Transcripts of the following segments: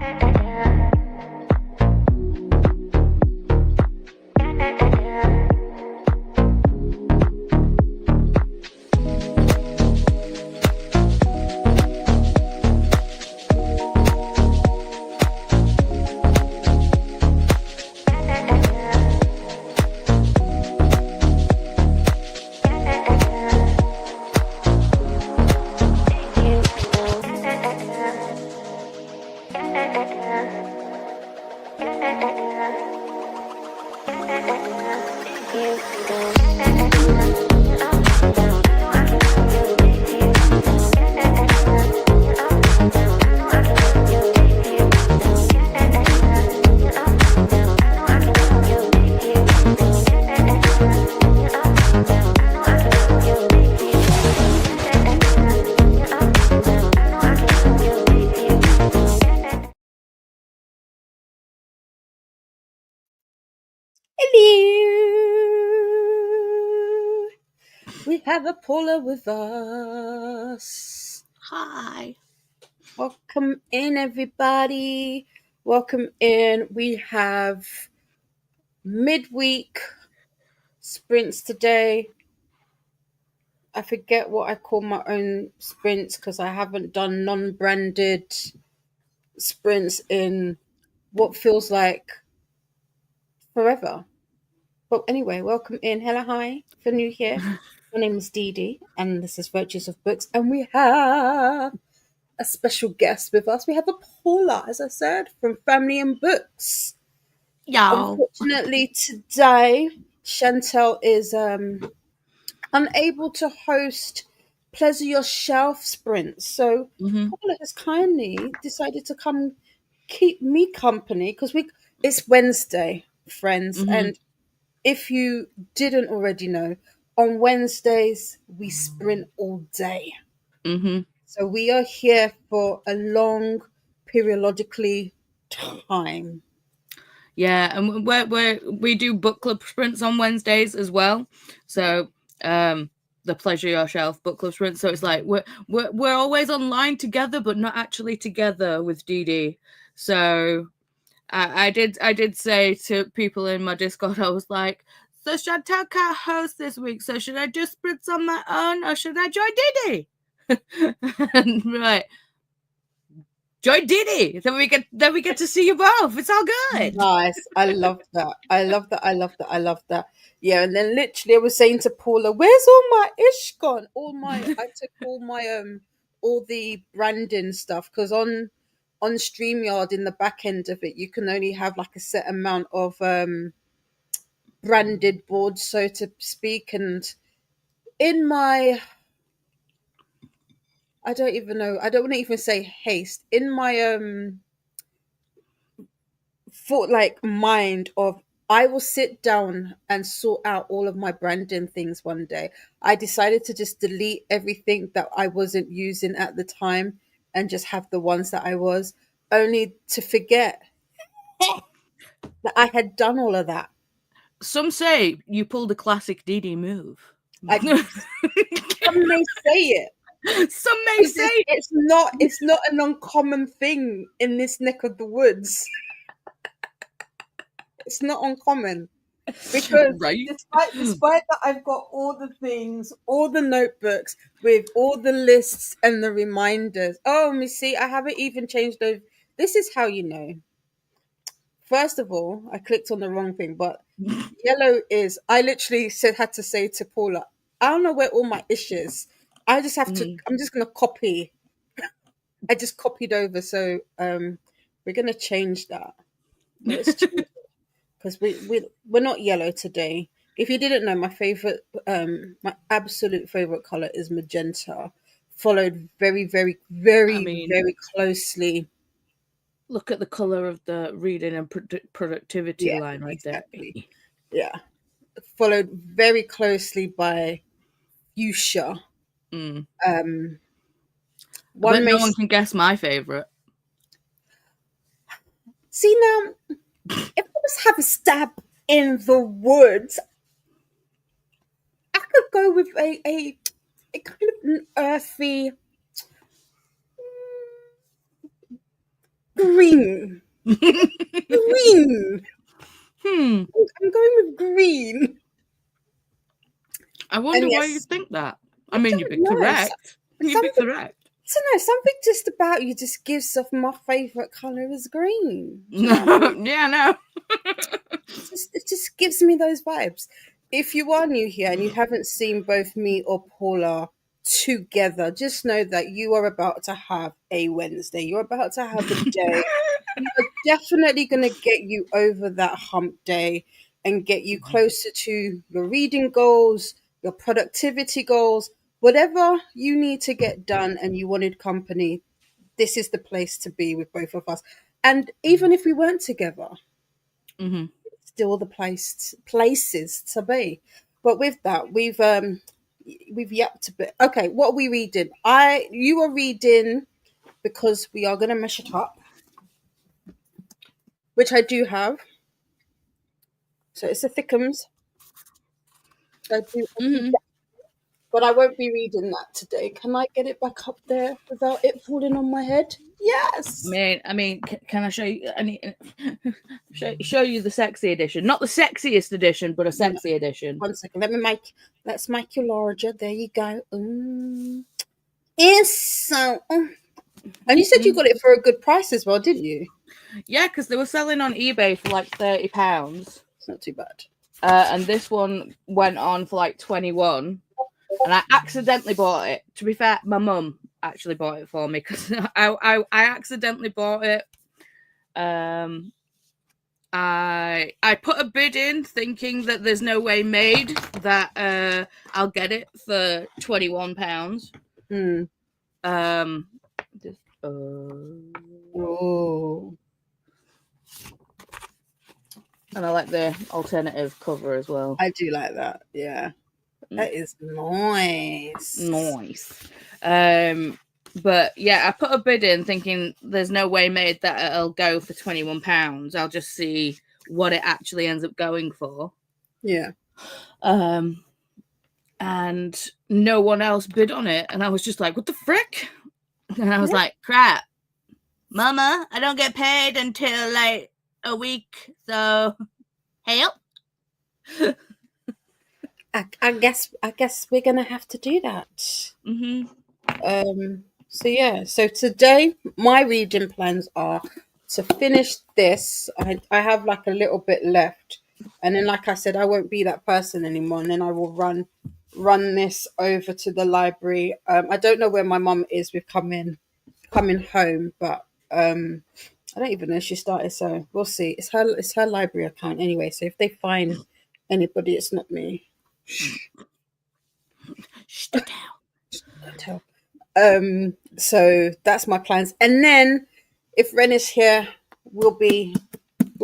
Hello. We have a Paula with us. Hi. Welcome in, everybody. Welcome in. We have midweek sprints today. I forget what I call my own sprints because I haven't done non-branded sprints in what feels like forever. But anyway, welcome in. Hello, hi. If you're new here, my name is Dee Dee, and this is Virtues of Books, and we have a special guest with us. We have a Paula, as I said, from Family and Books. Y'all. Unfortunately, today Chantel is unable to host Pleasure Your Shelf sprints, so Paula has kindly decided to come keep me company because it's Wednesday, friends, and if you didn't already know, on Wednesdays we sprint all day. So we are here for a long periodically time. Yeah, and we do book club sprints on Wednesdays as well. So the Pleasure Your Shelf book club sprint. So it's like we're always online together, but not actually together with Dee Dee. So I did say to people in my Discord, I was like, so Chantal can't host this week, so should I just sprint on my own or should I join Dee Dee? And right. Join Diddy. Then we get to see you both. It's all good. Nice. I love that. I love that. I love that. I love that. Yeah, and then literally I was saying to Paula, where's all my ish gone? I took all the branding stuff because on StreamYard in the back end of it, you can only have like a set amount of branded boards, so to speak. And in my I don't even know, I don't want to even say haste. In my thought like mind of I will sit down and sort out all of my branding things one day. I decided to just delete everything that I wasn't using at the time and just have the ones that I was, only to forget that I had done all of that. Some say you pulled a classic Dee Dee move. Some may say it. Some may say it's not an uncommon thing in this neck of the woods. It's not uncommon. Because right? despite that I've got all the things, all the notebooks with all the lists and the reminders. Oh, me see, I haven't even changed those. This is how you know. First of all, I clicked on the wrong thing, but yellow is, I literally had to say to Paula, I don't know where all my ish is. I just have to, I'm just going to copy. I just copied over. So we're going to change that. Let's change it. Because we're not yellow today. If you didn't know, my absolute favorite color is magenta, followed very, very, very, very closely. Look at the color of the reading and productivity line right exactly. there. Yeah, followed very closely by fuchsia. Mm. But no one can guess my favorite. See now, if I was have a stab in the woods, I could go with a kind of an earthy green. Green. Hmm. I'm going with green. I wonder And why you yes, think that. I I mean, you'd don't be know. correct. You'd be Something, correct. I don't know. Something just about you just gives off my favourite colour is green. Do you know what I mean? Yeah, no. It just gives me those vibes. If you are new here and you haven't seen both me or Paula together, just know that you are about to have a Wednesday. You're about to have a day. We are definitely going to get you over that hump day and get you closer to your reading goals, your productivity goals, whatever you need to get done and you wanted company. This is the place to be with both of us. And even if we weren't together, Hmm. still the places to be. But with that, we've yapped a bit. Okay, what are we reading? You are reading because we are gonna mesh it up, which I do have. So it's a thickums. I do Hmm. but I won't be reading that today. Can I get it back up there without it falling on my head? Yes. I mean, can I show you? I need show you the sexy edition, not the sexiest edition, but a No, sexy edition. 1 second. Let's make you larger. There you go. It's so. And you said you got it for a good price as well, didn't you? Yeah, because they were selling on eBay for like £30, It's not too bad. and this one went on for like 21. And I accidentally bought it. To be fair, my mum actually bought it for me because I accidentally bought it. I put a bid in thinking that there's no way made that I'll get it for £21. Hmm. Um, just, Oh, and I like the alternative cover as well. I do like that. Yeah, that is nice. Nice. But yeah, I put a bid in thinking there's no way made that it'll go for £21. I'll just see what it actually ends up going for. Yeah. And no one else bid on it, and I was just like, what the frick? And I was like, crap, mama, I don't get paid until like a week, so help. I guess we're gonna have to do that. So yeah. So today my reading plans are to finish this. I have like a little bit left, and then like I said, I won't be that person anymore. And then I will run this over to the library. I don't know where my mum is with coming home, but I don't even know if she started. So we'll see. It's her library account anyway. So if they find anybody, it's not me. Shut down. Don't tell. So that's my plans. And then if Ren is here, we'll be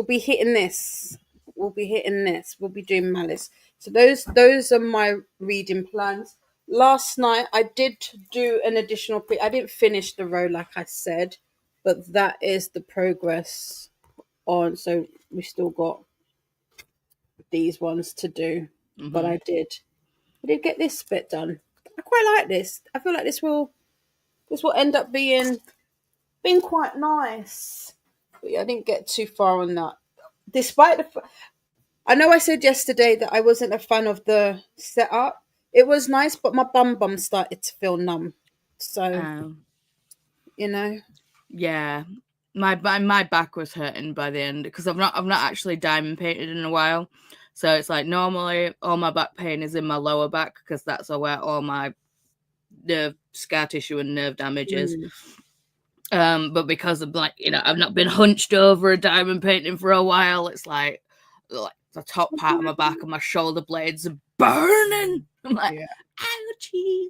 hitting this. We'll be hitting this. We'll be doing Malice. So those are my reading plans. Last night I did do an additional I didn't finish the row like I said, but that is the progress on. So we still got these ones to do. But I did get this bit done. I quite like this. I feel like this will end up being quite nice. But yeah, I didn't get too far on that. Despite I know I said yesterday that I wasn't a fan of the setup. It was nice, but my bum started to feel numb. So you know, Yeah, my back was hurting by the end because I've not actually diamond painted in a while. So it's like normally all my back pain is in my lower back because that's where all my nerve scar tissue and nerve damage is. But because of I've not been hunched over a diamond painting for a while, it's like the top part of my back and my shoulder blades are burning. I'm like, ouchie.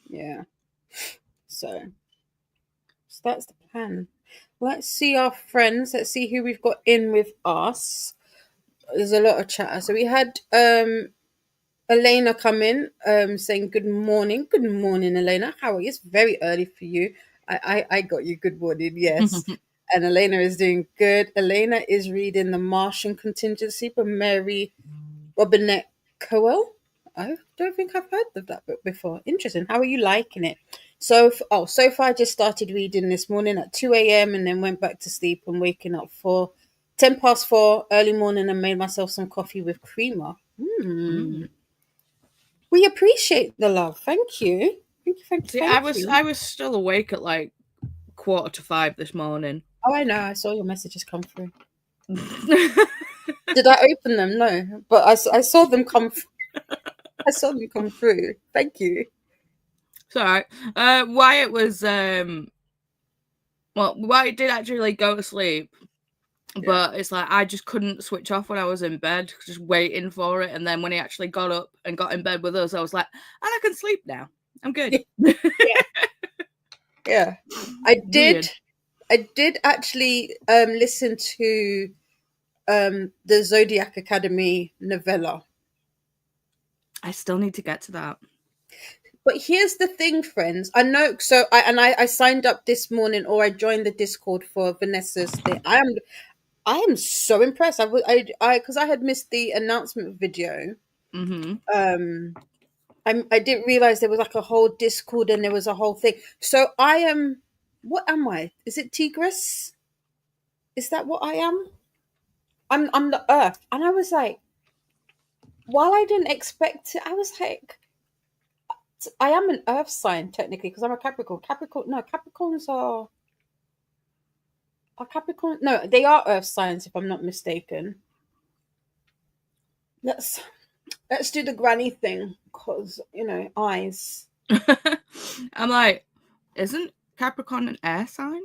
Yeah. So that's the plan. Let's see our friends. Let's see who we've got in with us. There's a lot of chatter. So we had Elena come in saying good morning. Good morning, Elena. How are you? It's very early for you. I got you good morning, yes. And Elena is doing good. Elena is reading The Martian Contingency by Mary Robinette Cowell. I don't think I've heard of that book before. Interesting. How are you liking it? So far I just started reading this morning at 2 a.m. and then went back to sleep and waking up for 4:10 early morning and made myself some coffee with creamer. Mm. We appreciate the love. Thank you. Thank you, thank you, See, thank you. I was still awake at like 4:45 this morning. Oh, I know. I saw your messages come through. Did I open them? No. But I saw them come I saw them come through. Thank you. It's all right. Wyatt was well, Wyatt did actually go to sleep, Yeah. but it's like I just couldn't switch off when I was in bed, just waiting for it. And then when he actually got up and got in bed with us, I was like, and I can sleep now. I'm good. Yeah. I Weird. did actually listen to the Zodiac Academy novella. I still need to get to that. But here's the thing, friends. I know. So I signed up this morning, or I joined the Discord for Vanessa's thing. I am so impressed. Because I had missed the announcement video. Mm-hmm. I didn't realize there was like a whole Discord and there was a whole thing. So I am. What am I? Is it Tigress? Is that what I am? I'm the Earth, and I was like, while I didn't expect it, I was like, I am an Earth sign technically because I'm a Capricorn. Capricorns are Capricorn. No, they are Earth signs if I'm not mistaken. Let's let's do the granny thing because eyes. I'm like, isn't Capricorn an air sign?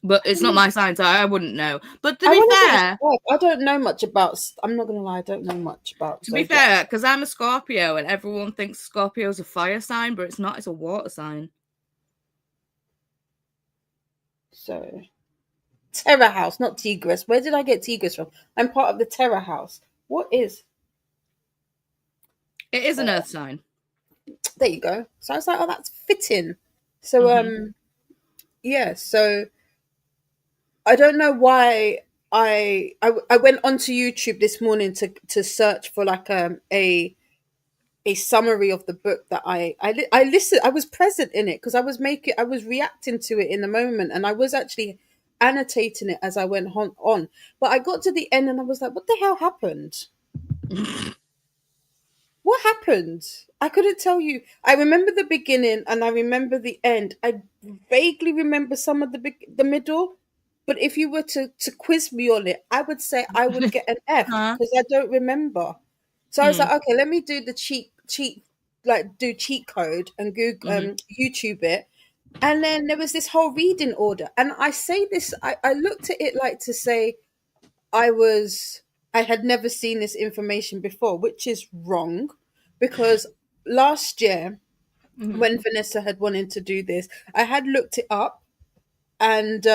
But it's not my sign, so I wouldn't know. But to I be want to say fair, it's Earth. I don't know much about. I'm not gonna lie. I don't know much about zodiac. because I'm a Scorpio and everyone thinks Scorpio's a fire sign, but it's not. It's a water sign. So Terra House, not Tigress. Where did I get Tigress from? I'm part of the Terra House. What is? It is an earth sign. There you go. So I was like, oh, that's fitting. So yeah. So I don't know why I went onto YouTube this morning to search for like a summary of the book that I listened. I was present in it because I was reacting to it in the moment, and I was actually annotating it as I went on. But I got to the end and I was like, what the hell happened? What happened? I couldn't tell you. I remember the beginning and I remember the end. I vaguely remember some of the middle, but if you were to quiz me on it, I would say I would get an F Huh? because I don't remember. So I was like, okay, let me do the do cheat code and Google YouTube it. And then there was this whole reading order. And I say this, I looked at it like to say I was I had never seen this information before, which is wrong because last year when Vanessa had wanted to do this, I had looked it up and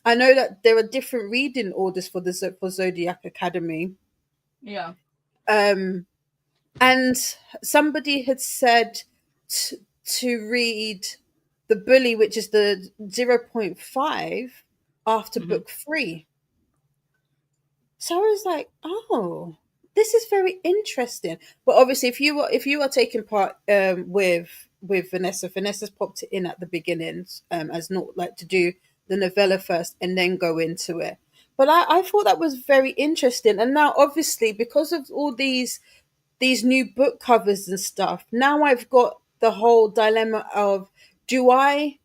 I know that there are different reading orders for for Zodiac Academy. Yeah. Um and somebody had said to read the bully, which is the zero 0.5 after book 3. So I was like, oh, this is very interesting. But obviously, if you are taking part with Vanessa, Vanessa's popped it in at the beginning as not like to do the novella first and then go into it. But I thought that was very interesting. And now obviously because of all these new book covers and stuff, now I've got the whole dilemma of do I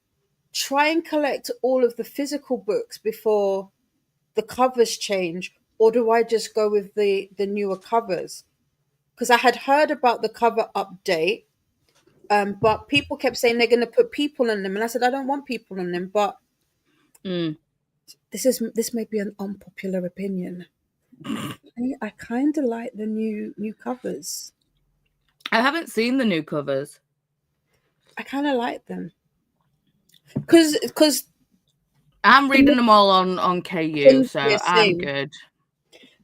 try and collect all of the physical books before the covers change, or do I just go with the newer covers? Because I had heard about the cover update, but people kept saying they're going to put people in them, and I said I don't want people in them. But this may be an unpopular opinion. I kind of like the new covers. I haven't seen the new covers. I kind of like them because I'm reading them all on KU, so yeah, I'm same. good.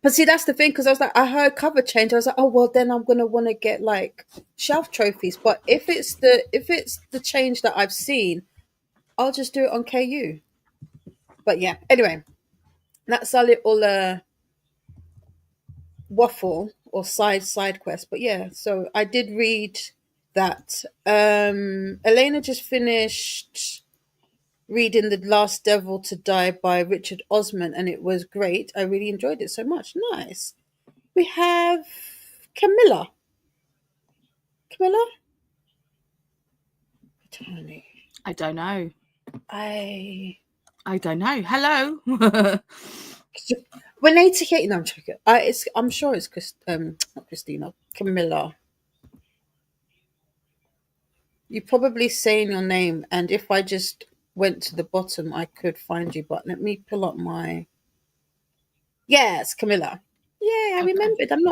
But see, that's the thing because I was like, I heard cover change. I was like, oh well, then I'm gonna want to get like shelf trophies. But if it's the change that I've seen, I'll just do it on KU. But yeah, anyway, that's our little waffle or side quest. But yeah, so I did read that. Elena just finished reading The Last Devil to Die by Richard Osman, and it was great. I really enjoyed it so much. Nice. We have Camilla. Camilla? Tony. I don't know. I don't know. Hello. Renee Kate. No, I'm joking. I'm sure it's not Christina. Camilla. You're probably saying your name, and if I just went to the bottom, I could find you. But let me pull up my. Yes, Camilla. Yeah, I remembered. I'm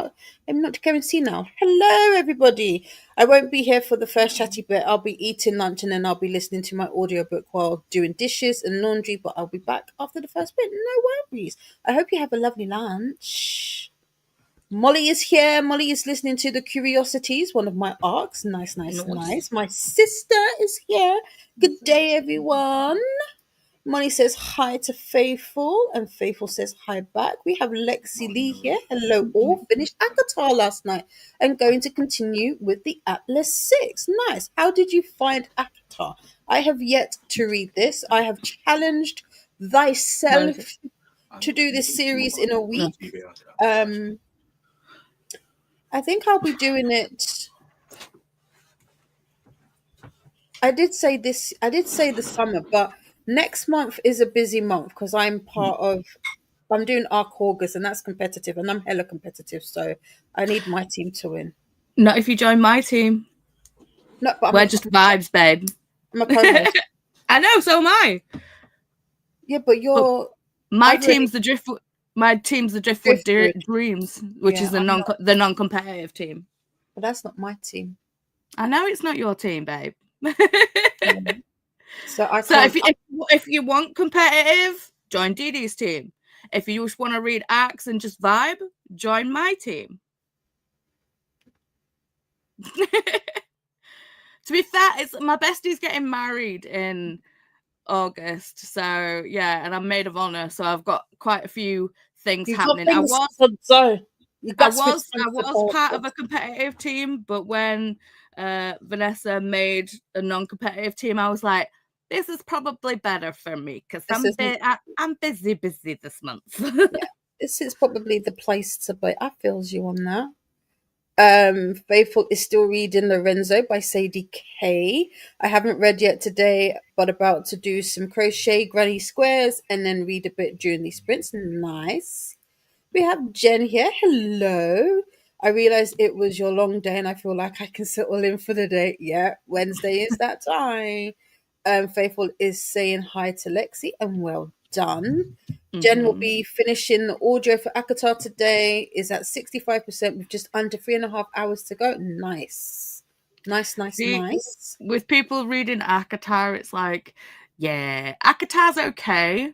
not guaranteed now. Hello, everybody. I won't be here for the first chatty bit. I'll be eating lunch and then I'll be listening to my audiobook while doing dishes and laundry, but I'll be back after the first bit. No worries. I hope you have a lovely lunch. Molly is here. Molly is listening to The Curiosities, one of my arcs. Nice. My sister is here. Good day, everyone. Molly says hi to Faithful, and Faithful says hi back. We have Lexi Lee here. Hello, all. Finished Akatar last night and going to continue with the Atlas 6. Nice. How did you find Akatar? I have yet to read this. I have challenged thyself to do this series in a week. I think I'll be doing it. I did say the summer, but next month is a busy month because I'm doing Arc August, and that's competitive, and I'm hella competitive, so I need my team to win. Not if you join my team. No, but we're just vibes, babe. I'm a co-host. I know, so am I. Yeah, but my team's the Driftwood. My team's the Driftwood Dreams, which is the non-competitive team. But that's not my team. I know it's not your team, babe. So if you want competitive, join Dee Dee's team. If you just want to read acts and just vibe, join my team. To be fair, it's my bestie's getting married in August, so yeah, and I'm maid of honor, so I've got quite a few things happening. I was part of a competitive team, but when Vanessa made a non-competitive team, I was like, this is probably better for me because I'm busy this month. Yeah, this is probably the place to be. I feels you on that. Faithful is still reading Lorenzo by Sadie K. I haven't read yet today, but about to do some crochet granny squares and then read a bit during these sprints. Nice. We have Jen here. Hello. I realized it was your long day and I feel like I can settle in for the day. Yeah, Wednesday is that time. Faithful is saying hi to Lexi and well done. Jen will be finishing the audio for Akatar today. Is at 65% with just under 3.5 hours to go. Nice. With people reading Akatar, it's like, yeah, Akatar's okay.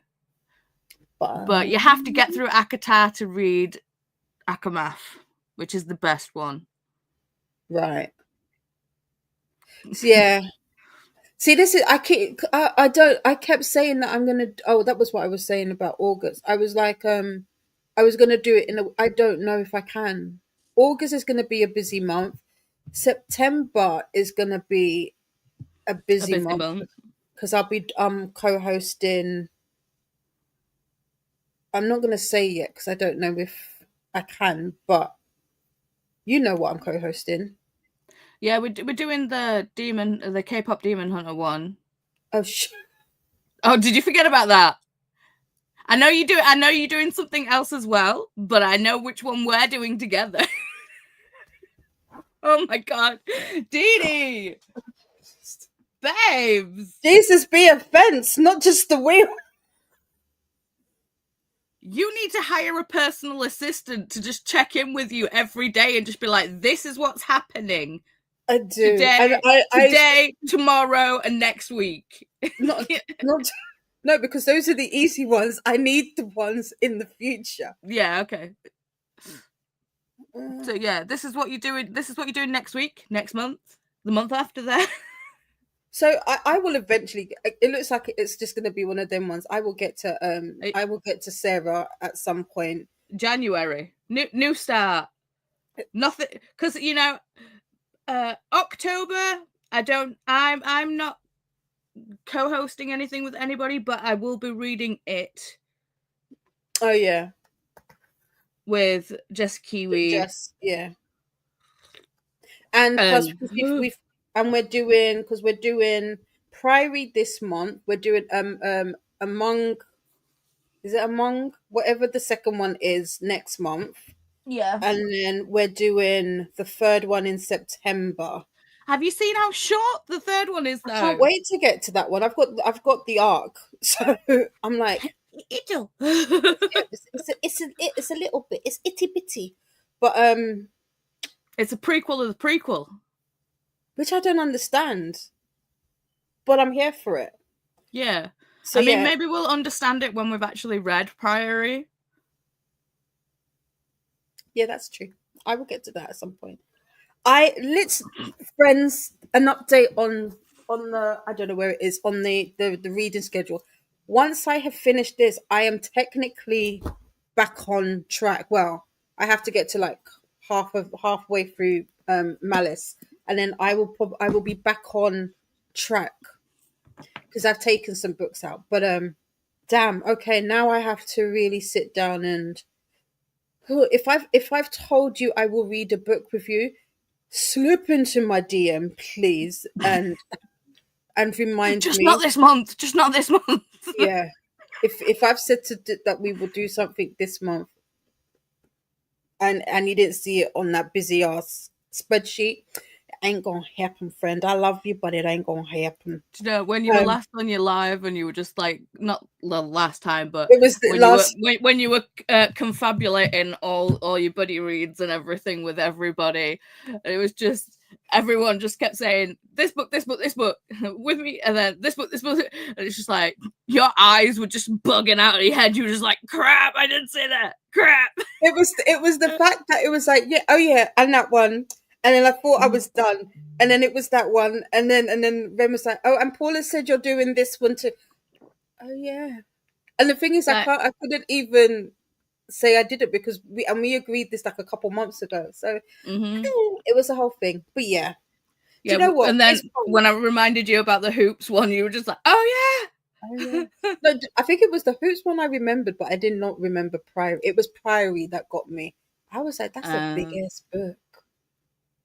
But you have to get through Akatar to read Akamath, which is the best one. Right. Yeah. See, this is I kept saying that I'm gonna. Oh, that was what I was saying about August. I was like, I was gonna do it I don't know if I can. August is gonna be a busy month. September is gonna be a busy month because I'll be co-hosting. I'm not gonna say yet because I don't know if I can, but you know what I'm co-hosting. Yeah, we're doing the K-pop Demon Hunter one. Oh, did you forget about that? I know you do. I know you're doing something else as well, but I know which one we're doing together. Oh my god, Dee Dee, babes! Jesus, be a fence, not just the wheel. You need to hire a personal assistant to just check in with you every day and just be like, "This is what's happening." I do today, tomorrow, and next week. No, because those are the easy ones. I need the ones in the future. Yeah, okay. So yeah, this is what you're doing. This is what you're doing next week, next month, the month after that. So I will eventually. It looks like it's just going to be one of them ones. I will get to Sarah at some point. January, new start. Nothing, because October. I'm not co-hosting anything with anybody, but I will be reading it Oh yeah, with Jess Kiwi. just yeah. And plus, And because we've and we're doing because we're doing Priory this month. We're doing Among, is it Among, whatever the second one is, next month, yeah. and then we're doing the third one in September. Have you seen how short the third one is I can't though? wait to get to that one. I've got the arc, so I'm like, It'll. yeah, it's a little bit, it's itty bitty, but It's a prequel of the prequel. which I don't understand, but I'm here for it. Yeah. So I mean, yeah, maybe we'll understand it when we've actually read Priory. yeah, that's true. I will get to that at some point. Let's, friends, an update on the, I don't know where it is, on the reading schedule. Once I have finished this, I am technically back on track. Well, I have to get to like halfway through Malice, and then I will be back on track because I've taken some books out. But damn, okay, now I have to really sit down and if I've told you I will read a book with you, slip into my DM, please, and remind Just me. not this month. Just not this month. Yeah, if I've said that we will do something this month, and you didn't see it on that busy ass spreadsheet, it ain't gonna happen, friend. I love you, but it ain't gonna happen. You know, when you were Um, last on your live and you were just like, not the last time, but it was the when you were last. when you were confabulating all your buddy reads and everything with everybody, it was just everyone just kept saying this book, this book, this book with me, and then this book, and it's just like your eyes were just bugging out of your head. You were just like, crap, I didn't say that, crap. It was the fact that it was like, yeah, oh yeah, and that one, and then I thought I was done, and then it was that one, and then Ren was like, oh, and Paula said you're doing this one too. Oh yeah, and the thing is, Like, I couldn't even say I did it because we agreed this like a couple months ago, so it was a whole thing. But yeah, do yeah, you know what? and then It's fun. when I reminded you about the hoops one, you were just like, oh Oh yeah. yeah. No, I think it was the Hoops one I remembered, but I did not remember Priory. It was Priory that got me. I was like, that's a big um, ass book.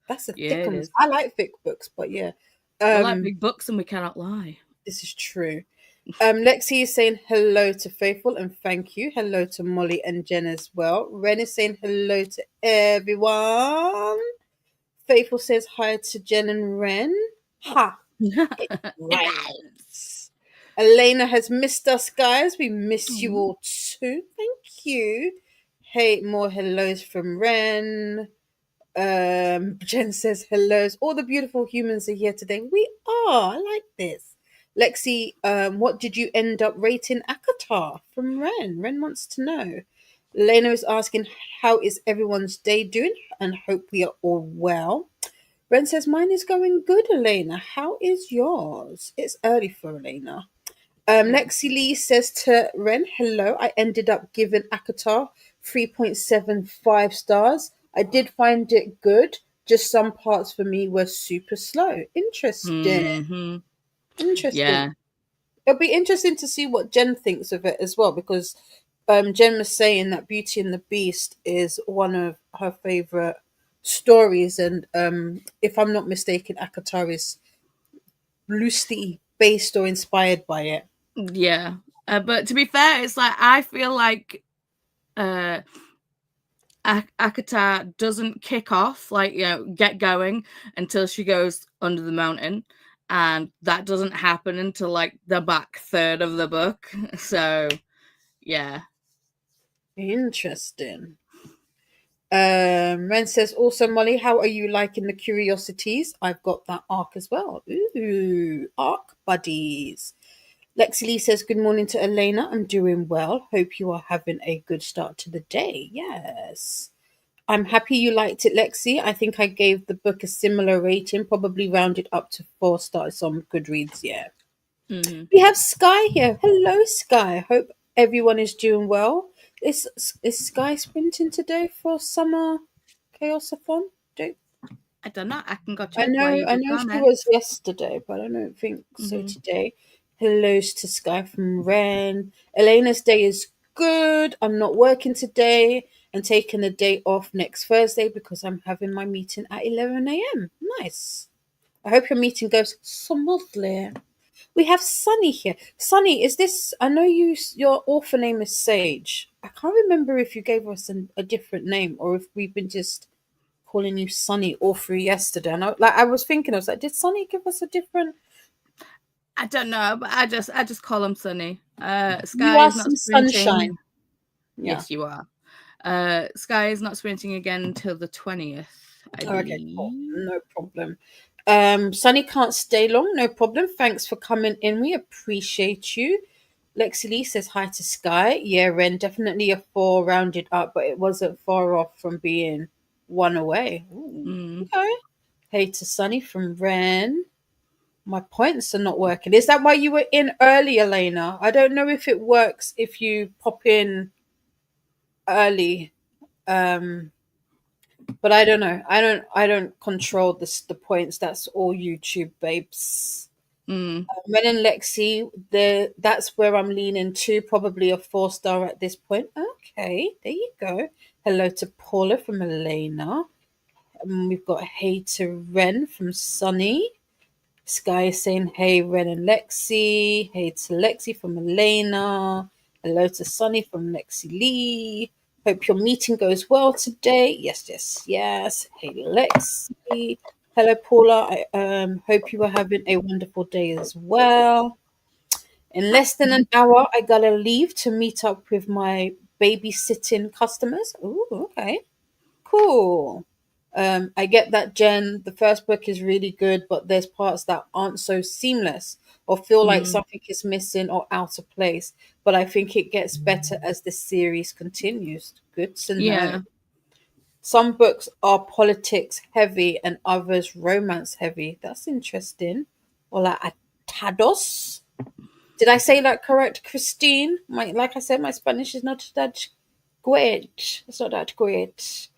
That's a yeah, thick it one. is. I like thick books, but yeah. We like big books and we cannot lie. This is true. Lexi is saying hello to Faithful and thank you. Hello to Molly and Jen as well. Ren is saying hello to everyone. Faithful says hi to Jen and Ren. Ha! It Right. rhymes. Elena has missed us, guys. We miss you Mhm. all too. Thank you. Hey, more hellos from Ren. Jen says hellos. All the beautiful humans are here today. We are. I like this. Lexi, what did you end up rating Akatar from Ren? Ren wants to know. Lena is asking, how is everyone's day doing? And hope we are all well. Ren says, mine is going good, Elena. How is yours? It's early for Elena. Yeah. Lexi Lee says to Ren, hello. I ended up giving Akatar 3.75 stars. I did find it good. Just some parts for me were super slow. Interesting. Hmm. Interesting. Yeah. It'll be interesting to see what Jen thinks of it as well, because Jen was saying that Beauty and the Beast is one of her favorite stories, and if I'm not mistaken, Akatar is loosely based or inspired by it. Yeah. But to be fair, it's like I feel like uh Akata doesn't kick off, like, get going until she goes under the mountain. And that doesn't happen until like the back third of the book. So yeah. Interesting. Ren says, also, Molly, how are you liking the curiosities? I've got that arc as well. Ooh, arc buddies. Lexi Lee says, good morning to Elena. I'm doing well. Hope you are having a good start to the day. Yes. I'm happy you liked it, Lexi. I think I gave the book a similar rating, probably rounded up to 4 stars on Goodreads. Yeah. Hmm. We have Sky here. Hello, Sky. Hope everyone is doing well. Is Sky sprinting today for summer chaosathon? Do I don't know. I can go I check while know, you I do know she comment. was yesterday, but I don't think so Hmm. today. Hellos to Sky from Ren. Elena's day is good. I'm not working today and taking a day off next Thursday because I'm having my meeting at 11 a.m. Nice. I hope your meeting goes smoothly. We have Sunny here. Sunny, is this? I know your author name is Sage. I can't remember if you gave us a different name or if we've been just calling you Sunny all through yesterday. And I was thinking, I was like, did Sunny give us a different? I don't know, but I just call him Sunny. You Sky are is not some sunshine. sprinting. Yeah. Yes, you are. Sky is not sprinting again until the 20th, I Okay, cool. believe. No problem. Sunny can't stay long. No problem. Thanks for coming in. We appreciate you. Lexi Lee says hi to Sky. Yeah, Ren, definitely a 4 rounded up, but it wasn't far off from being 1 away. Ooh, Mm. okay. Hey to Sunny from Ren. My points are not working. Is that why you were in early, Elena? I don't know if it works if you pop in early. Um, but I don't know. I don't control the points. That's all YouTube, babes. Mm. Men and Lexi, that's where I'm leaning to. Probably a 4-star at this point. Okay, there you go. Hello to Paula from Elena. We've got hey to Ren from Sunny. Sky is saying hey Ren and Lexi. Hey to Lexi from Elena. Hello to Sunny from Lexi Lee. Hope your meeting goes well today. Yes, yes, yes. Hey Lexi. Hello Paula. I hope you are having a wonderful day as well. In less than an hour, I gotta leave to meet up with my babysitting customers. Ooh, okay. Cool. I get that, Jen. The first book is really good, but there's parts that aren't so seamless or feel like Mm. something is missing or out of place. But I think it gets better as the series continues. Good to know. Yeah. Some books are politics heavy and others romance heavy. That's interesting. Or like Atados. Did I say that correct, Christine? Like I said, my Spanish is not that great. It's not that great.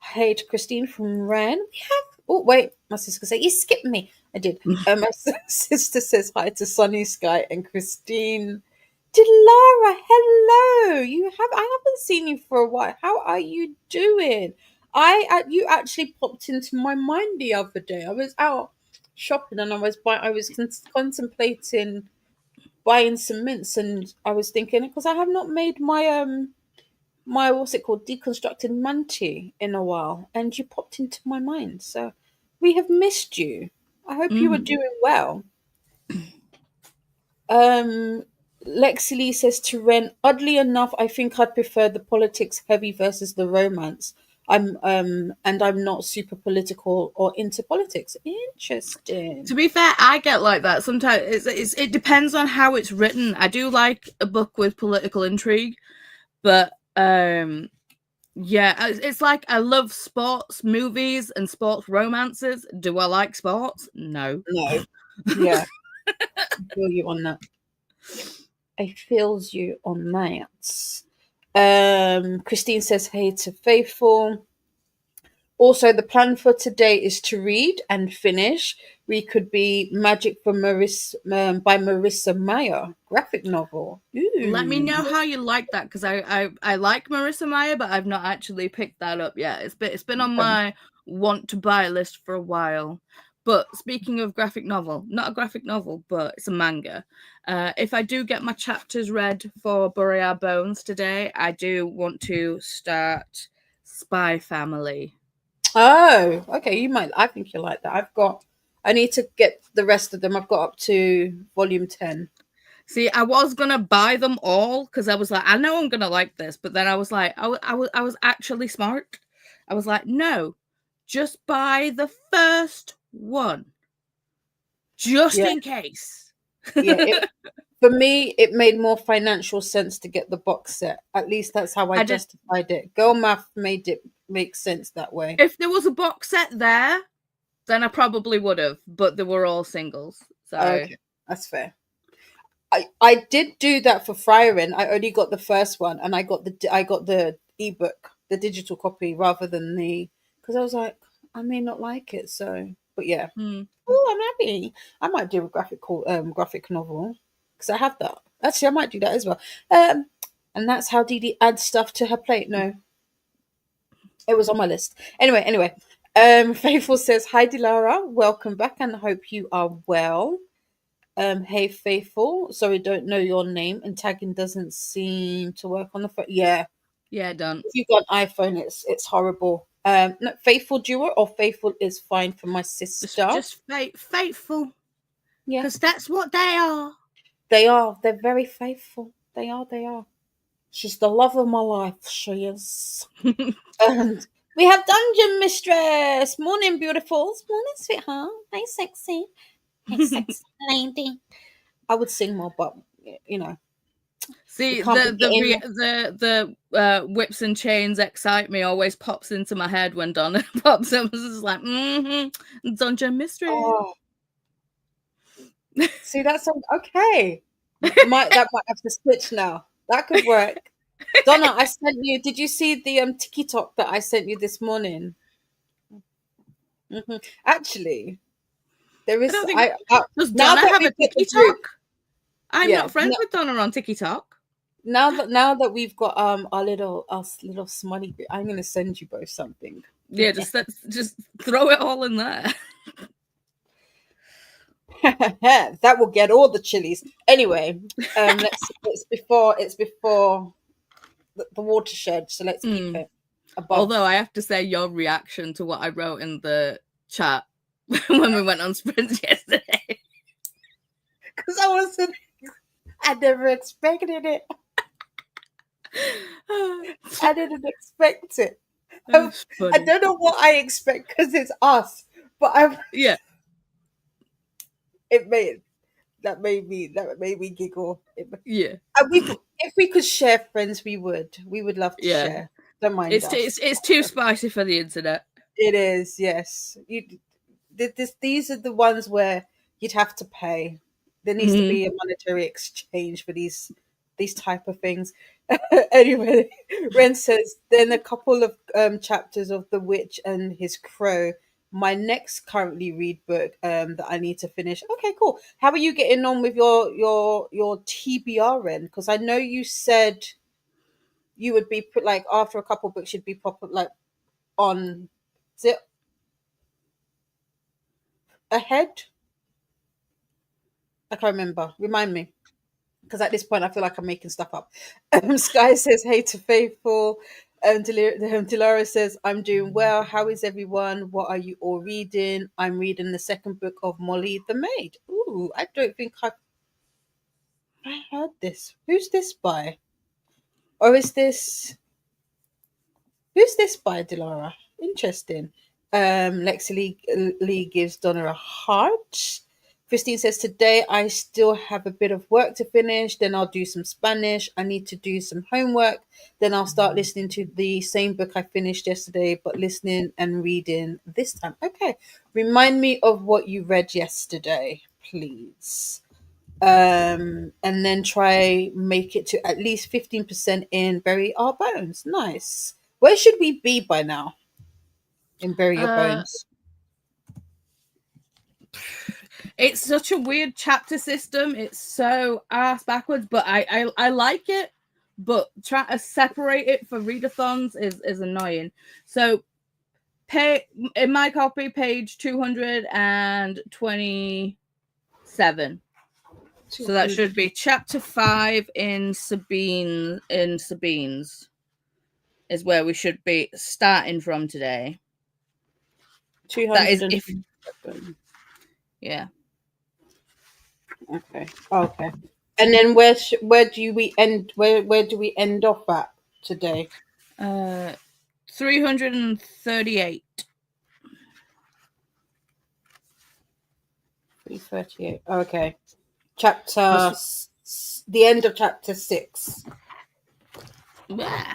Hey to Christine from Ren. We have. Oh wait, my sister said you skipped me. I did. My sister says hi to Sunny Sky and Christine. Dilara, hello. I haven't seen you for a while. How are you doing? You actually popped into my mind the other day. I was out shopping and I was contemplating buying some mints and I was thinking because I have not made my what's it called deconstructed manti in a while and you popped into my mind, so we have missed you. I hope you are Mm. doing well. um Lexi Lee says to Ren, oddly enough I think I'd prefer the politics heavy versus the romance. I'm not super political or into politics. Interesting. To be fair, I get like that sometimes. It depends on how it's written. I do like a book with political intrigue, but yeah, it's like I love sports movies and sports romances. Do I like sports? No. No. Yeah, I feel you on that. I feels you on that. Christine says hey to Faithful. Also, the plan for today is to read and finish. We could be Magic for Marissa by Marissa Meyer, graphic novel. Let me Ooh, know how you like that because I like Marissa Meyer, but I've not actually picked that up yet. It's been on okay. my want to buy list for a while. But speaking of graphic novel, not a graphic novel, but it's a manga. If I do get my chapters read for Bury Our Bones today, I do want to start Spy Family. Oh, okay. You might. I think you like that. I need to get the rest of them. I've got up to volume 10. See, I was gonna buy them all because I was like, I know I'm gonna like this, but then I was like, I was actually smart. I was like, no, just buy the first one, just Yeah, in case. yeah. For me, it made more financial sense to get the box set. At least that's how I I did. justified it. Girl math made it make sense that way. If there was a box set there, then I probably would have, but they were all singles. So Okay, that's fair. I did do that for Friaren. I only got the first one, and I got the ebook, the digital copy, rather than the because I was like, I may not like it. So, but yeah. Hmm. Oh, I'm happy. I might do a graphic novel because I have that. Actually, I might do that as well. And that's how Dee Dee adds stuff to her plate. No, it was on my list. Anyway. Faithful says, "Hi, Dilara. Welcome back, and I hope you are well." Hey, Faithful. Sorry, don't know your name, and tagging doesn't seem to work on the phone. Yeah, Yeah, done. if you've got an iPhone, it's horrible. No, Faithful Duo or Faithful is fine for my sister. Just faithful, Yeah, because that's what they are. they are. They're very faithful. They are. They are. She's the love of my life. She is. And we have Dungeon Mistress. Morning, beautifuls. Morning, sweetheart. Hey, sexy. Hey, sexy lady. I would sing more, but you know, we See, can't be getting. the whips and chains excite me. Always pops into my head when Donna pops up. It's just like, Dungeon Mistress. Oh, see, that's okay. That might have to switch now. That could work. Donna, I sent you. Did you see the TikTok that I sent you this morning? Actually, there I is. don't think does Now Donna that have a we've got the Tiki group, Talk? I'm yeah. not friends with Donna on Tiki Talk. Now that we've got our little smiley group, I'm gonna send you both something. Yeah, just throw it all in there. That will get all the chilies. Anyway, it's before the watershed, so let's keep it above. Although I have to say, your reaction to what I wrote in the chat when we went on sprints yesterday, because I never expected it. I didn't expect it. I don't know what I expect because it's us, but yeah. It made me giggle. Yeah. If we could share friends, we would. We would love to share. Don't mind us. It's too spicy for the internet. It is, yes. These are the ones where you'd have to pay. There needs to be a monetary exchange for these type of things. Anyway, Ren says, then a couple of chapters of The Witch and His Crow. My next currently read book that I need to finish. Okay, cool. How are you getting on with your TBR, Ren? Because I know you said you would be put like after a couple books you'd be proper like on. Is it ahead? I can't remember. Remind me. Because at this point, I feel like I'm making stuff up. Sky says, hey to Faithful. Dilara says, I'm doing well. How is everyone? What are you all reading? I'm reading the second book of Molly the Maid. Ooh, I don't think I heard this. Who's this by? Or is this... Who's this by, Dilara? Interesting. Lexi Lee gives Donna a heart. Christine says, today I still have a bit of work to finish. Then I'll do some Spanish. I need to do some homework. Then I'll start listening to the same book I finished yesterday, but listening and reading this time. Okay. Remind me of what you read yesterday, please. And then try make it to at least 15% in Bury Our Bones. Nice. Where should we be by now in Bury Your Bones? It's such a weird chapter system. It's so ass backwards, but I like it. But trying to separate it for readathons is annoying. So, in my copy, page 227. So that should be chapter 5 in Sabine's is where we should be starting from today. 200. That is if. Yeah. Okay. Okay. And then where do we end? Where do we end off at today? 338. 338. Okay. Chapter. The end of chapter 6. Yeah.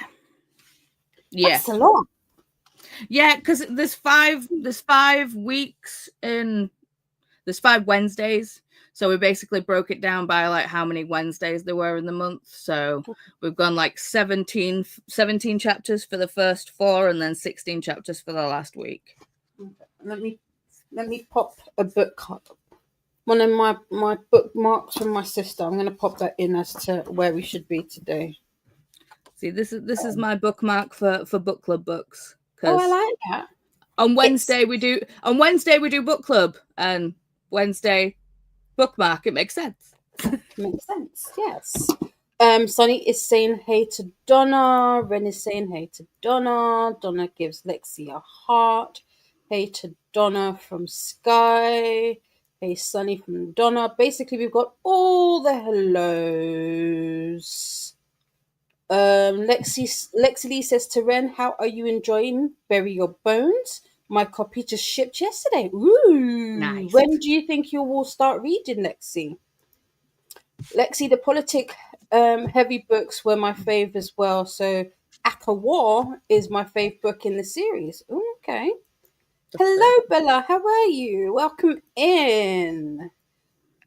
That's a lot. Yeah, because there's 5 weeks in. There's 5 Wednesdays. So we basically broke it down by like how many Wednesdays there were in the month. So we've gone like 17 chapters for the first 4 and then 16 chapters for the last week. Let me pop a book up. One of my bookmarks from my sister. I'm going to pop that in as to where we should be today. See, this is my bookmark for book club books. Oh, I Because like that. on Wednesday we do book club, and Wednesday bookmark. It makes sense. Makes sense. Yes. Sonny is saying hey to Donna. Ren is saying hey to Donna. Donna gives Lexi a heart. Hey to Donna from Sky. Hey Sonny from Donna. Basically, we've got all the hellos. Lexi Lee says to Ren, "How are you enjoying Bury Your Bones? My copy just shipped yesterday. Ooh. Nice. When do you think you will start reading, Lexi?" Lexi, the politic heavy books were my fave as well. So Aka War is my fave book in the series. Ooh, okay. Hello, Bella. How are you? Welcome in.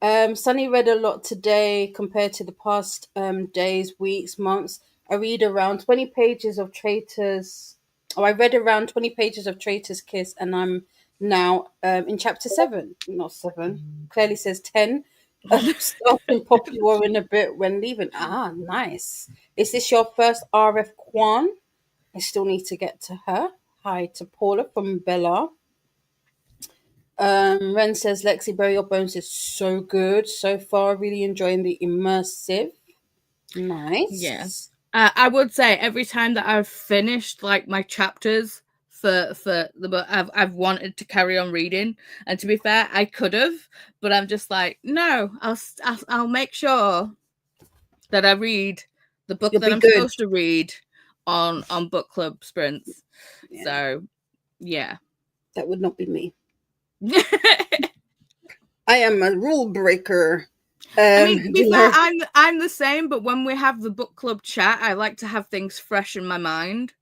Sunny read a lot today compared to the past days, weeks, months. I read around 20 pages of Traitors. Oh, I read around 20 pages of Traitor's Kiss, and I'm now in chapter 7. Not 7. Clearly says 10. Starting Poppy War in a bit when leaving. Ah, nice. Is this your first RF Kwan? I still need to get to her. Hi to Paula from Bella. Ren says Lexi Bury Your Bones is so good so far. Really enjoying the immersive. Nice. Yeah. I would say every time that I've finished like my chapters for the book, I've wanted to carry on reading. And to be fair, I could have, but I'm just like, no, I'll make sure that I read the book You'll that be I'm good. supposed to read on book club sprints. Yeah. So yeah. That would not be me. I am a rule breaker. I mean, to be fair, I'm the same, but when we have the book club chat, I like to have things fresh in my mind.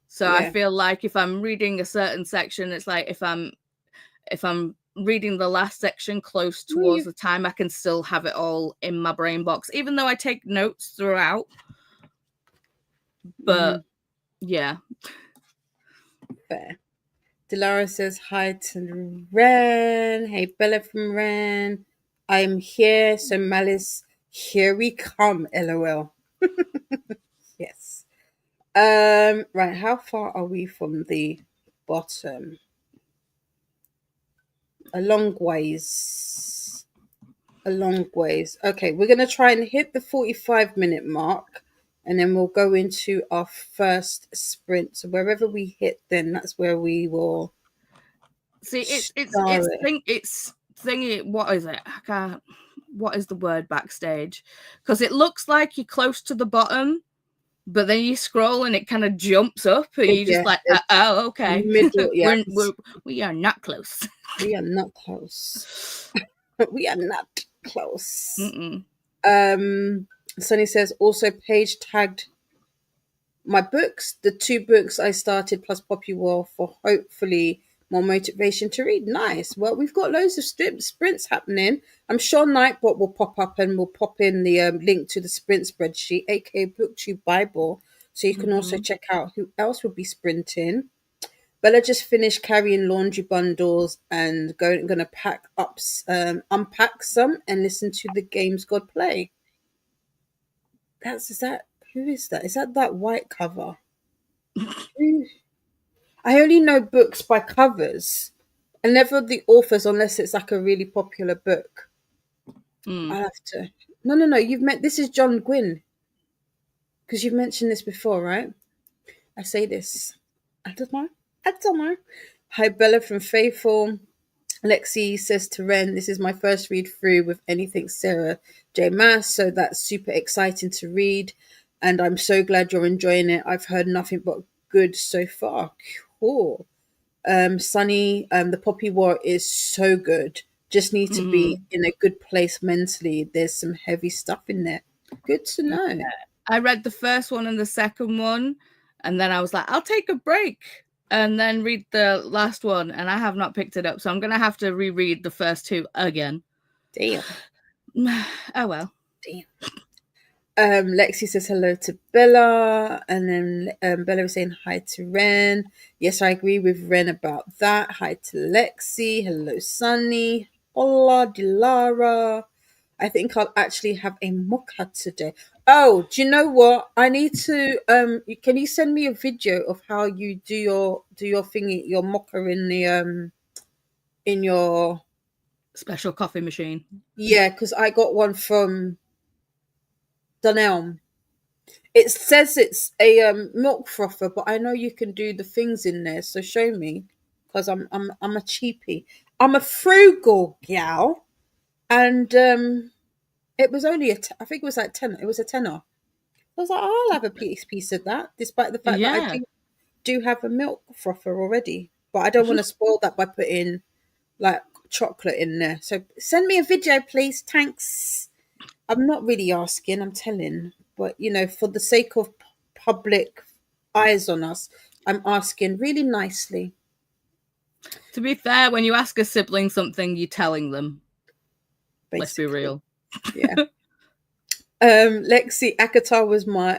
So I feel like if I'm reading a certain section, it's like if I'm reading the last section close towards the time, I can still have it all in my brain box, even though I take notes throughout. But yeah. Fair. Delara says hi to Ren. Hey, Bella from Ren. I'm here. So Malice, here we come. LOL. Yes. Right. How far are we from the bottom? A long ways. A long ways. Okay, we're gonna try and hit the 45-minute mark, and then we'll go into our first sprint. So wherever we hit, then that's where we will. See, it's thingy. What is it? I can't. What is the word backstage? Because it looks like you're close to the bottom, but then you scroll and it kind of jumps up, and you're just like, oh, okay. Middle, yeah. We are not close. We are not close. We are not close. Mm-mm. Sunny says also Paige tagged my books, the 2 books I started plus Poppy War for hopefully more motivation to read. Nice. Well, we've got loads of sprints happening. I'm sure Nightbot will pop up and we'll pop in the link to the sprint spreadsheet, aka BookTube Bible, so you can also check out who else will be sprinting. Bella just finished carrying laundry bundles and gonna pack up, unpack some and listen to the games God play. Who is that? Is that white cover? I only know books by covers. I never the authors unless it's like a really popular book. I have to. No. You've met. This is John Gwynn. Because you've mentioned this before, right? I say this. I don't know. Hi, Bella from Faithful. Lexi says to Ren, "This is my first read through with anything Sarah J. Maas, so that's super exciting to read. And I'm so glad you're enjoying it. I've heard nothing but good so far." Cool. Sunny, the Poppy War is so good. Just need to be in a good place mentally. There's some heavy stuff in there. Good to know. Yeah. I read the first one and the second one, and then I was like, I'll take a break and then read the last one, and I have not picked it up. So I'm going to have to reread the first 2 again. Damn. Oh, well. Damn. Lexi says hello to Bella, and then Bella was saying hi to Ren. Yes, I agree with Ren about that. Hi to Lexi. Hello, Sunny. Hola, Dilara. I think I'll actually have a mocha today. Oh, do you know what? I need to. Can you send me a video of how you do your thingy, your mocha in your Special coffee machine. yeah? Because I got one from Dunelm. It says it's a milk frother, but I know you can do the things in there. So show me, because I'm a cheapie. I'm a frugal gal, and it was only I think it was like 10. It was a tenner. I was like, oh, I'll have a piece of that, despite the fact that I Yeah. do have a milk frother already. But I don't want to spoil that by putting like chocolate in there. So send me a video, please. Thanks. I'm not really asking, I'm telling. But, for the sake of public eyes on us, I'm asking really nicely, To be fair, when you ask a sibling something, you're telling them. Let's be basically. real. Yeah. Lexi Akatar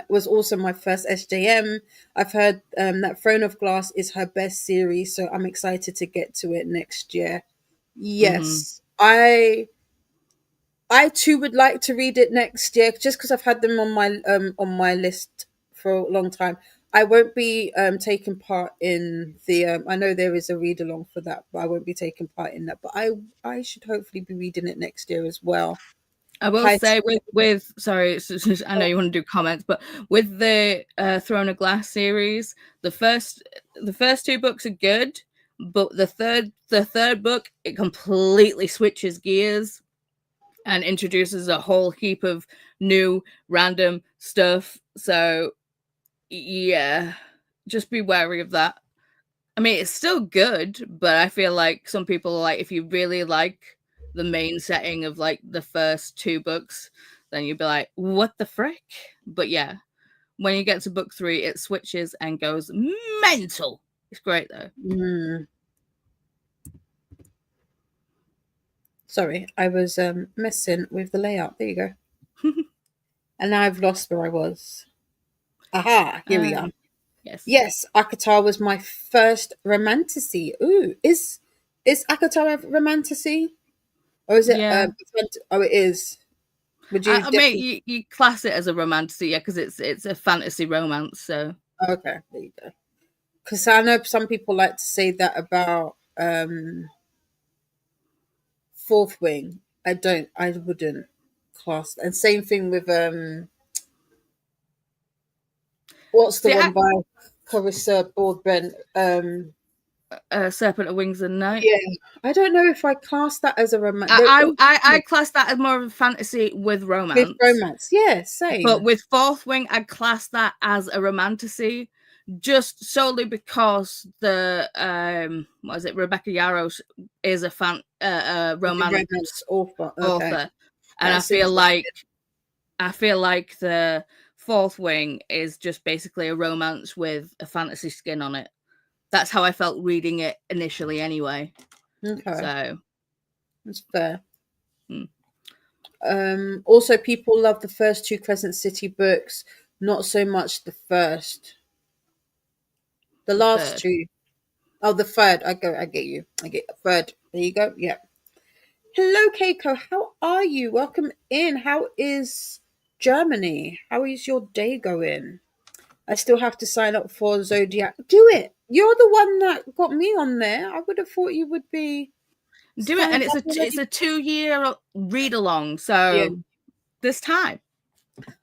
was also my first SJM. I've heard that Throne of Glass is her best series, so I'm excited to get to it next year. Hmm. Yes, I too would like to read it next year, just because I've had them on my list for a long time. I won't be taking part in the. I know there is a read along for that, but I won't be taking part in that. But I should hopefully be reading it next year as well. I will Hi, say with sorry, I know you want to do comments, but with the Throne of Glass series, the first two books are good, but the third book, it completely switches gears and introduces a whole heap of new random stuff. So yeah, just be wary of that. I mean, it's still good, but I feel like some people are like, if you really like the main setting of like the first two books, then you'd be like, what the frick? But yeah, when you get to book 3, it switches and goes mental. It's great though. mm, sorry, I was messing with the layout. There you go. And now I've lost where I was. Aha, here we are. Yes. Yes, Akatar was my first romantasy. Ooh, is Akatar a romantasy? Or is it? Yeah. Oh, it is. Would you I mean, definitely? you class it as a romantic, yeah, because it's a fantasy romance. So Okay, there you go. Because I know some people like to say that about Fourth Wing. I don't. I wouldn't class. And same thing with what's the see, one by Carissa Broadbent? Serpent of Wings and Night. Yeah, I don't know if I class that as a I, romantic I I class that as more of a fantasy with with romance. romance. Yeah, But same. with Fourth Wing, I'd class that as a romantasy, just solely because the what is it, Rebecca Yarros is a The romance romance author. Okay, author, and I that's feel interesting. like I feel like the Fourth Wing is just basically a romance with a fantasy skin on it. That's how I felt reading it initially, anyway. Okay, So, that's fair. hmm, Also, people love the first two Crescent City books, not so much the first. The the last third. two. Oh, the third. I get you. I get the third. There you go. Yeah. Hello, Keiko. How are you? Welcome in. How is Germany? How is your day going? I still have to sign up for Zodiac. Do it. You're the one that got me on there. I would have thought you would be Do it, signed and it's up it's already. a 2 year read along. Yeah. So this time.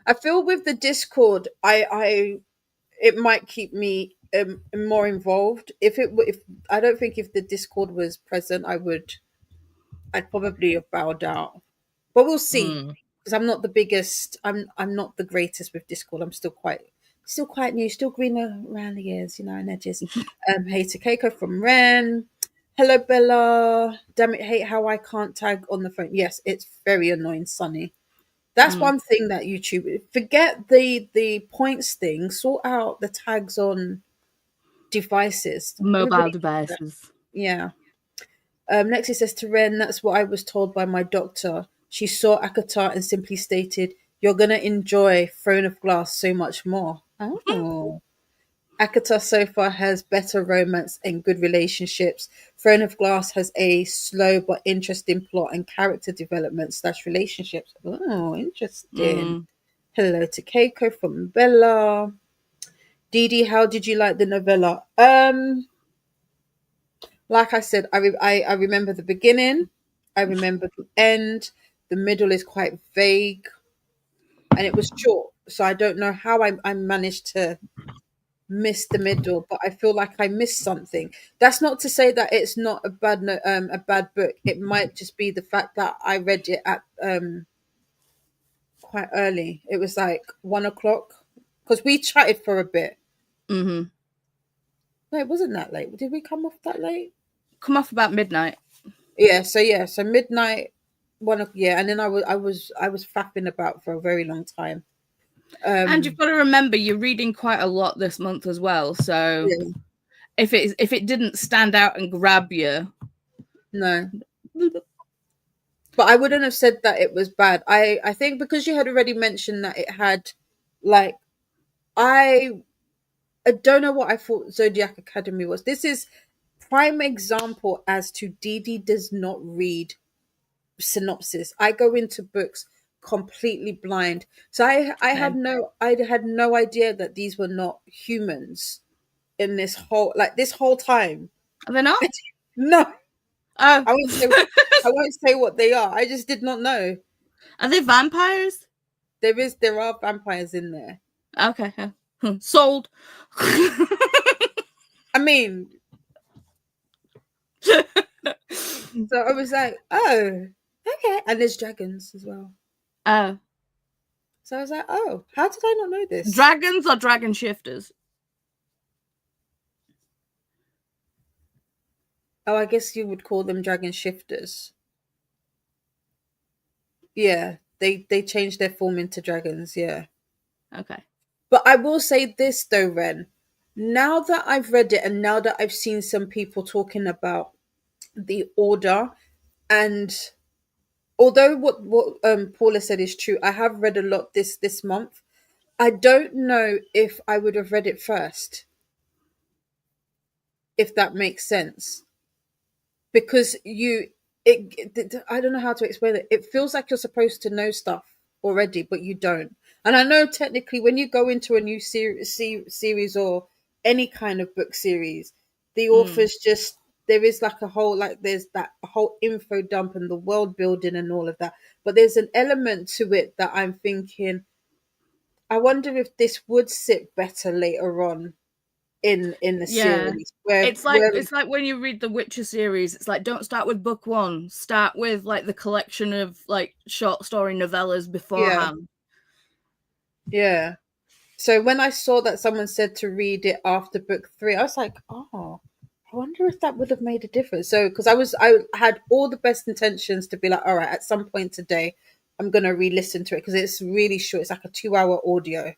I feel with the Discord, I it might keep me more involved. If I don't think if the Discord was present, I'd probably have bowed out. But we'll see, Mm. because I'm not the biggest. I'm not the greatest with Discord. I'm still quite new, still green around the ears, and edges. Hey to Keiko from Ren. Hello Bella. Damn it, hate how I can't tag on the phone. Yes, it's very annoying, Sunny. That's Mm. one thing that YouTube forget the points thing. Sort out the tags on devices. Mobile Everybody does that. devices. Yeah. Lexi says to Ren, that's what I was told by my doctor. She saw Akatar and simply stated, you're gonna enjoy Throne of Glass so much more. Oh. Akata so far has better romance and good relationships. Throne of Glass has a slow but interesting plot and character development slash relationships. Oh, interesting. Mm. Hello to Keiko from Bella. Dee, how did you like the novella? Like I said, I remember the beginning, I remember the end, the middle is quite vague, and it was short. So I don't know how I managed to miss the middle, but I feel like I missed something. That's not to say that it's not a bad a bad book. It might just be the fact that I read it at quite early. It was like 1 o'clock because we chatted for a bit. Mm-hmm. No, it wasn't that late. Did we come off that late? Come off about midnight. So midnight, yeah, and then I was faffing about for a very long time. And you've got to remember you're reading quite a lot this month as well. So Yeah, if it didn't stand out and grab you, no, but I wouldn't have said that it was bad. I think because you had already mentioned that it had, like, I I don't know what I thought Zodiac Academy was. This is prime example as to Dee does not read synopsis. I go into books completely blind. So same. I had no idea that these were not humans in this whole time. Are they not? No, Oh, I won't say I won't say what they are. I just did not know. are they vampires? There are vampires in there. Okay, yeah. Sold. I mean, so I was like, oh, okay. And there's dragons as well. Oh, So I was like, oh, how did I not know this? dragons or dragon shifters? Oh, I guess you would call them dragon shifters. Yeah, they changed their form into dragons, yeah. Okay. But I will say this though, Ren. Now that I've read it and now that I've seen some people talking about the order, and although what Paula said is true, I have read a lot this month. I don't know if I would have read it first, if that makes sense. Because I don't know how to explain it. It feels like you're supposed to know stuff already, but you don't. And I know technically when you go into a new series or any kind of book series, the Mm. authors just there is like a whole like there's that whole info dump and the world building and all of that. But there's an element to it that I'm thinking, I wonder if this would sit better later on in the Yeah. series where It's like when you read the Witcher series, it's like don't start with book one. Start with like the collection of like short story novellas yeah, beforehand. yeah. So when I saw that someone said to read it after book three, I was like, oh, I wonder if that would have made a difference. So because I had all the best intentions to be like, all right, at some point today, I'm gonna re-listen to it because it's really short. It's like a 2 hour audio,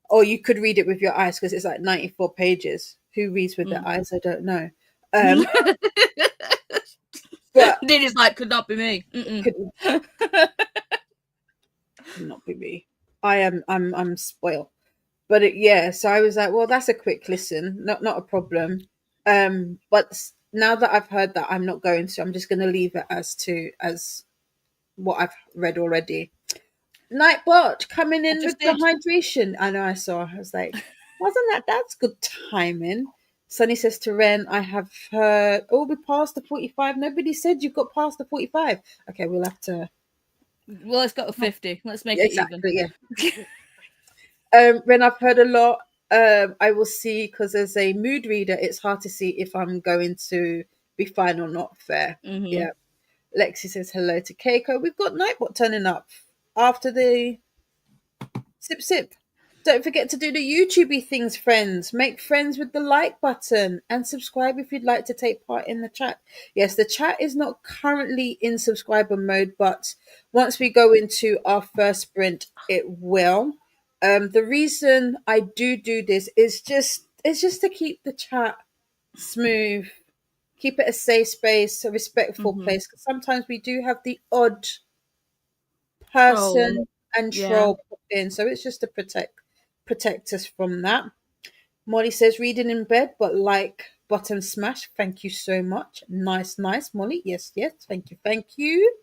or you could read it with your eyes because it's like 94 pages. Who reads with their Mm. eyes? I don't know. Um, but Diddy's like could not be me. could not be me. I'm spoiled. But yeah, so I was like, well, that's a quick listen, not a problem. But now that I've heard that, I'm not going to. I'm just going to leave it as what I've read already. Nightbot coming I in just with the did. hydration. I know I saw. I was like, wasn't that's good timing? Sunny says to Ren, I have heard. Oh, we passed the 45. Nobody said you got past the 45. Okay, we'll have to. Well, it's got a 50. Let's make Yeah, it even. exactly. Yeah. When I've heard a lot, I will see because as a mood reader, it's hard to see if I'm going to be fine or not fair. Mm-hmm. Yeah. Lexi says hello to Keiko. We've got Nightbot turning up after the sip sip. Don't forget to do the YouTubey things, friends. Make friends with the like button and subscribe if you'd like to take part in the chat. Yes, the chat is not currently in subscriber mode, but once we go into our first sprint, it will. The reason I do this is just to keep the chat smooth, keep it a safe space, a respectful Mm-hmm. place. 'Cause sometimes we do have the odd Troll. person and Yeah. troll put in. So it's just to protect us from that. Molly says reading in bed, but like button smash. Thank you so much. Nice, nice, Molly. Yes, yes. Thank you, thank you.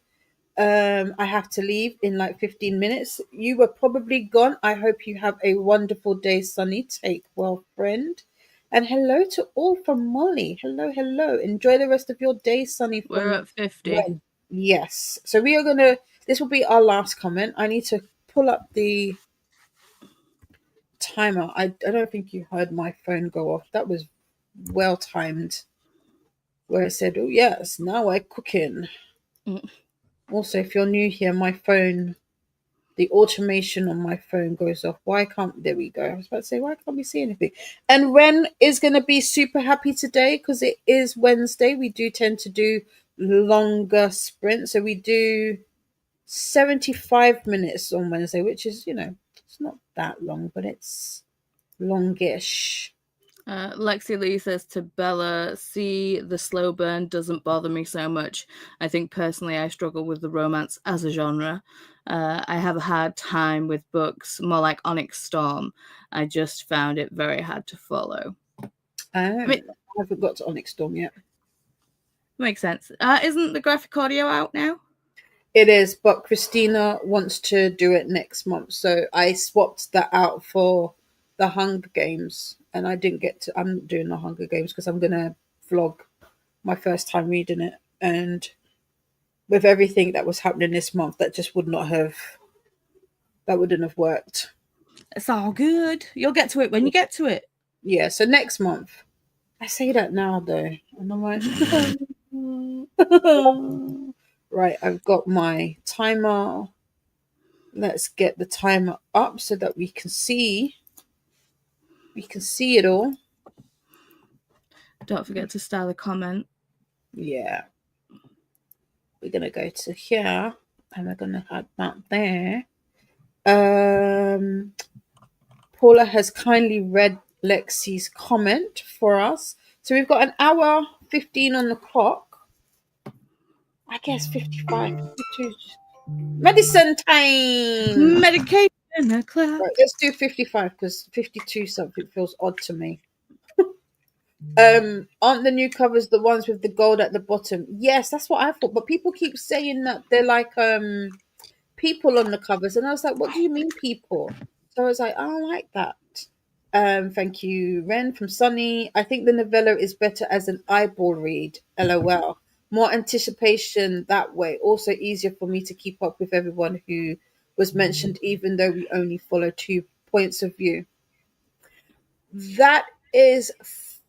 I have to leave in like 15 minutes. You were probably gone. I hope you have a wonderful day, Sunny. Take well, friend. And hello to all from Molly. Hello, hello. Enjoy the rest of your day, Sunny, We're from at 50. when? Yes. So we are gonna this will be our last comment. I need to pull up the timer. I don't think you heard my phone go off. That was well timed. Where I said, "Oh yes, now we're cooking." Mm. Also, if you're new here, my phone, the automation on my phone goes off. Why can't there we go? I was about to say, why can't we see anything? And Ren is going to be super happy today because it is Wednesday. We do tend to do longer sprints, so we do 75 minutes on Wednesday, which is, it's not that long, but it's longish. Lexi Lee says to Bella, see, the slow burn doesn't bother me so much. I think personally I struggle with the romance as a genre. I have a hard time with books, more like Onyx Storm. I just found it very hard to follow. I mean, I haven't got to Onyx Storm yet. makes sense. Isn't the graphic audio out now? It is, but Christina wants to do it next month. So I swapped that out for the Hunger Games. And I didn't get to, I'm not doing the Hunger Games because I'm going to vlog my first time reading it. And with everything that was happening this month, that wouldn't have worked. It's all good. You'll get to it when you get to it. Yeah, so next month. I say that now though. And I'm like, right, I've got my timer. Let's get the timer up so that we can see it all. Don't forget to style a comment. Yeah. We're gonna go to here and we're gonna add that there. Paula has kindly read Lexi's comment for us. So we've got an hour 15 on the clock. I guess 55, 52. Medicine time. Medication o'clock. Right, let's do 55 because 52 something feels odd to me. Aren't the new covers the ones with the gold at the bottom? Yes, that's what I thought. But people keep saying that they're like people on the covers, and I was like, what do you mean people? So I was like, oh, I like that. Thank you, Ren from Sunny. I think the novella is better as an eyeball read. LOL. More anticipation that way. Also easier for me to keep up with everyone who was mentioned, even though we only follow 2 points of view. That is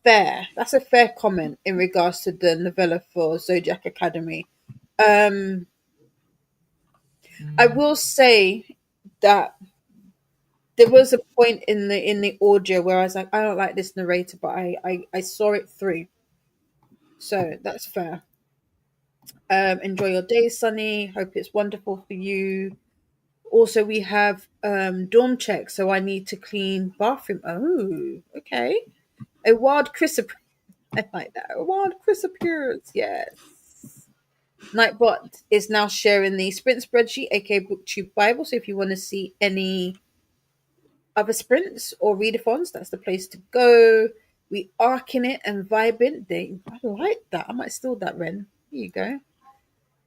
fair. That's a fair comment in regards to the novella for Zodiac Academy. Um, I will say that there was a point in the audio where I was like, I don't like this narrator, but I saw it through. So that's fair. Enjoy your day, Sunny. Hope it's wonderful for you. Also, we have dorm check, so I need to clean bathroom. Oh, okay. A wild Chris, I like that. A wild Chris appearance. Yes. Nightbot is now sharing the sprint spreadsheet, aka BookTube Bible. So if you want to see any other sprints or readathons, that's the place to go. We arcing it and vibing. I like that. I might steal that, Ren. Here you go.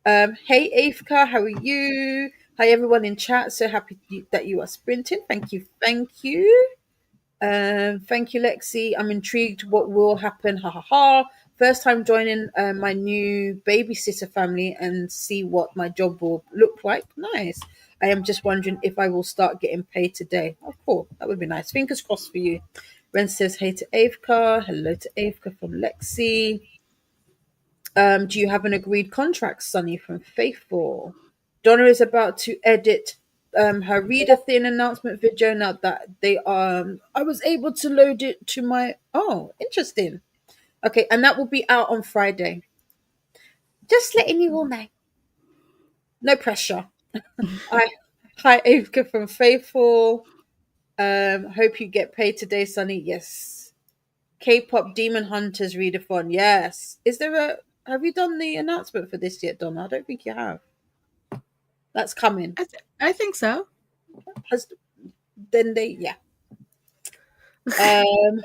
Hey Afka, how are you? Hi everyone in chat. So happy that you are sprinting. Thank you, thank you. Thank you, Lexi. I'm intrigued what will happen. Ha ha ha. First time joining my new babysitter family and see what my job will look like. Nice. I am just wondering if I will start getting paid today. Oh, cool. That would be nice. Fingers crossed for you. Ren says hey to Avka. Hello to Avka from Lexi. Do you have an agreed contract, Sunny from Faithful? Donna is about to edit her reader thin announcement video now that I was able to load it to my interesting. Okay, and that will be out on Friday. Just letting you all know. No pressure. Hi Avka from Faithful. Hope you get paid today, Sunny. Yes. K-pop Demon Hunters readathon. Yes. Have you done the announcement for this yet, Donna? I don't think you have. That's coming. I think so. Has then they yeah. Um,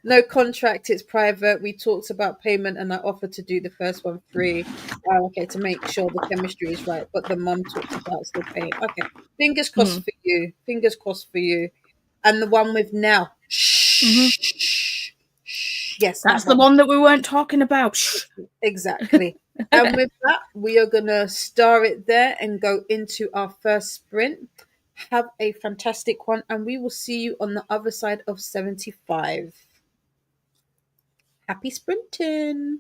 no contract. It's private. We talked about payment, and I offered to do the first one free. Okay, to make sure the chemistry is right. But the mum talked about still paying. Okay, fingers crossed Mm. for you. Fingers crossed for you. And the one with now. Hmm. Shh. Shh. Yes, that That's the one. one that we weren't talking about. Shh. Exactly. And with that, we are going to star it there and go into our first sprint. Have a fantastic one, and we will see you on the other side of 75. Happy sprinting.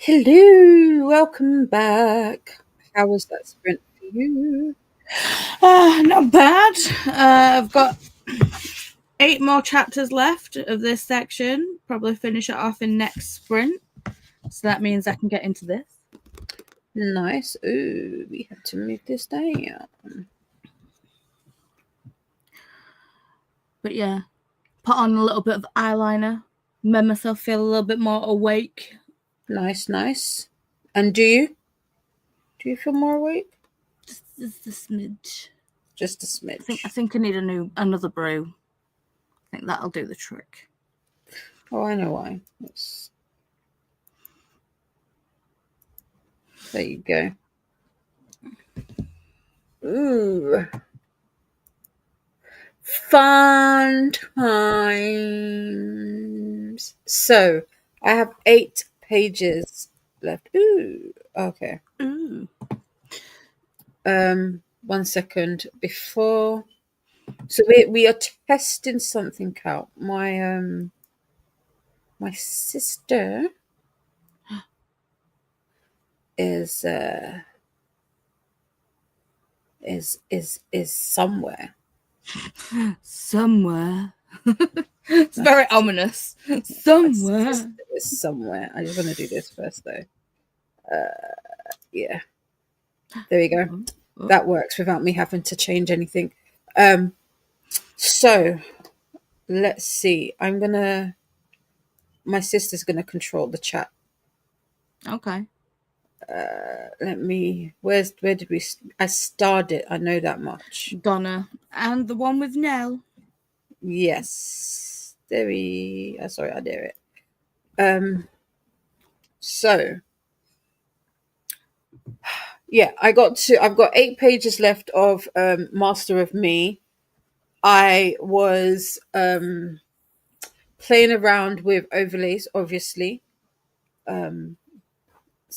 Hello, welcome back. How was that sprint for you? Not bad. I've got 8 more chapters left of this section. Probably finish it off in next sprint. So that means I can get into this. Nice. Ooh, we have to move this down. But yeah, put on a little bit of eyeliner, made myself feel a little bit more awake. Nice, nice. And do you? Do you feel more awake? Just a smidge. Just a smidge. I think I need another brew. I think that'll do the trick. Oh, I know why. There you go. Ooh. Fun times. So, I have 8 pages left. Ooh. Okay. Ooh. 1 second before. So we are testing something out. My sister is somewhere. Somewhere. It's very ominous. Somewhere. My sister is somewhere. I just want to do this first though. Yeah. There you go. That works without me having to change anything. So let's see. My sister's gonna control the chat. Okay. Where did we? I starred it. I know that much. Donna. And the one with Nell. Yes. Sorry, I dare it. So yeah, I've got 8 pages left of Master of Me. I was playing around with overlays, obviously. So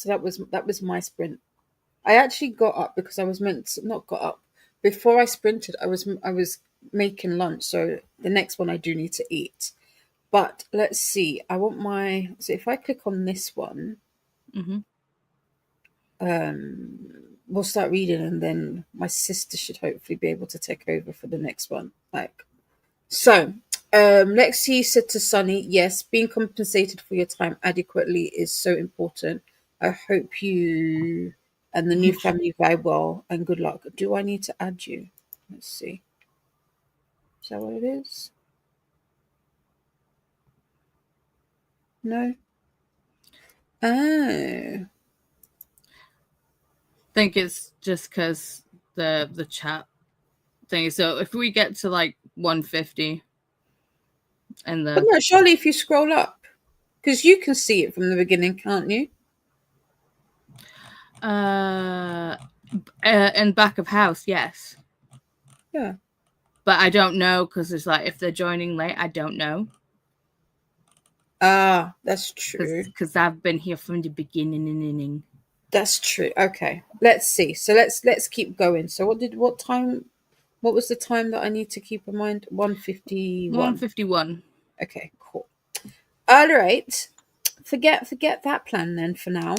that was my sprint. I actually got up because I was meant to not got up. Before I sprinted, I was making lunch, so the next one I do need to eat. But let's see. So if I click on this one, we'll start reading, and then my sister should hopefully be able to take over for the next one. Lexi said to Sunny, yes, being compensated for your time adequately is so important. I hope you and the new family vibe well, and good luck. Do I need to add you? Let's see. Is that what it is? No. Oh. I think it's just because the chat thing. So if we get to like 150 and But no, surely if you scroll up, because you can see it from the beginning, can't you? in back of house, yes. Yeah. But I don't know because it's like if they're joining late, I don't know. Ah, that's true. Because I've been here from the beginning. That's true. Okay, let's see. So let's keep going. So what time? What was the time that I need to keep in mind? 1:51. 1:51. Okay, cool. All right. Forget that plan then for now.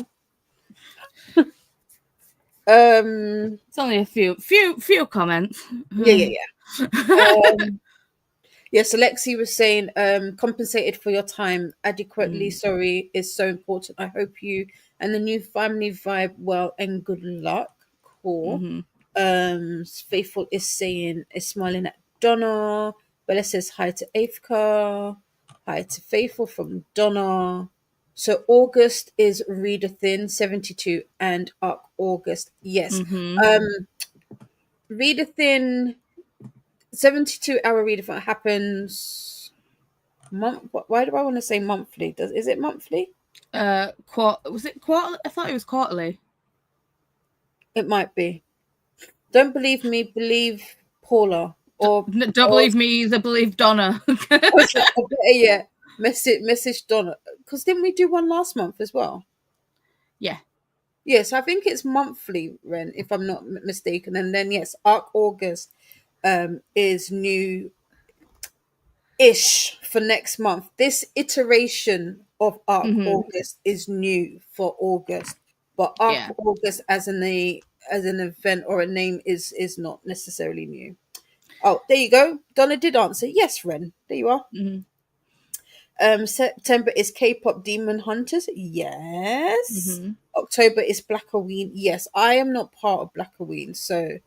It's only a few comments. Yeah. Yes, Alexi was saying, compensated for your time adequately. Sorry, is so important. I hope you and the new family vibe well, and good luck. Cool. Faithful is smiling at Donna. Bella says hi to Afka. Hi to Faithful from Donna. So August is Reader Thin 72 and Arc August. Yes. Reader Thin 72-hour readathon happens why do I want to say monthly? Is it monthly? Was it quarter? I thought it was quarterly. It might be. Don't believe me, believe Paula. Don't believe me either, believe Donna. Yeah, message Donna, because didn't we do one last month as well? Yeah. Yes, I think it's monthly, Ren, if I'm not mistaken. And then yes, Arc August is new ish for next month. This iteration of Arc Mm-hmm. August is new for August, but Arc Yeah. August as an event or a name is not necessarily new. Oh, there you go. Donna did answer. Yes, Ren. There you are. Mm-hmm. September is K-pop Demon Hunters. Yes. Mm-hmm. October is Black Halloween. Yes, I am not part of Black Halloween, so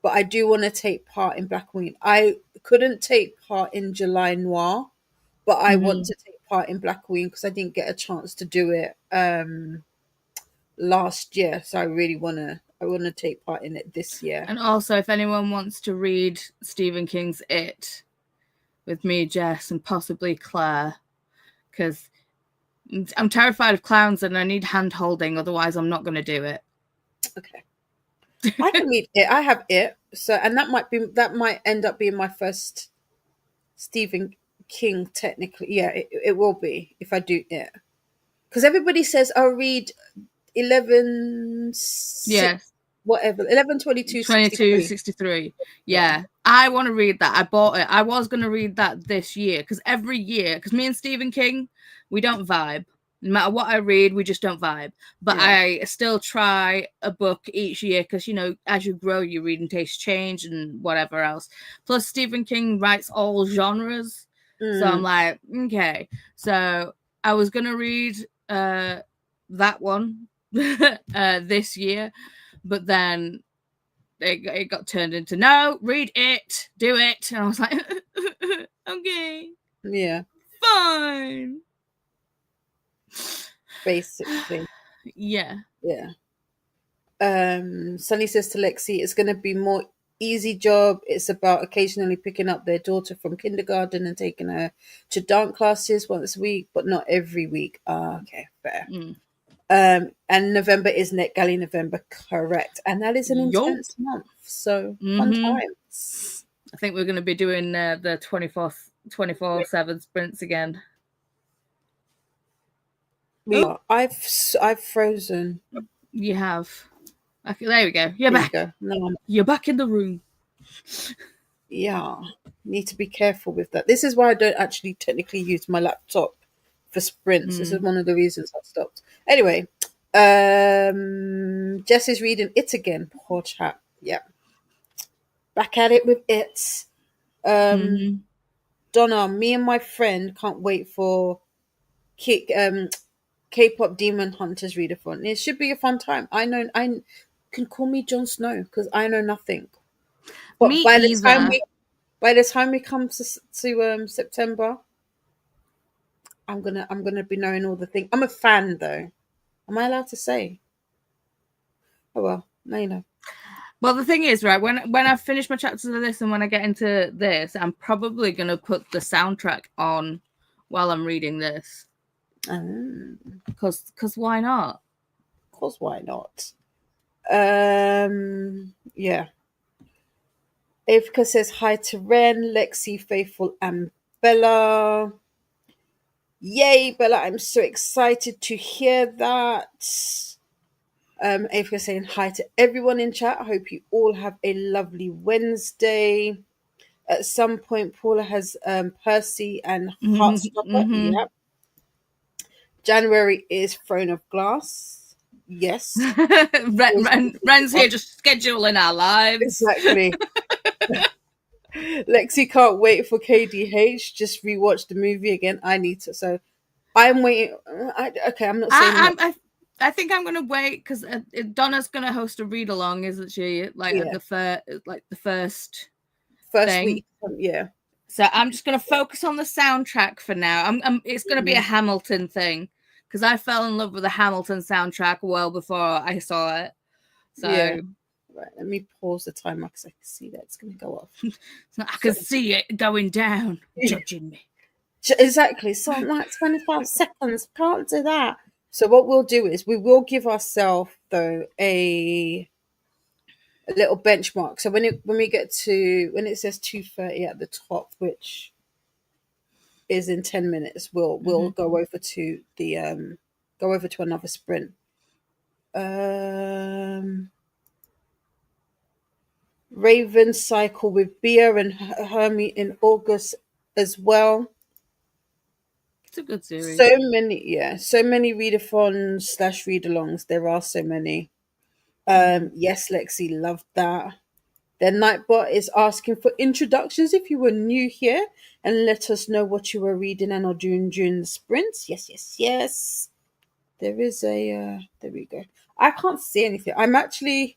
but I do want to take part in Black Halloween. I couldn't take part in July Noir, but I want Mm-hmm. to take part in Black Halloween because I didn't get a chance to do it last year. So I wanna take part in it this year. And also, if anyone wants to read Stephen King's It with me, Jess, and possibly Claire, because I'm terrified of clowns and I need hand holding, otherwise I'm not going to do it. Okay. I can read it. I have it. So and that might end up being my first Stephen King technically. Yeah, it will be if I do it. Because everybody says I'll read 11 6 Yeah, whatever 11 22 22, 63. 63. Yeah. Yeah, I want to read that. I bought it. I was going to read that this year because every year, because me and Stephen King, we don't vibe. No matter what I read, we just don't vibe. But Yeah. I still try a book each year because, as you grow, your reading tastes change and whatever else. Plus, Stephen King writes all genres. So I'm like, okay. So I was going to read that one this year, but then it got turned into no, read it, do it, and I was like, okay, Yeah. fine, Basically. yeah. Yeah. Sunny says to Lexi, it's going to be more easy job. It's about occasionally picking up their daughter from kindergarten and taking her to dance classes once a week, but not every week. Okay, fair. And November is Net Galley November, correct. And that is an Yo. intense month. So fun times. I think we're going to be doing the 24/7 sprints again. I've frozen. You have. Okay, there we go. You're There back. you go. No, You're back in the room. yeah. Need to be careful with that. This is why I don't actually technically use my laptop for sprints. This is one of the reasons I stopped. Anyway, Jess is reading it again. Poor chap. Yeah. Back at it with it. Donna, me and my friend can't wait for K-pop Demon Hunters readathon. It should be a fun time. I can call me Jon Snow because I know nothing. But Me either. by the time we come to September, I'm gonna be knowing all the things. I'm a fan though. Am I allowed to say? Oh well, no, you know. Well, the thing is, right, when I finish my chapters of this and when I get into this, I'm probably going to put the soundtrack on while I'm reading this. Because why not? Of course, why not? Yeah. Avka says hi to Ren, Lexi, Faithful, and Bella. Yay, Bella! I'm so excited to hear that. Avka saying hi to everyone in chat. I hope you all have a lovely Wednesday. At some point, Paula has Percy and Heartstopper. Yep. January is Throne of Glass. Yes. Ren's here just scheduling our lives. Exactly. Lexi can't wait for KDH. Just rewatch the movie again. I need to. So I'm waiting. I'm not saying. I think I'm gonna wait because Donna's gonna host a read along, isn't she? Like at the first thing. Week. Yeah. So I'm just gonna focus on the soundtrack for now. It's gonna be a Hamilton thing because I fell in love with the Hamilton soundtrack well before I saw it. So yeah. Right, let me pause the timer because I can see that it's going to go off. I can see it going down, judging me. Exactly. So I'm like 25 seconds. Can't do that. So what we'll do is we will give ourselves though a little benchmark. So when it says 2:30 at the top, which is in 10 minutes, we'll go over to the go over to another sprint. Raven cycle with Bia and Hermie in August as well. It's a good series. So many, yeah, so many readathons slash read-alongs. There are so many. Mm. Yes, Lexi loved that. Then Nightbot is asking for introductions if you were new here and let us know what you were reading and or doing during the sprints. Yes, yes, yes. There is a there we go. I can't see anything. I'm actually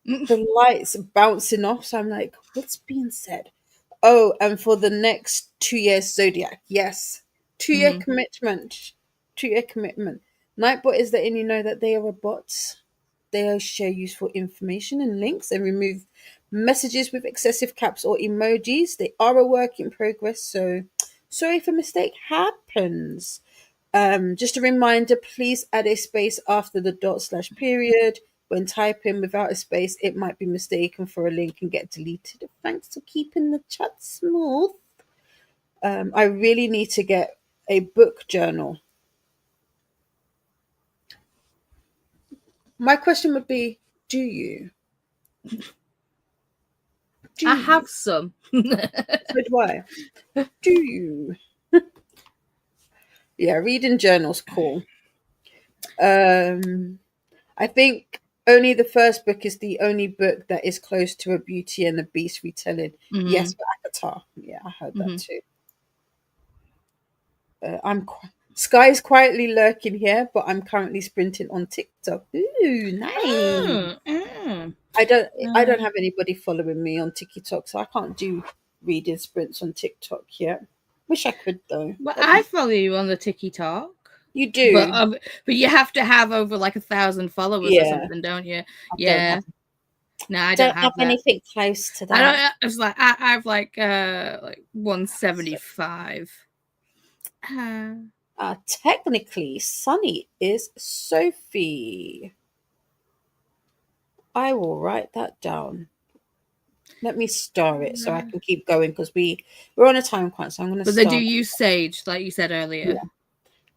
the lights bouncing off, so I'm like, what's being said? Oh, and for the next 2 years, Zodiac. Yes. 2 year Mm. commitment. 2 year commitment. Nightbot is letting you know that they are a bot. They share useful information and links and remove messages with excessive caps or emojis. They are a work in progress, so sorry if a mistake happens. Just a reminder, please add a space after the dot slash period. When typing without a space, it might be mistaken for a link and get deleted. Thanks for keeping the chat smooth. I really need to get a book journal. My question would be, do you? Do I you? have some. So do I. Do you? Yeah, reading journals cool. Um, I think only the first book is the only book that is close to a Beauty and the Beast retelling. Yes, Hmm. for Akatar. Yeah, I heard that Hmm. too. Sky's quietly lurking here, but I'm currently sprinting on TikTok. Ooh, nice. Mm, mm. I don't have anybody following me on TikTok, so I can't do reading sprints on TikTok yet. Wish I could though. Well, That'd I be follow you on the TikTok, You but do? but you have to have over like 1,000 followers or Yeah. something, don't you? I Yeah. No, I don't don't have have that. anything close to I that. don't. It's like I've like 175. Uh, Technically, Sunny is Sophie. I will write that down. Let me star it so I can keep going because we're on a time crunch. So I'm going to but they do start. use Sage, like you said earlier.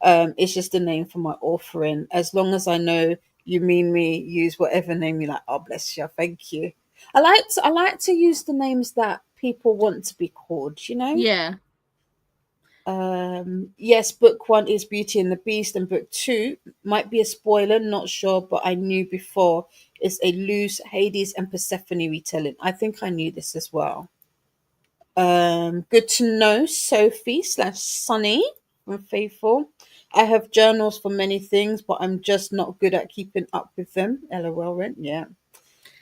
Yeah. It's just a name for my authoring. As long as I know you mean me, use whatever name you like. Oh, bless you. Thank you. I like to use the names that people want to be called. Yeah. Yes, book one is Beauty and the Beast, and book two might be a spoiler, not sure, but I knew before is a loose Hades and Persephone retelling. I think I knew this as well. Good to know, Sophie slash Sunny from Faithful. I have journals for many things, but I'm just not good at keeping up with them. LOL, rent, yeah.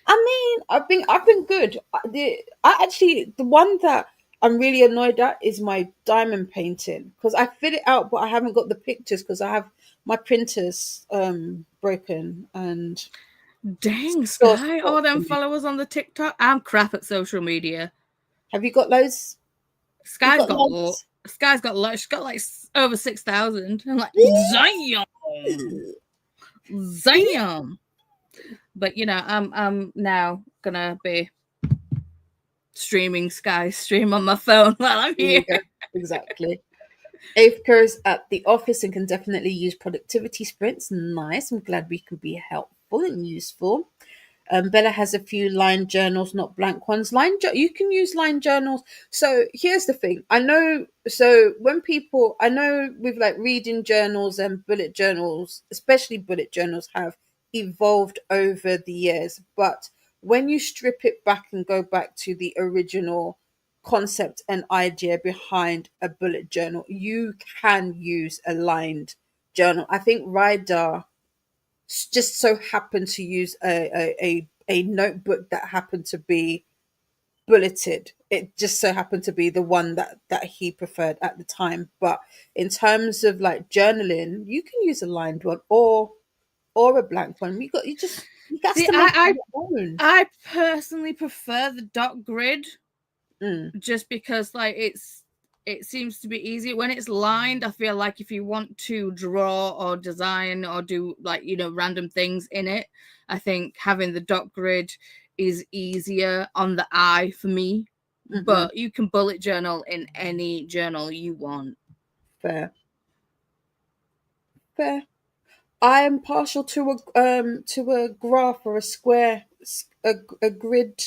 I mean, I've been good. The one that I'm really annoyed at is my diamond painting because I fit it out, but I haven't got the pictures because I have my printers broken and Dang, sure Sky, spot all for them me. followers on the TikTok. I'm crap at social media. Have you got loads? You Sky's got got lo- loads? Sky's got lo- she's got like over 6,000. I'm like, Zion, Zion. But I'm now gonna be streaming Sky stream on my phone while I'm There here. you go. Exactly. Afka's at the office and can definitely use productivity sprints. Nice. I'm glad we can be helpful and useful. Bella has a few line journals, not blank ones. You can use line journals. So here's the thing. I know. So when I know with like reading journals and bullet journals, especially bullet journals, have evolved over the years. But when you strip it back and go back to the original concept and idea behind a bullet journal, you can use a lined journal. I think Ryder just so happened to use a notebook that happened to be bulleted. It just so happened to be the one that he preferred at the time. But in terms of like journaling, you can use a lined one or a blank one. You got See, to make it your own. I personally prefer the dot grid Mm, just because like it seems to be easier when it's lined. I feel like if you want to draw or design or do like random things in it, I think having the dot grid is easier on the eye for me. hmm. But you can bullet journal in any journal you want. Fair, fair. I am partial to a graph or a square, a grid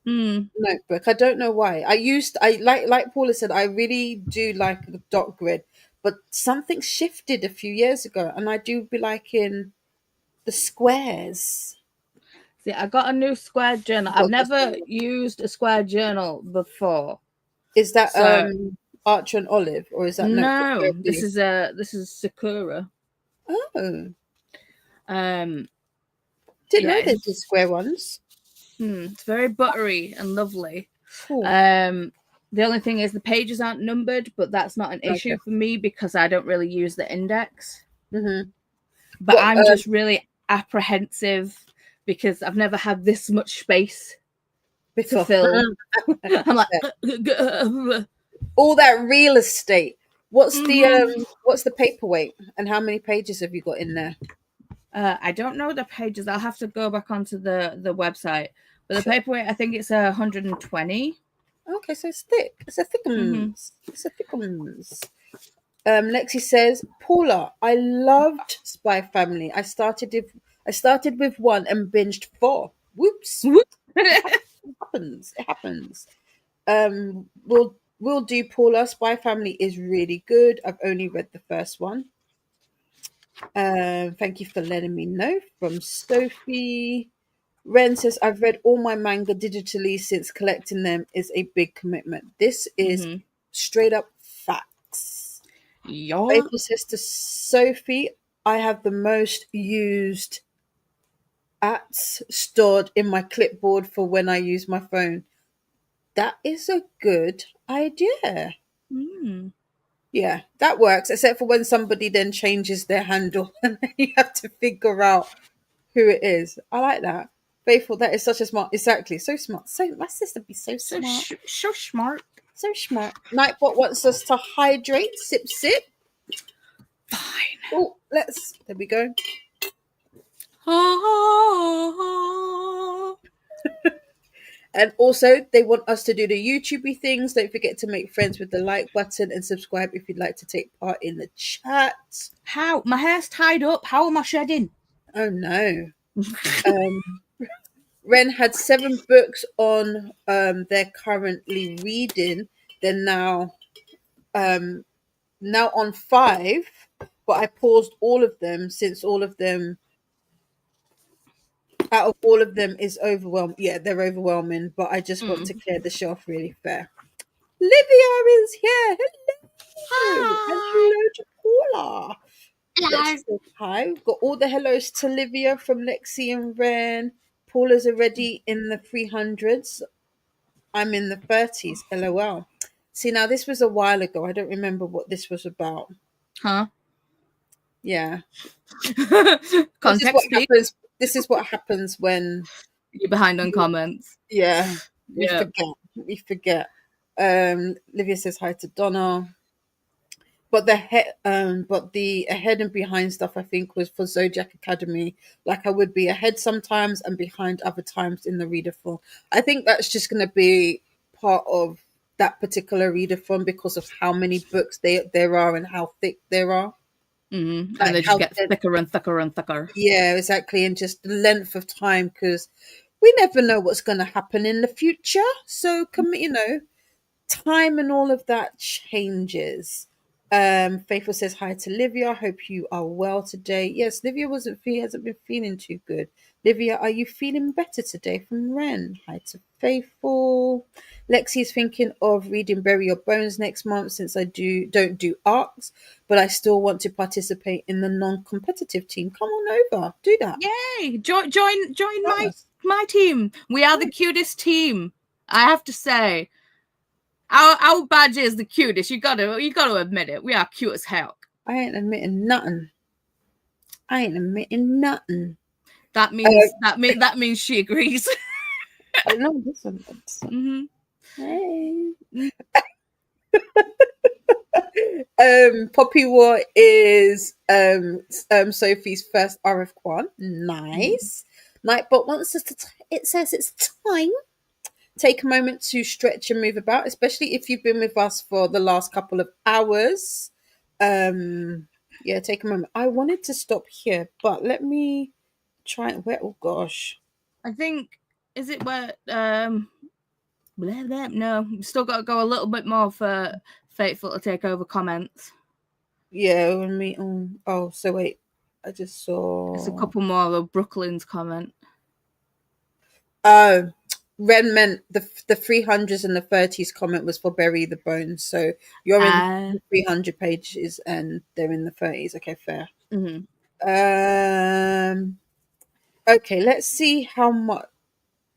Hmm. notebook. I don't know why. I like Paula said, I really do like a dot grid, but something shifted a few years ago, and I do be liking the squares. See, I got a new square journal. I've Got this never one. used a square journal before. Is that So Archer and Olive, or is that Notebook no, Therapy? this is Sakura. Oh, Um didn't yeah, know they did square ones. it's very buttery and lovely. Cool. The only thing is the pages aren't numbered, but that's not an issue Okay. for me because I don't really use the index. Mm-hmm. But What? I'm just really apprehensive because I've never had this much space to Before fill. I'm like, all that real estate. What's mhm. the paperweight, and how many pages have you got in there? I don't know the pages. I'll have to go back onto the website. But the Sure. paperweight, I think it's 120. Okay, so it's thick. It's a Mm-hmm. thickums. It's a thickums. Lexi says, Paula, I loved Spy Family. I started with one and binged four. Whoops. It happens. It happens. We'll do, Paula. Spy Family is really good. I've only read the first one. Thank you for letting me know. From Sophie. Ren says, I've read all my manga digitally since collecting them is a big commitment. This is Mm-hmm. straight up facts. Yeah. Faithful says to Sophie, I have the most used apps stored in my clipboard for when I use my phone. That is a good idea. Mm. Yeah, that works, except for when somebody then changes their handle and then you have to figure out who it is. I like that. Faithful, that is such a smart, exactly, so smart. So my sister be so So smart. so smart. So smart. Nightbot wants us to hydrate, sip, sip. Fine. Oh, there we go. Oh. And also, they want us to do the YouTubey things. Don't forget to make friends with the like button and subscribe if you'd like to take part in the chat. How? My hair's tied up. How am I shedding? Oh no. Ren had 7 books on they're currently reading. They're now on 5, but I paused all of them since all of them out of all of them is overwhelming. Yeah, they're overwhelming, but I just want to clear the shelf really fair. Livia is here. Hello. And Hi. hello to Paula. Hello. Lexi says hi. We've got all the hellos to Livia from Lexi and Ren. Paula's already in the 300s. I'm in the 30s. LOL. See, now this was a while ago. I don't remember what this was about. Huh? Yeah. This is what Context speak. happens. This is what happens when You're behind on comments. yeah, we Yeah. forget. We forget. Livia says hi to Donna. But the ahead and behind stuff I think was for Zodiac Academy. Like I would be ahead sometimes and behind other times in the reader form. I think that's just going to be part of that particular reader form because of how many books there are and how thick there are. Mm-hmm. And Like they just how get thicker and thicker and thicker. yeah, exactly, and just the length of time because we never know what's going to happen in the future. So time and all of that changes. Faithful says hi to Livia. Hope you are well today. Yes, Livia hasn't been feeling too good. Livia, are you feeling better today? From Ren. Hi to Faithful. Lexi is thinking of reading Bury Your Bones next month since I don't do arcs, but I still want to participate in the non-competitive team. Come on over, do that. Yay! Join Join us. my team. We are the cutest team. I have to say. Our badge is the cutest. You gotta admit it. We are cute as hell. I ain't admitting nothing. That means she agrees. I know this one. Mm-hmm. Hey. Poppy War is Sophie's first RF Quan. Nice. Nightbot wants us to. It says it's time. Take a moment to stretch and move about, especially if you've been with us for the last couple of hours. Yeah, take a moment. I wanted to stop here, but let me try. Where? Oh gosh. I think is it where no, we still got to go a little bit more for Faithful to take over comments. Yeah, when we oh, so wait. I just There's a saw couple more of Brooklyn's comment. oh, Ren meant the 300s and the 30s comment was for Bury the Bones. So you're in the 300 pages and they're in the 30s. Okay, fair. Mhm. Okay, let's see how much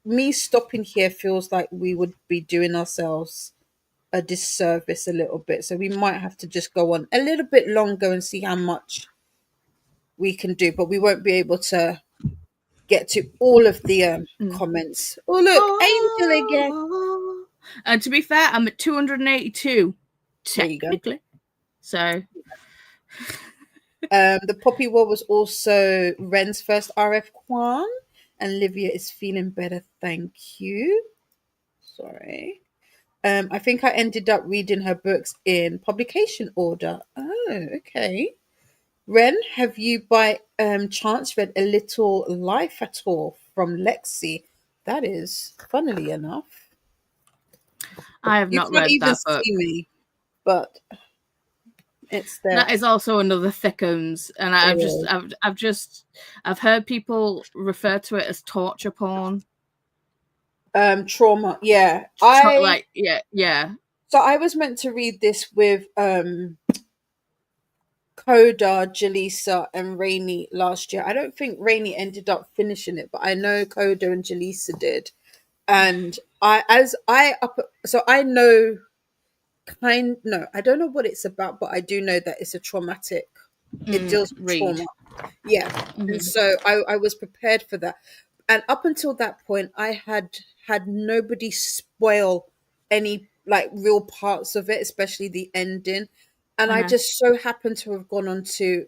me stopping here feels like we would be doing ourselves a disservice a little bit. So we might have to just go on a little bit longer and see how much we can do, but we won't be able to get to all of the comments. Oh, look, Angel again. And to be fair, I'm at 282 There you go. technically. So The Poppy War was also Ren's first RF Kwan, and Livia is feeling better. Thank you. Sorry. I think I ended up reading her books in publication order. Oh, okay. Ren, have you by chance read A Little Life at all from Lexi? That is, funnily enough, I have you not can't read even that book. see me, but it's there. That is also another thickums, and I've heard people refer to it as torture porn. Trauma. Yeah, I yeah. so I was meant to read this with Coda, Jaleesa, and Rainey last year. I don't think Rainey ended up finishing it, but I know Coda and Jaleesa did. And I know no, I don't know what it's about, but I do know that it's a traumatic. It deals with Read. trauma. Yeah, and so I was prepared for that. And up until that point, I had nobody spoil any like real parts of it, especially the ending. And I just so happened to have gone onto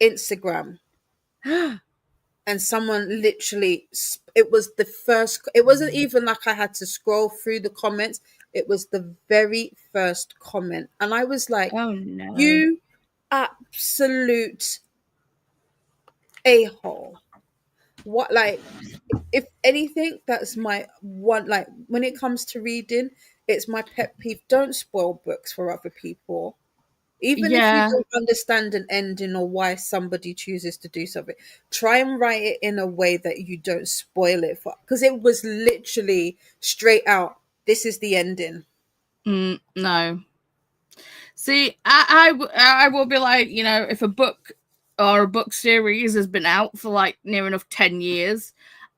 Instagram, and someone literally it was the first, it wasn't even like I had to scroll through the comments, it was the very first comment, and I was like, Oh no. you absolute a-hole. What, like, if anything, that's my one, like, when it comes to reading, it's my pet peeve. Don't spoil books for other people. Even if you Yeah. don't understand an ending or why somebody chooses to do something, try and write it in a way that you don't spoil it for. Because it was literally straight out, this is the ending. No. See, I will be like, if a book or a book series has been out for like near enough 10 years,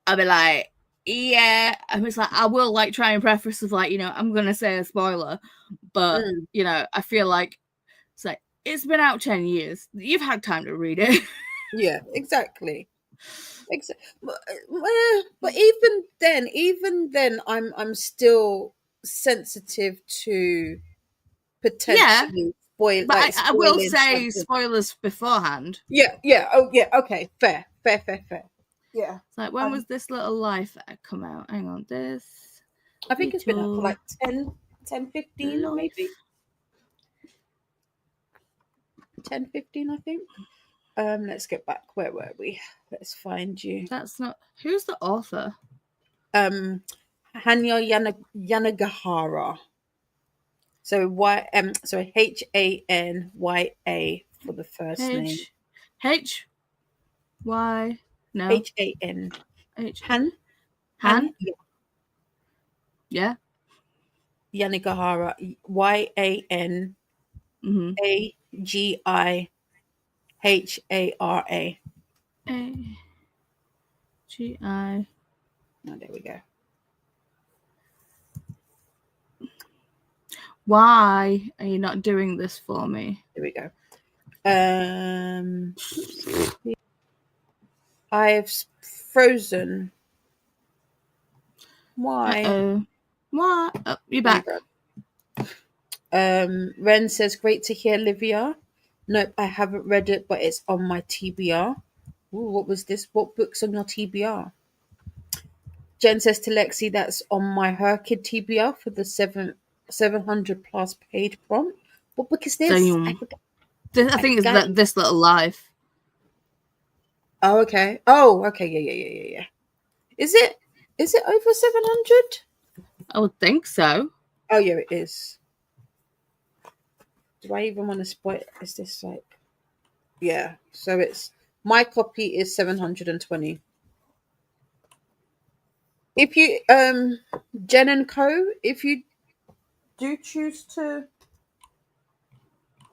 I'll be like, yeah. I was like, I will like try and preface of like, I'm gonna say a spoiler, but I feel like it's been out 10 years. You've had time to read it. Yeah, exactly. But even then, I'm still sensitive to Yeah, potentially but I will spoiling say something. spoilers beforehand. Yeah. Oh, yeah. Okay. Fair. Yeah. It's like, when was this little life come out? Hang on, this I think it's been out for little like 10, 15, maybe life. 10, 15, I think. Let's get back. Where were we? Let's find you. That's not. Who's the author? Hanya Yanagihara. So sorry, Hanya for the first name. H Y no Han. H Han. Han. Yeah. Yanagihara. Yanagihara. A-G-I. Oh, there we go. Why are you not doing this for me? There we go. I've frozen. Why? Uh-oh. What? Oh, you're back. Ren says, great to hear, Livia. Nope, I haven't read it, but it's on my TBR. Ooh, what was this? What book's on your TBR? Jen says to Lexi, that's on my Her Kid TBR for the 700 plus page prompt. What book is this? Damn. I forgot. I think it's This Little Life. Oh, okay. Oh, okay. Yeah. Is it over 700? I would think so. Oh, yeah, it is. Do I even want to spoil? Is this like? Yeah. So it's my copy is 720. If you Jen and Co. Do choose to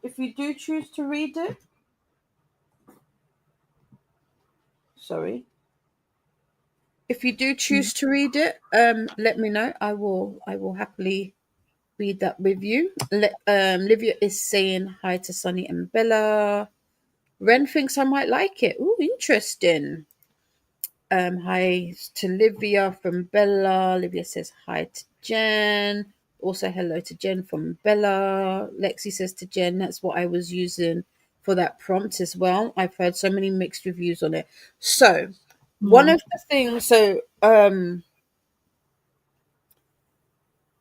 if you do choose to read it, sorry. If you do choose to read it, let me know. I will happily read that with you. Livia is saying hi to Sunny and Bella. Ren thinks I might like it. Ooh, interesting. Hi to Livia from Bella. Livia says hi to Jen. Also, hello to Jen from Bella. Lexi says to Jen, that's what I was using for that prompt as well. I've heard so many mixed reviews on it. So, one Mm. of the things,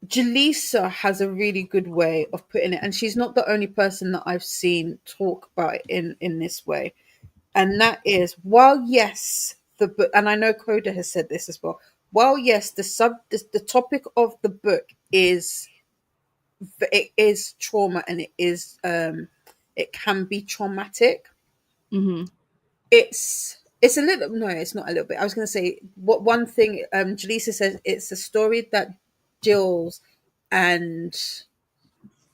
Jaleesa has a really good way of putting it, and she's not the only person that I've seen talk about it in this way. And that is, while yes, the book, and I know Coda has said this as well. While yes, the topic of the book is trauma, and it can be traumatic. Mm-hmm. It's a little, no, it's not a little bit. I was going to say what one thing Jaleesa says, it's a story that deals and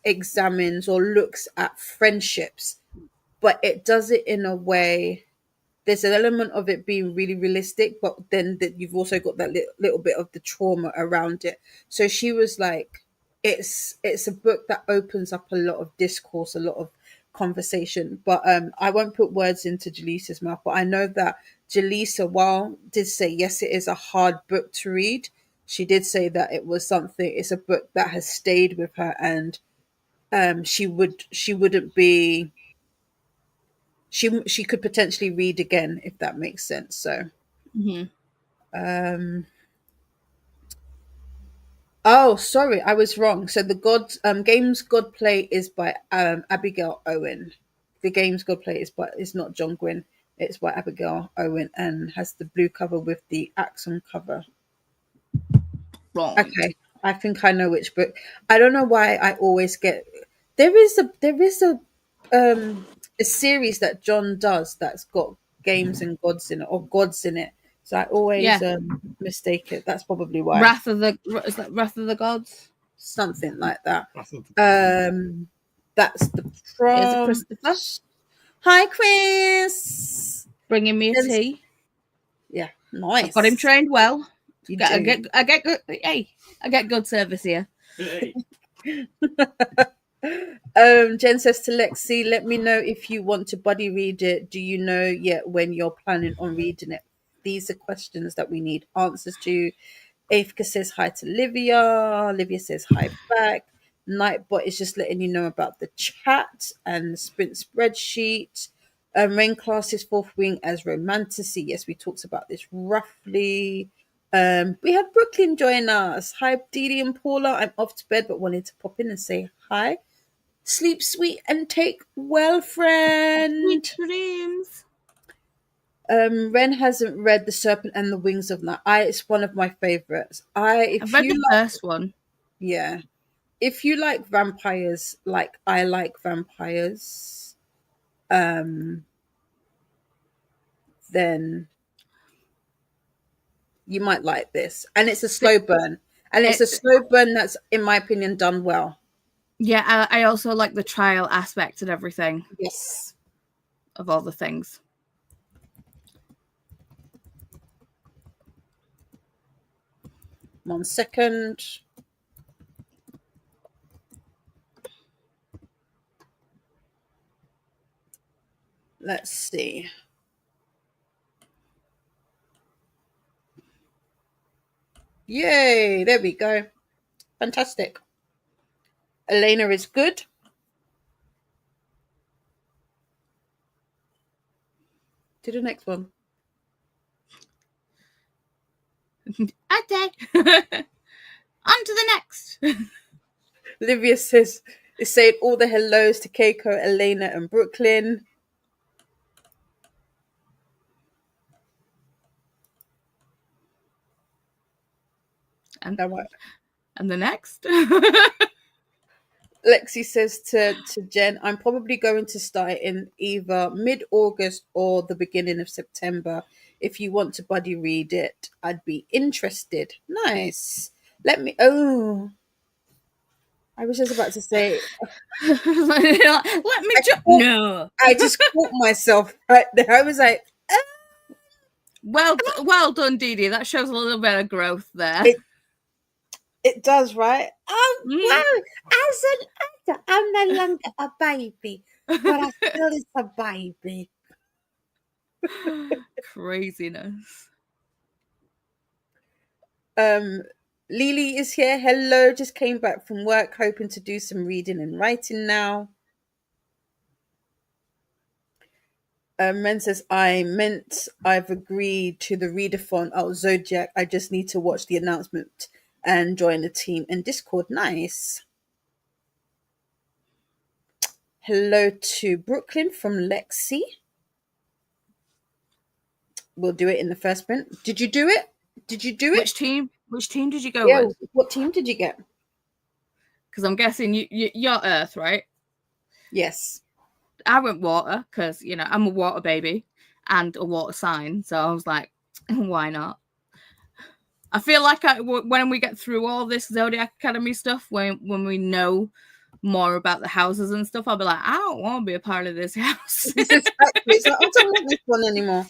examines or looks at friendships, but it does it in a way. There's an element of it being really realistic, but then that you've also got that little bit of the trauma around it. So she was like, it's a book that opens up a lot of discourse, a lot of conversation. But I won't put words into Jaleesa's mouth, but I know that Jaleesa, while did say yes, it is a hard book to read. She did say that it was something. It's a book that has stayed with her, and she wouldn't be she could potentially read again, if that makes sense. So Mm-hmm. um oh, sorry, I was wrong. So the games God Play is by Abigail Owen. The games God Play is not John Gwynn. It's by Abigail Owen and has the blue cover with the Axon cover. Right. Okay, I think I know which book. I don't know why I always get. There is a series that John does that's got games and gods in it, or gods in it. So I always Yeah. mistake it. That's probably why. Wrath of the is that Wrath of the Gods? Something like that. That's not the That's the Here's a Christopher prompt. Hi, Chris. bringing me a Yes. tea. Yeah, I've got him nice. trained well. You I do. get good. Hey, I get good service here. Hey, Jen says to Lexi, let me know if you want to buddy read it. Do you know yet when you're planning on reading it? These are questions that we need answers to. Afka says hi to Livia. Livia says hi back. Nightbot is just letting you know about the chat and the sprint spreadsheet. Rain class is fourth wing as romanticy. Yes, we talked about this roughly. We had Brooklyn join us. Hi, Dee and Paula. I'm off to bed, but wanted to pop in and say hi. Sleep sweet and take well, Sweet friend. dreams. Ren hasn't read The Serpent and the Wings of Night. It's one of my favorites. I've If read you the like, first one. yeah, if you like vampires, like I like vampires, then you might like this. And it's a The- slow burn, and it's a It, slow burn that's, in my opinion, done well. yeah, I also like the trial aspect and everything Yes. of all the things. 1 second. Let's see. Yay! There we go. Fantastic. Elena is good. To the next one. Okay. On to the next. Olivia says is saying all the hellos to Keiko, Elena, and Brooklyn. and, Now what? and the next. Lexi says to Jen, I'm probably going to start in either mid-August or the beginning of September. If you want to buddy read it, I'd be interested. Nice. Let me. Oh, I was just about to say. Let me I just caught, no. I just caught myself right there. I was like, Well done, Dee Dee. That shows a little bit of growth there. it it does, right? Mm. Well, as an actor, I'm no longer a baby, but I still is a baby. Craziness. Um, Lily is here. Hello, just came back from work, hoping to do some reading and writing now. Ren says, I've agreed to the readathon. Oh, Zodiac. I just need to watch the announcement and join the team in Discord. Nice. Hello to Brooklyn from Lexi. We'll do it in the first print. Did you do it? Did you do it? Which team? Which team did you go Yeah. with? What team did you get? Because I'm guessing you're Earth, right? Yes. I went water because I'm a water baby and a water sign, so I was like, why not? I feel like when we get through all this Zodiac Academy stuff, when we know more about the houses and stuff, I'll be like, I don't want to be a part of this house. Exactly. It's like, I don't want this one anymore.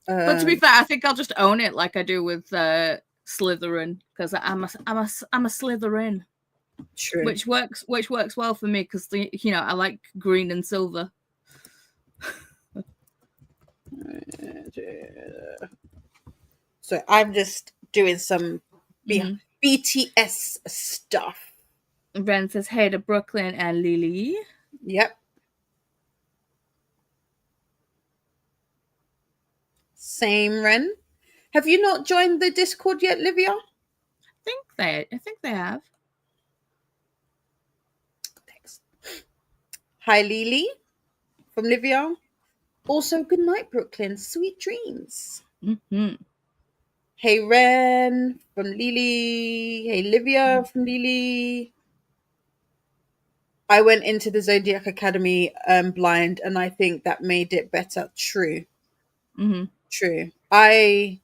But to be fair, I think I'll just own it like I do with Slytherin, because I'm a Slytherin. True. Which works well for me because I like green and silver. So I'm just doing some BTS stuff. Ren says hey to Brooklyn and Lily. Yep. Same, Ren. Have you not joined the Discord yet, Livia? I think they have. Thanks. Hi, Lily from Livia. Also, good night, Brooklyn. Sweet dreams. Mm-hmm. Hey, Ren from Lily. Hey, Livia from Lily. I went into the Zodiac Academy blind, and I think that made it better. True. Mm-hmm. True. I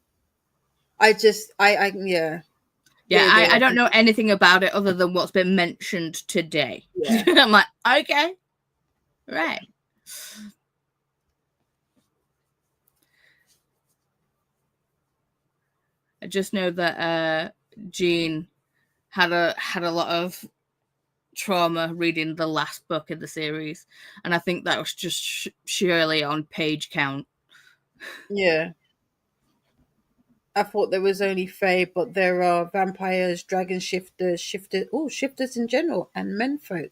yeah. Yeah, I don't know anything about it other than what's been mentioned today. Yeah. I'm like, okay, right. I just know that Jean had a lot of trauma reading the last book in the series, and I think that was just surely on page count. Yeah. I thought there was only Fae, but there are vampires, dragon shifters in general, and menfolk.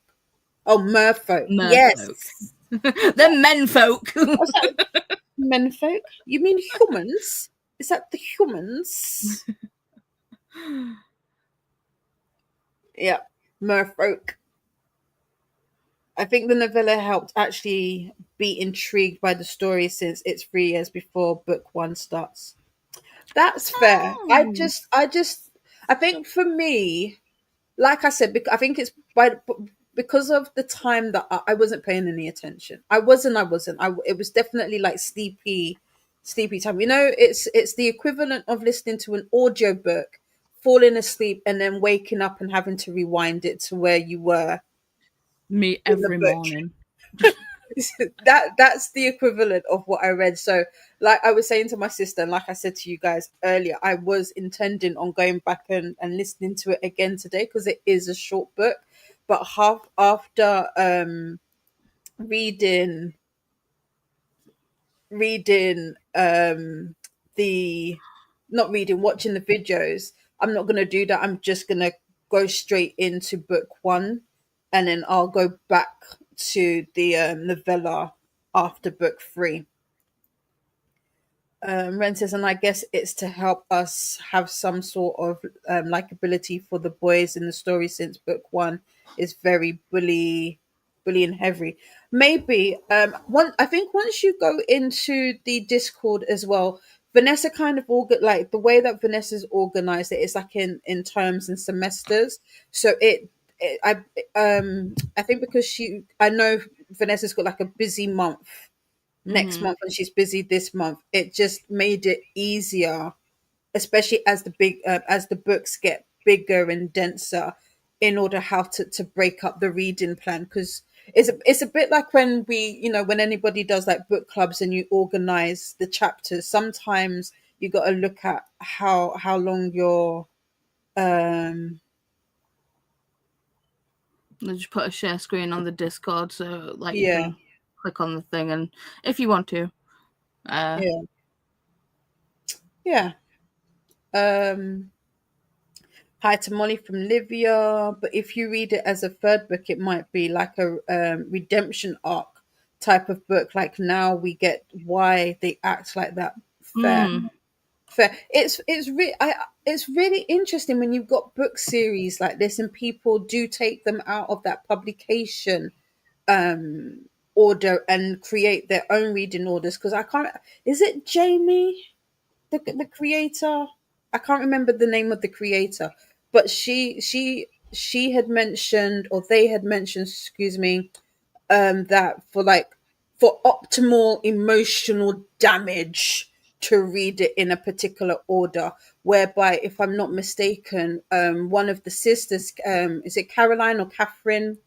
Oh, merfolk. Merfolk. Yes. They're menfolk. What's that? Menfolk? You mean humans? Is that the humans? Yeah, merfolk. I think the novella helped actually be intrigued by the story since it's 3 years before book 1 starts. That's fair. Oh. I think for me, like I said, I think it's because of the time that I wasn't paying any attention. I wasn't. It was definitely like sleepy time. It's the equivalent of listening to an audiobook, falling asleep, and then waking up and having to rewind it to where you were Me in the every book. morning. That's the equivalent of what I read. So like I was saying to my sister, and like I said to you guys earlier, I was intending on going back and listening to it again today because it is a short book. But half after reading the not reading, watching the videos, I'm not gonna do that. I'm just gonna go straight into book 1 and then I'll go back to the novella after book 3. Ren says, and I guess it's to help us have some sort of likability for the boys in the story since book 1 is very bully and heavy. Maybe I think once you go into the Discord as well, Vanessa kind of like the way that Vanessa's organized it's like in terms and semesters. So I think because I know Vanessa's got like a busy month next month and she's busy this month. It just made it easier, especially as the books get bigger and denser, in order how to break up the reading plan. Because it's a bit like when when anybody does like book clubs and you organize the chapters. Sometimes you got to look at how long your um They just put a share screen on the Discord, so like you yeah can click on the thing, and if you want to, yeah yeah um Hi to Molly from Livia. But if you read it as a third book, it might be like a redemption arc type of book. Like now we get why they act like that. Fair, fair. It's really interesting when you've got book series like this and people do take them out of that publication order and create their own reading orders. Because I can't. Is it Jamie? The creator, I can't remember the name of the creator, but she had mentioned, or they had mentioned, excuse me, that for optimal emotional damage to read it in a particular order, whereby, if I'm not mistaken, one of the sisters, is it Caroline or Catherine?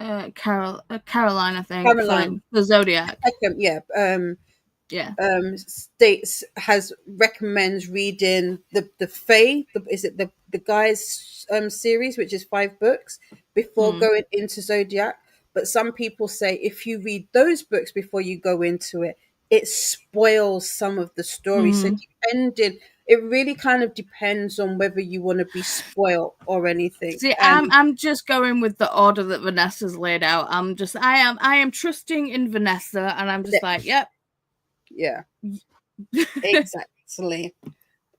Caroline, I think, for Caroline. the Zodiac. Yeah. Yeah. States has recommends reading the Fae. Is it the guys series, which is 5 books, before going into Zodiac. But some people say if you read those books before you go into it, it spoils some of the story. So depending, it really kind of depends on whether you want to be spoiled or anything. See, And I'm just going with the order that Vanessa's laid out. I am trusting in Vanessa, and I'm just like, yep. yeah, exactly.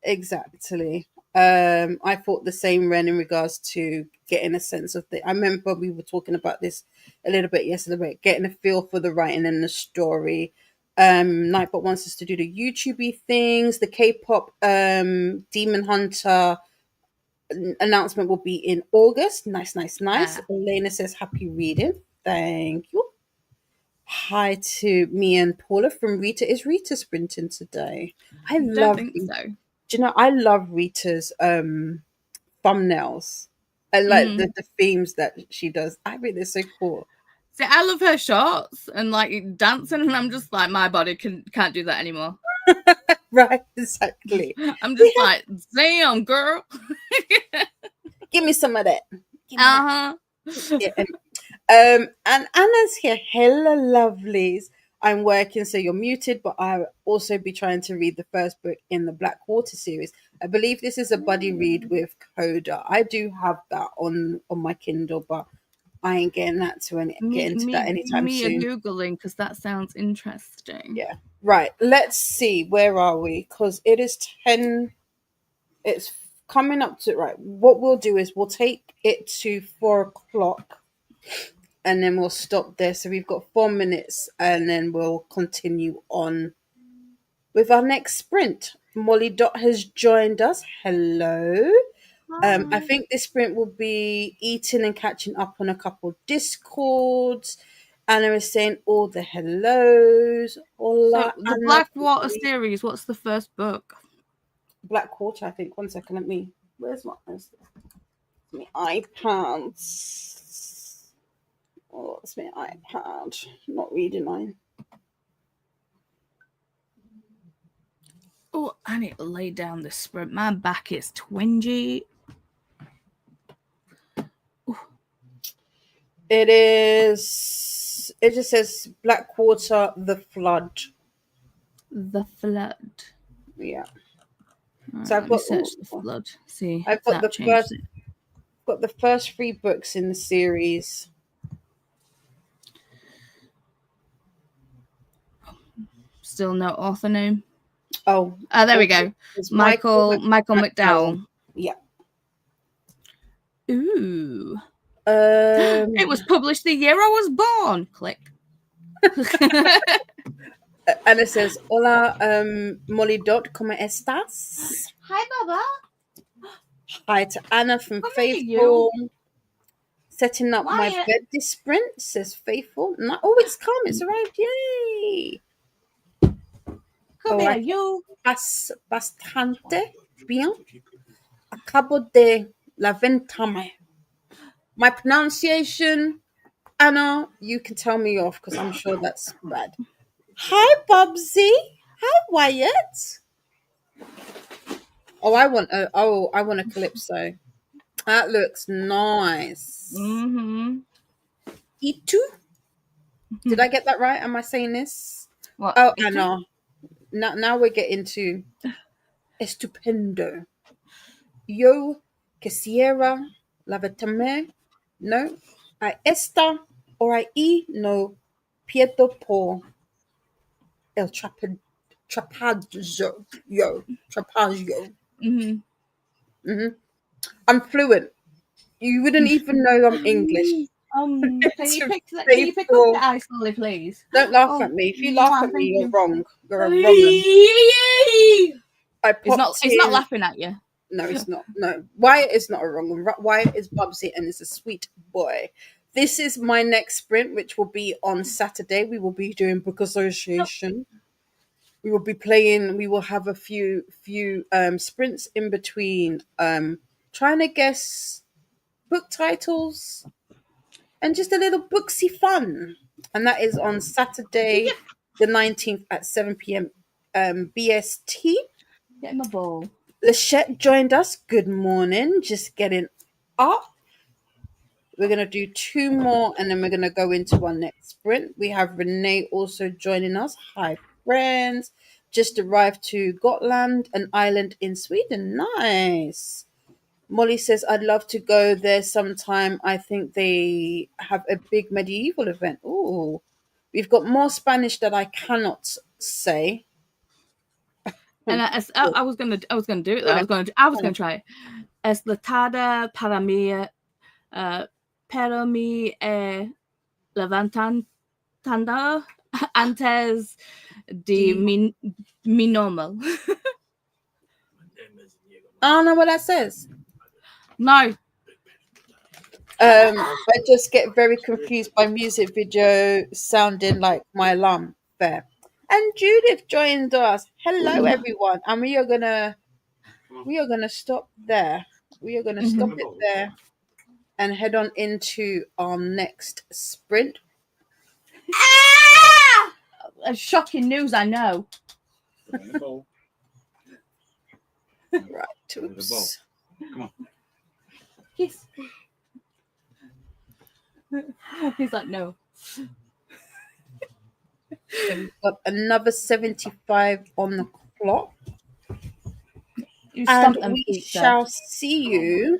Exactly. I thought the same, Ren, in regards to getting a sense of I remember we were talking about this a little bit yesterday, about getting a feel for the writing and the story. Nightbot wants us to do the YouTubey things. The K-pop Demon Hunter announcement will be in August. Nice, nice, nice. Elena says happy reading. Thank you. Hi to me and Paula from Rita. Is Rita sprinting today? I Don't love think so. Do you know, I love Rita's thumbnails. I like the themes that she does. I think they're so cool. See, I love her shorts and like dancing, and I'm just like, my body can't do that anymore. Right, exactly. I'm just like, damn, girl. Give me some of that. Uh-huh. Yeah, and Anna's here. Hello, lovelies. I'm working, so you're muted, but I'll also be trying to read the first book in the Blackwater series. I believe this is a buddy read with Coda. I do have that on my Kindle, but I ain't getting that get into that anytime me soon. Googling, because that sounds interesting. Yeah. Right. Let's see. Where are we? Because it is 10. It's coming up to right. What we'll do is we'll take it to 4 o'clock, and then we'll stop there. So we've got 4 minutes, and then we'll continue on with our next sprint. Molly Dot has joined us. Hello. I think this sprint will be eating and catching up on a couple discords. Anna is saying all the hellos. Hola, So the Anna. Blackwater series, what's the first book? Blackwater, I think. 1 second, where's my iPad? Oh, it's my iPad. Not reading mine. Oh, I need to lay down this sprint. My back is twingy. It just says Blackwater, The Flood. The Flood. Yeah. Right, So let me search The Flood. See, I've got the first 3 books in the series. Still no author name. Oh, there we go. Michael McDowell. Yeah. Ooh. It was published the year I was born. Click. And it says, hola, Molly Dot, ¿cómo estás? Hi, Baba. Hi to Anna from Come Faithful. Setting up my Wyatt. birthday sprint, says Faithful. Oh, it's come. It's arrived. Yay. Come Oh, here, I you. bastante bien. Acabo de laventarme. My pronunciation, Anna, you can tell me off because I'm sure that's bad. Hi, Bubsy. Hi, Wyatt. I want a calypso. That looks nice. Mm-hmm. Itu? Did I get that right? Am I saying this? What? Oh, You too? Anna. Now we're getting to estupendo. Yo quisiera lavarme, no, a esta hora y no pierdo por el trapaggio. Yo, trapaggio. Mm-hmm. I'm fluent. You wouldn't even know I'm English. Can you To pick up the faithful. ice slowly, please? Don't laugh Oh, at me. If you laugh at me, thank you're you. wrong. You're a wrong 'un. I popped It's not in. laughing at you. No, it's not. No, Wyatt is not a wrong one. Wyatt is Bubsy and is a sweet boy. This is my next sprint, which will be on Saturday. We will be doing book association. We will be playing. We will have a few sprints in between, trying to guess book titles and just a little booksy fun. And that is on Saturday, the 19th at 7 p.m. BST. Get my ball. Lachette joined us. Good morning. Just getting up. We're going to do two more and then we're going to go into our next sprint. We have Renee also joining us. Hi, friends. Just arrived to Gotland, an island in Sweden. Nice. Molly says, I'd love to go there sometime. I think they have a big medieval event. Oh, we've got more Spanish that I cannot say. And I was gonna do it though. I was gonna try it. Es latada para mí, pero mi levantando antes de mi normal. I don't know what that says. No. I just get very confused by music video sounding like my alarm there. And Judith joined us. Hello, everyone. And we are gonna stop there. We are gonna stop it there and head on into our next sprint. Shocking news, I know. Right. Oops. Come on. Kiss. He's like, no. So we've got another 75 on the clock. You And stomp them we feet, shall see you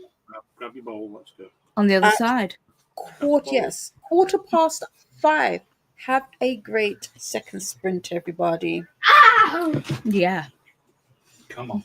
Grab your bowl. Let's go. on the other at side. quarter past 5. Have a great second sprint, everybody. Yeah. Come on.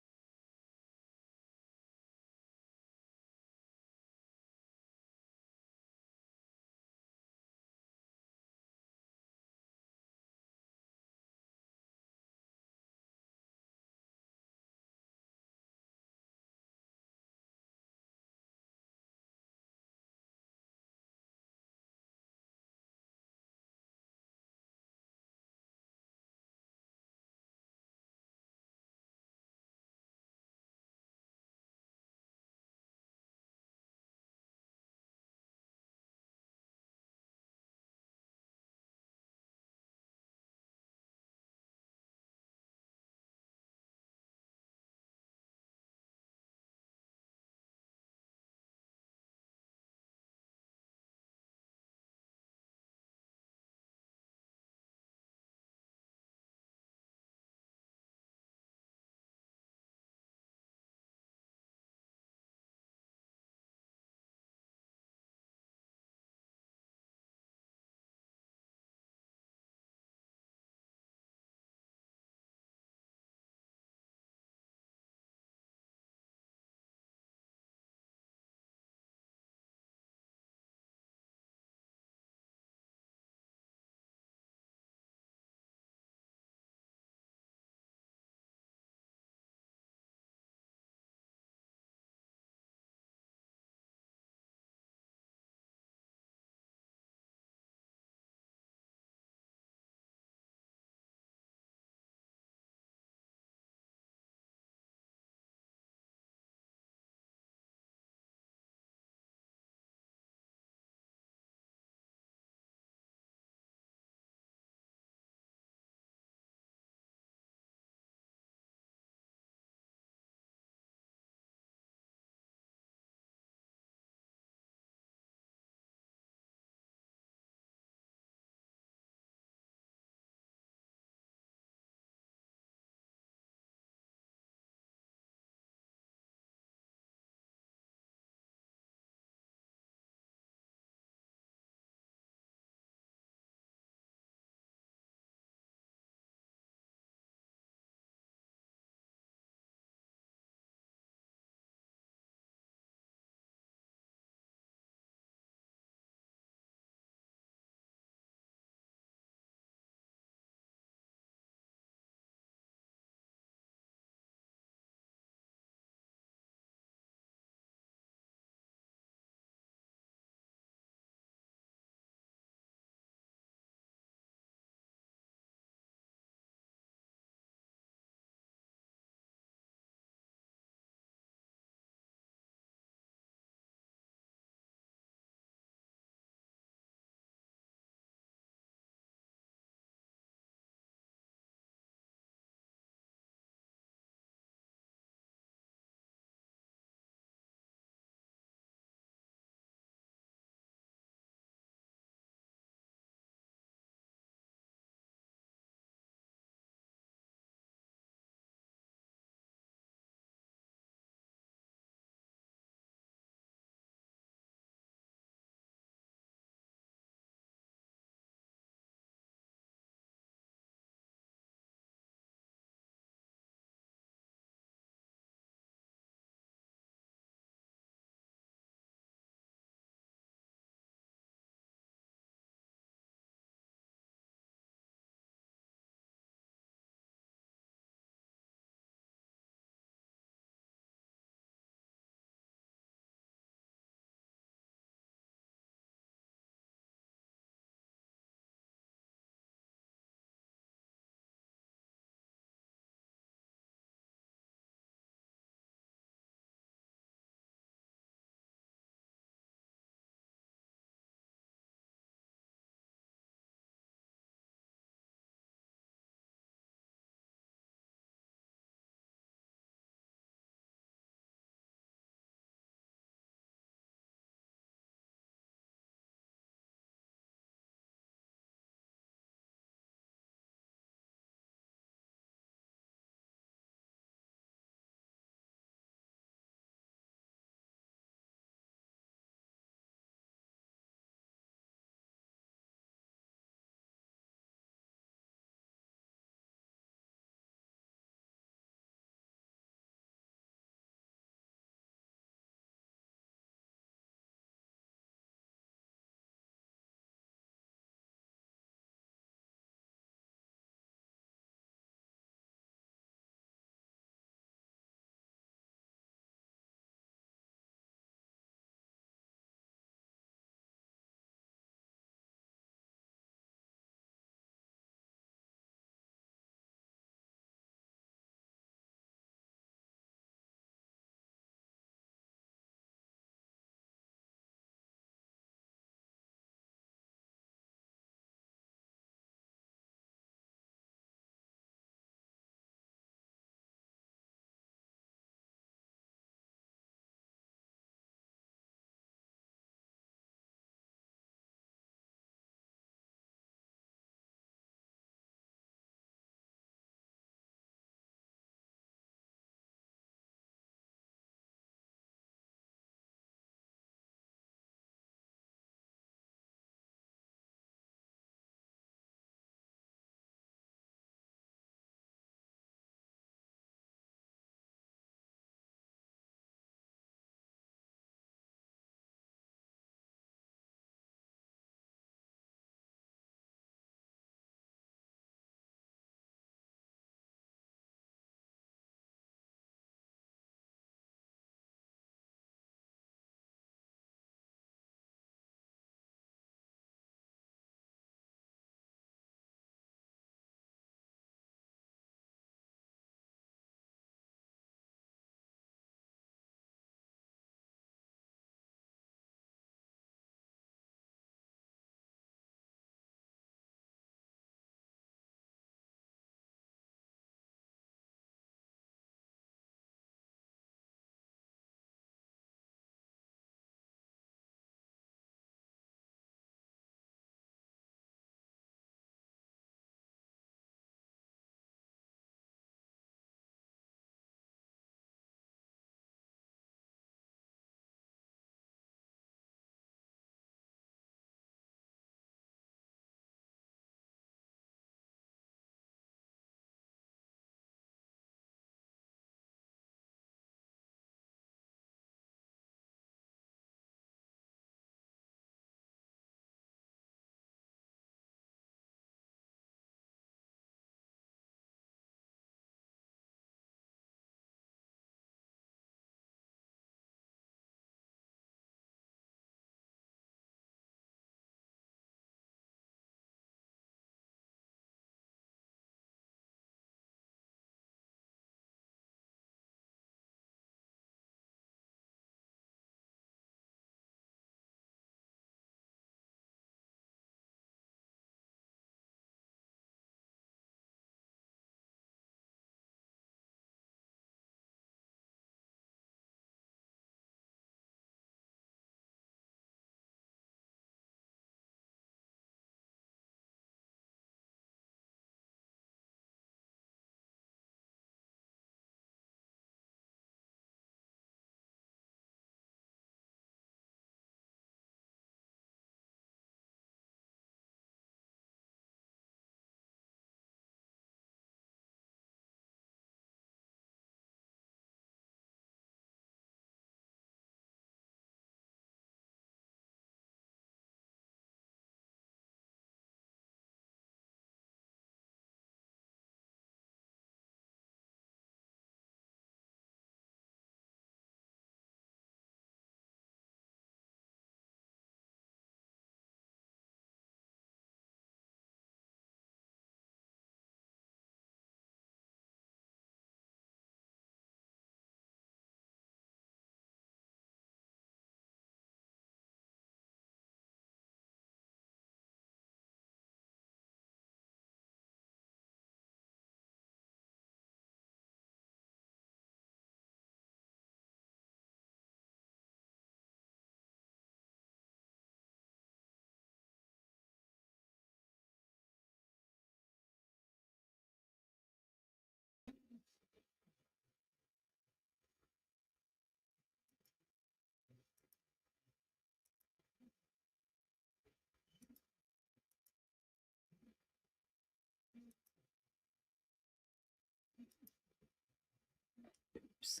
Oops.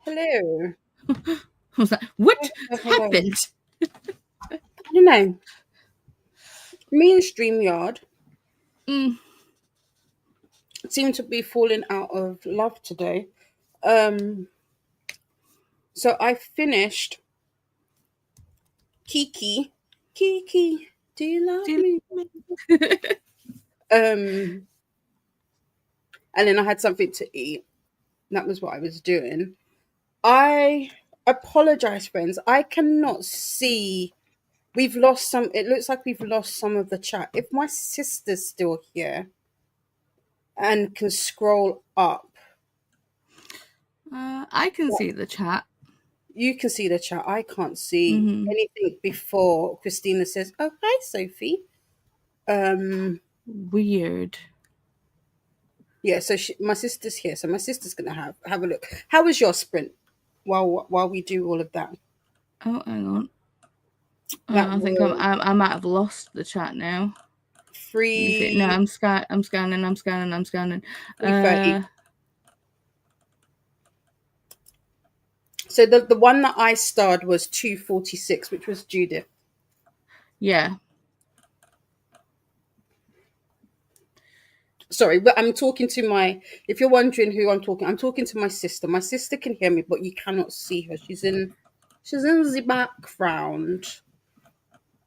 Hello. I was like, what Hello. happened? I don't know. Me and StreamYard seem to be falling out of love today. So I finished Kiki. Kiki, do you love me? And then I had something to eat. That was what I was doing. I apologize, friends. I cannot see. We've lost some. It looks like we've lost some of the chat. If my sister's still here and can scroll up, I can see the chat. you can see the chat. I can't see Mhm. anything before Christina says, "Oh, hi, Sophie." Weird. Yeah. So my sister's here. So my sister's gonna have a look. How was your sprint? While we do all of that. Oh, hang on. That I think was I might have lost the chat now. Let me see. No, 3 I'm scanning. I'm scanning. 3:30. So the one that I starred was 2:46, which was Judith. Yeah. Sorry, but I'm talking to my. If you're wondering who I'm talking to my sister. My sister can hear me, but you cannot see her. She's in the background.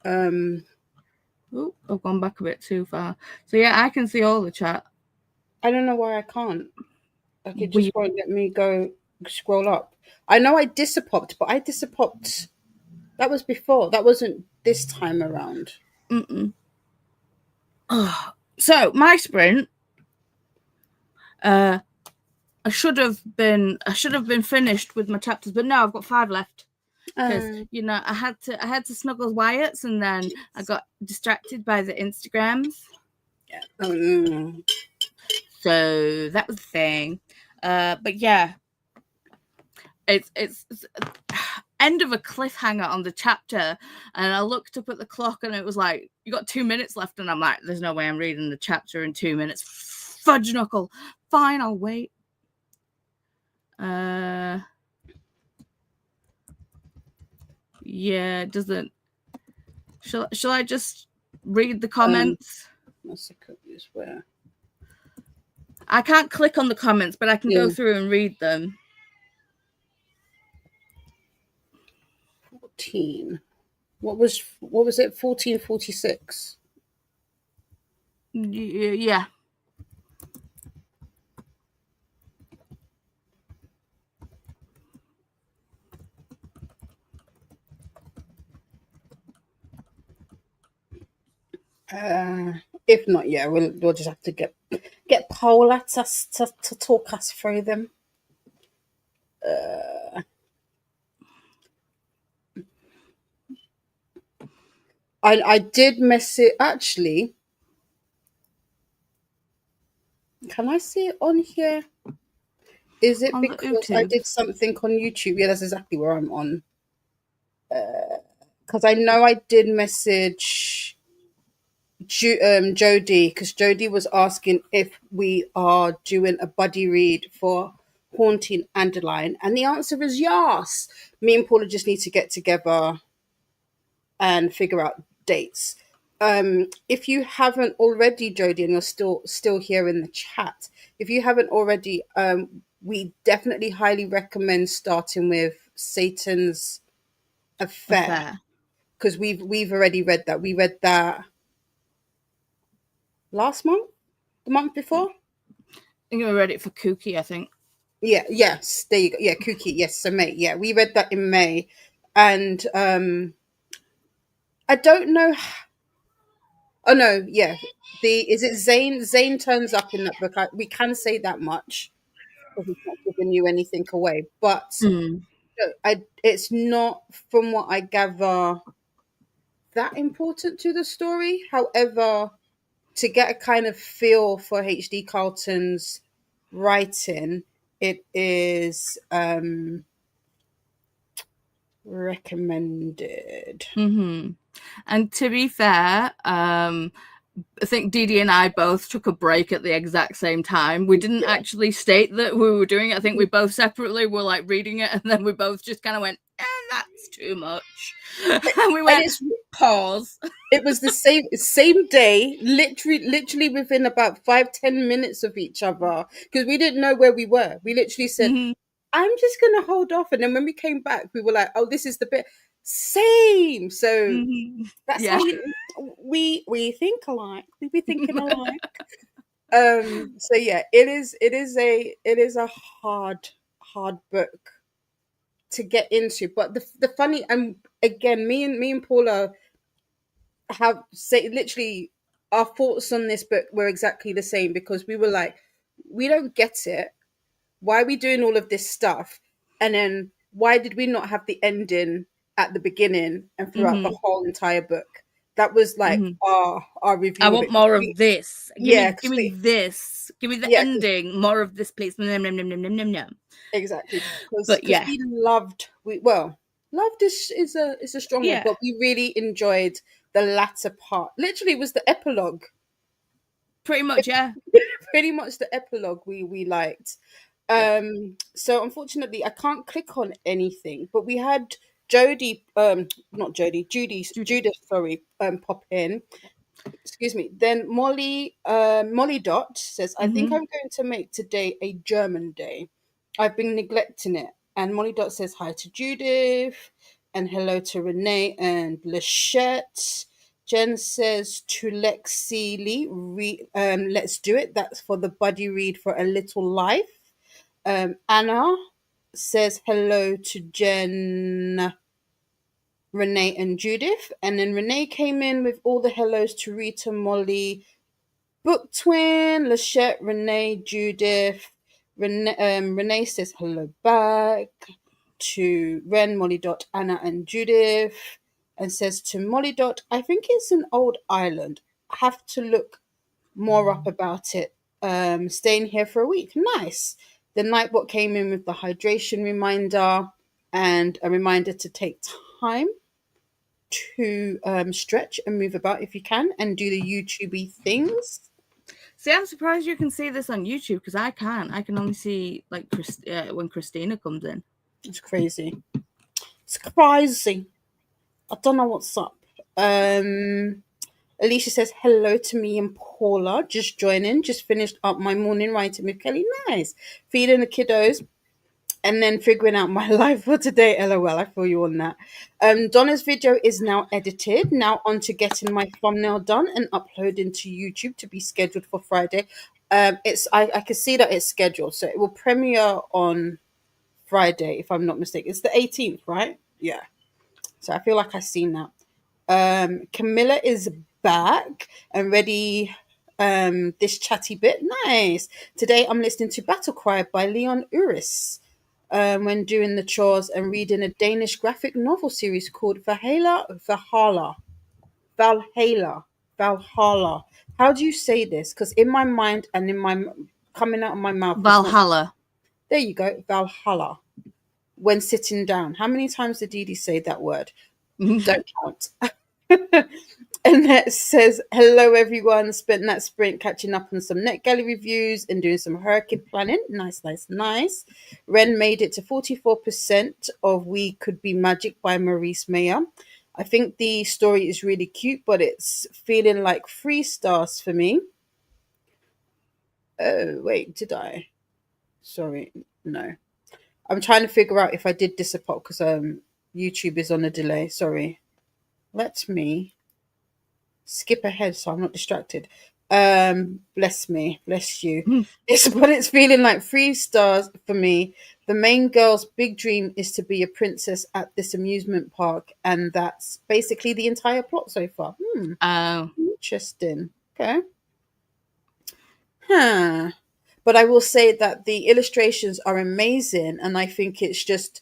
Oh, I've gone back a bit too far. So yeah, I can see all the chat. I don't know why I can't. Like it Weird. just won't let me go scroll up. I know I disappopped, but I disappopped. That was before. That wasn't this time around. So my sprint, I should have been finished with my chapters, but no, I've got 5 left because I had to snuggle Wyatt's, and then I got distracted by the Instagrams. Yeah. So that was the thing. But yeah, it's end of a cliffhanger on the chapter, and I looked up at the clock and it was like, you got 2 minutes left, and I'm like, there's no way I'm reading the chapter in 2 minutes. Fudge knuckle. Fine, I'll wait. Yeah, it doesn't. Shall I just read the comments? Where? I can't click on the comments, but I can go through and read them. 14. What was it? 14:46. Yeah. If not, yeah, we'll just have to get Paula to talk us through them. I did miss it actually. Can I see it on here? Is it because I did something on YouTube? Yeah, that's exactly where I'm on. Because I know I did message Jodie, because Jodie was asking if we are doing a buddy read for Haunting Underline, and the answer is yes. Me and Paula just need to get together and figure out dates. If you haven't already, Jodie, and you're still here in the chat, if you haven't already, we definitely highly recommend starting with Satan's Affair, because we've already read that. We read that last month, the month before. I think we read it for Kooky, I think. Yeah, yes, there you go. Yeah, Kooky, yes, so May. Yeah, we read that in May. And I don't know. Oh no, yeah. Is it Zane? Zane turns up in that book. We can say that much because he's not giving you anything away. But it's not, from what I gather, that important to the story. However, to get a kind of feel for H.D. Carlton's writing, it is recommended. And to be fair, I think Dee Dee and I both took a break at the exact same time. We didn't actually state that we were doing it. I think we both separately were like reading it, and then we both just kind of went, that's too much. And we went, pause. It was the same day, literally within about 5-10 minutes of each other, because we didn't know where we were. We literally said, I'm just gonna hold off, and then when we came back, we were like, oh, this is the bit. Same. So that's how we think alike. We be thinking alike. So yeah, it is a hard book to get into. But the funny, and again, me and Paula have say literally our thoughts on this book were exactly the same, because we were like, we don't get it. Why are we doing all of this stuff? And then why did we not have the ending at the beginning and throughout the whole entire book? That was like our review. I want more of this. Give me this. Give me the ending. More of this, please. Exactly. Because we loved. Loved is a strong word, but we really enjoyed the latter part. Literally, it was the epilogue. Pretty much, yeah. Pretty much the epilogue we liked. So unfortunately I can't click on anything, but we had Judith, sorry, pop in. Excuse me. Then Molly Dot says, I think I'm going to make today a German day. I've been neglecting it. And Molly Dot says hi to Judith and hello to Renee and Lachette. Jen says to Lexi Lee, let's do it. That's for the buddy read for A Little Life. Anna says hello to Jen, Renee, and Judith. And then Renee came in with all the hellos to Rita, Molly, Book Twin, Lachette, Renee, Judith. Renee says hello back to Ren, Molly Dot, Anna, and Judith. And says to Molly Dot, I think it's an old island. I have to look more up about it. Staying here for a week. Nice. The Nightbot came in with the hydration reminder and a reminder to take time to stretch and move about if you can and do the YouTubey things. See, I'm surprised you can see this on YouTube, because I can't. I can only see like when Christina comes in. It's crazy. It's crazy. I don't know what's up. Alicia says hello to me and Paula. Just joining. Just finished up my morning writing with Kelly. Nice. Feeding the kiddos and then figuring out my life for today. LOL. I feel you on that. Donna's video is now edited. Now on to getting my thumbnail done and uploading to YouTube to be scheduled for Friday. I can see that it's scheduled, so it will premiere on Friday if I'm not mistaken. It's the 18th, right? Yeah. So I feel like I've seen that. Camilla is back and ready this chatty bit. Nice. Today I'm listening to Battle Cry by Leon Uris when doing the chores and reading a Danish graphic novel series called Valhalla. How do you say this? Because in my mind and in my coming out of my mouth, Valhalla. There you go, Valhalla. When sitting down. How many times did Dee Dee say that word? Don't count. And that says, hello everyone. Spent that sprint catching up on some NetGalley reviews and doing some hurricane planning. Nice. Ren made it to 44% of We Could Be Magic by Maurice Mayer. I think the story is really cute, but it's feeling like 3 stars for me. Oh, wait, did I? Sorry, no. I'm trying to figure out if I did disappoint because YouTube is on a delay. Sorry. Let me skip ahead so I'm not distracted. Bless me. Bless you. It's feeling like 3 stars for me. The main girl's big dream is to be a princess at this amusement park, and that's basically the entire plot so far. Oh. Interesting. Okay. But I will say that the illustrations are amazing, and I think it's just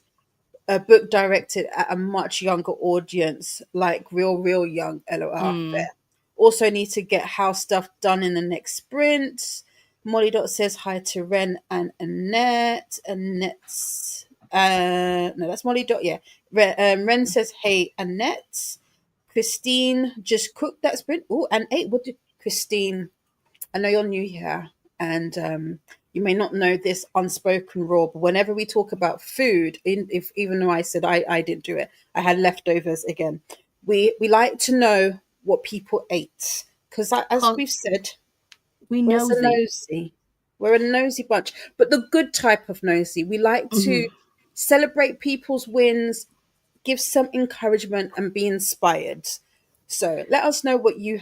a book directed at a much younger audience, like real young. LOL. Fair. Also need to get house stuff done in the next sprint. Molly Dot says hi to Ren and Annette. Annette's no, that's Molly Dot. Yeah. Ren says hey Annette. Christine just cooked that sprint. Oh, and ate. Christine, I know you're new here, and you may not know this unspoken rule, but whenever we talk about food, if even though I said I didn't do it, I had leftovers again. We like to know what people ate because, as we've said, We we're so nosy. nosy. We're a nosy bunch, but the good type of nosy. We like to celebrate people's wins, give some encouragement, and be inspired. So let us know what you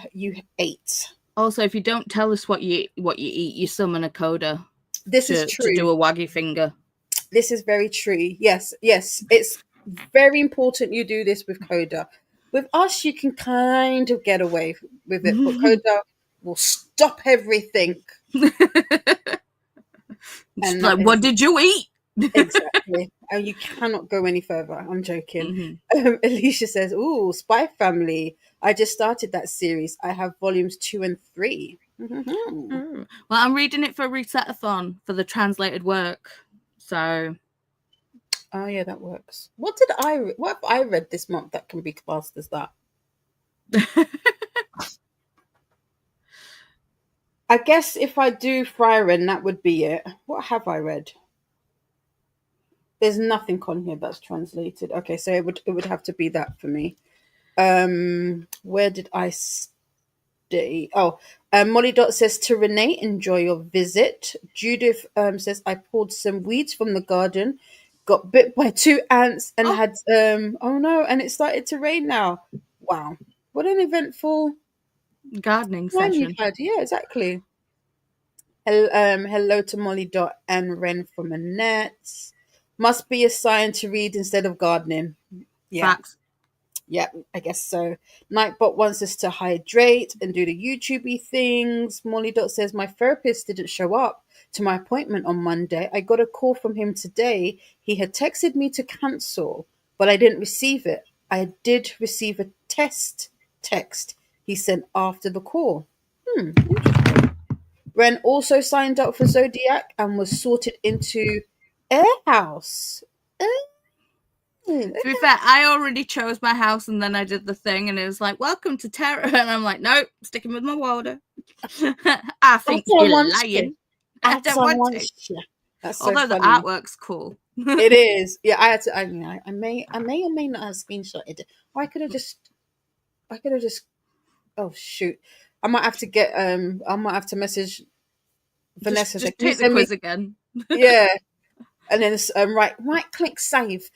ate. Also, if you don't tell us what you eat, you summon a coda This is to do true. a waggy finger. This is very true. Yes, yes. It's very important you do this with Coda. With us, you can kind of get away with it, but Coda will stop everything. And Like, that what is did you eat? exactly. And you cannot go any further. I'm joking. Alicia says, "Ooh, Spy Family. I just started that series. I have volumes 2 and 3." Well, I'm reading it for Resetathon for the translated work. So, Oh yeah, that works. What have I read this month that can be classed as that? I guess if I do Frieren, that would be it. What have I read? There's nothing on here that's translated. Okay, so it would have to be that for me. Where did I stay? Oh, Molly Dot says to Renee, enjoy your visit. Judith says I pulled some weeds from the garden, got bit by 2 ants, and had oh no, and it started to rain now. Wow, what an eventful gardening time session. you've had. Yeah, exactly. Hello to Molly Dot and Ren from Annette. Must be a sign to read instead of gardening. Yeah. Facts. Yeah, I guess so. Nightbot wants us to hydrate and do the YouTubey things. Molly Dot says my therapist didn't show up to my appointment on Monday. I got a call from him today. He had texted me to cancel, but I didn't receive it. I did receive a text he sent after the call. Interesting. Ren also signed up for Zodiac and was sorted into Air House. To be fair, I already chose my house and then I did the thing and it was like, welcome to Terra. And I'm like, nope, sticking with my water. I think you're lying. I don't want to. That's so Although the funny. artwork's cool. It is. Yeah, I had to. I may or may not have screenshotted it. Or I could have just. Oh shoot! I might have to get. I might have to message Vanessa. Just Can you take the send me? quiz again. Yeah, and then right click save.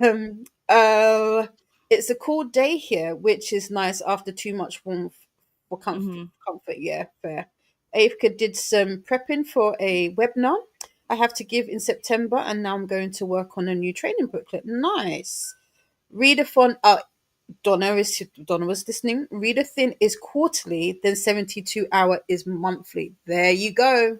Um, uh, it's a cool day here, which is nice after too much warmth for comfort. Comfort, yeah, fair. Avka did some prepping for a webinar I have to give in September, and now I'm going to work on a new training booklet. Nice. Readathon. Donna was listening. Readathon is quarterly, then 72-hour is monthly. There you go.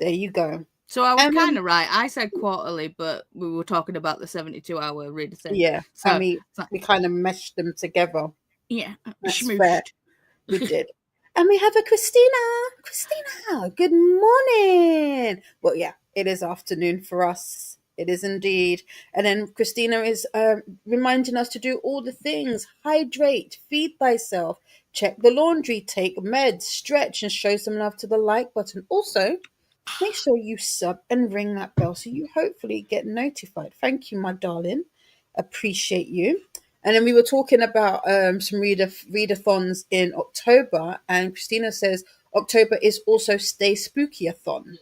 There you go. So I was kind of right. I said quarterly, but we were talking about the 72-hour reader thing. Yeah, so, and we kind of meshed them together. Yeah, that's schmooshed. fair. We did. And we have a Christina. Christina, good morning. Well, yeah, it is afternoon for us. It is indeed. And then Christina is reminding us to do all the things. Hydrate, feed thyself, check the laundry, take meds, stretch, and show some love to the like button. Also, make sure you sub and ring that bell so you hopefully get notified. Thank you, my darling. Appreciate you. And then we were talking about some readathons in October, and Christina says October is also Stay Spooky-a-thon.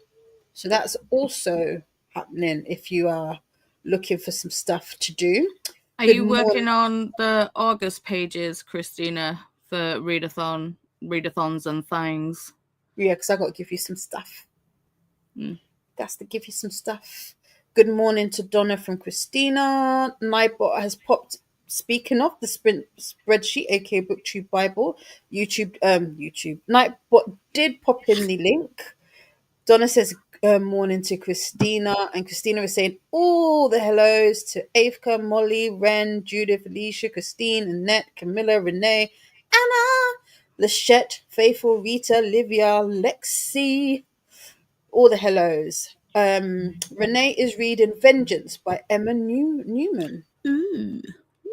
So that's also happening if you are looking for some stuff to do. Are you working on the August pages, Christina, for readathons and things? Yeah, because I got to give you some stuff. That's to give you some stuff. Good morning to Donna from Christina. Nightbot has popped. Speaking of the sprint spreadsheet, aka BookTube Bible, YouTube. Nightbot did pop in the link. Donna says morning to Christina, and Christina is saying all the hellos to Avka, Molly, Ren, Judith, Alicia, Christine, Annette, Camilla, Renee, Anna, Lachette, Faithful, Rita, Livia, Lexi. All the hellos. Renee is reading Vengeance by Emma Newman. Ooh.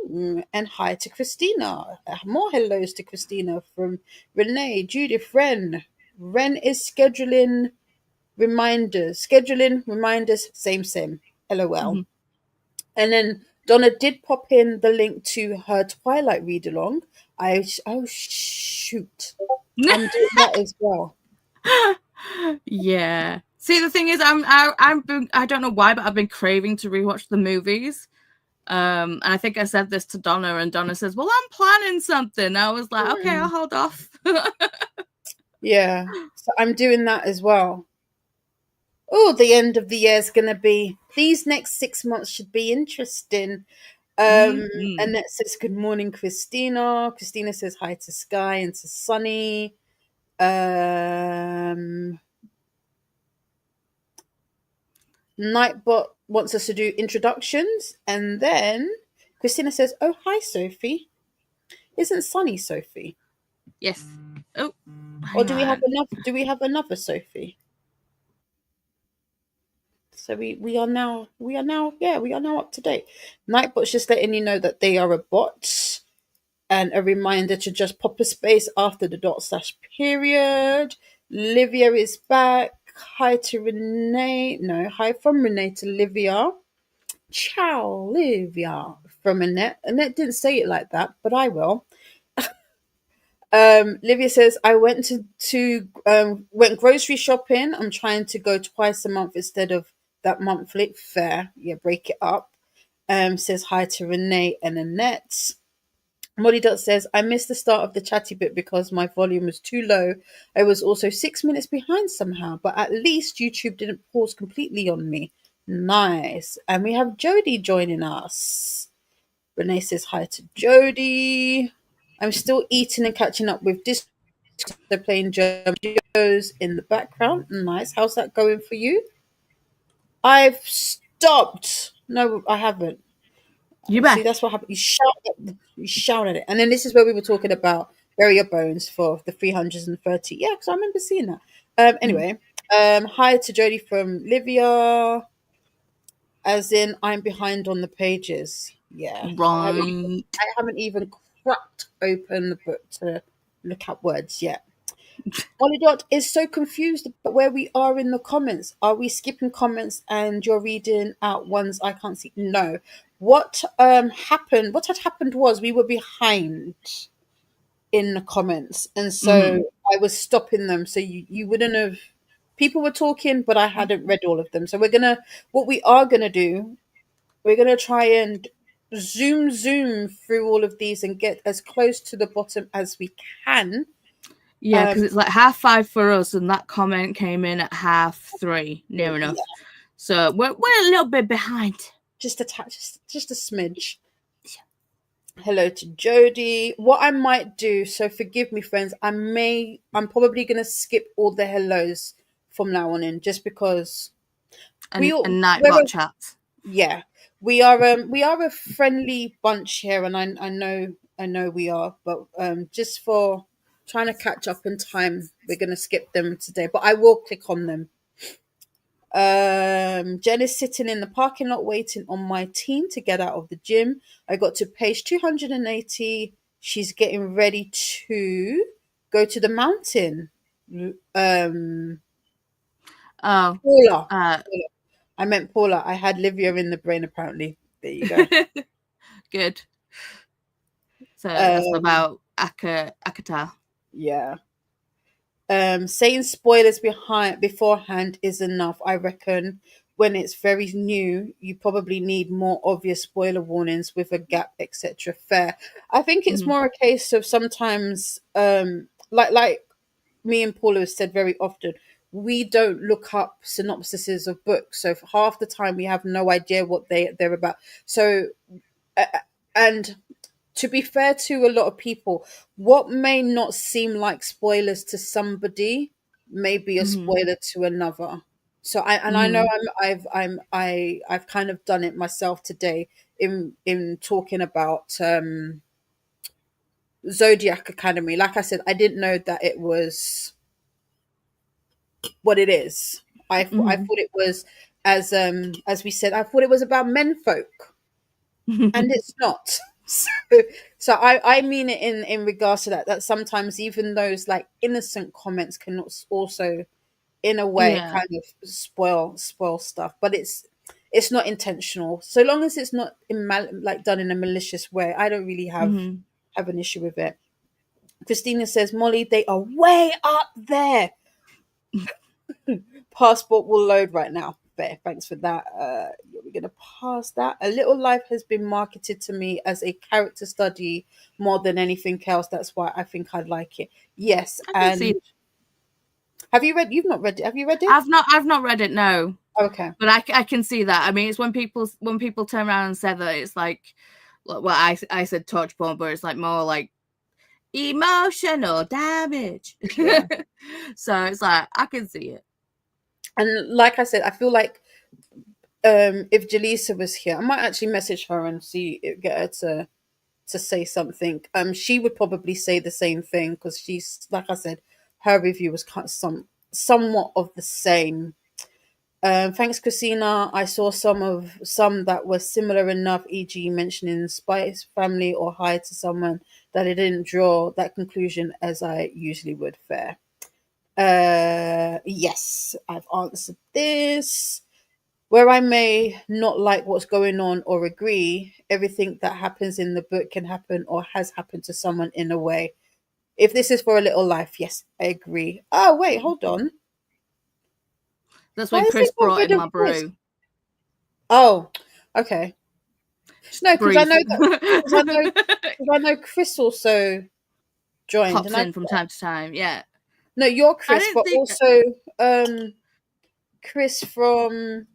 And hi to Christina. More hellos to Christina from Renee, Judith, Ren. Ren is scheduling reminders. Scheduling reminders, same. LOL. Mhm. And then Donna did pop in the link to her Twilight read along. Oh shoot. I'm doing that as well. Yeah. See, the thing is, I don't know why, but I've been craving to rewatch the movies. And I think I said this to Donna, and Donna says, "Well, I'm planning something." I was like, "Okay, I'll hold off." Yeah. So I'm doing that as well. Oh, the end of the year is gonna be. These next 6 months should be interesting. Mhm. Annette says, "Good morning, Christina." Christina says hi to Sky and to Sunny. Nightbot wants us to do introductions, and then Christina says, "Oh, hi, Sophie. Isn't Sunny Sophie? Yes. Oh, Or hang do we have on. enough? Do we have another Sophie?" So we are now up to date. Nightbot's just letting you know that they are a bot, and a reminder to just pop a space after the dot slash period. Livia is back. Hi to Renee. No, hi from Renee to Livia. Ciao, Livia from Annette. Annette didn't say it like that, but I will. Livia says, I went went grocery shopping. I'm trying to go twice a month instead of that monthly. Fair. Yeah, break it up. Says hi to Renee and Annette. Molly Dot says, I missed the start of the chatty bit because my volume was too low. I was also 6 minutes behind somehow, but at least YouTube didn't pause completely on me. Nice. And we have Jody joining us. Renee says hi to Jody. I'm still eating and catching up with this. They're playing German videos in the background. Nice. How's that going for you? I've stopped. No, I haven't. You See, back? that's what happened. You shout at it. And then this is where we were talking about bury your bones for the 330. Yeah, because I remember seeing that. Anyway, hi to Jodie from Livia. As in, I'm behind on the pages. Yeah, Right. I haven't even cracked open the book to look at words yet. Molly Dot is so confused about where we are in the comments. Are we skipping comments and you're reading out ones I can't see? No. What happened? What had happened was we were behind in the comments, and Mhm. so I was stopping them. So you wouldn't have. People were talking, but I hadn't read all of them. So what we are gonna do, we're gonna try and zoom through all of these and get as close to the bottom as we can. Yeah, because it's like 5:30 for us, and that comment came in at 3:30, near enough. Yeah. So we're a little bit behind. Just a just a smidge. Hello to Jody. What I might do, so forgive me, friends. I'm probably gonna skip all the hellos from now on in, just because we And all Nightbot chat. yeah, we are a friendly bunch here, and I know we are, but just for trying to catch up in time, we're gonna skip them today. But I will click on them. Jen is sitting in the parking lot waiting on my team to get out of the gym. I got to page 280. She's getting ready to go to the mountain. Um, Oh. Paula. Uh, I meant Paula. I had Livia in the brain apparently. There you go. Good. So that's Um, about Akata. yeah. Saying spoilers beforehand is enough. I reckon when it's very new, you probably need more obvious spoiler warnings with a gap, etc. Fair. I think it's Mhm. more a case of sometimes, like me and Paula have said very often, we don't look up synopsises of books, so for half the time we have no idea what they're about. So, uh, and to be fair to a lot of people, what may not seem like spoilers to somebody may be a Mhm. spoiler to another. So I know Mhm. I've kind of done it myself today in talking about Zodiac Academy. Like I said, I didn't know that it was what it is. I Mhm. thought it was as we said, I thought it was about menfolk, and it's not. So, so I mean it in regards to that sometimes even those like innocent comments can also in a way Yeah. kind of spoil stuff, but it's not intentional. So long as it's not like done in a malicious way, I don't really Hmm. have an issue with it. Christina says, Molly, they are way up there. Passport will load right now. Fair, thanks for that. We're gonna pass that. A Little Life has been marketed to me as a character study more than anything else. That's why I think I'd like it. Yes, I can see. and have you read? You've not read it. Have you read it? I've not read it. No. Okay. But I can see that. I mean, it's when people turn around and say that it's like, well, I said touch porn, but it's like more like emotional damage. Yeah. So it's like I can see it. And like I said, I feel like if Jaleesa was here, I might actually message her and get her to say something. She would probably say the same thing because she's like I said, her review was kind of somewhat of the same. Thanks, Christina. I saw some that were similar enough, e.g., mentioning Spice Family or hi to someone that I didn't draw that conclusion as I usually would. Fair. Yes, I've answered this. Where I may not like what's going on or agree, everything that happens in the book can happen or has happened to someone in a way. If this is for A Little Life, yes, I agree. Oh, wait, hold on. That's Why when is it Chris got brought rid in of my Chris? brew. Oh, okay. No, because I Brief. know that because I know Chris also joined, and Pops I in from time to time. Yeah. no, you're I Chris, didn't but think. also Chris from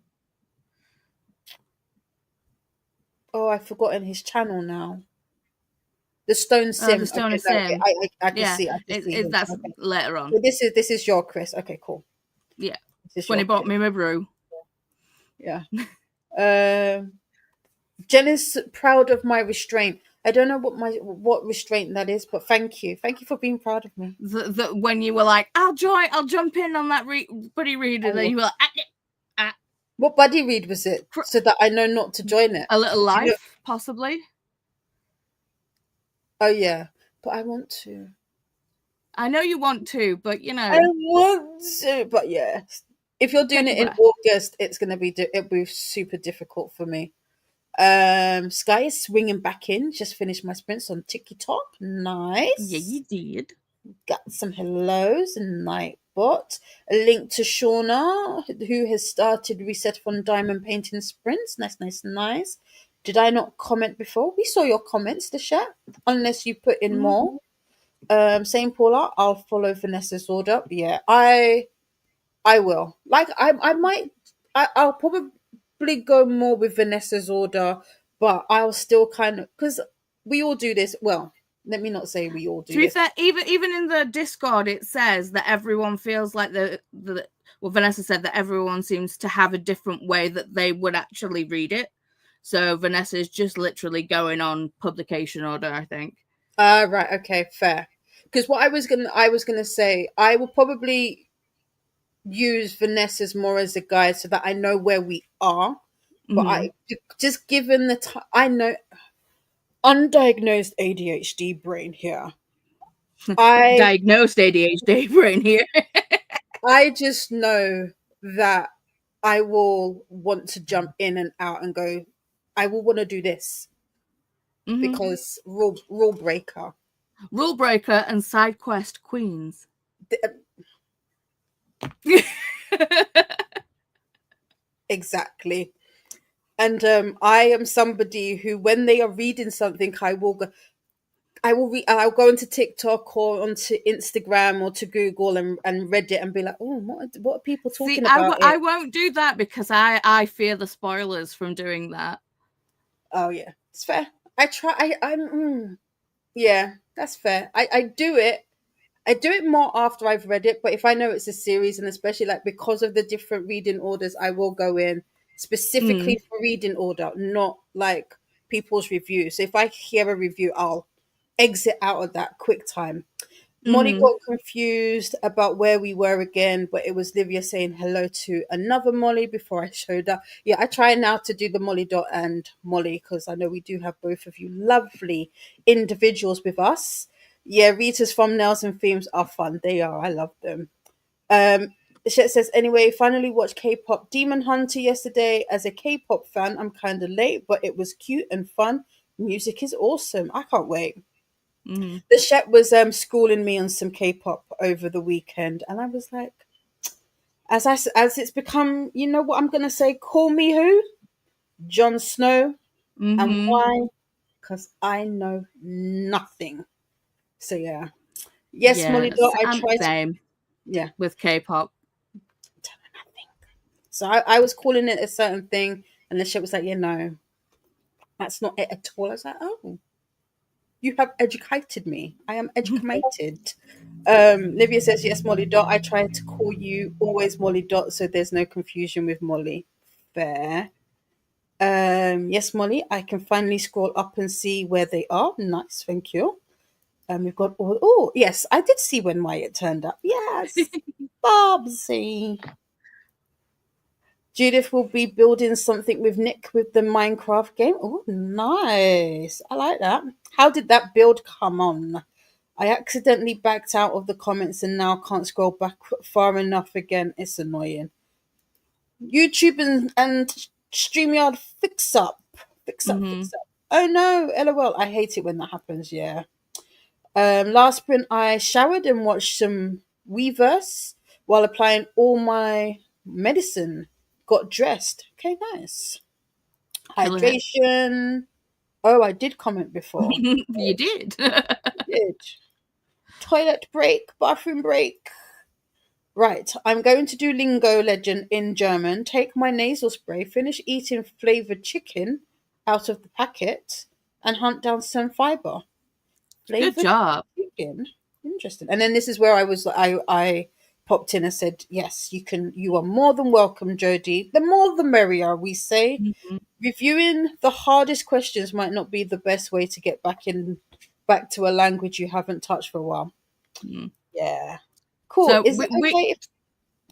I've forgotten his channel now. The Stone The Sim. Stone Okay, of no, okay, Sim. I can Yeah. see, I can see him. That's Okay, later so on. this is your Chris. Okay, cool. Yeah. This is When he your brought Chris. me my brew. Yeah. Um, Jen is proud of my restraint. I don't know what restraint that is, but thank you for being proud of me. When you were like, I'll jump in on that buddy read, and then Oh, you were like, what buddy read was it? cr- So that I know not to join it. A Little You know, Life, possibly. oh yeah, but I want to. I know you want to, but I want to, but yeah. If you're doing take a it in breath. August, it's gonna be it'll be super difficult for me. Sky is swinging back in. Just finished my sprints on TikTok. Yeah, Nice. you did. Got some hellos and Nightbot. A link to Shauna, who has started reset on diamond painting sprints. Nice, nice, nice. Did I not comment before? We saw your comments, the chat. Unless you put in Mhm. more. Same Paula, I'll follow Vanessa's order. Yeah, I will. Like I might I'll probably go more with Vanessa's order, but I'll still kind of because we all do this. Well, let me not say we all To do be this. fair, even in the Discord, it says that everyone feels like well, Vanessa said that everyone seems to have a different way that they would actually read it. So Vanessa's just literally going on publication order, I think. Right, okay, fair. Because what I was gonna say, I will probably use Vanessa's more as a guide so that I know where we are. But Mm-hmm. just given the time, I know undiagnosed ADHD brain here. I Diagnosed ADHD brain here. I just know that I will want to jump in and out and go. I will want to do this Mm-hmm. because rule breaker. Rule breaker and side quest queens. Exactly. And I am somebody who, when they are reading something, I will read. I'll go into TikTok or onto Instagram or to Google and Reddit and be like, oh, what are people See, talking about I it? won't do that because I fear the spoilers from doing that. Oh yeah, it's fair. I try. Yeah, that's fair. I do it. I do it more after I've read it, but if I know it's a series, and especially like because of the different reading orders, I will go in specifically Mm. for reading order, not like people's reviews. So if I hear a review, I'll exit out of that quick time. Molly Mhm. got confused about where we were again, but it was Livia saying hello to another Molly before I showed up. Yeah, I try now to do the Molly Dot and Molly because I know we do have both of you lovely individuals with us. Yeah, Rita's thumbnails and themes are fun. They are. I love them. Shet says, anyway, finally watched K-pop Demon Hunter yesterday. As a K-pop fan, I'm kind of late, but it was cute and fun. Music is awesome. I can't wait. Mhm. The chef was schooling me on some K-pop over the weekend, and I was like, as it's become, you know what I'm gonna say? Call me who? Jon Snow, and Mhm. why? Because I know nothing. So yeah, yes, Molly Dot. Yes, I I'm tried to, same yeah, with K-pop. tell her nothing. So I was calling it a certain thing, and the chef was like, yeah, no, that's not it at all. I was like, oh, you have educated me. I am educated. Livia says, yes, Molly Dot. I try to call you always Molly Dot so there's no confusion with Molly. Fair. Yes, Molly, I can finally scroll up and see where they are. Nice, thank you. We've got all. Oh, yes, I did see when Wyatt turned up. Yes, Bobsy. Judith will be building something with Nick with the Minecraft game. Oh, nice. I like that. How did that build come on? I accidentally backed out of the comments and now can't scroll back far enough again. It's annoying. YouTube and StreamYard fix up. Fix up, Mhm. fix up. Oh no, LOL. I hate it when that happens, yeah. Last sprint I showered and watched some Weverse while applying all my medicine. Got dressed. Okay, nice. Killer it. Hydration. Oh, I did comment before. You did. Did. Toilet break, bathroom break. Right, I'm going to do Lingo Legend in German, take my nasal spray, finish eating flavored chicken out of the packet, and hunt down some fiber. Good Flavored job. chicken? Interesting. And then this is where I popped in and said, yes, you are more than welcome, Jodie. The more the merrier, we say. Mhm. Reviewing the hardest questions might not be the best way to get back to a language you haven't touched for a while. Mm. Yeah. Cool. So Is it okay if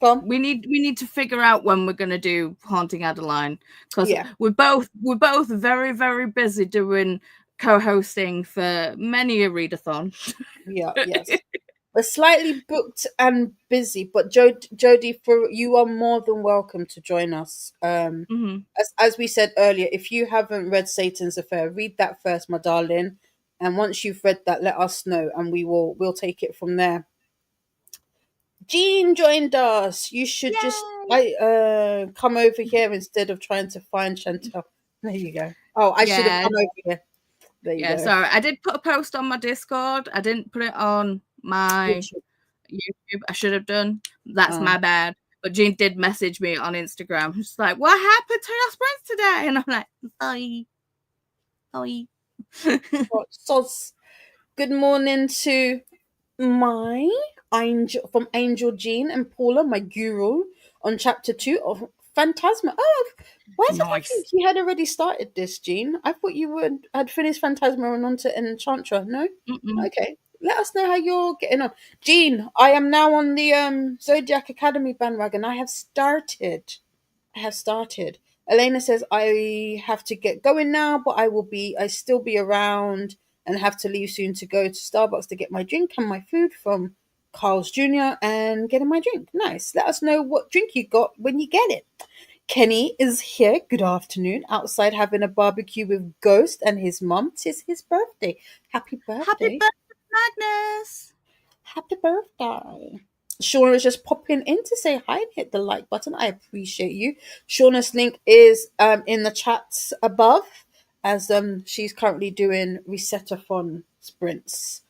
go on? we need to figure out when we're going to do Haunting Adeline, because Yeah. we're both very, very busy doing co-hosting for many a readathon. Yeah, yes. We're slightly booked and busy, but Jodie, for you are more than welcome to join us. Mhm. As we said earlier, if you haven't read Satan's Affair, read that first, my darling. And once you've read that, let us know, and we'll take it from there. Jean joined us. You should just Yay! come over here instead of trying to find Chantel. There you go. Oh, I should have Yeah, come over here. There you yeah. go. Sorry, I did put a post on my Discord. I didn't put it on my YouTube. YouTube. I should have done. That's Oh. my bad. But Jean did message me on Instagram. She's like, "What happened to your sprints today?" And I'm like, "Sorry, sorry." So, good morning to my angel from Angel Jean and Paula, my guru, on chapter 2 of Phantasma. Oh, why did I think Nice. you had already started this, Jean? I thought you had finished Phantasma and onto Enchantra. No? Mm-mm. Okay. Let us know how you're getting on. Jean, I am now on the Zodiac Academy bandwagon. I have started. Elena says I have to get going now, but I still be around and have to leave soon to go to Starbucks to get my drink and my food from Carl's Jr. and getting my drink. Nice. Let us know what drink you got when you get it. Kenny is here. Good afternoon. Outside having a barbecue with Ghost and his mum. Tis his birthday. Happy Happy birthday. birthday, Magnus. Happy birthday. Shauna is just popping in to say hi and hit the like button. I appreciate you. Shauna's link is in the chats above as she's currently doing resetathon sprints.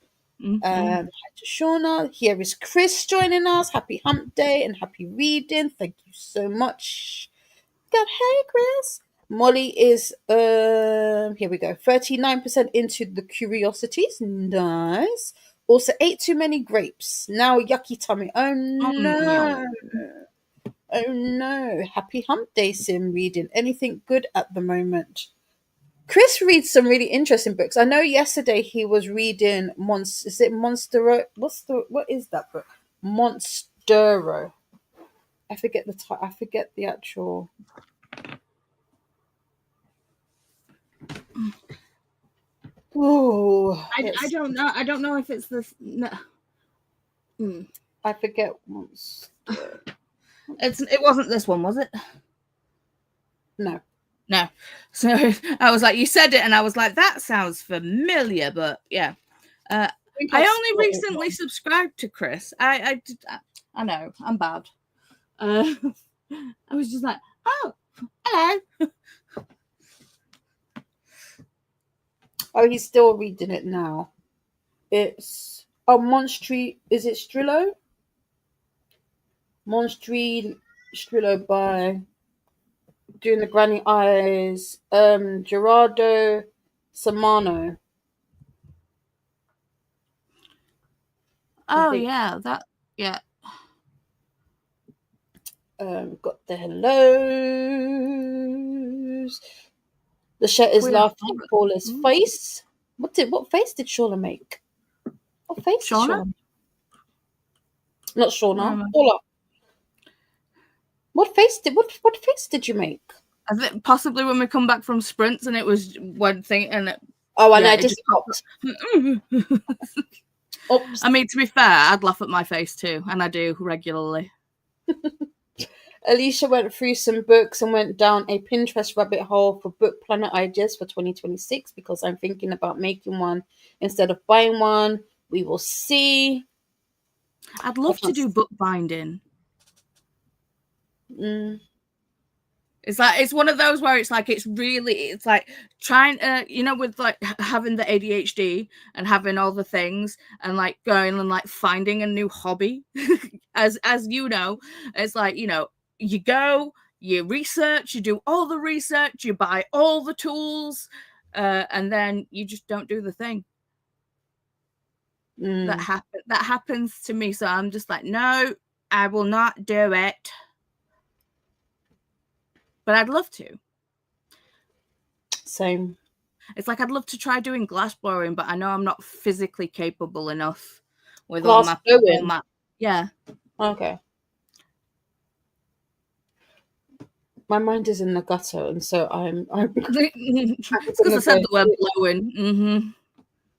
Mm-hmm. Hi to Shauna. Here is Chris joining us. Happy hump day and happy reading. Thank you so much. God, hey Chris. Molly is here we go. 39% into the curiosities. Nice. Also ate too many grapes. Now yucky tummy. Oh Yum. no. Oh no. Happy hump day sim reading. Anything good at the moment? Chris reads some really interesting books. I know yesterday he was reading Is it Monstero? What is that book? Monstero. I forget the title. I forget the actual. Oh, I don't know. I don't know if it's this. No. I forget. It wasn't this one, was it? No. No. So I was like, you said it, and I was like, that sounds familiar, but yeah. I only recently subscribed to Chris. I know I'm bad. I was just like, oh, hello. Oh, he's still reading it now. It's Monstri. Is it Strillo? Monstri Strillo by doing the granny eyes. Gerardo Samano. Oh yeah, that yeah. Got the hellos. The Shet is laughing at Paula's face. What face did Shauna make? What face did Shauna? Not Shauna. Paula. What face did you make? I think possibly when we come back from sprints and it was one thing and I just popped. Oops. I mean, to be fair, I'd laugh at my face too, and I do regularly. Alicia went through some books and went down a Pinterest rabbit hole for book planner ideas for 2026 because I'm thinking about making one instead of buying one. We will see. I'd love to do book binding. It's like it's one of those where it's like it's like trying with like having the ADHD and having all the things and like going and like finding a new hobby. as you know, it's like, you go, you research, you do all the research, you buy all the tools, and then you just don't do the thing. That happens to me. So I'm just like, no, I will not do it. But I'd love to. Same. It's like I'd love to try doing glass blowing, but I know I'm not physically capable enough with glass all my yeah. Okay. My mind is in the gutter, and so I'm because I said the word blowing. Mm-hmm.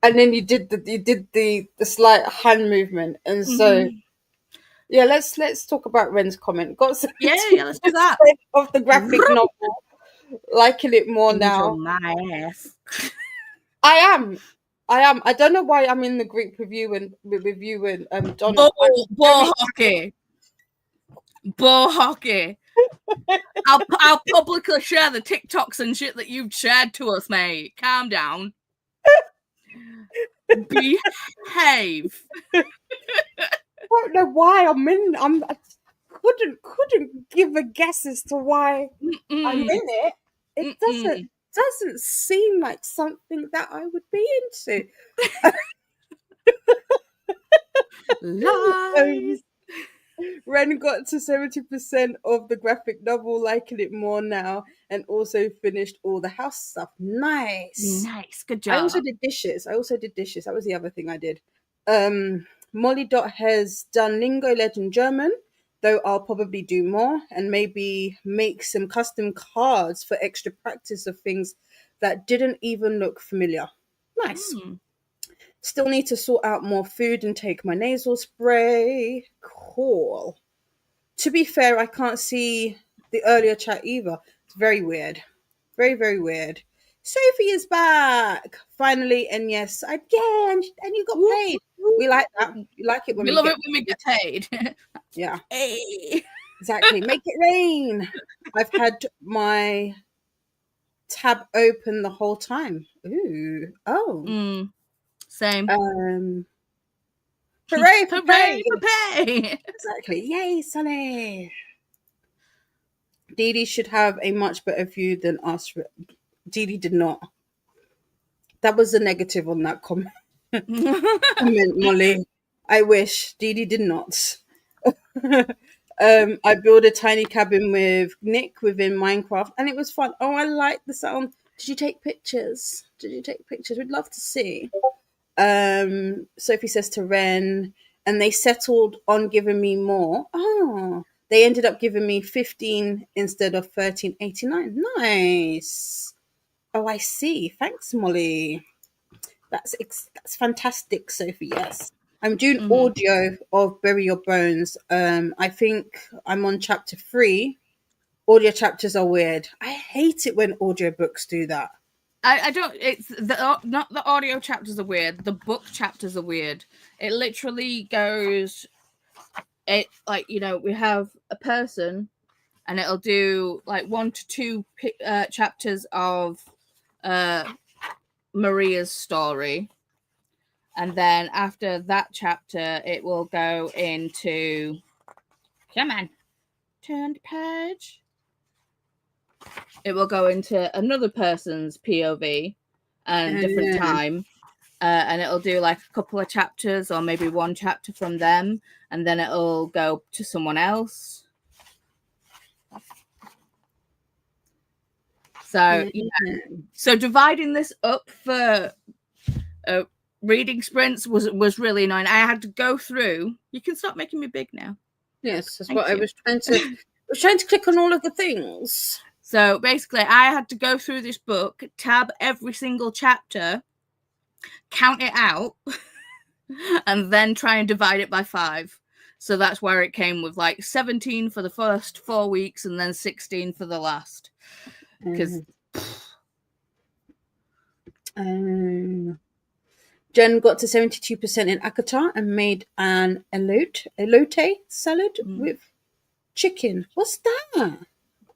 And then you did the slight hand movement, and so yeah. Let's talk about Ren's comment. Got some let's do that of the graphic novel. Liking it more now. My ass. I am. I don't know why I'm in the group with you and Donna. Ball hockey. I'll publicly share the TikToks and shit that you've shared to us, mate. Calm down. Behave. I don't know why I couldn't give a guess as to why I'm in it. It doesn't seem like something that I would be into. Lies. Ren got to 70% of the graphic novel, liking it more now, and also finished all the house stuff. Nice, good job. I also did dishes. That was the other thing I did. Molly Dot has done Lingo Legend German, though I'll probably do more and maybe make some custom cards for extra practice of things that didn't even look familiar. Nice. Still need to sort out more food and take my nasal spray. Cool. To be fair, I can't see the earlier chat either. It's very weird. Very, very weird. Sophie is back finally, and yes, and you got paid. We like that. We like it when we love it when we get paid. Yeah. Hey. Exactly. Make it rain. I've had my tab open the whole time. Ooh. Oh. Same. Hooray for pay! Exactly. Yay, Sonny. Dee Dee should have a much better view than us. Dee Dee did not. That was a negative on that comment. Molly. I wish. Dee Dee did not. I built a tiny cabin with Nick within Minecraft, and it was fun. Oh, I like the sound. Did you take pictures? We'd love to see. Sophie says to Ren, and they settled on giving me more. Oh, they ended up giving me 15 instead of 13.89. Nice. Oh, I see. Thanks, Molly. That's fantastic, Sophie. Yes, I'm doing audio of Bury Your Bones. I think I'm on chapter 3. Audio chapters are weird. I hate it when audiobooks do that. I don't. It's not the audio chapters are weird. The book chapters are weird. It literally goes. It like we have a person, and it'll do like 1 to 2 chapters of Maria's story, and then after that chapter, it will go into. Come on, turn the page. It will go into another person's POV and different time. And it'll do like a couple of chapters or maybe 1 chapter from them, and then it'll go to someone else. So so dividing this up for reading sprints was really annoying. I had to go through. You can stop making me big now. Yes, that's what I was trying to. I was trying to click on all of the things. So basically, I had to go through this book, tab every single chapter, count it out, and then try and divide it by 5. So that's where it came with like 17 for the first 4 weeks and then 16 for the last. Because Jen got to 72% in Akata and made an elote salad with chicken. What's that?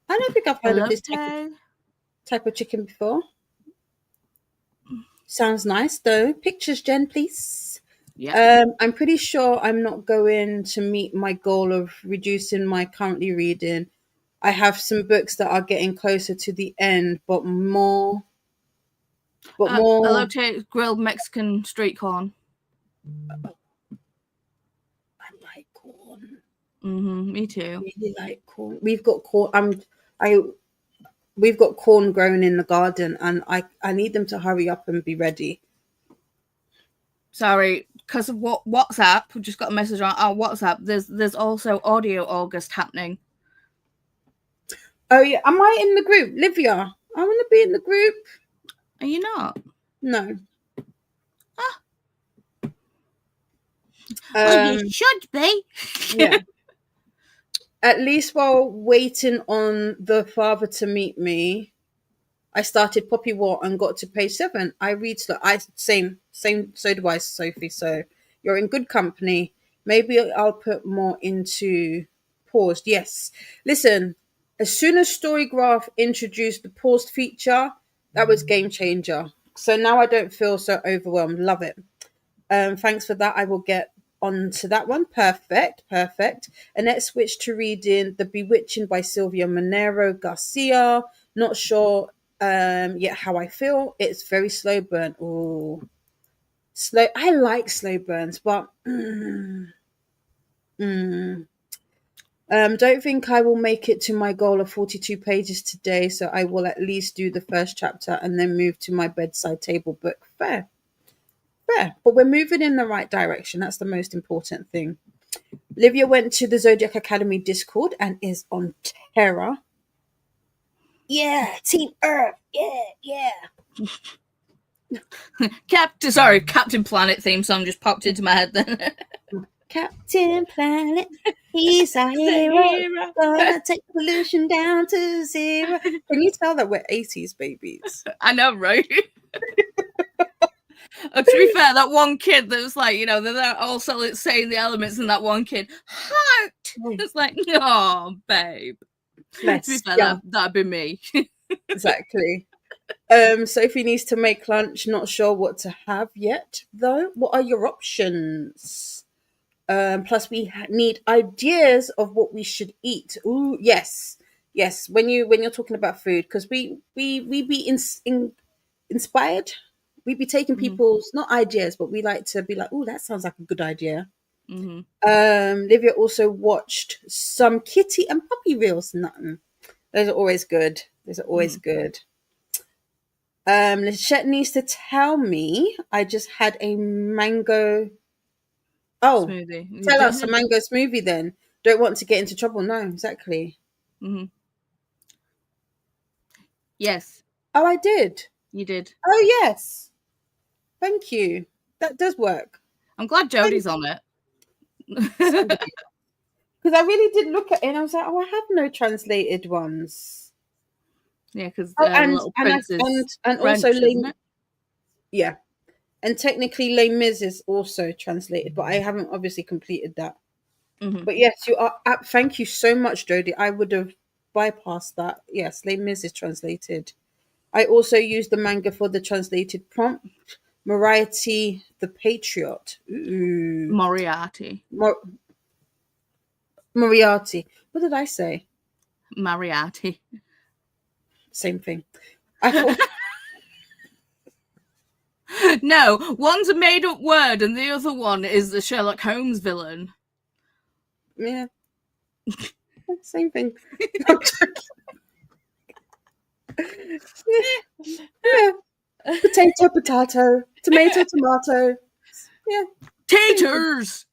I don't think I've heard of this type of chicken before. Sounds nice though. Pictures, Jen, please. Yeah. I'm pretty sure I'm not going to meet my goal of reducing my currently reading. I have some books that are getting closer to the end, but more. Elote grilled Mexican street corn. I like corn. Me too. I really like corn. We've got corn. We've got corn growing in the garden, and I need them to hurry up and be ready. Sorry, because of WhatsApp, we just got a message on our WhatsApp. There's also Audio August happening. Oh yeah, am I in the group, Livia? I want to be in the group. Are you not? No. Well, you should be. Yeah. At least while waiting on the father to meet me, I started Poppy War and got to page 7. I read slow. Same. So do I, Sophie. So you're in good company. Maybe I'll put more into paused. Yes. Listen, as soon as Storygraph introduced the paused feature, that was game changer. So now I don't feel so overwhelmed. Love it. Thanks for that. I will get on to that one. Perfect. And let's switch to reading The Bewitching by Sylvia Monero Garcia. Not sure yet how I feel. It's very slow burn. Ooh. Slow. I like slow burns, but don't think I will make it to my goal of 42 pages today, so I will at least do the first chapter and then move to my bedside table book. Fair. But we're moving in the right direction. That's the most important thing. Livia went to the Zodiac Academy Discord and is on Terra. Yeah, Team Earth. Yeah. Captain Planet theme song just popped into my head then. Captain Planet, he's our hero. Gonna take pollution down to 0. Can you tell that we're 80s babies? I know, right? To be fair, that one kid that was like, they're all saying the elements, and that one kid, heart. It's like, oh, babe. Bless. To be fair, that'd be me. Exactly. Sophie needs to make lunch. Not sure what to have yet, though. What are your options? Plus, we need ideas of what we should eat. Ooh, yes. When you're talking about food, because we be inspired. We be taking people's not ideas, but we like to be like, oh, that sounds like a good idea. Livia also watched some kitty and puppy reels. Nothing. Those are always good. Lachette needs to tell me. I just had a mango. Oh, Smoothie. You tell us a did. mango smoothie then. Don't want to get into trouble. No, exactly. Mhm. Yes, Oh, I did. you did. Oh, yes. Thank you. That does work. I'm glad Thank Jodie's on it. somebody. Because I really did look at it and I was like, oh, I have no translated ones. Yeah, because Oh, Little Prince is and French, also isn't it? yeah, and technically Les Mis is also translated, but I haven't obviously completed that. Mhm. But yes, you are. Thank you so much, Jodie. I would have bypassed that. Yes, Les Mis is translated. I also used the manga for the translated prompt. Moriarty the Patriot. Ooh. Moriarty. Moriarty. What did I say? Moriarty. Same thing. I thought. No, one's a made-up word, and the other one is the Sherlock Holmes villain. Yeah. Same thing. Yeah. Potato, potato, tomato, tomato. Yeah. Taters.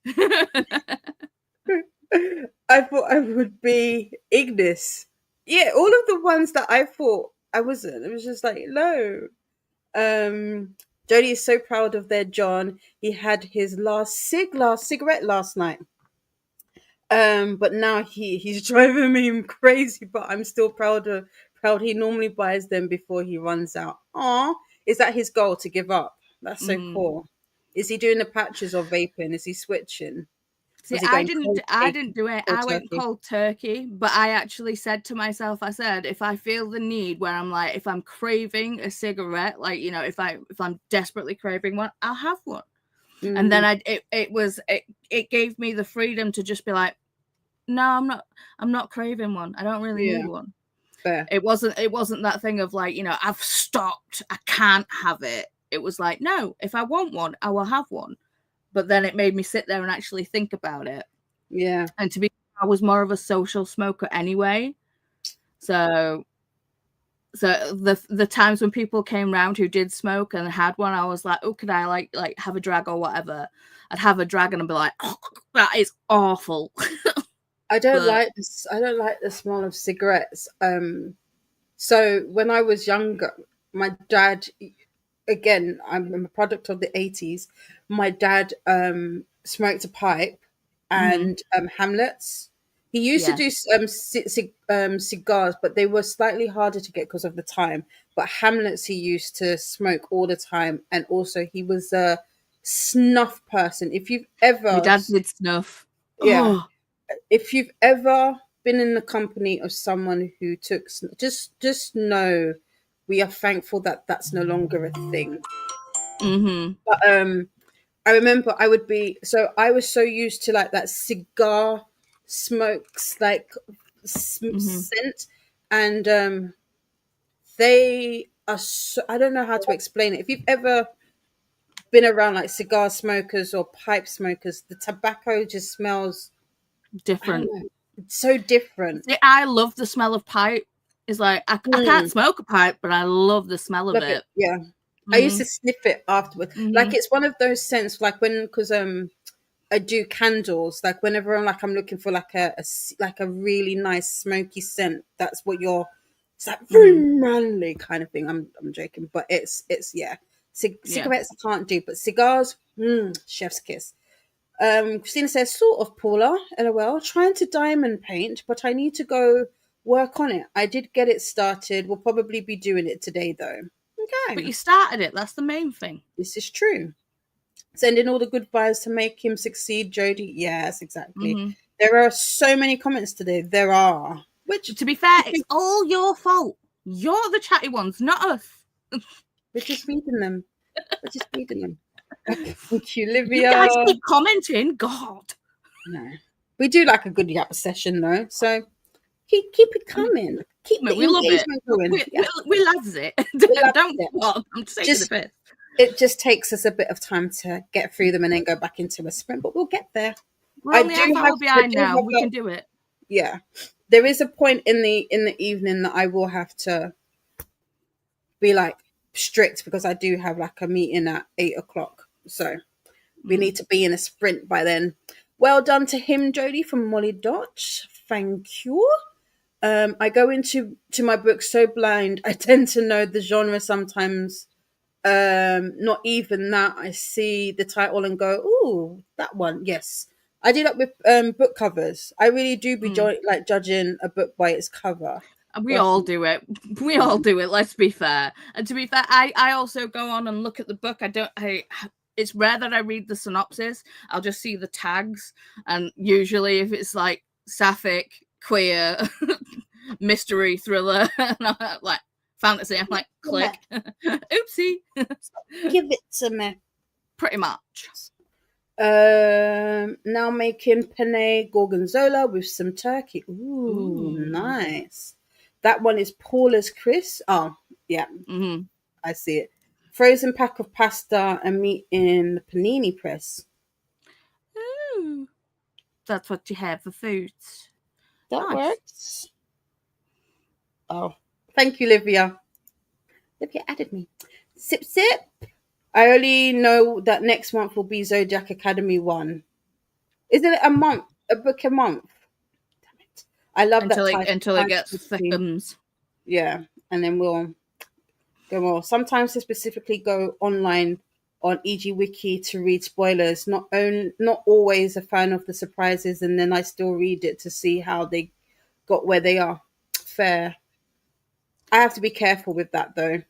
I thought I would be Ignis. Yeah, all of the ones that I thought I wasn't. It was just like, no. Jodie is so proud of their John. He had his last cigarette last night. But now he's driving me crazy, but I'm still proud he normally buys them before he runs out. Aw, is that his goal to give up? That's so cool. Is he doing the patches or vaping? Is he switching? See, Was he I going didn't. I didn't do it. cold I went turkey? cold turkey, but I actually said to myself, I said, if I feel the need, where I'm like, if I'm craving a cigarette, like if I'm desperately craving one, I'll have one. And then it gave me the freedom to just be like, no, I'm not craving one. I don't really need one. Fair. It wasn't that thing of like, I've stopped, I can't have it. It was like, no, if I want one, I will have one. But then it made me sit there and actually think about it. Yeah. And I was more of a social smoker anyway. So the times when people came round who did smoke and had one, I was like, oh, could I like have a drag or whatever? I'd have a drag and I'd be like, oh, that is awful. I don't like this. I don't like the smell of cigarettes. So when I was younger, my dad, again, I'm a product of the 80s. My dad smoked a pipe and Hamlets. He used to do cigars, but they were slightly harder to get because of the time. But Hamlets he used to smoke all the time, and also he was a snuff person. If you've ever, My dad did snuff. yeah, Oh. if you've ever been in the company of someone who took, just know we are thankful that that's no longer a thing. Mm-hmm. But I remember I was so used to like that cigar smokes like scent, and they are so, I don't know how to explain it. If you've ever been around like cigar smokers or pipe smokers, the tobacco just smells Different. it's so different. See, I love the smell of pipe. It's like I can't smoke a pipe, but I love the smell of it. Yeah. I used to sniff it afterwards. Like it's one of those scents, like because I do candles. Like whenever I'm looking for like a really nice smoky scent. That's what it's like very manly kind of thing. I'm joking, but it's yeah. Cigarettes I can't do, but cigars, chef's kiss. Christina says, sort of, Paula, LOL, trying to diamond paint, but I need to go work on it. I did get it started. We'll probably be doing it today, though. Okay. But you started it. That's the main thing. This is true. Sending all the good vibes to make him succeed, Jodie. Yes, exactly. There are so many comments today. There are. Which, to be fair, it's all your fault. You're the chatty ones, not us. We're just reading them. Thank you, Livia. You guys keep commenting. God. No. We do like a good yap session, though. So keep it coming. Keep the engagement going. We loves it. Don't stop. I'm just taking the piss. It just takes us a bit of time to get through them and then go back into a sprint, but we'll get there. We're only half hour behind now. We can do it. Yeah. There is a point in the evening that I will have to be like, strict because I do have like a meeting at 8 o'clock. So we need to be in a sprint by then. Well done to him, Jodie, from Molly Dodge. Thank you. I go into my book so blind. I tend to know the genre sometimes. Not even that. I see the title and go, "Ooh, that one." Yes, I do that with book covers. I really do be like judging a book by its cover. We all do it. We all do it. Let's be fair. And to be fair, I also go on and look at the book. It's rare that I read the synopsis. I'll just see the tags, and usually if it's like sapphic, queer, mystery, thriller, like fantasy, I'm like, click. Oopsie. Give it to me. Pretty much. Now making penne gorgonzola with some turkey. Ooh, nice. That one is Paula's Chris. Oh, yeah. I see it. Frozen pack of pasta and meat in the panini press. Ooh. That's what you have for foods. That works. Oh, thank you, Livia. Livia added me. Sip, sip. I only know that next month will be Zodiac Academy 1. Isn't it a month? A book a month? Damn it. I love until it gets thickums. Yeah, and then we'll go more. Sometimes I specifically go online on EG Wiki to read spoilers. Not always a fan of the surprises, and then I still read it to see how they got where they are. Fair. I have to be careful with that, though.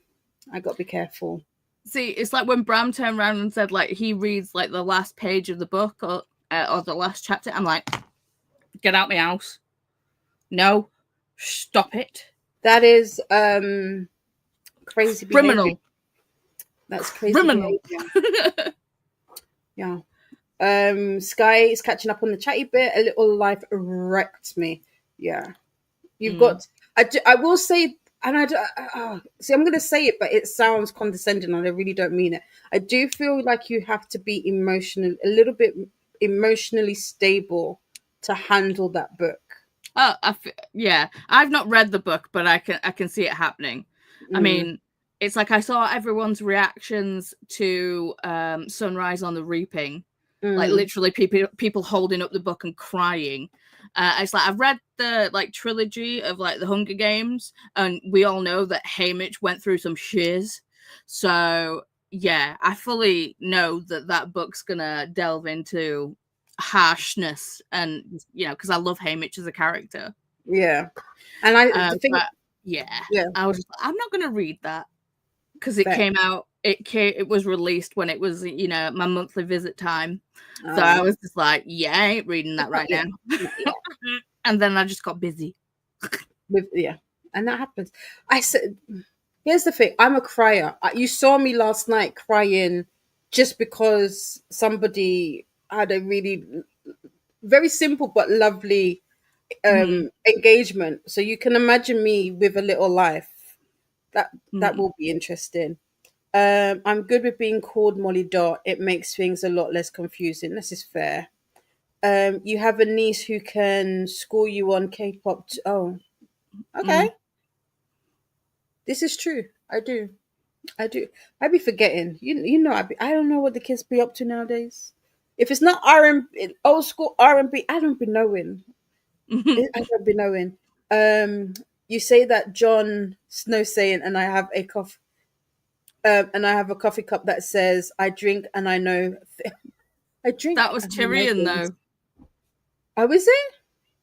I got to be careful. See, it's like when Bram turned around and said, like, he reads like the last page of the book or the last chapter. I'm like, get out my house. No, stop it. That is crazy criminal behavior. That's crazy criminal behavior. Yeah. Sky is catching up on the chatty bit. A Little Life wrecked me. Yeah. You've got I will say, and see, I'm going to say it, but it sounds condescending and I really don't mean it. I do feel like you have to be a little bit emotionally stable to handle that book. Oh, yeah. I've not read the book, but I can see it happening. I mean, it's like I saw everyone's reactions to Sunrise on the Reaping. Like literally people holding up the book and crying. It's like I've read the like trilogy of like the Hunger Games, and we all know that Haymitch went through some shiz. So yeah, I fully know that book's gonna delve into harshness, and because I love Haymitch as a character. Yeah, and I think I was just like, I'm not gonna read that because it came out. It was released when it was my monthly visit time, so I was just like, I ain't reading that right now. And then I just got busy. And that happens. I said, here's the thing: I'm a crier. You saw me last night crying just because somebody had a really very simple but lovely engagement. So you can imagine me with A Little Life. That will be interesting. I'm good with being called Molly Dot. It makes things a lot less confusing. This is fair. You have a niece who can school you on K-pop. Oh, okay. This is true. I do. I'd be forgetting. You know, I don't know what the kids be up to nowadays. If it's not R&B, old school R&B, I don't be knowing. I don't be knowing. You say that Jon Snow saying, and I have a coffee. And I have a coffee cup that says, "I drink and I know." I drink. That was Tyrion, though. Oh, is it?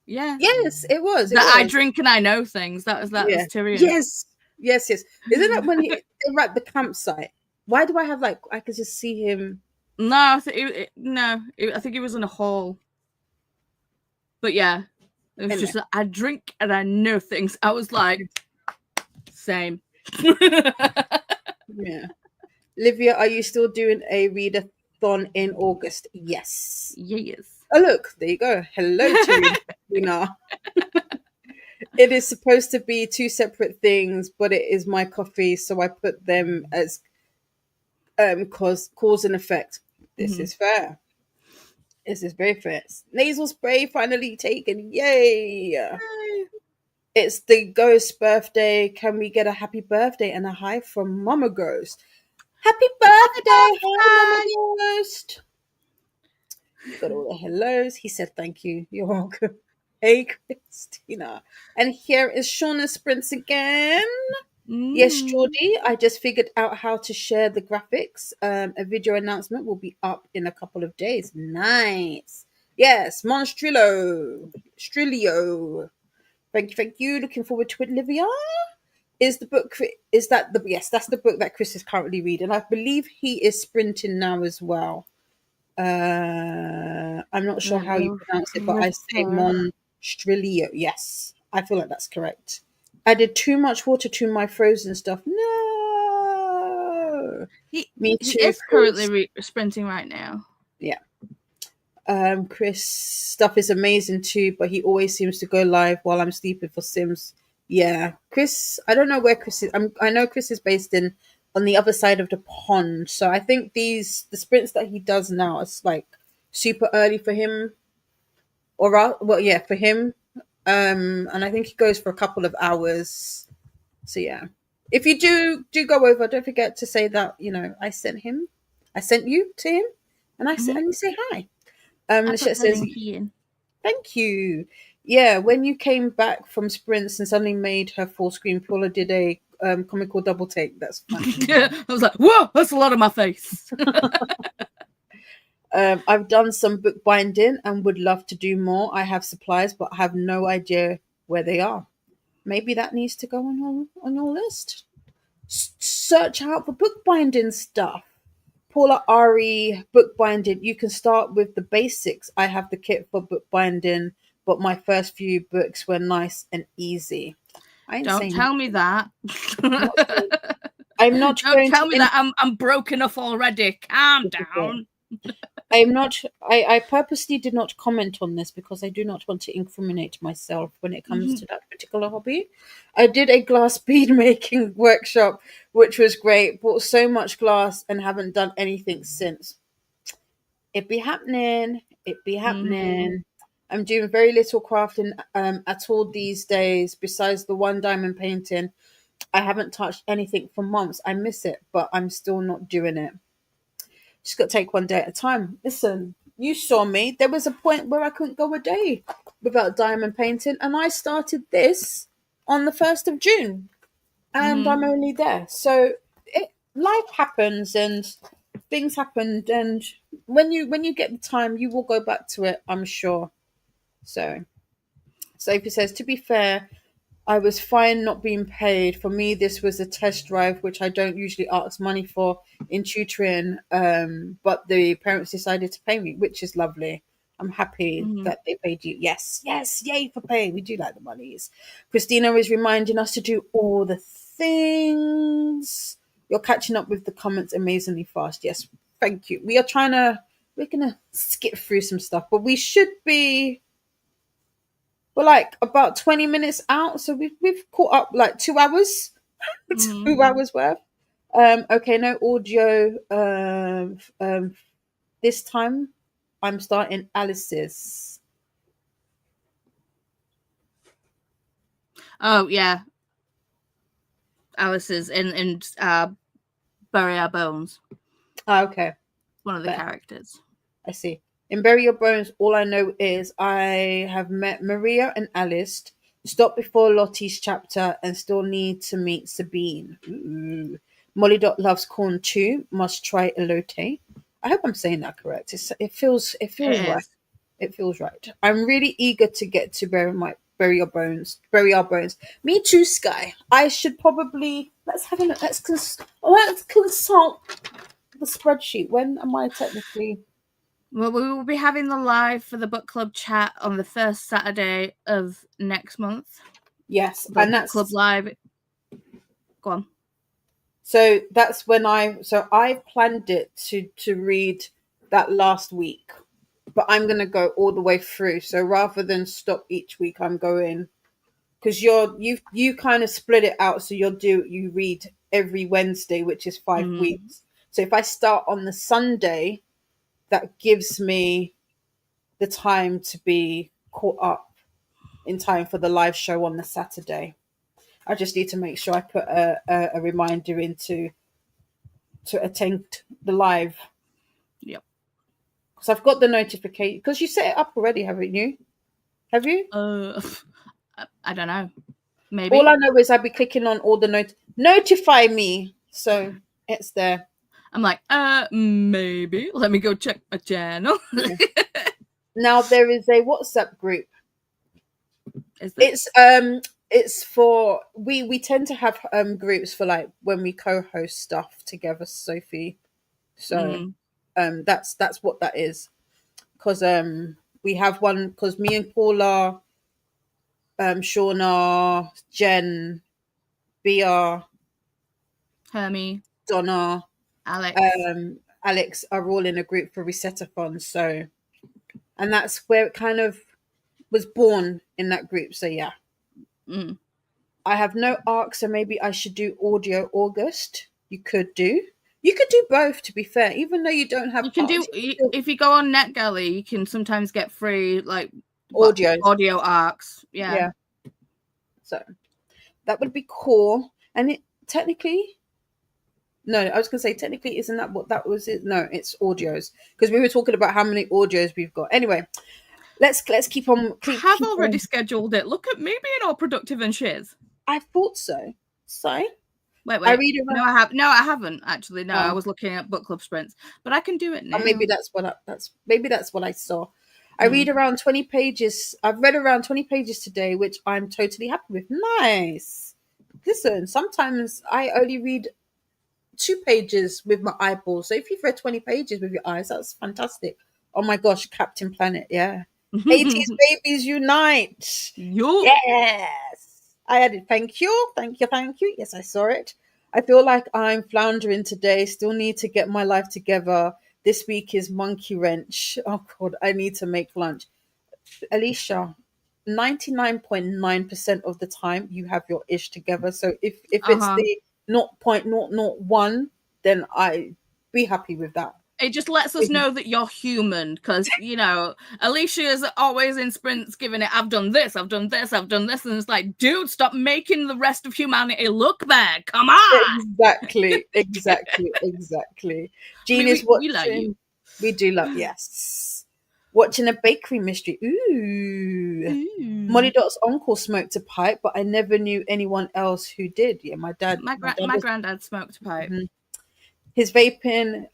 Yeah. Yes, it was. I drink and I know things. That was Tyrion. Yes. Isn't that when they're at the campsite? Why do I have I could just see him? No, I think he was in a hall. But yeah, it was just I drink and I know things. I was like, same. Yeah. Livia, are you still doing a readathon in August? Yes. Oh, look, there you go. Hello to you. It is supposed to be two separate things, but it is my coffee, so I put them as cause and effect. This is fair. This is very fair. Nasal spray finally taken. Yay! It's the ghost birthday. Can we get a happy birthday and a hi from Mama Ghost? Happy birthday, hi Mama Ghost. Got all the hellos. He said thank you. You're welcome. Hey Christina. And here is Shauna Sprints again. Yes, Geordie, I just figured out how to share the graphics. A video announcement will be up in a couple of days. Nice. Yes, Monstrillo. Strilio. Thank you, thank you. Looking forward to it, Livia. Is that the yes, that's the book that Chris is currently reading. I believe he is sprinting now as well. I'm not sure Let how you me pronounce it, but I say refer. Monstrilio. Yes, I feel like that's correct. I did too much water to my frozen stuff. No, He me he too, is currently Chris. sprinting right now. Yeah. Chris stuff is amazing too, but he always seems to go live while I'm sleeping for Sims. Yeah, Chris. I don't know where Chris is. I know Chris is based in on the other side of the pond, so I think the sprints that he does now is like super early for him, well, yeah, for him. And I think he goes for a couple of hours. So yeah, if you do go over, don't forget to say that I sent you to him, and Mhm. and you say hi. I The put chat the says link in. thank you. Yeah, when you came back from sprints and suddenly made her full screen, Paula did a comical double take. That's funny. I was like, whoa, that's a lot of my face. I've done some bookbinding and would love to do more. I have supplies, but have no idea where they are. Maybe that needs to go on your list. Search out for bookbinding stuff. Paula Ari bookbinding. You can start with the basics. I have the kit for bookbinding, but my first few books were nice and easy. I ain't Don't saying tell me that. I'm not saying I'm not Don't going tell to me that I'm broke enough already. Calm down. I'm not. I purposely did not comment on this because I do not want to incriminate myself when it comes to that particular hobby. I did a glass bead making workshop, which was great. Bought so much glass and haven't done anything since. It be happening. It be Mhm. happening. I'm doing very little crafting at all these days. Besides the one diamond painting, I haven't touched anything for months. I miss it, but I'm still not doing it. Just got to take one day at a time. Listen, you saw me. There was a point where I couldn't go a day without diamond painting, and I started this on the 1st of June, and I'm Mhm. only there. So life happens, and things happened, and when you get the time, you will go back to it. I'm sure. So Sophie says, to be fair, I was fine not being paid. For me, this was a test drive, which I don't usually ask money for in tutoring. But the parents decided to pay me, which is lovely. I'm happy Mhm. that they paid you. Yes, yes, yay for pay. We do like the monies. Christina is reminding us to do all the things. You're catching up with the comments amazingly fast. Yes, thank you. We're gonna skip through some stuff, but we should be we're like about 20 minutes out, so we've caught up like 2 hours, Mhm. 2 hours worth. Okay, no audio. This time I'm starting Alice's. Oh yeah, Alice's in Bury Our Bones. Okay, One of the but characters. I see. In Bury Your Bones, all I know is I have met Maria and Alice, stopped before Lottie's chapter, and still need to meet Sabine. Ooh. Molly Dot loves corn too. Must try elote. I hope I'm saying that correct. It feels It right. is. It feels right. I'm really eager to get to bury your bones. Bury our bones. Me too, Sky. I should probably let's have a look. Let's consult the spreadsheet. When am I technically? Well, we will be having the live for the book club chat on the first Saturday of next month. Yes, The and book club that's live. Go on. so that's when I planned it to read that last week, but I'm gonna go all the way through. So rather than stop each week, I'm going because you kind of split it out. So you read every Wednesday, which is 5 weeks. So if I start on the Sunday, that gives me the time to be caught up in time for the live show on the Saturday. I just need to make sure I put a reminder into to attend the live. Yep. Because I've got the notification. Because you set it up already, haven't you? Have you? I don't know. Maybe. All I know is I'll be clicking on all the notify me. So it's there. I'm like, maybe. Let me go check my channel. Yeah. Now there is a WhatsApp group. Is there? It's for we tend to have groups for like when we co-host stuff together, Sophie. So that's what that is. Because we have one because me and Paula, Shauna, Jen, Bia, Hermie, Donna, Alex. Alex are all in a group for Resetathon. So, and that's where it kind of was born in that group. So yeah, I have no arc, so maybe I should do audio August. You could do both. To be fair, even though you don't have You can arcs, if you go on NetGalley, you can sometimes get free like audio arcs. Yeah. So that would be cool. And it technically, no, I was gonna say technically, isn't that what that was? It? No, it's audios because we were talking about how many audios we've got. Anyway, let's keep on. I have already scheduled it. Look at me being all productive and shiz. I thought so. So wait. I read around... No, I haven't actually. No, I was looking at book club sprints, but I can do it now. Maybe that's what I saw. I read around 20 pages. I've read around 20 pages today, which I'm totally happy with. Nice. Listen, sometimes I only read 2 pages with my eyeballs. So if you've read 20 pages with your eyes, that's fantastic. Oh my gosh, Captain Planet, yeah. 80s babies unite. Yes. I added thank you. Yes, I saw it. I feel like I'm floundering today. Still need to get my life together. This week is monkey wrench. Oh God, I need to make lunch. Alicia, 99.9% of the time you have your ish together. So if it's the 0.001, then I be happy with that. It just lets us know that you're human because, you know, Alicia is always in sprints giving it, I've done this. And it's like, dude, stop making the rest of humanity look bad. Come on. Exactly. Jean is watching. We love you. We do love, yes. Watching a bakery mystery. Ooh. Molly Dot's uncle smoked a pipe, but I never knew anyone else who did. Yeah, my dad. My granddad smoked a pipe. Mm-hmm. His vaping,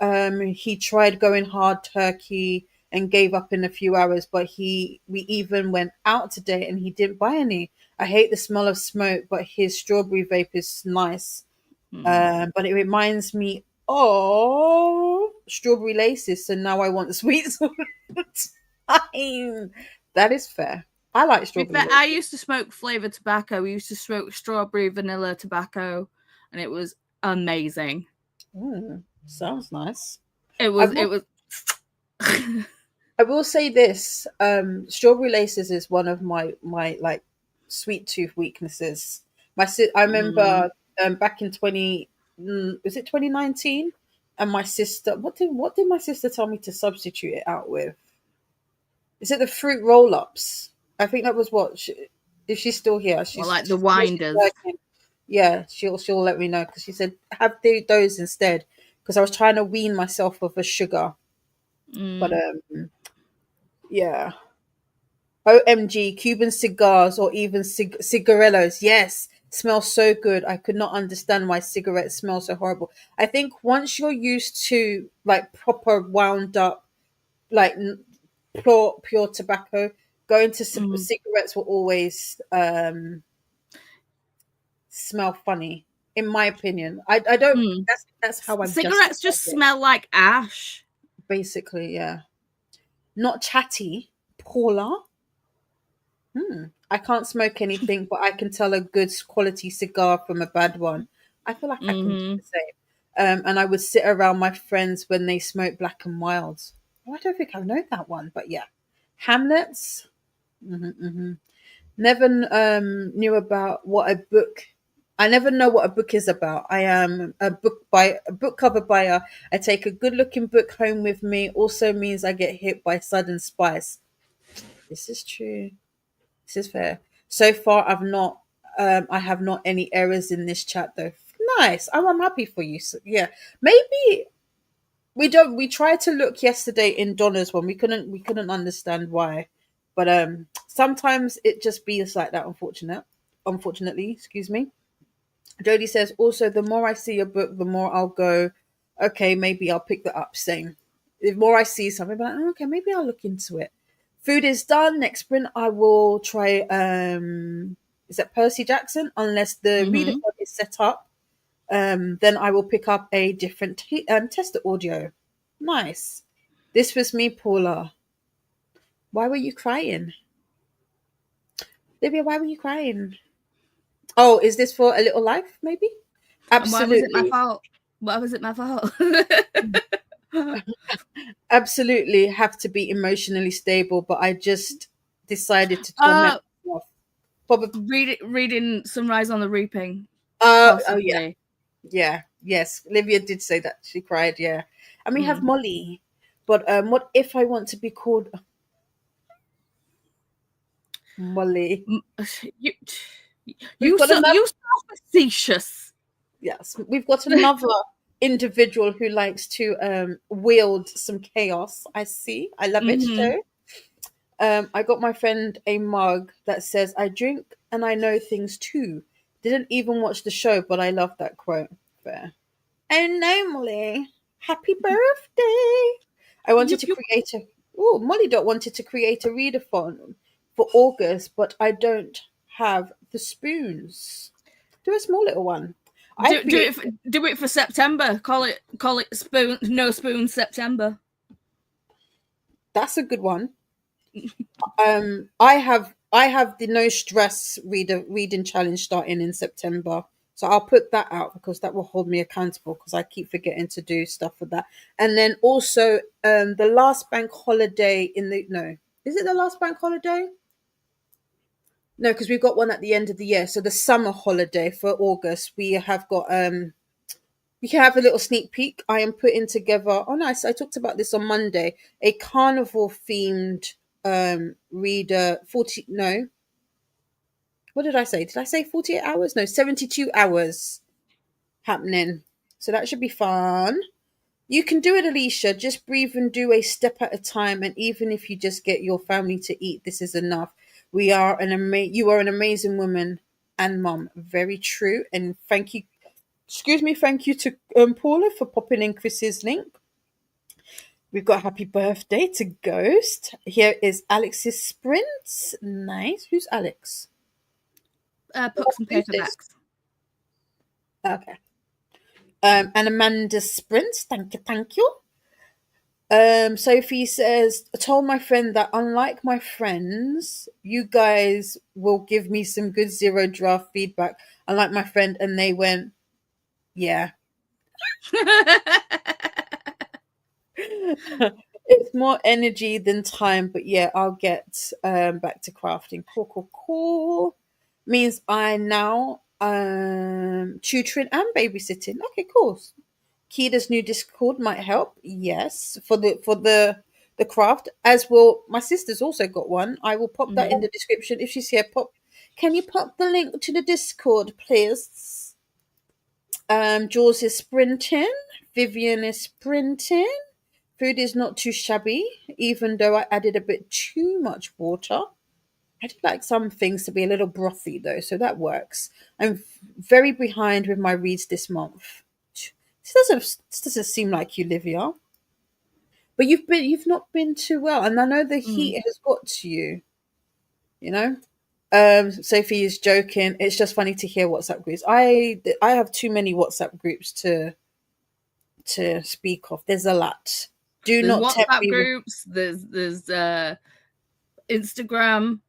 he tried going hard turkey and gave up in a few hours, but we even went out today and he didn't buy any. I hate the smell of smoke, but his strawberry vape is nice. But it reminds me of strawberry laces, so now I want sweets all the time. That is fair. I like strawberry laces. I used to smoke flavored tobacco. We used to smoke strawberry vanilla tobacco, and it was amazing. Sounds nice. It was. I will say this: strawberry laces is one of my like sweet tooth weaknesses. I remember back in 2019, and my sister. What did my sister tell me to substitute it out with? Is it the fruit roll-ups? I think that was what. If she's still here, she's like the winders. Yeah, she'll let me know because she said have those instead because I was trying to wean myself of a sugar. But yeah. OMG, Cuban cigars or even cigarillos. Yes, smell so good. I could not understand why cigarettes smell so horrible. I think once you're used to like proper wound up, like pure tobacco, going to cigarettes will always smell funny, in my opinion. I don't. That's how I'm. Cigarettes just smell like ash. Basically, yeah. Not chatty, Paula. I can't smoke anything, but I can tell a good quality cigar from a bad one. I feel like I can do the same. And I would sit around my friends when they smoke Black and Wilds. Oh, I don't think I know that one, but yeah. Hamlets. Never knew about what a book. I never know what a book is about. I am a book cover buyer. I take a good-looking book home with me. Also means I get hit by sudden spice. This is true. This is fair. So far, I have not any errors in this chat though. Nice. I'm happy for you. So, yeah, maybe we don't. We tried to look yesterday in Donna's one. We couldn't understand why, but sometimes it just be like that. Unfortunately, excuse me. Jody says also, the more I see a book, the more I'll go, okay, maybe I'll pick that up. Same. The more I see something, I'm like, "Oh, okay, maybe I'll look into it." Food is done. Next sprint, I will try. Is that Percy Jackson? Unless the reader Mm-hmm. is set up, then I will pick up a different tester audio. Nice. This was me, Paula. Why were you crying, Livia? Why were you crying? Oh, is this for A Little Life? Maybe. And why was it my Absolutely. fault? Why was it my fault? Absolutely have to be emotionally stable, but I just decided to uh, torment myself. Probably. reading Sunrise on the Reaping, Oh yeah, possibly. yeah, yes. Olivia did say that she cried. Yeah, and we have Mm. Molly. But what if I want to be called Molly? M- You, We've got another. you so facetious. Yes, we've got another individual who likes to wield some chaos. I see. I love it. Mm-hmm. So, I got my friend a mug that says, "I drink and I know things too." Didn't even watch the show, but I love that quote. Fair. Oh no, Molly. Happy birthday. I wanted Yup, to yup. create a Oh, Molly Dot wanted to create a readathon for August, but I don't have the spoons. Do a small little one. I create Do it for September. Call it spoon no spoon September. That's a good one. I have the no stress reading challenge starting in September. So I'll put that out because that will hold me accountable because I keep forgetting to do stuff for that. And then also the last bank holiday in the no. Is it the last bank holiday? No, because we've got one at the end of the year. So the summer holiday for August, we have got you can have a little sneak peek. I am putting together. Oh, nice! I talked about this on Monday. A carnival themed reader 40. No, what did I say? Did I say 48 hours? No, 72 hours happening. So that should be fun. You can do it, Alicia. Just breathe and do a step at a time. And even if you just get your family to eat, this is enough. You are an amazing woman and mom. Very true. And thank you. Excuse me. Thank you to Paula for popping in Chris's link. We've got happy birthday to Ghost. Here is Alex's sprints. Nice. Who's Alex? Books and Who's this? paperbacks. Okay. And Amanda sprints. Thank you. Thank you. Sophie says, I told my friend that unlike my friends, you guys will give me some good zero draft feedback. Unlike my friend, and they went, yeah. It's more energy than time, but yeah, I'll get back to crafting. Cool, cool, cool. Means I now tutoring and babysitting. Okay, cool. Kida's new Discord might help. Yes, for the craft. As will my sister's also got one. I will pop that in the description if she's here. Pop. Can you pop the link to the Discord, please? Jules is sprinting. Vivian is sprinting. Food is not too shabby, even though I added a bit too much water. I do like some things to be a little brothy though, so that works. I'm very behind with my reads this month. This doesn't seem like you, Livia. But you've not been too well, and I know the Mm. heat has got to you. You know. Sophie is joking. It's just funny to hear WhatsApp groups. I have too many WhatsApp groups to speak of. There's a lot. Do There's not tempt WhatsApp me with groups. There's Instagram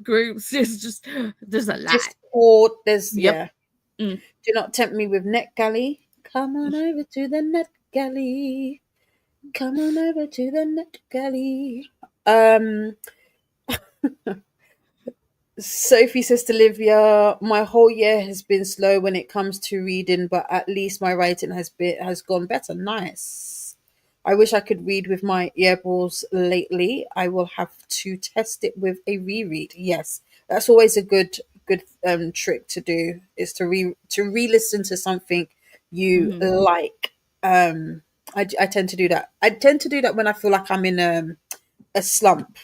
groups. There's a lot. Discord. There's Yep. yeah. Mm. Do not tempt me with NetGalley. Come on over to the NetGalley. Come on over to the NetGalley. Sophie says to Livia, my whole year has been slow when it comes to reading, but at least my writing has gone better. Nice. I wish I could read with my earballs lately. I will have to test it with a reread. Yes, that's always a good trick to do, is to re-listen to something you like. I tend to do that. I tend to do that when I feel like I'm in a slump.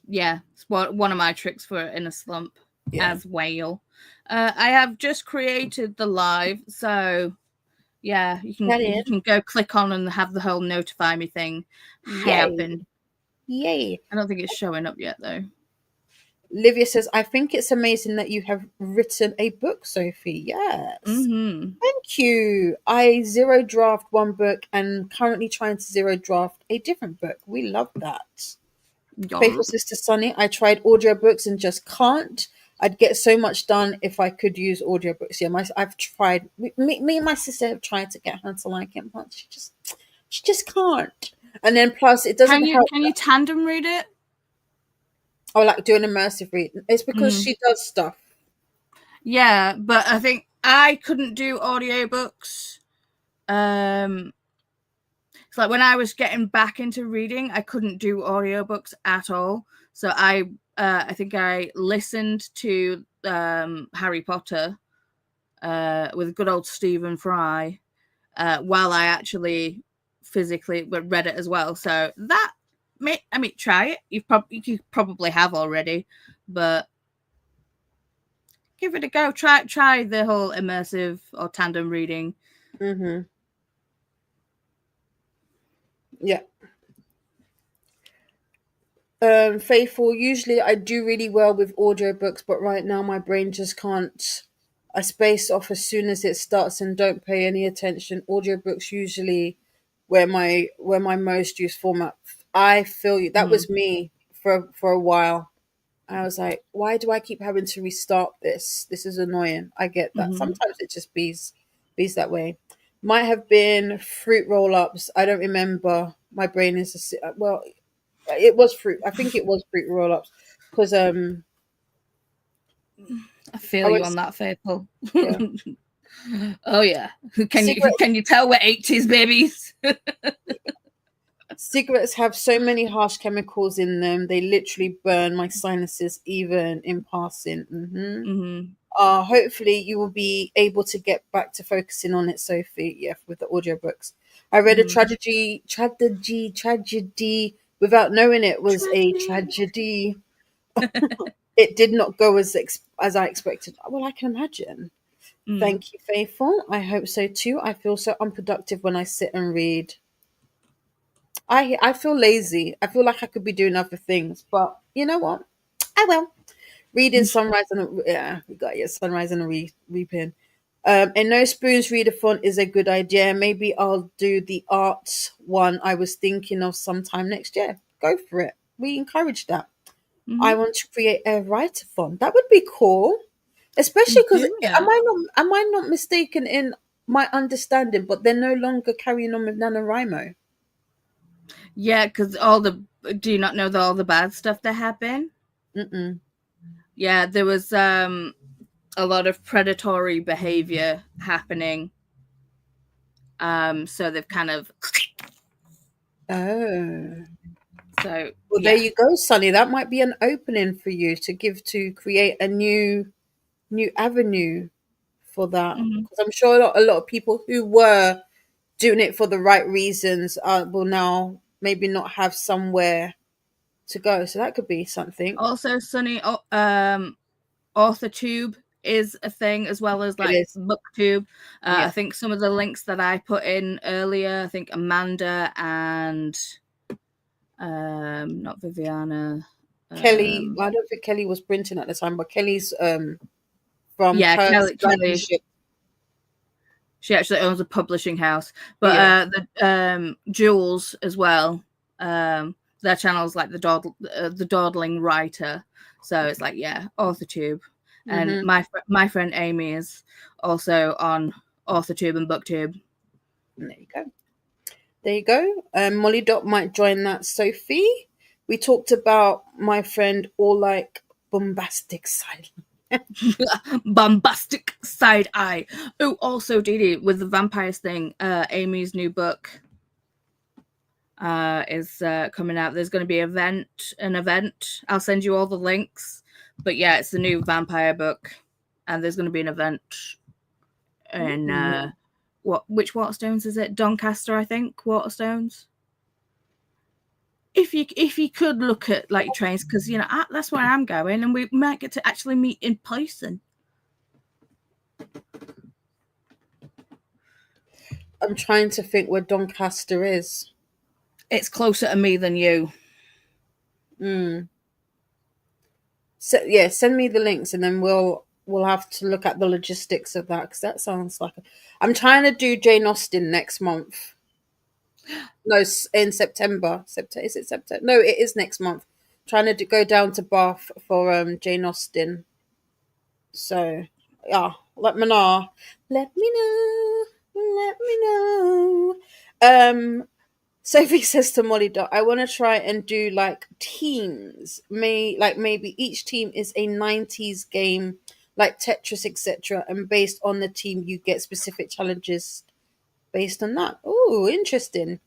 Yeah, it's one of my tricks for in a slump Yeah. as well. I have just created the live, so yeah, you can go click on and have the whole notify me thing happen. Yay. I don't think it's showing up yet though. Livia says, I think it's amazing that you have written a book, Sophie. Yes. Thank you. I zero draft one book and currently trying to zero draft a different book. We love that. Faithful Sister Sunny, I tried audiobooks and just can't. I'd get so much done if I could use audiobooks. Yeah, I've tried. Me and my sister have tried to get her to like it, but she just can't. And then plus, it doesn't help. Can you tandem read it? Oh, like do an immersive read. It's because she does stuff. Yeah, but I think I couldn't do audiobooks. It's like when I was getting back into reading, I couldn't do audiobooks at all. So I think I listened to Harry Potter with good old Stephen Fry while I actually physically read it as well. So that try it. You probably have already, but give it a go. Try the whole immersive or tandem reading. Yeah. Faithful, usually I do really well with audiobooks, but right now my brain just can't. I space off as soon as it starts and don't pay any attention. Audiobooks usually where my most used format. I feel you. That was me for a while. I was like, why do I keep having to restart this? This is annoying. I get that. Sometimes it just bees that way. Might have been fruit roll-ups. I don't remember. My brain is well, it was fruit. I think it was fruit roll-ups because I feel you on that, Faithful. Yeah. Oh yeah. Can you tell we're 80s babies? Cigarettes have so many harsh chemicals in them. They literally burn my sinuses even in passing. Hopefully you will be able to get back to focusing on it, Sophie. Yeah, with the audiobooks. I read a tragedy without knowing it was a tragedy. It did not go as I expected. Well, I can imagine. Thank you, Faithful. I hope so too. I feel so unproductive when I sit and read. I feel lazy. I feel like I could be doing other things, but you know what? I will. Reading Sunrise and we got your Sunrise and Reaping. And No Spoons reader font is a good idea. Maybe I'll do the arts one I was thinking of sometime next year. Go for it. We encourage that. I want to create a writer font. That would be cool, especially because am I not mistaken in my understanding? But they're no longer carrying on with NaNoWriMo. Yeah, because do you not know all the bad stuff that happened? Yeah, there was a lot of predatory behavior happening. So they've kind of Well, there you go, Sunny. That might be an opening for you to create a new avenue for that. Because I'm sure a lot of people who were doing it for the right reasons will now maybe not have somewhere to go. So that could be something. Also, Sunny, AuthorTube is a thing as well as like BookTube. I think some of the links that I put in earlier, I think Amanda and not Viviana. Kelly, I don't think Kelly was printing at the time, but Kelly's from Kelly. She actually owns a publishing house, but the Jules as well. Their channel's like the Dawdling Writer, so it's like AuthorTube, and my friend Amy is also on AuthorTube and BookTube. There you go. Molly Dot might join that. Sophie, we talked about my friend all like bombastic side. Bombastic side eye. Oh, also Dee Dee, with the vampires thing, Amy's new book. is coming out. There's going to be an event. I'll send you all the links. But yeah, it's the new vampire book, and there's going to be an event in which Waterstones is it? Doncaster, I think. Waterstones. If you could look at like trains, because that's where I'm going, and we might get to actually meet in person. I'm trying to think where Doncaster is. It's closer to me than you. So yeah, send me the links, and then we'll have to look at the logistics of that, because that sounds like I'm trying to do Jane Austen next month. No, in September. Is it September? No, it is next month. Trying to go down to Bath for Jane Austen. So yeah, let me know. Let me know. Let me know. Sophie says to Molly Dot, I want to try and do like teams. Maybe each team is a 90s game, like Tetris, etc. And based on the team, you get specific challenges based on that. Oh, interesting.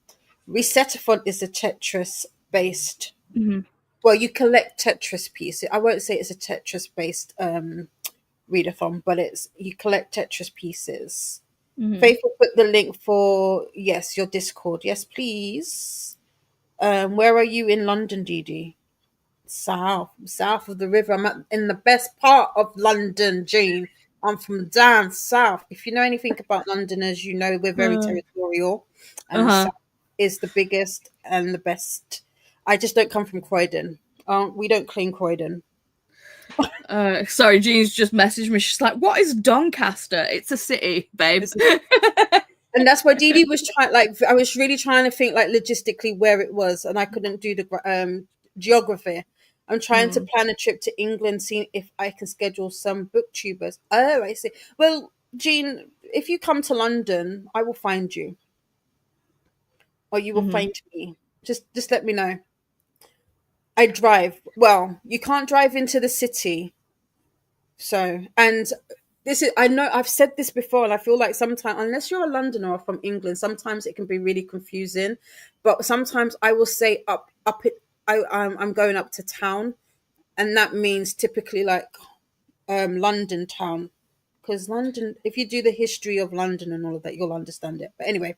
Resetathon is a Tetris based. Mm-hmm. Well, you collect Tetris pieces. I won't say it's a Tetris based readathon, but you collect Tetris pieces. Mm-hmm. Faith will put the link for your Discord. Yes, please. Where are you in London, Dee? South of the river. I'm in the best part of London, Jean. I'm from down south. If you know anything about Londoners, you know we're very territorial, and south is the biggest and the best. I just don't come from Croydon. We don't claim Croydon. Sorry, Jean's just messaged me. She's like, "What is Doncaster? It's a city, babe." And that's why Dee was trying. I was really trying to think logistically where it was, and I couldn't do the geography. I'm trying to plan a trip to England, seeing if I can schedule some booktubers. Oh, I see. Well, Jean, if you come to London, I will find you, or you will find me. Just let me know. I drive. Well, you can't drive into the city. So, and I know I've said this before, and I feel like sometimes, unless you're a Londoner or from England, sometimes it can be really confusing. But sometimes I will say I'm going up to town, and that means typically London town, because London, if you do the history of London and all of that, you'll understand it. But anyway,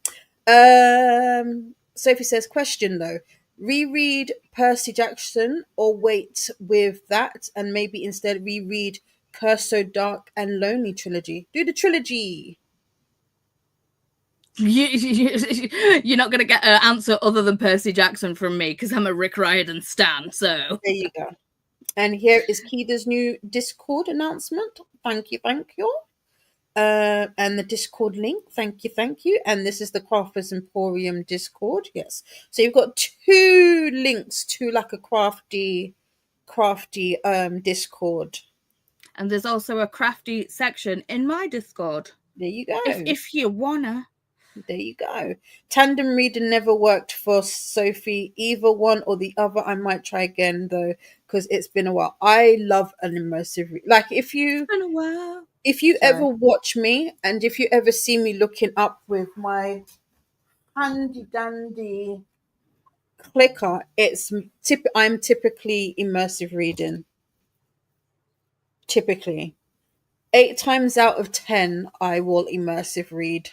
Sophie says, question though, reread Percy Jackson or wait with that and maybe instead reread Curse So Dark and Lonely trilogy. Do the trilogy. You're not going to get an answer other than Percy Jackson from me, because I'm a Rick Riordan stan. So there you go. And here is Keda's new Discord announcement. Thank you. And the Discord link. Thank you. And this is the Crafters Emporium Discord. Yes. So you've got 2 links to like a crafty Discord. And there's also a crafty section in my Discord. There you go. If you wanna. There you go. Tandem reading never worked for Sophie. Either one or the other. I might try again though, because it's been a while. I love an immersive read. Like if you ever watch me, and if you ever see me looking up with my handy dandy clicker, I'm typically immersive reading. Typically. 8 times out of 10, I will immersive read.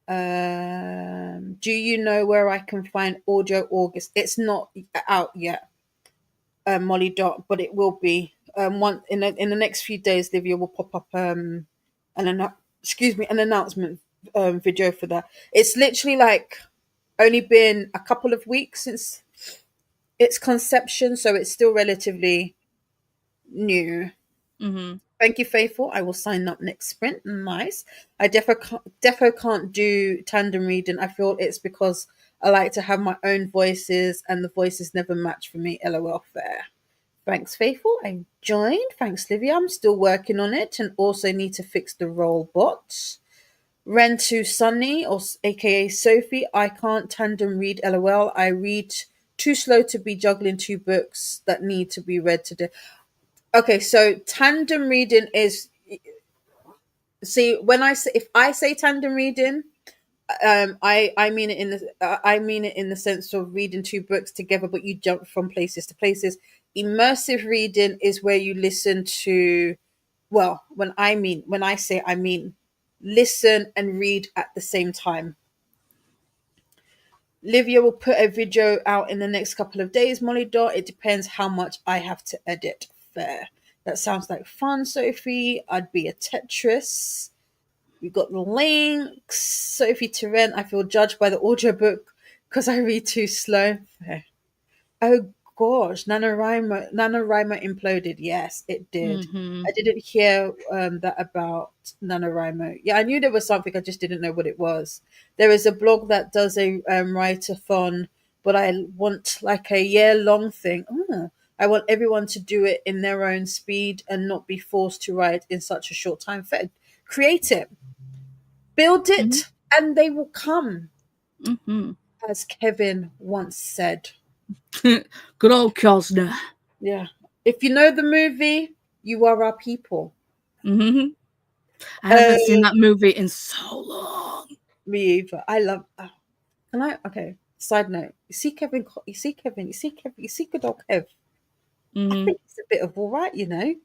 Do you know where I can find Audio August? It's not out yet, Molly Dot, but it will be. One in the next few days, Livia will pop up an announcement video for that. It's literally only been a couple of weeks since its conception, so it's still relatively new. Mm-hmm. Thank you, Faithful. I will sign up next sprint. Nice. I defo can't do tandem reading. I feel it's because I like to have my own voices, and the voices never match for me. LOL, fair. Thanks, Faithful. I joined. Thanks, Livia. I'm still working on it, and also need to fix the roll bot. Ren to Sunny, or aka Sophie. I can't tandem read. LOL. I read too slow to be juggling 2 books that need to be read today. Okay, so tandem reading is, see, if I say tandem reading, I mean it in the I mean it in the sense of reading two books together, but you jump from places to places. Immersive reading is where you listen to, well, when I say I mean listen and read at the same time. Livia will put a video out in the next couple of days, Molly Dot. It depends how much I have to edit. Fair. That sounds like fun, Sophie. I'd be a Tetris. We got the links. Sophie Terren, I feel judged by the audiobook because I read too slow. Fair. Oh gosh, NaNoWriMo imploded. Yes, it did. Mm-hmm. I didn't hear that about NaNoWriMo. Yeah, I knew there was something. I just didn't know what it was. There is a blog that does a write-a-thon, but I want like a year-long thing. Oh, I want everyone to do it in their own speed and not be forced to write in such a short time. Create it, build it, and they will come, Mm-hmm. as Kevin once said. Good old Cosner. Yeah. If you know the movie, you are our people. Mm-hmm. I haven't seen that movie in so long. Me either. I love. Can I? Okay. Side note. You see Kevin. You see Kevin. You see Kevin. You see good old Kev. I Mm-hmm. think he's a bit of all right. You know.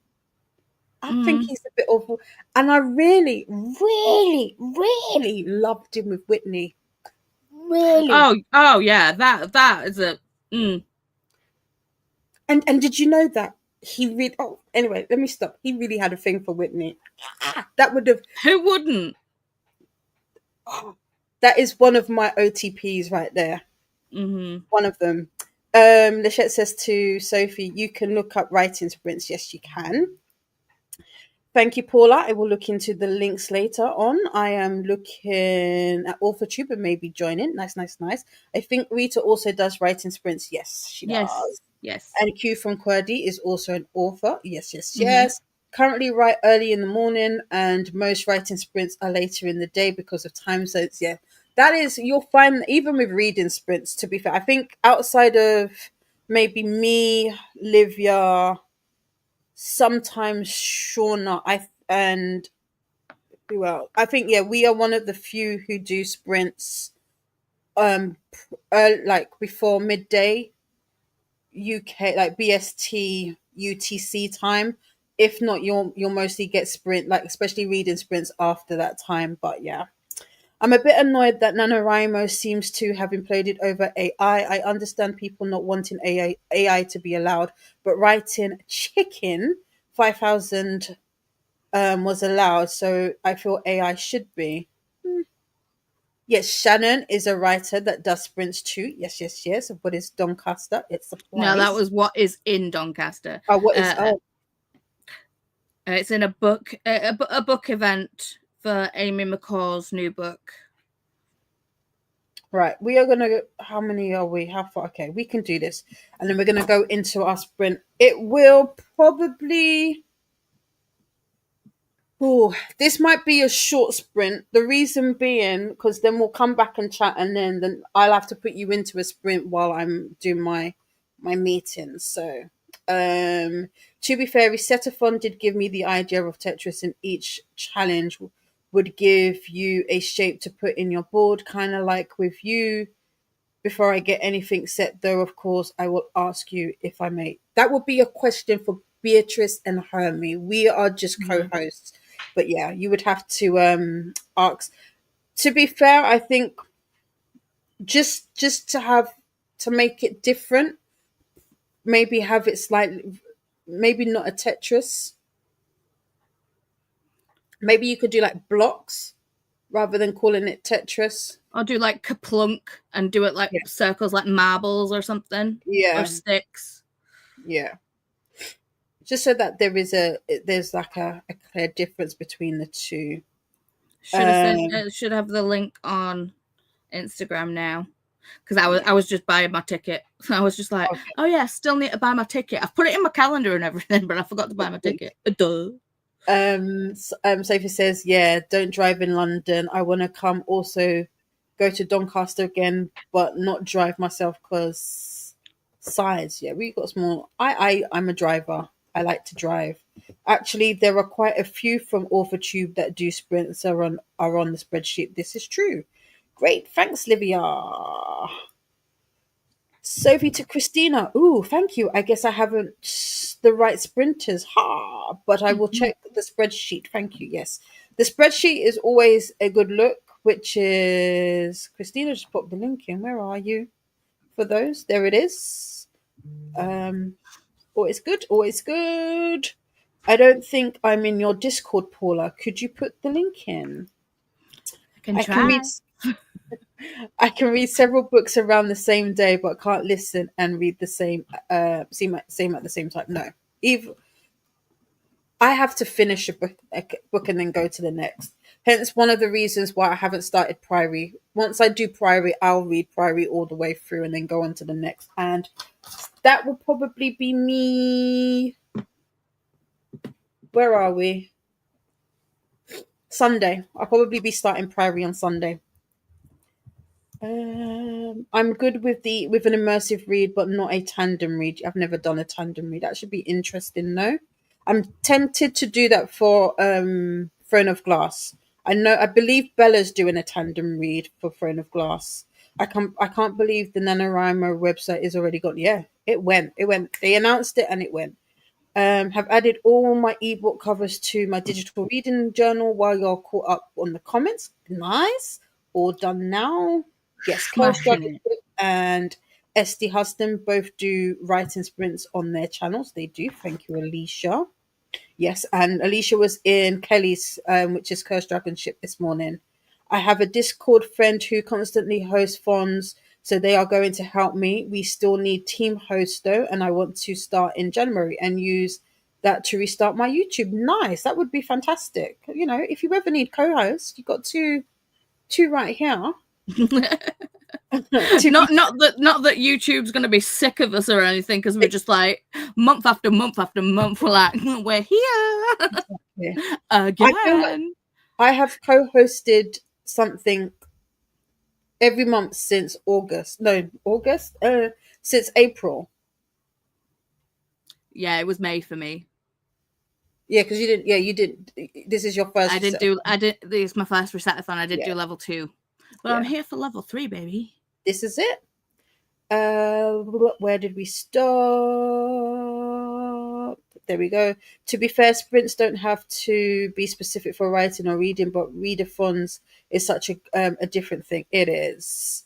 I think Mm-hmm. he's a bit of. And I really, really, really loved him with Whitney. Really. Oh yeah. That is a. Mm. And did you know that he really? Oh, anyway. Let me stop. He really had a thing for Whitney. That would have. Who wouldn't? Oh, that is one of my OTPs right there. Mm-hmm. One of them. Lachette says to Sophie, you can look up writing sprints. Yes, you can. Thank you, Paula. I will look into the links later on. I am looking at AuthorTube and maybe joining. Nice, nice, nice. I think Rita also does writing sprints. Yes, she does. Yes. And Q from QWERTY is also an author. Yes, yes, Mm-hmm. yes. Currently write early in the morning, and most writing sprints are later in the day because of time zones. Yeah, that is, you'll find even with reading sprints, to be fair, I think outside of maybe me, Livia, sometimes Shauna, and well, I think, yeah, we are one of the few who do sprints like before midday UK, like BST UTC time. If not, you'll mostly get sprint, like especially reading sprints after that time. But yeah, I'm a bit annoyed that NaNoWriMo seems to have imploded over AI. I understand people not wanting AI to be allowed, but writing chicken 5,000 was allowed, so I feel AI should be. Yes, Shannon is a writer that does sprints too. Yes, yes, yes. What is Doncaster? It No, that supplies. was what is in Doncaster. Oh, what is? Oh, It's in a book, a book event for Amy McCaw's new book. right. We are gonna. How many are we? How far? Okay, we can do this, and then we're gonna go into our sprint. It will probably. Oh, this might be a short sprint. The reason being, because then we'll come back and chat, and then I'll have to put you into a sprint while I'm doing my meetings. So, to be fair, Resetathon did give me the idea of Tetris, and each challenge would give you a shape to put in your board, kind of like with you. Before I get anything set, though, of course, I will ask you if I may. That would be a question for Beatrice and Hermie. We are just co-hosts, but yeah, you would have to ask. To be fair, I think just to have to make it different, maybe have it slightly, maybe not a Tetris. Maybe you could do like blocks rather than calling it Tetris. I'll do like kaplunk and do it like Yeah. circles, like marbles or something, Yeah, or sticks. yeah. Just so that there's like a clear difference between the two. Should have the link on Instagram now, because I was just buying my ticket. I was just like, Okay. oh yeah, still need to buy my ticket. I've put it in my calendar and everything, but I forgot to buy my ticket. Duh. Sophie says, yeah, don't drive in London. I want to come also go to Doncaster again, but not drive myself because size. Yeah, we got small. I'm a driver. I like to drive. Actually, there are quite a few from AuthorTube that do sprints are on the spreadsheet. This is true. Great. Thanks, Livia. Sophie to Christina. Ooh, thank you. I guess I haven't the right sprinters. Ha! But I will check the spreadsheet. Thank you. Yes. The spreadsheet is always a good look, which is Christina just put the link in. Where are you? For those. There it is. Always good. Always good. I don't think I'm in your Discord, Paula. Could you put the link in? I can I can try. read I can read several books around the same day, but can't listen and read the same at the same time. No, Eve, I have to finish a book and then go to the next. Hence, one of the reasons why I haven't started Priory. Once I do Priory, I'll read Priory all the way through and then go on to the next. And that will probably be me. Where are we? Sunday. I'll probably be starting Priory on Sunday. I'm good with an immersive read, but not a tandem read. I've never done a tandem read. That should be interesting, though. I'm tempted to do that for Throne of Glass. I believe Bella's doing a tandem read for Throne of Glass. I can't believe the NaNoWriMo website is already gone. Yeah, it went. It went. They announced it and it went. Have added all my ebook covers to my digital reading journal while you're caught up on the comments. Nice. All done now. Yes, Smashing it. and SD Huston both do writing sprints on their channels. They do. Thank you, Alicia. Yes, and Alicia was in Kelly's, which is Curse Dragon Ship this morning. I have a Discord friend who constantly hosts fonts, so they are going to help me. We still need team hosts though, and I want to start in January and use that to restart my YouTube. Nice, that would be fantastic. You know, if you ever need co-hosts, you've got two right here. not that YouTube's gonna be sick of us or anything, because we're just like month after month after month, we're like, we're here Yeah. again. I have co-hosted something every month since August. No, August. Since April. Yeah, it was May for me. Yeah, because you didn't. Yeah, you did. This is your first. I did. This is my first resettathon. I did Yeah. do level 2, but I'm Yeah. here for level 3, baby. This is it. Where did we stop? There we go. To be fair, sprints don't have to be specific for writing or reading, but readathons is such a different thing. It is.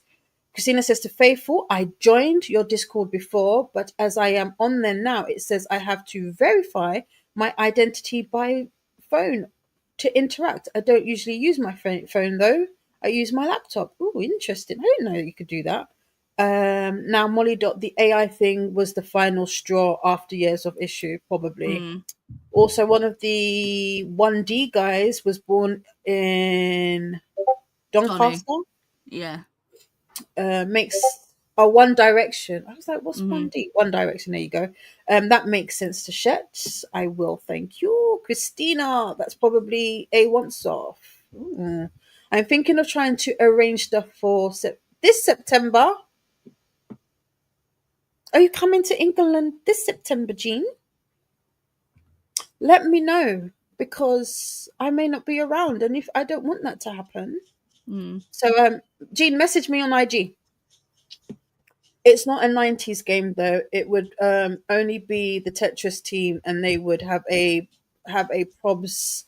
Christina says to Faithful, I joined your Discord before, but as I am on there now, it says I have to verify my identity by phone to interact. I don't usually use my phone though. I use my laptop. Oh, interesting. I didn't know you could do that. Now, Molly Dot, the AI thing was the final straw after years of issue, probably. Also, one of the 1D guys was born in Doncaster. Yeah. Makes One Direction. I was like, what's 1D? One Direction. There you go. That makes sense to Shet. I will thank you, Christina. That's probably a once off. I'm thinking of trying to arrange stuff for this September. Are you coming to England this September, Jean? Let me know, because I may not be around, and if I don't want that to happen. So, Jean, message me on IG. It's not a 90s game though. It would only be the Tetris team, and they would have a probs,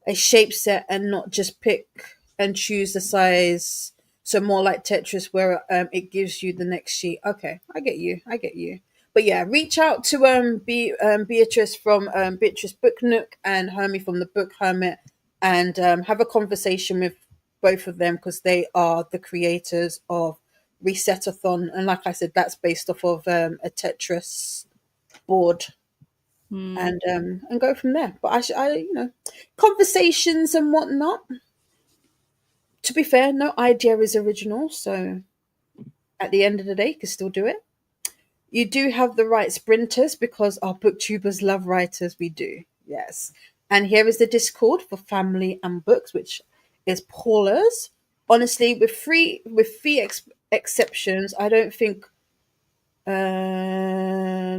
a shape set, and not just pick and choose the size. So more like Tetris, where it gives you the next sheet. Okay, I get you. But yeah, reach out to Beatrice from Beatrice Book Nook and Hermie from the Book Hermit, and have a conversation with both of them, because they are the creators of Resetathon, and like I said, that's based off of a Tetris board, and go from there. But I conversations and whatnot. To be fair, no idea is original, so at the end of the day, you can still do it. You do have the right sprinters, because our booktubers love writers. We do, yes. And here is the Discord for family and books, which is Paula's. Honestly, with fee exceptions, I don't think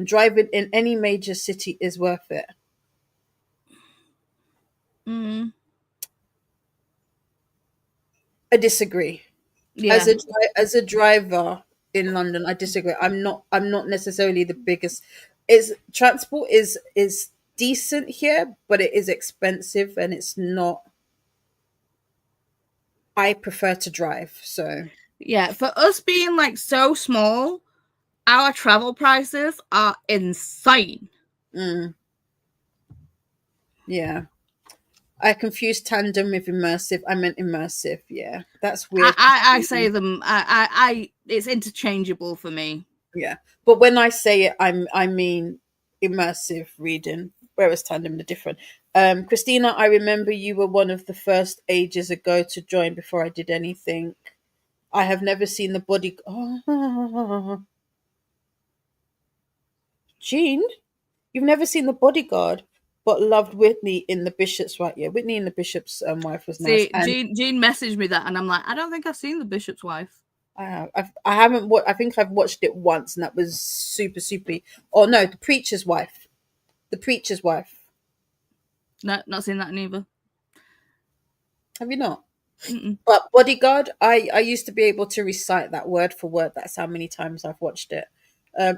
driving in any major city is worth it. I disagree. Yeah. As a driver in London, I disagree. I'm not necessarily the biggest. Is transport is decent here, but it is expensive, and it's not. I prefer to drive. So Yeah. For us being like so small, our travel prices are insane. mm, yeah, I confused tandem with immersive. I meant immersive. Yeah, that's weird. I say them. It's interchangeable for me. Yeah, but when I say it, I mean immersive reading, whereas tandem are different. Christina, I remember you were one of the first ages ago to join before I did anything. I have never seen the body. Oh, Jean, you've never seen the Bodyguard, but loved Whitney in the Bishop's wife. Yeah, Whitney in the Bishop's wife was nice, See, and Jean messaged me that, and I'm like, I don't think I've seen the Bishop's Wife. I haven't. I think I've watched it once, and that was super super. Oh no, the Preacher's Wife. The Preacher's Wife. No, not seen that neither. Have you not? Mm-mm. But Bodyguard, I used to be able to recite that word for word. That's how many times I've watched it.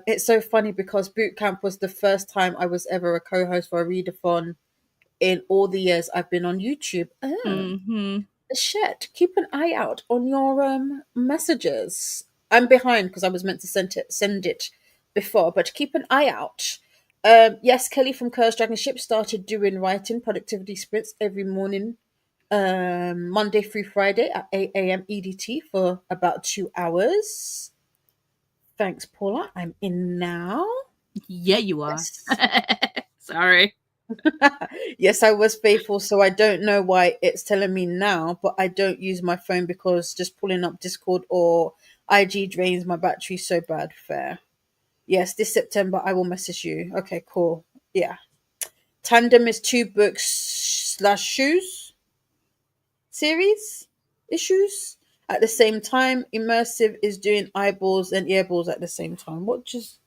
It's so funny because Boot Camp was the first time I was ever a co-host for a readathon in all the years I've been on YouTube. Mm-hmm. Shit, keep an eye out on your messages. I'm behind because I was meant to send it before, but keep an eye out. Yes, Kelly from Curse Dragon Ship started doing writing productivity sprints every morning, Monday through Friday at 8 a.m. EDT for about 2 hours. Thanks, Paula. I'm in now. Yeah, you are. Yes. Sorry. Yes, I was faithful, so I don't know why it's telling me now, but I don't use my phone because just pulling up Discord or IG drains my battery so bad. Fair. Yes, this September I will message you. Okay, cool. Yeah. Tandem is 2 books slash shoes series issues at the same time. Immersive is doing eyeballs and earballs at the same time. What just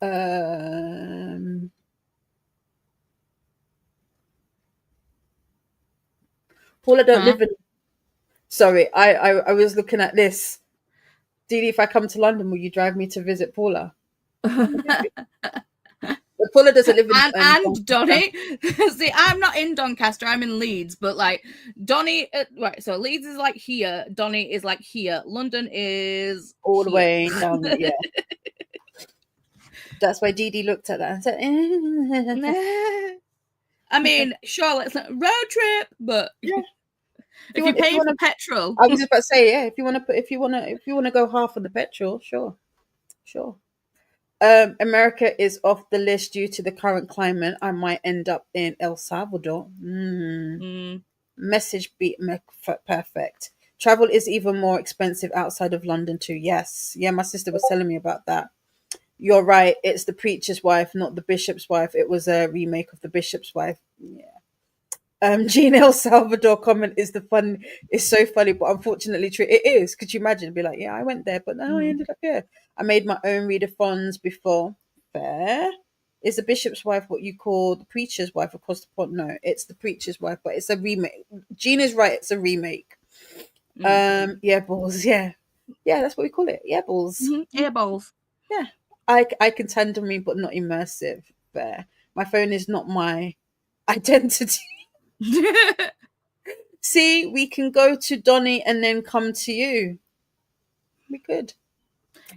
um Paula don't Huh? live in. Sorry, I was looking at this. Didi, if I come to London, will you drive me to visit Paula? But Paula doesn't live in and Doncaster. Donny. See, I'm not in Doncaster. I'm in Leeds, but like Donny, right? So Leeds is like here. Donny is like here. London is All the here. way down there. Yeah, that's why Didi looked at that and said, I mean, sure, let's road trip, but "Yeah, if you're if you paying want for to." petrol, I was just about to say, yeah, if you want to go half on the petrol, sure, sure. America is off the list due to the current climate. I might end up in El Salvador. Message beat perfect. Travel is even more expensive outside of London too. Yes, yeah, my sister was telling me about that. You're right. It's the preacher's wife, not the bishop's wife. It was a remake of the bishop's wife. Yeah. Gene El Salvador comment is the fun. It's so funny, but unfortunately true. It is. Could you imagine? Be like, yeah, I went there, but now I ended up here. I made my own readathons before. Fair. Is the bishop's wife what you call the preacher's wife across the pond? No, it's the preacher's wife, but it's a remake. Gene is right. It's a remake. Yeah, balls. Yeah, yeah, that's what we call it. Yeah, balls. air balls. Yeah, I can tandem me, but not immersive. Fair. My phone is not my identity. See, we can go to Donny and then come to you. We could.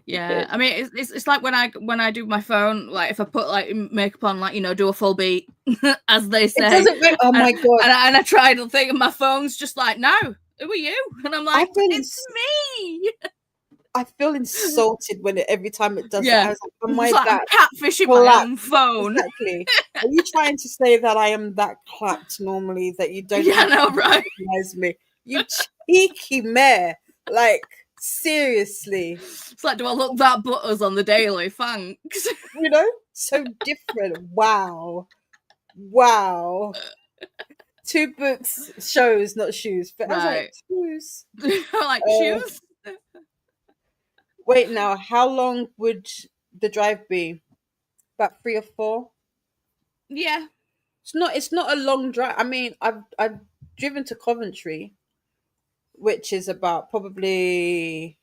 Yeah, I mean, it's like when I do my phone, like if I put like makeup on, like do a full beat, as they It say, doesn't make. Oh and my god! I tried to think, and my phone's just like, no, who are you? And I'm I like, feel it's me. I feel insulted when every time it does that. I Yeah, was like, am it's I like I'm that catfishing my clapped? own phone. Exactly. Are you trying to say that I am that clapped normally that you don't Yeah, even no, right. recognize me? You cheeky mare! Like seriously, It's like, do I look that butters on the daily? Thanks. so different. Wow, wow. 2 books, shows, not shoes. But I was like, Right. shoes. Like Uh, shoes. Wait, now, how long would the drive be? About 3 or 4? Yeah. It's not. It's not a long drive. I mean, I've driven to Coventry. which is about probably.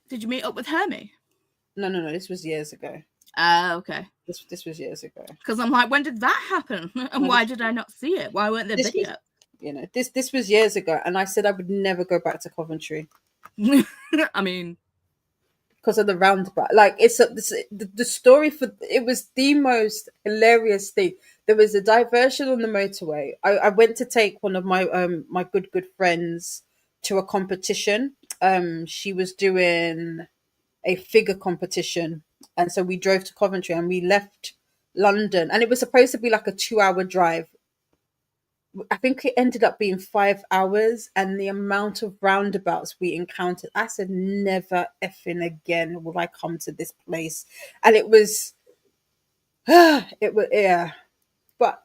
Did you meet up with Hermie? No. This was years ago. Okay. This was years ago. Because I'm like, when did that happen? And No, why did I not see it? Why weren't there this was, videos? this was years ago, and I said I would never go back to Coventry I mean, because of the roundabout. Like the story for it was the most hilarious thing. There was a diversion on the motorway. I went to take one of my good friends to a competition. She was doing a figure competition, and so we drove to Coventry and we left London, and it was supposed to be like a 2 hour drive. I think it ended up being 5 hours, and the amount of roundabouts we encountered, I said, never effing again will I come to this place. And it was, yeah. But,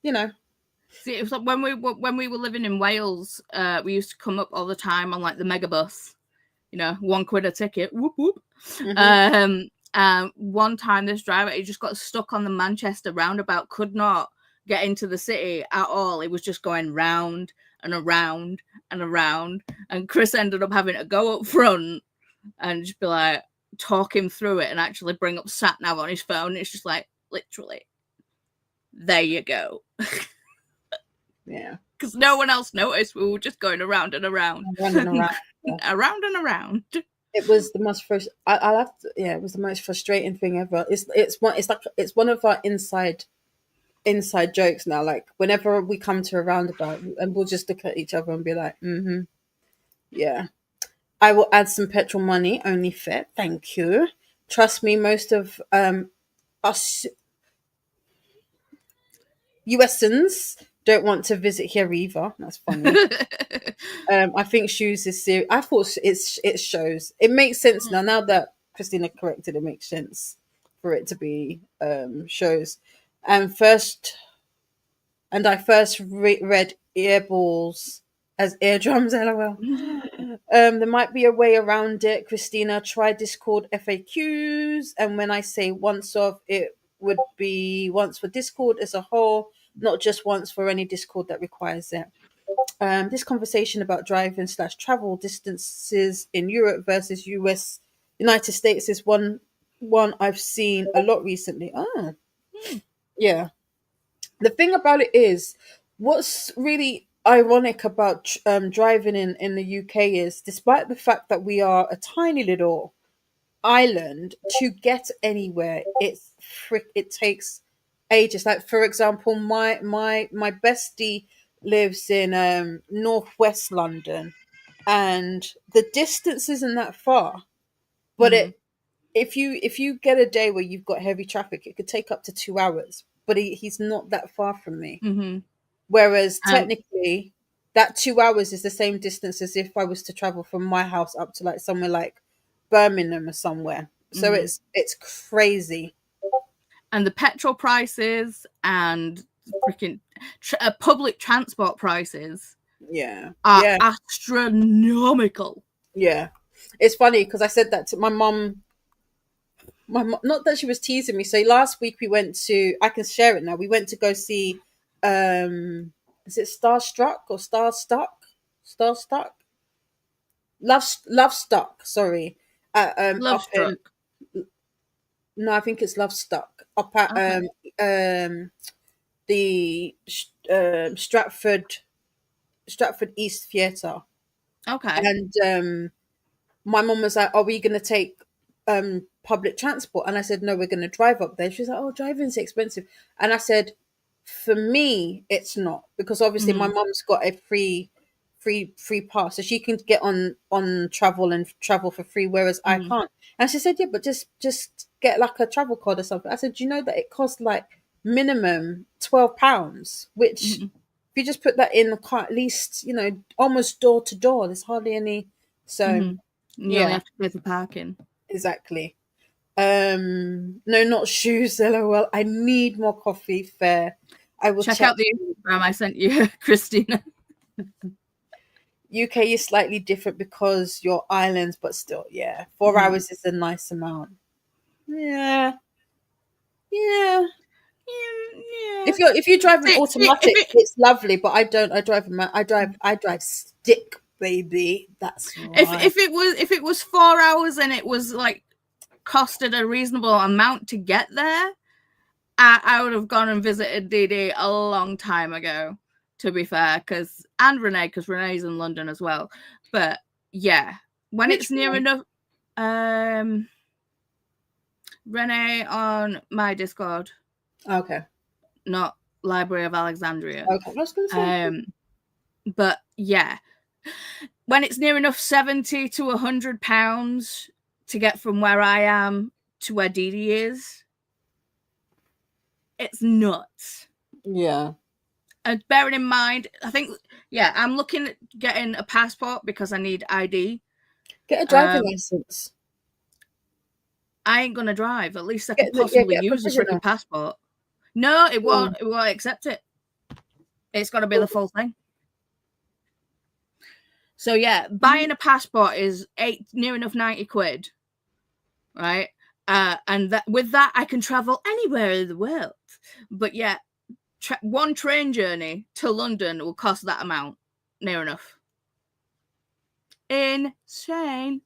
you know, see, it was like when we were living in Wales, we used to come up all the time on like the megabus, you know, £1 a ticket. Whoop whoop. One time this driver, he just got stuck on the Manchester roundabout, could not get into the city at all. It was just going round and around and around. And Chris ended up having to go up front and just be like, talk him through it and actually bring up sat nav on his phone. It's just like, literally, there you go. Yeah. Because no one else noticed. We were just going around and around. Around and around. Yeah. Around and around. It was the most it was the most frustrating thing ever. It's one of our inside jokes now. Like whenever we come to a roundabout, and we'll just look at each other and be like, yeah. I will add some petrol money, only fair, thank you. Trust me, most of us USans don't want to visit here either. That's funny. I think shoes is serious. I thought it shows. It makes sense now. Now that Christina corrected, it makes sense for it to be shows. And I first read earballs as eardrums. LOL. There might be a way around it. Christina, try Discord FAQs, and when I say once off, it would be once for Discord as a whole, not just once for any Discord that requires it. This conversation about driving / travel distances in Europe versus United States is one I've seen a lot recently. Oh, yeah. The thing about it is, what's really ironic about driving in the UK is, despite the fact that we are a tiny little island, to get anywhere, it takes ages. Like for example, my bestie lives in northwest London, and the distance isn't that far, but if you get a day where you've got heavy traffic, it could take up to 2 hours. But he's not that far from me. Whereas technically, that 2 hours is the same distance as if I was to travel from my house up to like somewhere like Birmingham or somewhere. So it's crazy. And the petrol prices and freaking public transport prices, are astronomical. Yeah, it's funny because I said that to my mum. Not that she was teasing me. So last week we went to. I can share it now. We went to go see. Is it Starstruck or Starstuck? Starstuck. Love Stuck. Sorry. Love Struck. No, I think it's Love Stuck up at the Stratford East Theatre. Okay. And my mum was like, "Are we going to take public transport?" And I said, "No, we're going to drive up there." She's like, "Oh, driving's expensive." And I said, "For me, it's not, because obviously my mum's got a free pass, so she can get on travel and travel for free, whereas I can't." And she said, "Yeah, but just get like a travel card or something." I said, "Do you know that it costs like minimum £12, which if you just put that in the car, at least, almost door to door, there's hardly any." So you only have to pay for parking. Exactly. No, not shoes. LOL. I need more coffee. Fair. I will check out the Instagram I sent you, Christina. UK is slightly different because you're islands, but still, 4 hours is a nice amount. Yeah. If you drive an See, automatic, it's lovely, but I don't. I drive stick, baby. That's right. if it was 4 hours and it was like costed a reasonable amount to get there, I would have gone and visited DD a long time ago, to be fair, because Renee's in London as well. But yeah, when Which it's near one? enough, Renee on my Discord, Okay. not Library of Alexandria. Okay. I was going to say. But yeah, when it's near enough £70 to £100 to get from where I am to where Dee is, it's nuts. Yeah. And bearing in mind, I think, I'm looking at getting a passport because I need ID. Get a driving license. I ain't gonna drive. At least I Get could possibly a use a provisional. freaking passport. No, it won't. It won't accept it. It's got to be the full thing. So yeah, buying a passport is near enough 90 quid, right? And with that, I can travel anywhere in the world. But yeah, one train journey to London will cost that amount, near enough. Insane.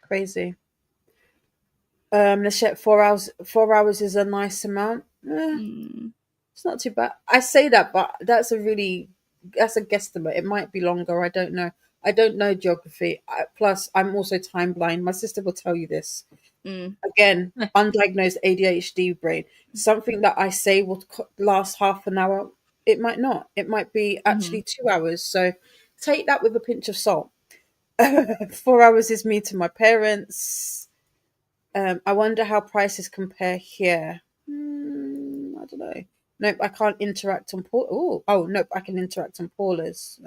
Crazy. Let's check. 4 hours. 4 hours is a nice amount. It's not too bad. I say that, but that's a guesstimate. It might be longer. I don't know. I don't know geography. Plus, I'm also time blind. My sister will tell you this. Again, undiagnosed ADHD brain. Something that I say will last half an hour. It might not. It might be actually 2 hours. So take that with a pinch of salt. 4 hours is me to my parents. I wonder how prices compare here. I don't know. Nope, I can't interact on nope, I can interact on Paula's.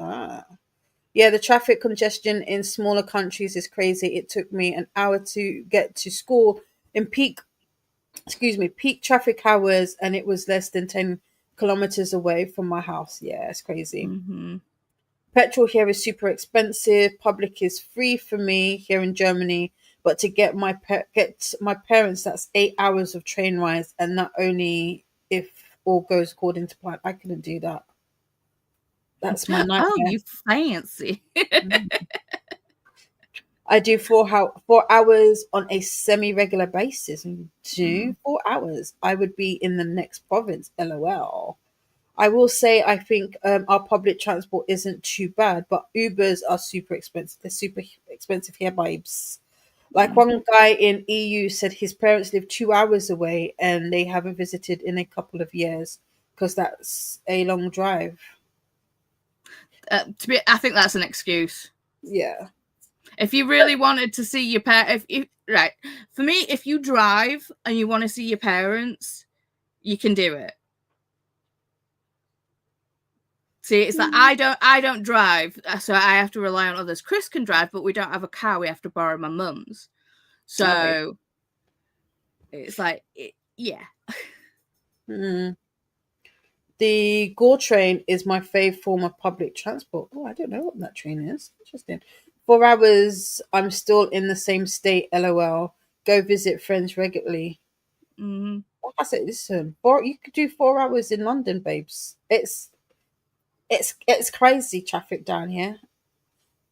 Yeah, the traffic congestion in smaller countries is crazy. It took me an hour to get to school in peak traffic hours, and it was less than 10 kilometers away from my house. Yeah, it's crazy. Petrol here is super expensive. Public is free for me here in Germany, but to get my parents, that's 8 hours of train rides, and not only if all goes according to plan. I couldn't do that. That's my nightmare. Oh, you fancy. I do 4 hours on a semi-regular basis. 4 hours, I would be in the next province. LOL. I will say I think our public transport isn't too bad, but Ubers are super expensive. They're super expensive here, babes. Like one guy in EU said his parents live 2 hours away and they haven't visited in a couple of years because that's a long drive. I think that's an excuse. Yeah. If you really wanted to see your parents, right, for me, if you drive and you want to see your parents, you can do it. See, it's like I don't drive, so I have to rely on others. Chris can drive, but we don't have a car. We have to borrow my mum's. So it's like, yeah. The Gore train is my fave form of public transport. Oh, I don't know what that train is. Interesting. 4 hours, I'm still in the same state. LOL. Go visit friends regularly. Like I said, listen, you could do 4 hours in London, babes. It's crazy traffic down here.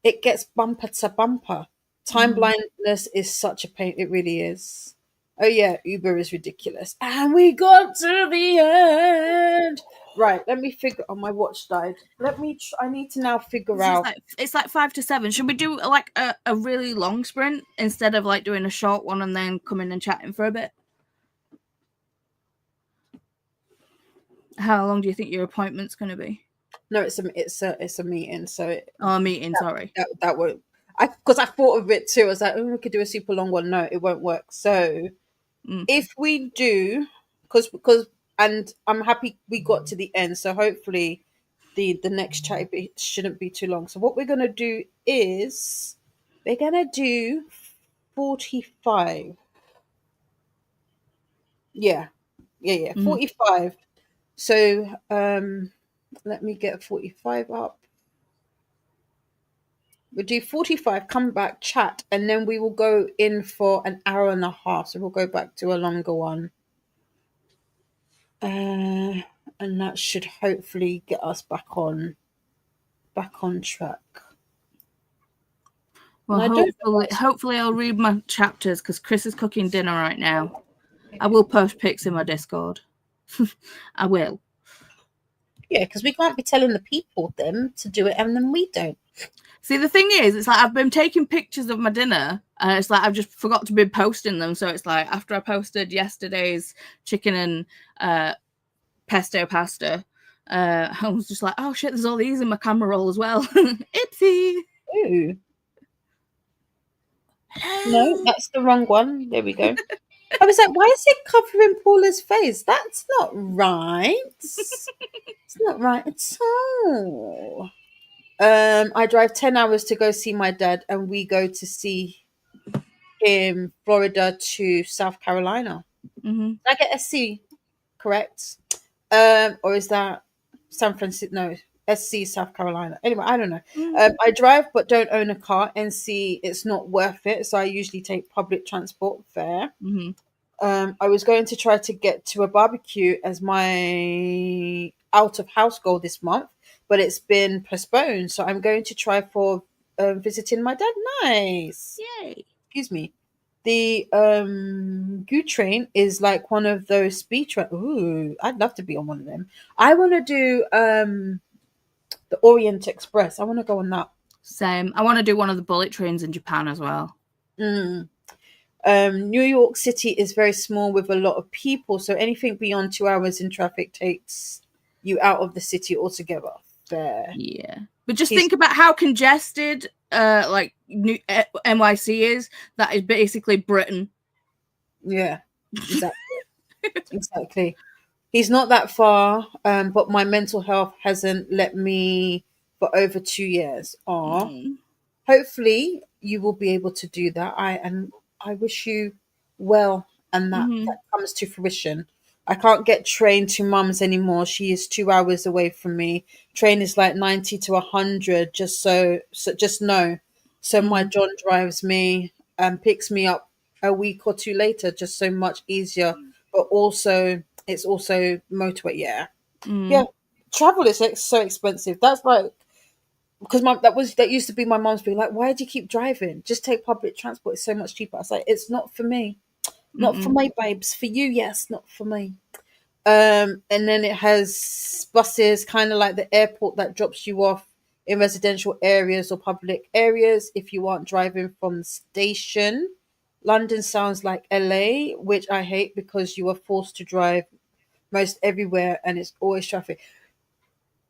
It gets bumper to bumper. Time blindness is such a pain. It really is. Oh yeah, Uber is ridiculous. And we got to the end. Right, let me figure. Oh, my watch died. I need to now figure out. It's like 5 to 7. Should we do like a really long sprint instead of like doing a short one and then coming and chatting for a bit? How long do you think your appointment's going to be? No, it's a meeting. So a meeting. Sorry, that won't. Because I thought of it too. I was like, we could do a super long one. No, it won't work. So if we do, and I'm happy we got to the end. So hopefully, the next chat shouldn't be too long. So what we're gonna do is we're gonna do 45. Yeah, 45. So let me get 45 up. We'll do 45, come back, chat, and then we will go in for an hour and a half. So we'll go back to a longer one. and that should hopefully get us back on track. Well, And I don't know hopefully I'll read my chapters because Chris is cooking dinner right now. I will post pics in my Discord. I will. Yeah, because we can't be telling the people them to do it and then we don't. See, the thing is, it's like I've been taking pictures of my dinner and it's like I've just forgot to be posting them. So it's like after I posted yesterday's chicken and pesto pasta, I was just like, oh shit, there's all these in my camera roll as well. Ipsy. Ooh. No, that's the wrong one. There we go. I was like, why is it covering Paula's face? That's not right. It's not right at all. I drive 10 hours to go see my dad, and we go to see him Florida to South Carolina. Mm-hmm. Did I get SC correct? Or is that San Francisco? No, SC South Carolina. Anyway, I don't know. I drive but don't own a car. NC, it's not worth it, so I usually take public transport there. Mm-hmm. I was going to try to get to a barbecue as my out of house goal this month, but it's been postponed. So I'm going to try for visiting my dad. Nice. Yay. Excuse me. The Goo train is like one of those speed train. Ooh, I'd love to be on one of them. I want to do the Orient Express. I want to go on that. Same. I want to do one of the bullet trains in Japan as well. New York City is very small with a lot of people, so anything beyond 2 hours in traffic takes you out of the city altogether. Fair. Yeah, but just think about how congested like NYC is. That is basically Britain. Yeah, exactly. Exactly. He's not that far, but my mental health hasn't let me for over 2 years. Hopefully you will be able to do that. I wish you well, and that comes to fruition. I can't get train to mum's anymore. She is 2 hours away from me. Train is like 90 to 100. Just know. So my John drives me and picks me up a week or two later, just so much easier. But also, it's also motorway. Yeah. Travel is so expensive. That's like, because that used to be my mom's being like, why do you keep driving? Just take public transport. It's so much cheaper. I was like, it's not for me. Not for my babes. For you, yes, not for me. And then it has buses, kind of like the airport, that drops you off in residential areas or public areas if you aren't driving from the station. London sounds like LA, which I hate because you are forced to drive most everywhere and it's always traffic.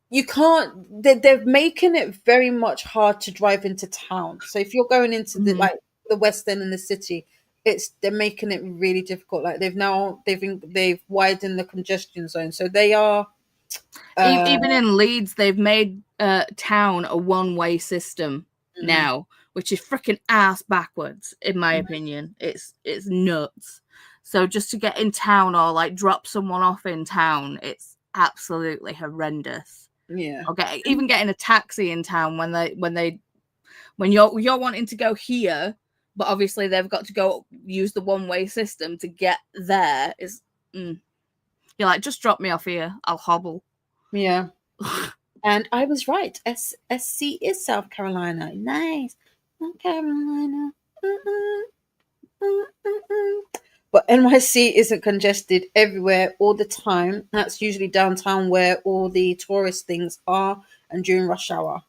You can't. They're making it very much hard to drive into town. So if you're going into the West End in the city, they're making it really difficult. Like they've widened the congestion zone, so they are. Even in Leeds, they've made town a one-way system now, which is freaking ass backwards, in my opinion. It's nuts. So just to get in town or like drop someone off in town, it's absolutely horrendous. Yeah. Or even getting a taxi in town when you're wanting to go here, but obviously they've got to go use the one-way system to get there. You're like, just drop me off here. I'll hobble. Yeah. And I was right. SC is South Carolina. Nice. South Carolina. But NYC isn't congested everywhere all the time. That's usually downtown where all the tourist things are and during rush hour.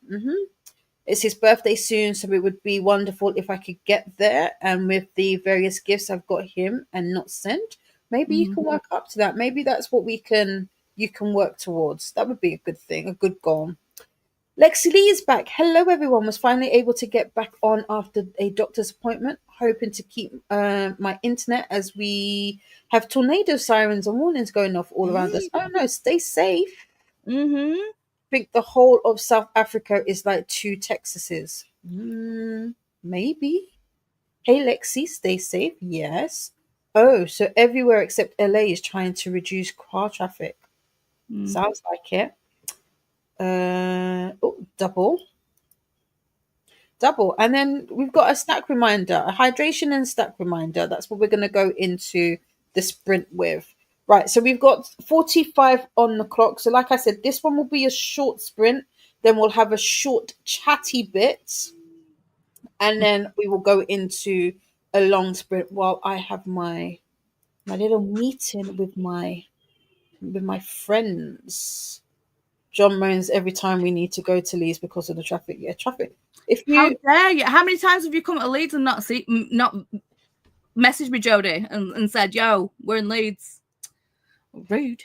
It's his birthday soon, so it would be wonderful if I could get there. And with the various gifts I've got him and not sent, maybe you can work up to that. Maybe that's what you can work towards. That would be a good thing, a good goal. Lexi Lee is back. Hello, everyone. Was finally able to get back on after a doctor's appointment. Hoping to keep my internet as we have tornado sirens and warnings going off all around us. Oh no, stay safe. I think the whole of South Africa is like 2 Texases. Maybe. Hey, Lexi, stay safe. Yes. Oh, so everywhere except LA is trying to reduce car traffic. Sounds like it. Double. And then we've got a snack reminder, a hydration and snack reminder. That's what we're going to go into the sprint with. Right, so we've got 45 on the clock. So, like I said, this one will be a short sprint. Then we'll have a short chatty bit, and then we will go into a long sprint while I have my little meeting with my friends. John moans every time we need to go to Leeds because of the traffic. Yeah, traffic. If How you dare you? How many times have you come to Leeds and not messaged me, Jodie, and said, "Yo, we're in Leeds"? Rude.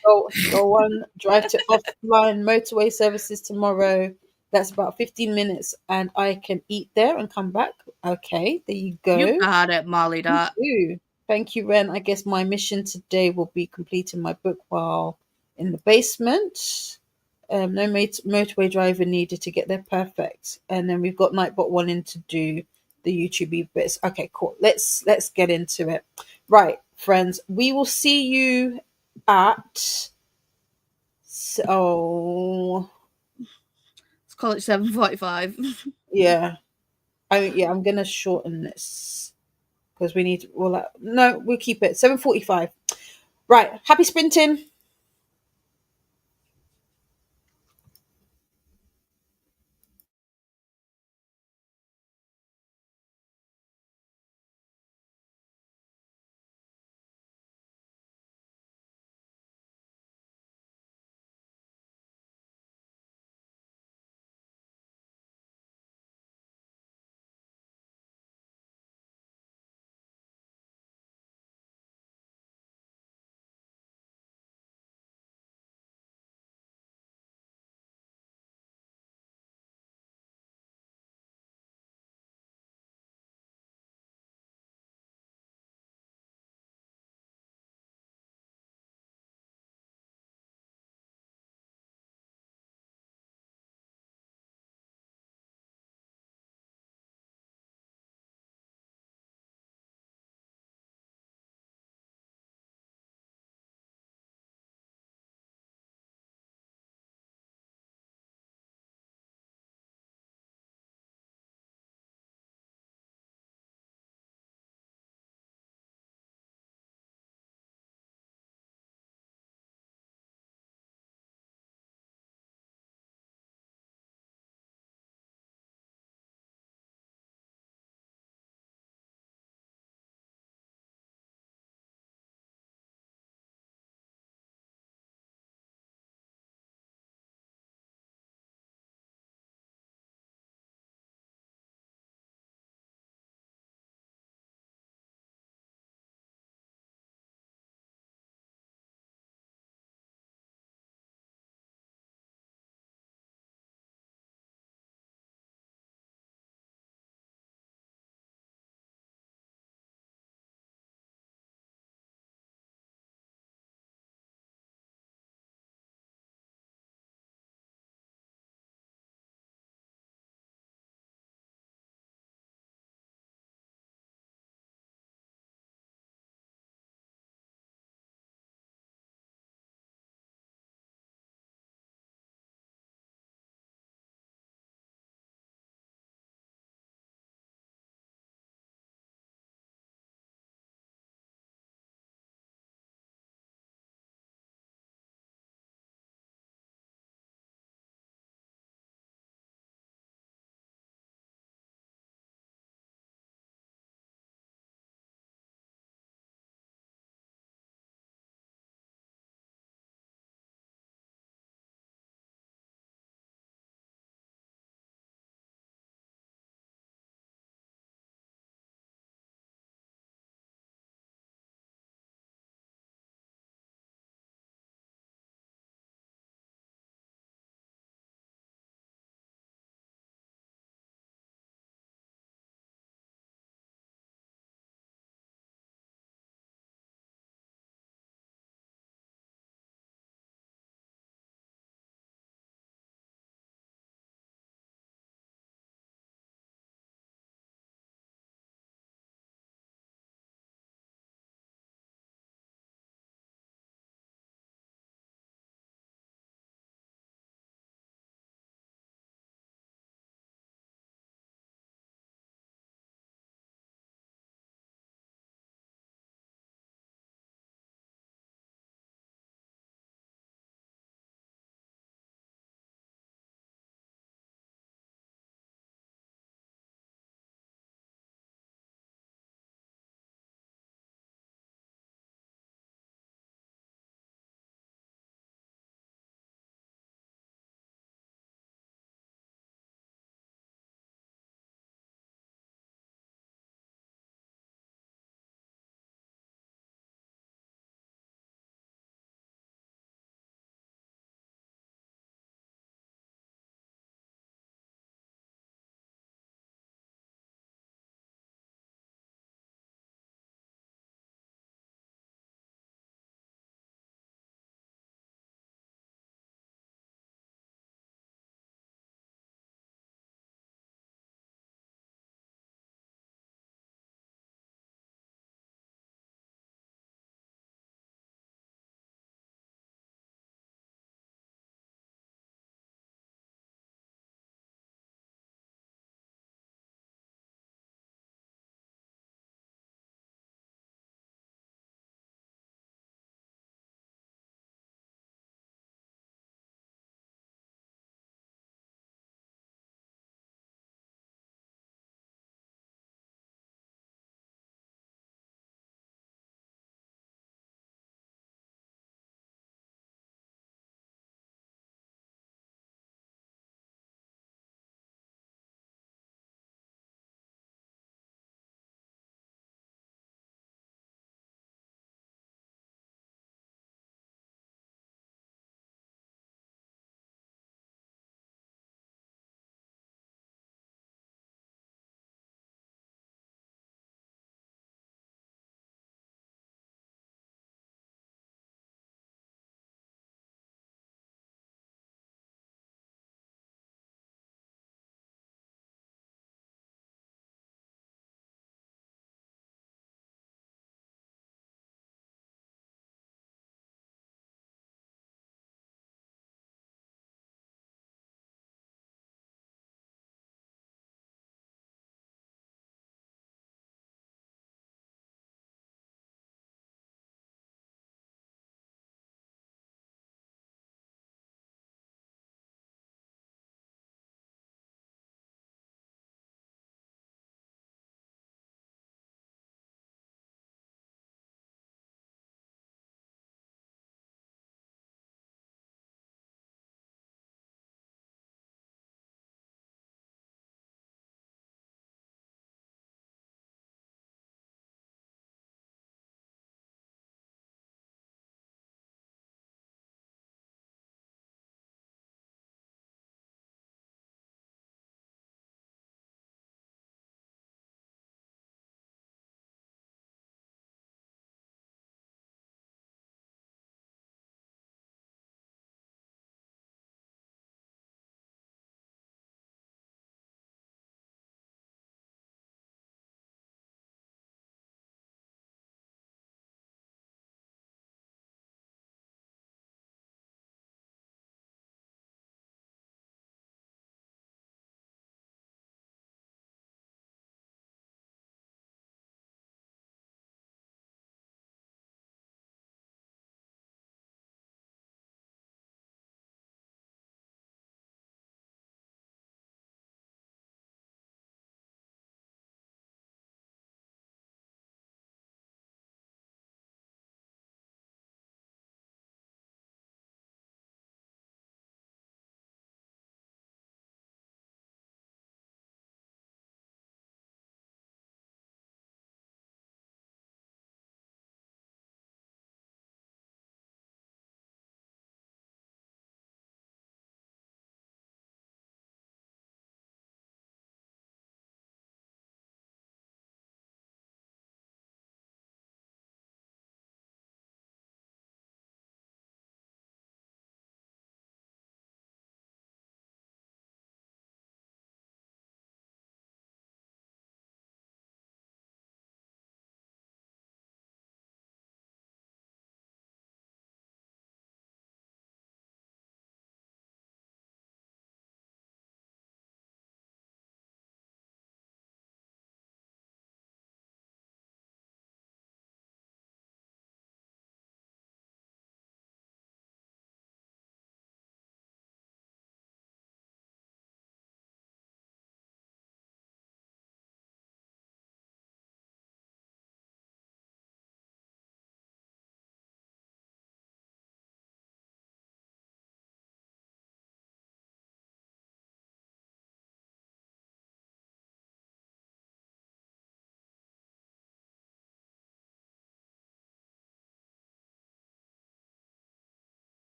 go on, drive to offline motorway services tomorrow. That's about 15 minutes, and I can eat there and come back. Okay, there you You go. got it, Molly. Thank Dot. you. Thank you, Ren. I guess my mission today will be completing my book while in the basement. No motorway driver needed to get there. Perfect. And then we've got Nightbot wanting to do the YouTube bits. Okay, cool. Let's get into it. Right, friends. We will see you at so Let's call it 7:45. yeah. I'm gonna shorten this because we need well no, we'll keep it 7:45. Right. Happy sprinting.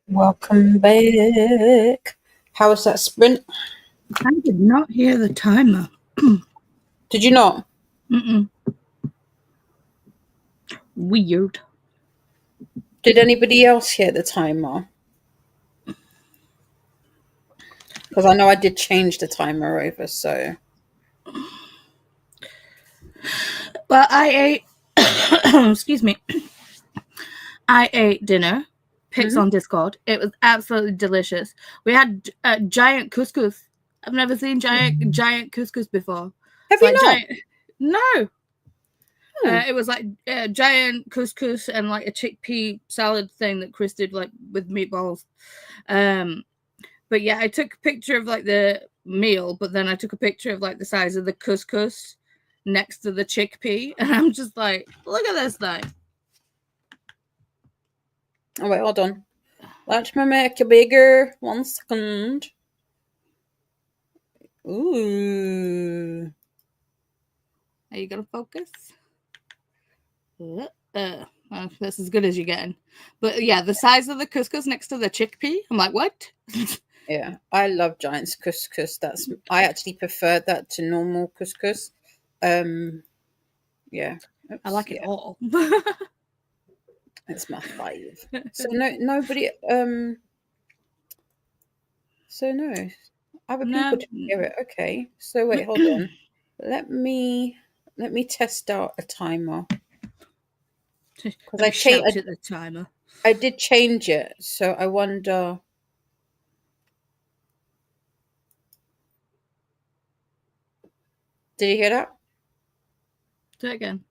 Welcome back. How was that sprint? I did not hear the timer. Did you not? Mm-mm. Weird. Did anybody else hear the timer? Because I know I did change the timer over, so. Well, I ate, excuse me, I ate dinner, pics on Discord. It was absolutely delicious. We had giant couscous. I've never seen giant couscous before. Have It's you like not? giant. No. Hmm. It was like giant couscous and like a chickpea salad thing that Chris did like with meatballs. But yeah, I took a picture of like the meal, but then I took a picture of like the size of the couscous next to the chickpea, and I'm just like, look at this thing. Oh, wait, hold on. Let me make it bigger. 1 second. Ooh. Are you gonna focus? That's as good as you're getting. But yeah, the size of the couscous next to the chickpea, I'm like, what? Yeah, I love Giant's couscous. I actually prefer that to normal couscous. Yeah. Oops, I like it yeah, all. it's my fave. So nobody so no. Other people No. didn't hear it. Okay. So wait, hold on. Let me test out a timer. Because Let me shout at the timer. I did change it, so I wonder. Did you hear that? Do it again.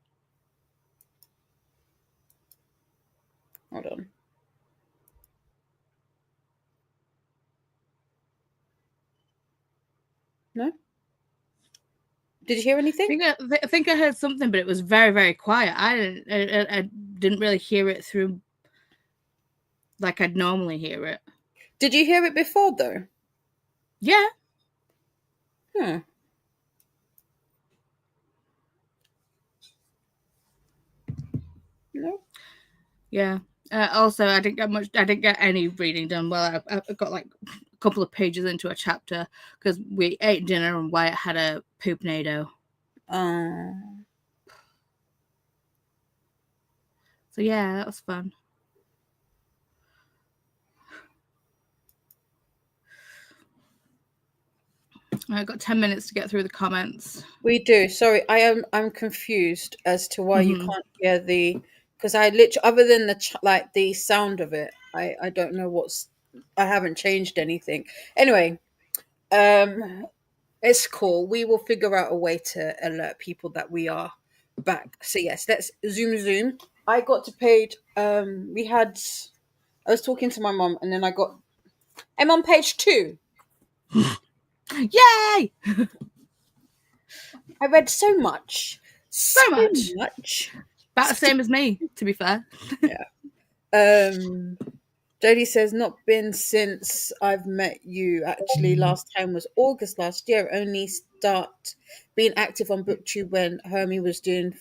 Hold on. No? Did you hear anything? I think I heard something, but it was very, very quiet. I didn't really hear it through like I'd normally hear it. Did you hear it before though? Yeah. Hmm. No. Yeah. Also, I didn't get any reading done. Well, I got like a couple of pages into a chapter because we ate dinner and Wyatt had a poopnado. So yeah, that was fun. I got 10 minutes to get through the comments. We do. Sorry, I'm confused as to why you can't hear because I literally, other than like the sound of it, I don't know I haven't changed anything. Anyway, it's cool. We will figure out a way to alert people that we are back. So yes, let's zoom. I got to page. I was talking to my mom, and then I'm on page 2. Yay! I read so much. So much. much. About the same as me, to be fair. Yeah. Jodie says, not been since I've met you. Actually, last time was August last year. Only start being active on BookTube when Hermie was doing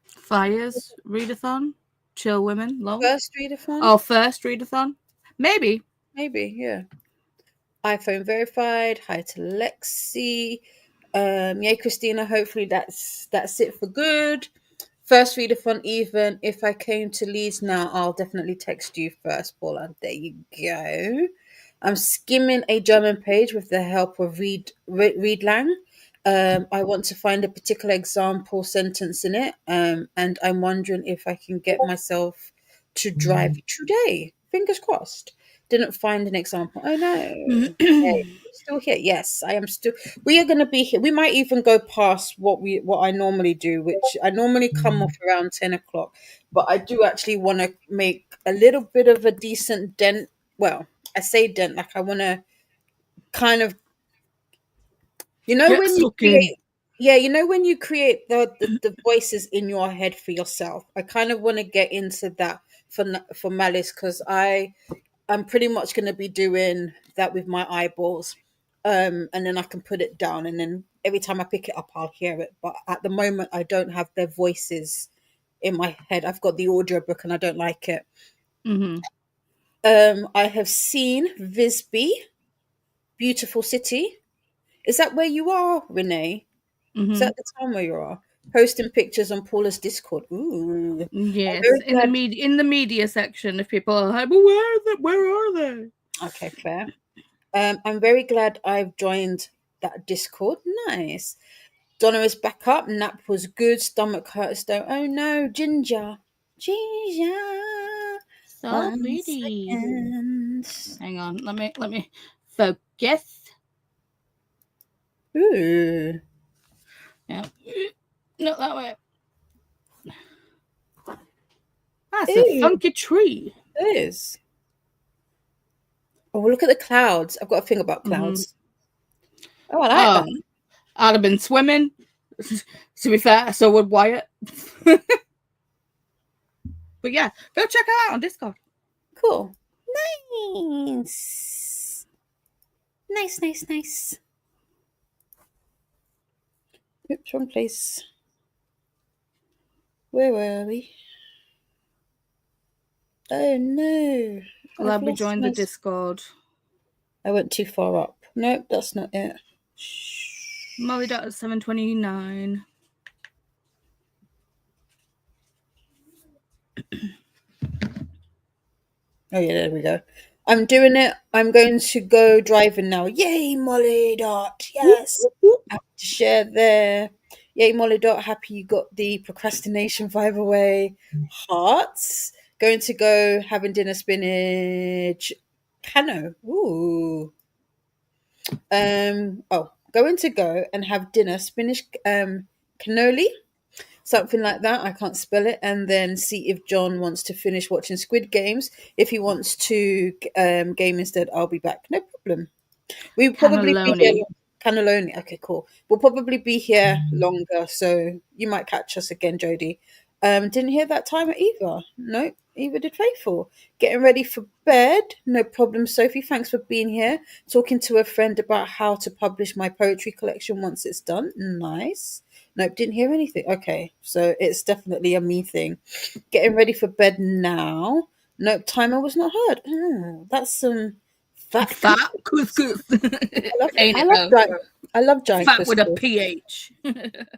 Fires readathon, chill women, lol. first readathon. Oh, first readathon, maybe, yeah. iPhone verified. Hi to Lexi. Yay, Christina. Hopefully that's it for good. First readathon. Even if I came to Leeds now, I'll definitely text you first, Paula. There you go. I'm skimming a German page with the help of Readlang. I want to find a particular example sentence in it, and I'm wondering if I can get myself to drive today. Fingers crossed. Didn't find an example. Oh no. Hey, still here. Yes, I am still. We are going to be here. We might even go past what I normally do, which I normally come off around 10 o'clock. But I do actually want to make a little bit of a decent dent. Well, I say dent, like I want to kind of, get when you stuck in. create, yeah, when you create the voices in your head for yourself. I kind of want to get into that for Malice because I'm pretty much going to be doing that with my eyeballs, and then I can put it down, and then every time I pick it up, I'll hear it. But at the moment, I don't have their voices in my head. I've got the audiobook and I don't like it. Mm-hmm. I have seen Visby, beautiful city. Is that where you are, Renee? Is Mm-hmm. that the town where you are? Posting pictures on Paula's Discord. Ooh. I'm Yes, very in the glad. media section, if people are like, "But where are they? Where are they?" Okay, fair. I'm very glad I've joined that Discord. Nice. Donna is back up. Nap was good. Stomach hurts though. Oh no, Ginger. Ginger. So 1 pretty. second. Hang on, let me focus. Ooh. Yeah, not that way. That's a Ooh, funky tree. it is. Oh, look at the clouds. I've got a thing about clouds. Oh, I like Oh, that. I'd have been swimming. To be fair, so would Wyatt. But yeah, go check her out on Discord. Cool. Nice. Nice, nice, nice. Oops, wrong place. Where were we? Oh no. Glad we joined the Discord. I went too far up. Nope, that's not it. Molly Dot at 729. Oh yeah, there we go. I'm doing it. I'm going to go driving now. Yay, Molly Dot. Yes. I have to share there. Yay, Molly Dot. Happy you got the procrastination vibe away. Hearts. Going to go having dinner spinach. Cano. Ooh. Going to go and have dinner spinach cannoli. Something like that. I can't spell it. And then see if John wants to finish watching Squid Games. If he wants to game instead, I'll be back. No problem. We'll probably be here. Cannelloni. Cannelloni. Okay, cool. We'll probably be here longer, so you might catch us again, Jodie. Didn't hear that timer either. No, either did Faithful. Getting ready for bed. No problem, Sophie. Thanks for being here. Talking to a friend about how to publish my poetry collection once it's done. Nice. Nope, didn't hear anything. Okay, so it's definitely a me thing. Getting ready for bed now. Nope, timer was not heard. That's some fat. Fat couscous. Ain't I it love though? giant. I love giant Fat with a couscous. PH.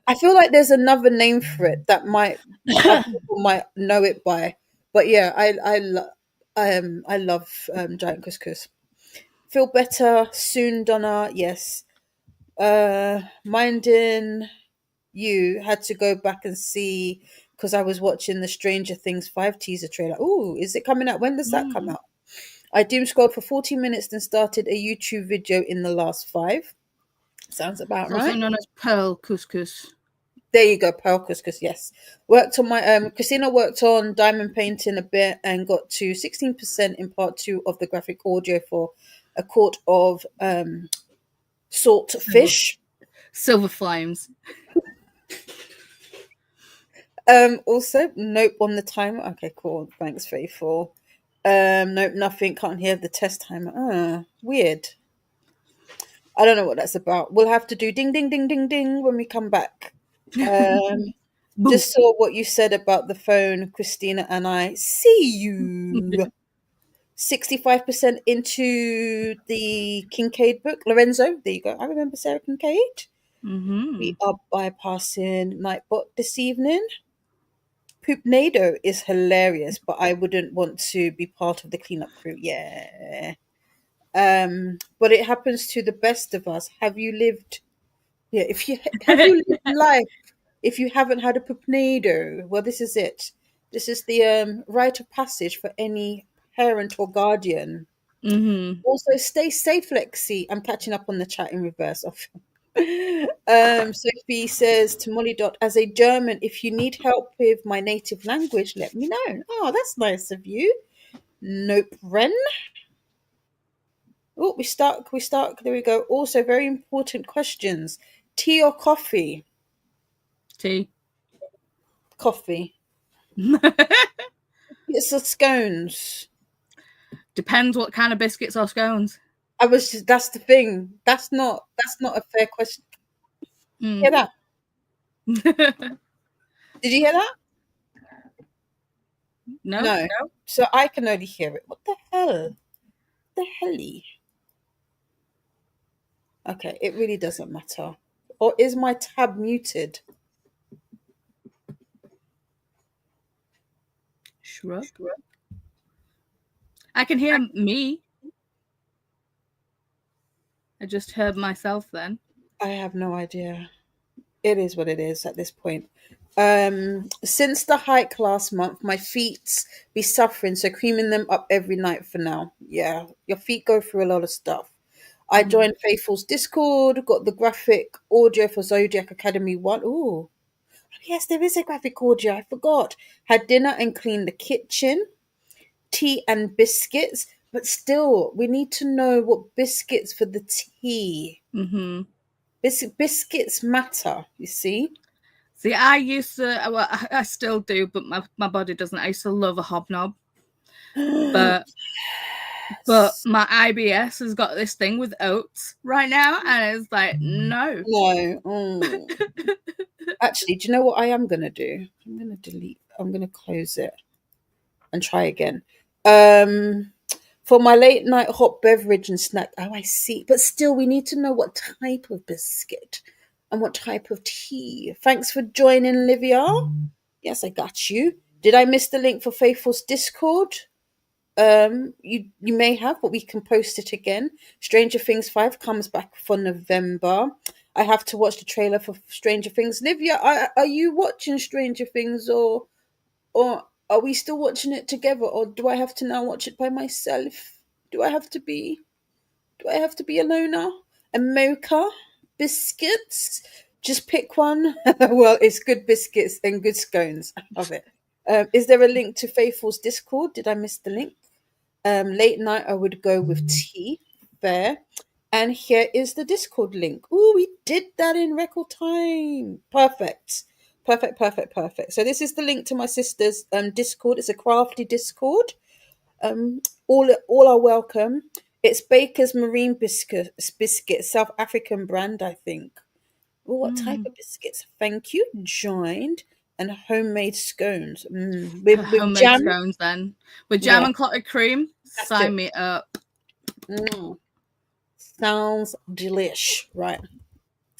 I feel like there's another name for it that might people might know it by, but yeah, I love giant couscous. Feel better soon, Donna. Yes. Minding you had to go back and see because I was watching the Stranger Things 5 teaser trailer. Ooh, is it coming out? When does that come out? I doom scrolled for 40 minutes and started a YouTube video in the last 5. Sounds about It's also right. known as pearl couscous. There you go, pearl couscous. Yes, worked on my Christina worked on diamond painting a bit and got to 16% in part 2 of the graphic audio for a quart of salt fish. Silver flames. Also, nope on the timer. Okay, cool. Thanks, Faithful. Nope, nothing. Can't hear the test timer. Weird. I don't know what that's about. We'll have to do ding, ding, ding, ding, ding when we come back. Just saw what you said about the phone, Christina, and I see you. 65% into the Kincaid book. Lorenzo, there you go. I remember Sarah Kincaid. We are bypassing Nightbot this evening. Poopnado is hilarious, but I wouldn't want to be part of the cleanup crew. Yeah. But it happens to the best of us. Have you lived? Yeah. If you have you lived life, if you haven't had a poopnado, well, this is it. This is the rite of passage for any parent or guardian. Also, stay safe, Lexi. I'm catching up on the chat in reverse. Sophie says to Molly Dot, as a German, if you need help with my native language, let me know. Oh, that's nice of you. Nope, Ren. Oh, we stuck. There we go. Also, very important questions. Tea or coffee? Tea. Coffee. It's the scones. Depends what kind of biscuits or scones. That's the thing. That's not a fair question. Hear that? Did you hear that? No, No. no. So I can only hear it. What the hell? The helly? Okay, it really doesn't matter. Or is my tab muted? Shrug. I can hear me. I just heard myself then. I have no idea. It is what it is at this point. Since the hike last month, my feet be suffering, so creaming them up every night for now. Yeah, your feet go through a lot of stuff. I joined Faithful's Discord, got the graphic audio for Zodiac Academy 1. Ooh, yes, there is a graphic audio. I forgot. Had dinner and cleaned the kitchen, tea and biscuits. But still, we need to know what biscuits for the tea. Mm-hmm. Biscuits matter, you see. See, I used to, well, I still do, but my body doesn't. I used to love a hobnob, but my IBS has got this thing with oats right now, and it's like no. No. Actually, do you know what I am gonna do? I'm gonna delete. I'm gonna close it and try again. For my late night hot beverage and snack. Oh, I see. But still, we need to know what type of biscuit and what type of tea. Thanks for joining, Livia. Yes, I got you. Did I miss the link for Faithful's Discord? You may have, but we can post it again. Stranger Things 5 comes back for November. I have to watch the trailer for Stranger Things. Livia, are you watching Stranger Things, or are we still watching it together, or do I have to now watch it by myself? Do I have to be a loner? A mocha? Biscuits? Just pick one. Well, it's good biscuits and good scones. I love it. Is there a link to Faithful's Discord? Did I miss the link? Late night, I would go with tea. Fair. And here is the Discord link. Oh, we did that in record time. Perfect. Perfect. So this is the link to my sister's Discord. It's a crafty Discord. All are welcome. It's Baker's Marine Biscuit, South African brand, I think. Oh, what type of biscuits? Thank you. Joined. And homemade scones. With Homemade jam. scones then. With jam Yeah. and clotted cream. That's Sign it. me up. Sounds delish. Right.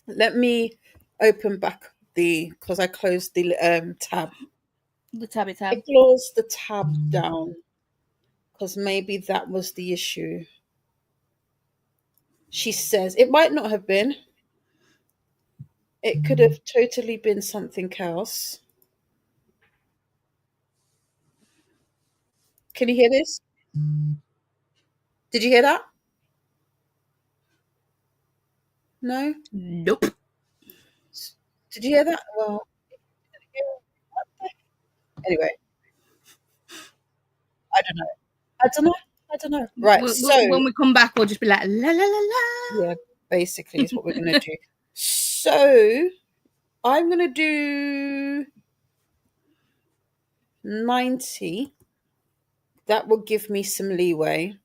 Let me open back because I closed the tab. The tabby I tab. closed the tab down because maybe that was the issue. She says it might not have been. It could have totally been something else. Can you hear this? Did you hear that? No? Nope. Did you hear that? Well, anyway, I don't know. Right. So, When we come back, we'll just be like la la la la. yeah, basically is what we're going to do. So, I'm going to do 90. That will give me some leeway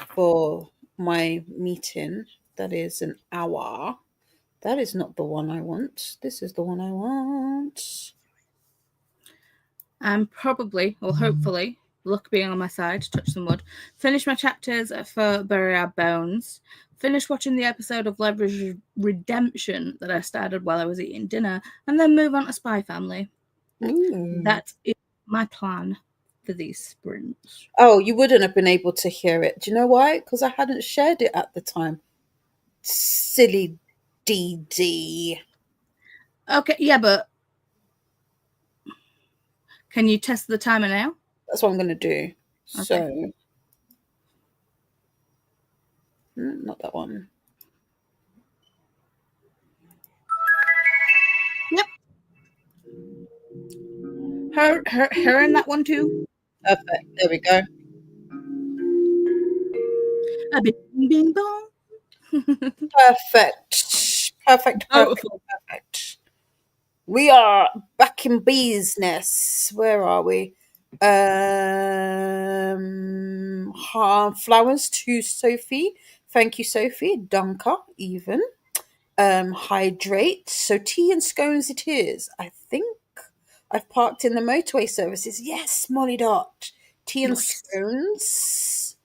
for my meeting. That is an hour. That is not the one I want. This is the one I want. I'm probably, or hopefully, luck being on my side, touch some wood, finish my chapters for Bury Our Bones, finish watching the episode of Leverage Redemption that I started while I was eating dinner, and then move on to Spy Family. Ooh. That is my plan for these sprints. Oh, you wouldn't have been able to hear it. Do you know why? Because I hadn't shared it at the time. Silly DD. Okay, yeah, but can you test the timer now? That's what I'm going to do. Okay. So, not that one. Yep. Her and that one too. Perfect. There we go. A bing bing bong. Perfect. Oh. We are back in business. Where are we? Flowers to Sophie. Thank you, Sophie. Dunker, even. hydrate. So tea and scones it is. I think I've parked in the motorway services. Yes, Molly Dot. Tea and Nice. scones.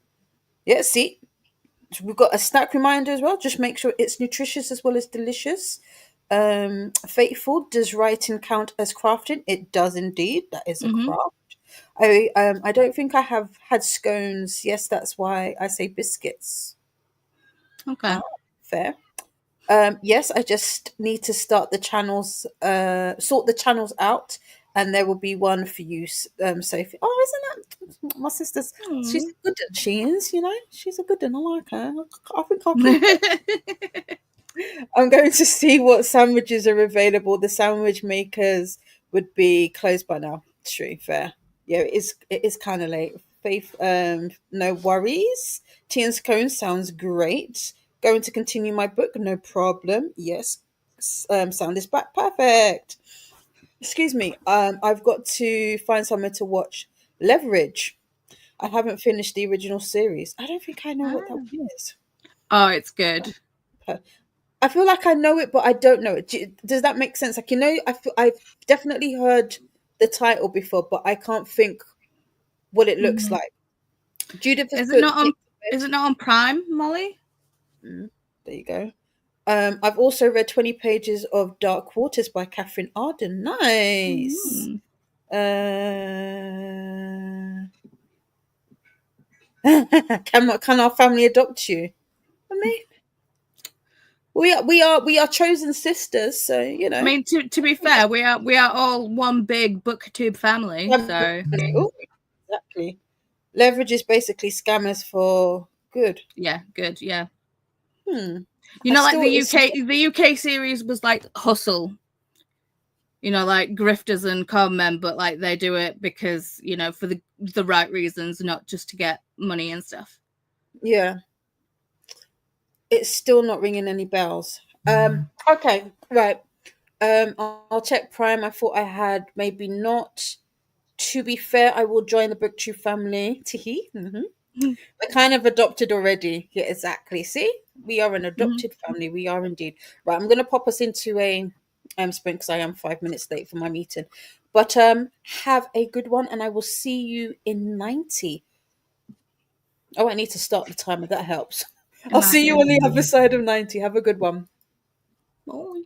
Yeah, see, we've got a snack reminder as well. Just make sure it's nutritious as well as delicious. Faithful, does writing count as crafting? It does indeed. That is a Mm-hmm. craft. I don't think I have had scones. Yes, that's why I say biscuits. Okay. Ah, fair. Yes, I just need to start the channels, sort the channels out, and there will be one for you, Sophie. Oh, isn't that my sister's? She's Mm. a good one. She is, she's a good one. I like her. I think I'll keep her. I'm going to see what sandwiches are available. The sandwich makers would be closed by now. True, fair. Yeah, it is kind of late. Faith, no worries. Tea and scones sounds great. Going to continue my book, no problem. Yes. Sound is back. Perfect. Excuse me. I've got to find somewhere to watch Leverage. I haven't finished the original series. I don't think I know what that Ah. is. Oh, it's good. I feel like I know it, but I don't know it. Does that make sense? Like, I've definitely heard the title before, but I can't think what it looks Mhm. like. Judith has Is it put not on? Nick Is to it not on Prime, Molly? bed. There you go. I've also read 20 pages of Dark Waters by Catherine Arden. Nice. Mm. Can our family adopt you? I mean, we are chosen sisters, so I mean, to be fair, we are all one big BookTube family. So Oh, exactly. Leverage is basically scammers for good. yeah, good. Yeah, Hmm. you I know, like still the it's UK series was like Hustle. You know, like grifters and con men, but like they do it because for the right reasons, not just to get money and stuff. yeah, it's still not ringing any bells. Okay, right. I'll check Prime. I thought I had, maybe not. To be fair, I will join the BookTube family. Teehee. We're kind of adopted already. Yeah, exactly. See, we are an Mhm. adopted family. We are indeed. Right, I'm gonna pop us into a sprint because I am 5 minutes late for my meeting. But have a good one, and I will see you in 90. Oh, I need to start the timer. That helps. I'll see you Imagine. on the other side of 90. Have a good one. Bye.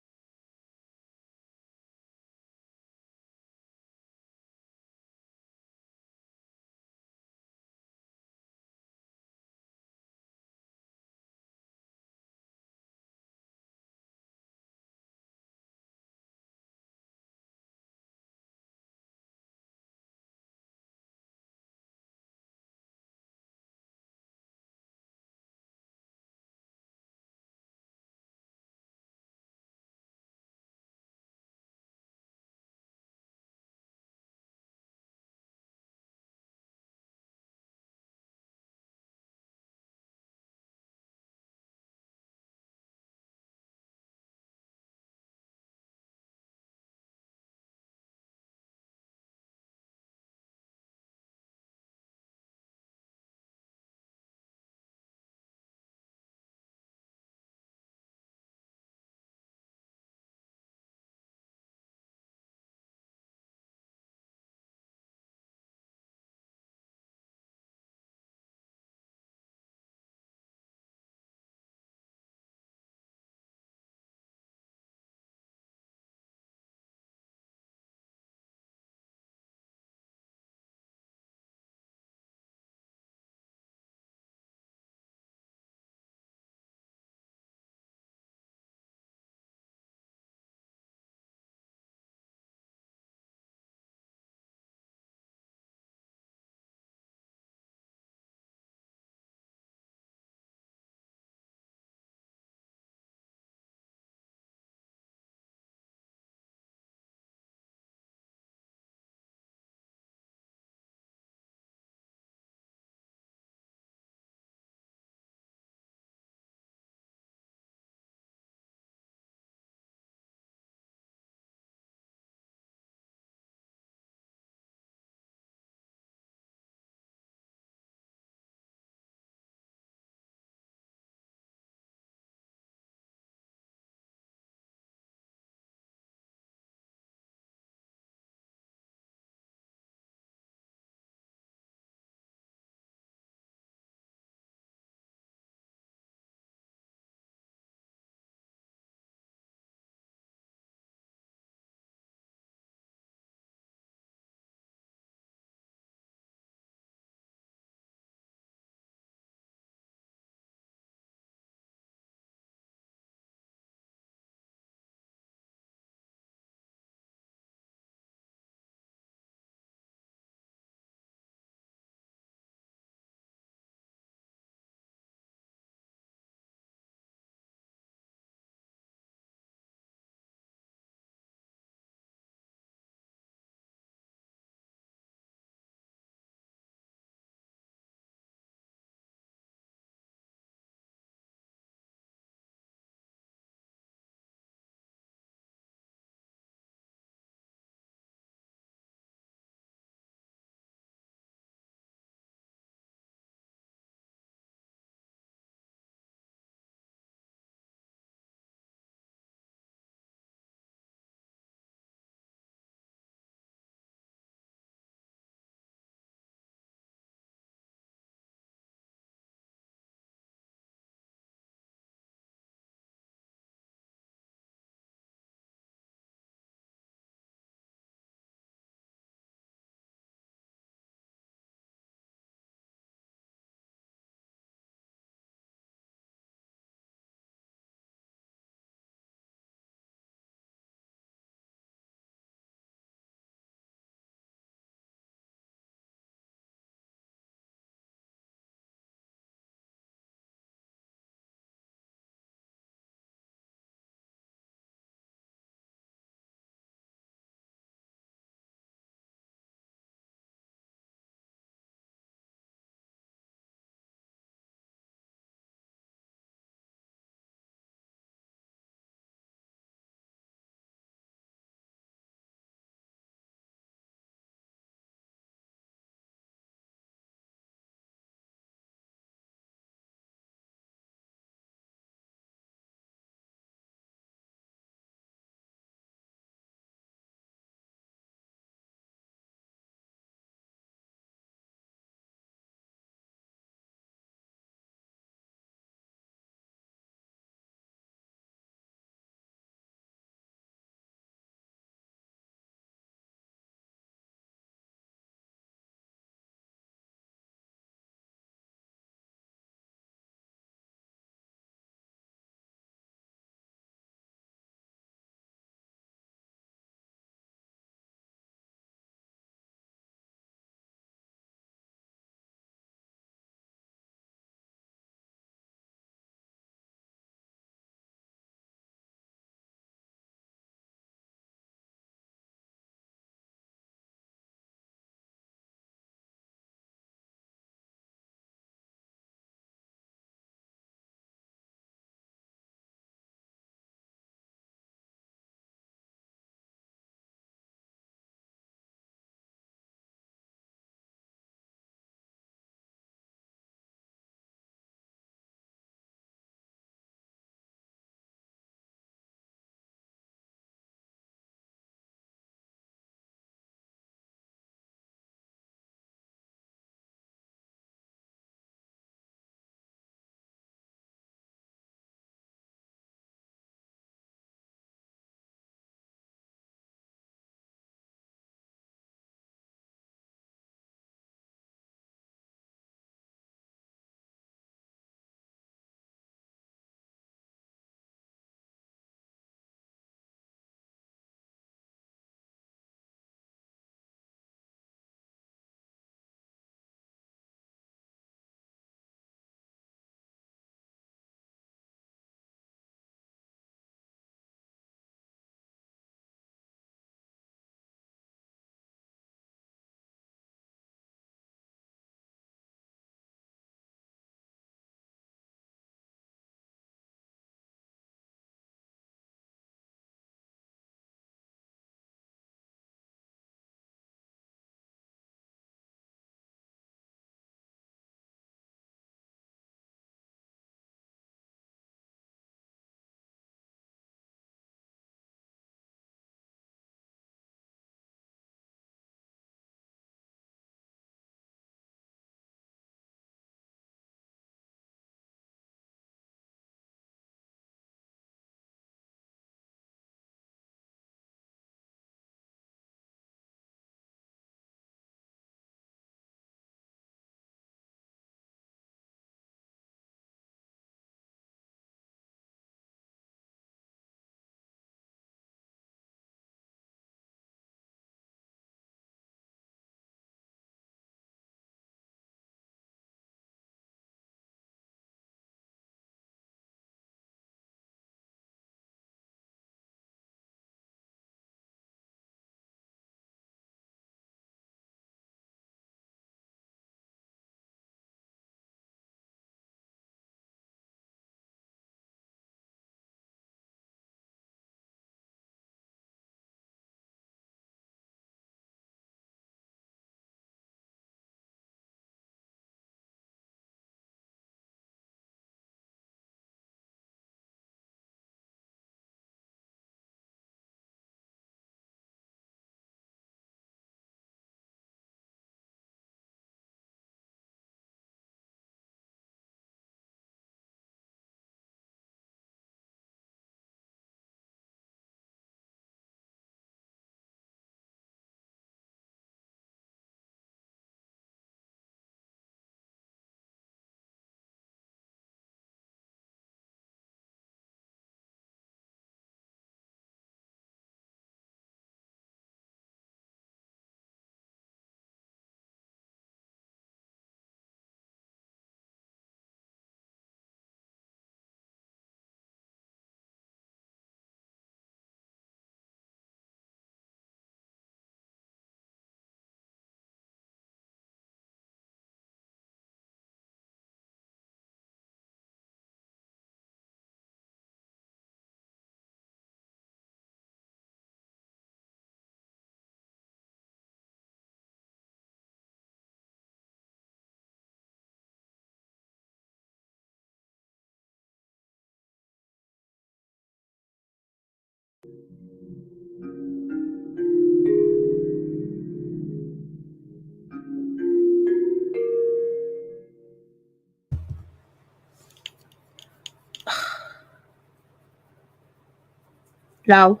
No.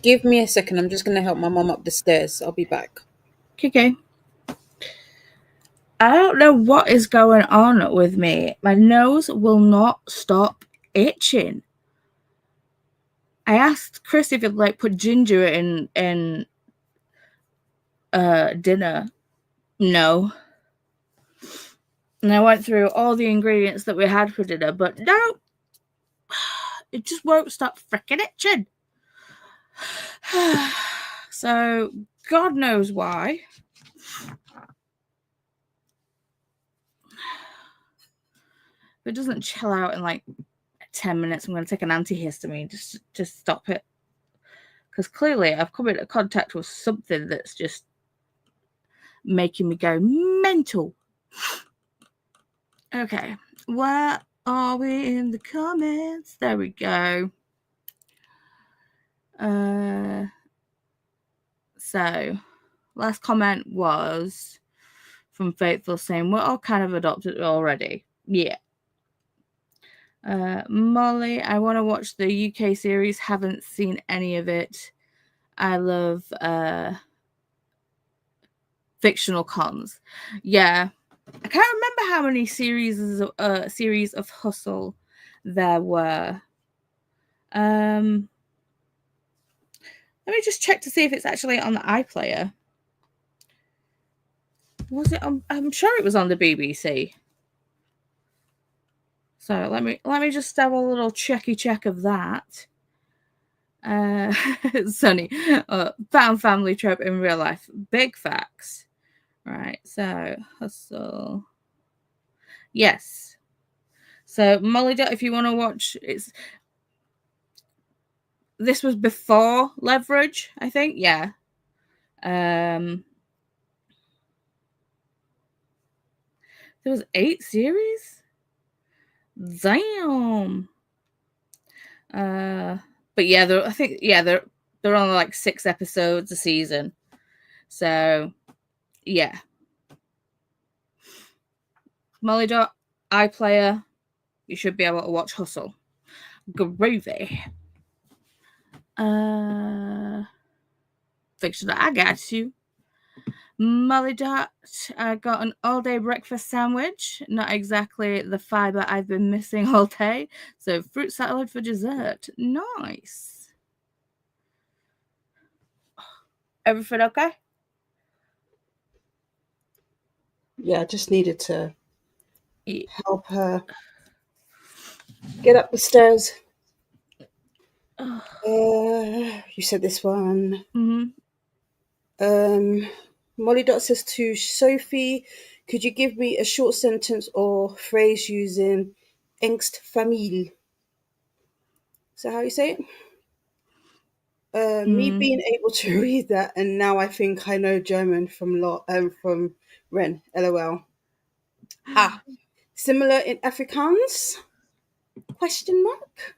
Give me a second. I'm just going to help my mum up the stairs. I'll be back. Okay. I don't know what is going on with me. My nose will not stop itching. I asked Chris if he'd like put ginger in dinner. No. And I went through all the ingredients that we had for dinner, but no. It just won't stop freaking itching. So, God knows why. If it doesn't chill out in like 10 minutes, I'm going to take an antihistamine just to stop it. Because clearly I've come into contact with something that's just making me go mental. Okay, where are we in the comments? There we go. So, last comment was from Faithful saying, we're all kind of adopted already. Yeah. Molly, I want to watch the UK series. Haven't seen any of it. I love fictional cons. Yeah. I can't remember how many series of Hustle there were. Let me just check to see if it's actually on the iPlayer. Was it on? I'm sure it was on the BBC. So let me just have a little check of that. Sunny, found family trope in real life. Big facts. Right, so Hustle. Yes. So Molly, if you want to watch, this was before Leverage, I think. Yeah. There was 8 series. Damn. But yeah, they're on like 6 episodes a season. So yeah. Molly iPlayer, you should be able to watch Hustle. Groovy. Fiction, I got you. Molly Dot, I got an all-day breakfast sandwich. Not exactly the fiber I've been missing all day. So fruit salad for dessert. Nice. Everything okay? Yeah, I just needed to help her get up the stairs. You said this one. Molly Dot says to Sophie, could you give me a short sentence or phrase using Angst Familie? Is that how you say it? Me being able to read that, and now I think I know German from Ren. LOL. Similar in Afrikaans? Question mark.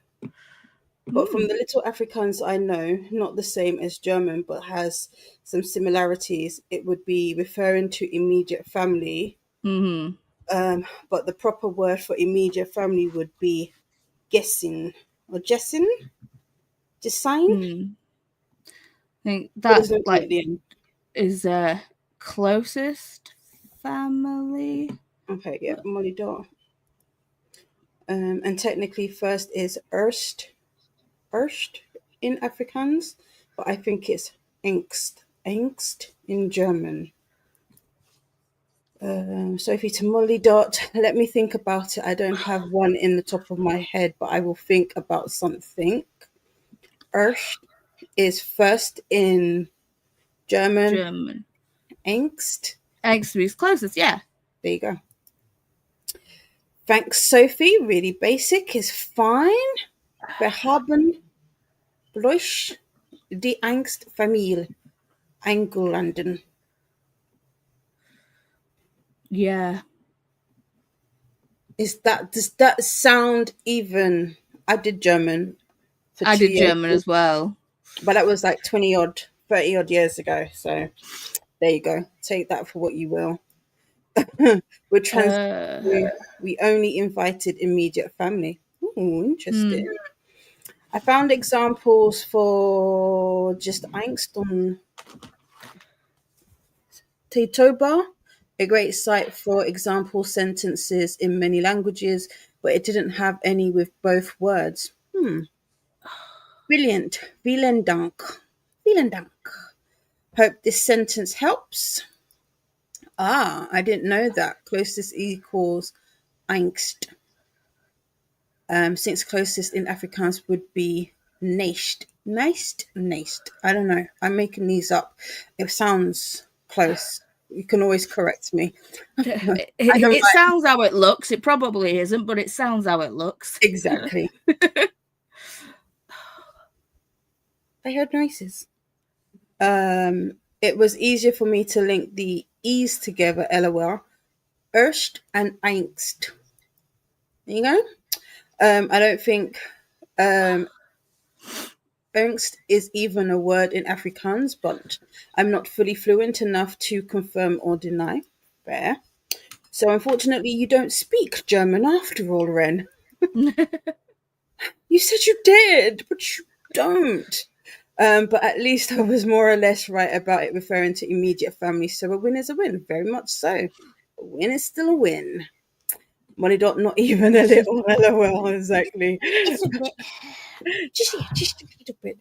But from the little Afrikaans I know, not the same as German, but has some similarities. It would be referring to immediate family. But the proper word for immediate family would be Gessin or Jessin. Design. I think that like is closest family. Okay, yeah, Molly Dot. And technically, first is Erst in Afrikaans, but I think it's Angst in German. Sophie to Molly Dot. Let me think about it. I don't have one in the top of my head, but I will think about something. Erst is first in German. Angst. Angst is closest, yeah. There you go. Thanks, Sophie. Really basic is fine. Wir haben bloß die Angstfamilie eingeladen. Yeah. Does that sound even? I did German for I 2 did years, German as well. but that was like 20 odd, 30 odd years ago. So there you go. Take that for what you will. We're trans. Uh, We only invited immediate family. Ooh, interesting. hmm. I found examples for just angst on Tatoba, a great site for example sentences in many languages, but it didn't have any with both words. Brilliant. Vielen Dank. Vielen Dank. Hope this sentence helps. I didn't know that. Closest equals angst. Since closest in Afrikaans would be neist. Neist. I don't know. I'm making these up. It sounds close. You can always correct me. I don't It like sounds how it looks. It probably isn't, but it sounds how it looks. exactly. I heard noises. It was easier for me to link the E's together, LOL. Erst and angst. There you go. I don't think angst is even a word in Afrikaans, but I'm not fully fluent enough to confirm or deny. Fair. So unfortunately, you don't speak German after all, Ren. You said you did, but you don't. But at least I was more or less right about it referring to immediate family. So a win is a win, very much so. A win is still a win. Money dot not even a little LOL, exactly. It's a bit. Just a little bit.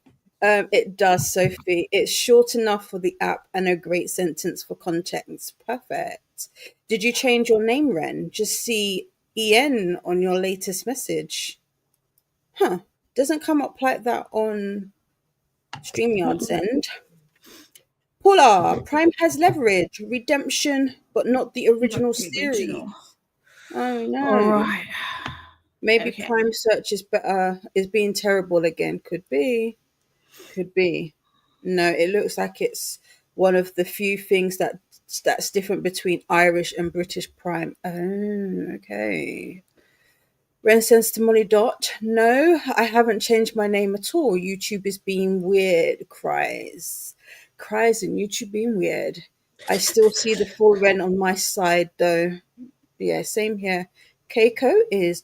It does, Sophie. It's short enough for the app and a great sentence for context. Perfect. Did you change your name, Ren? Just see EN on your latest message. Huh. Doesn't come up like that on StreamYard's end. Paula, Prime has leverage, redemption, but not the original The series. original. Oh All no. right. Maybe Okay. Prime search is better, is being terrible again. Could be. Could be. No, it looks like it's one of the few things that's different between Irish and British Prime. Oh, okay. Ren sends to Molly Dot. No, I haven't changed my name at all. YouTube is being weird. Cries. Cries and YouTube being weird. I still see the full Ren on my side though. Yeah, same here. Keiko is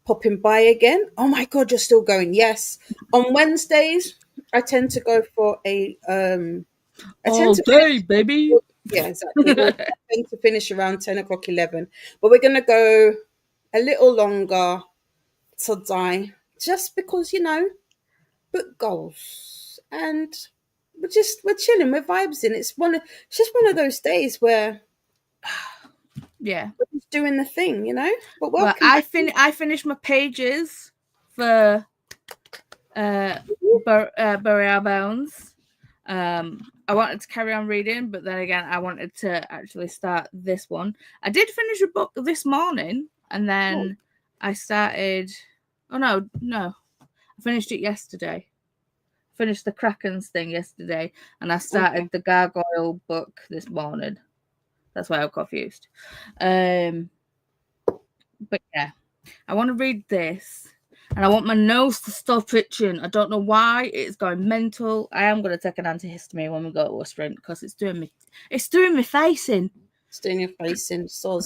popping by again. Oh my god, you're still going. Yes. On Wednesdays, I tend to go for a I tend All to day, finish baby. yeah, exactly. Well, I tend to finish around 10 o'clock, 11. But we're gonna go a little longer today, just because, book goals. And we're chilling, we're vibes in. It's just one of those days where Yeah. we're just doing the thing, But Well, welcome back. I finished my pages for Burial Bones. I wanted to carry on reading, but then again, I wanted to actually start this one. I did finish a book this morning, and then I started. Oh no! I finished it yesterday. Finished the Krakens thing yesterday, and I started the Gargoyle book this morning. That's why I'm confused. But yeah, I want to read this. And I want my nose to stop itching. I don't know why it's going mental. I am going to take an antihistamine when we go to a sprint because it's doing me face in. It's doing your face in. Soz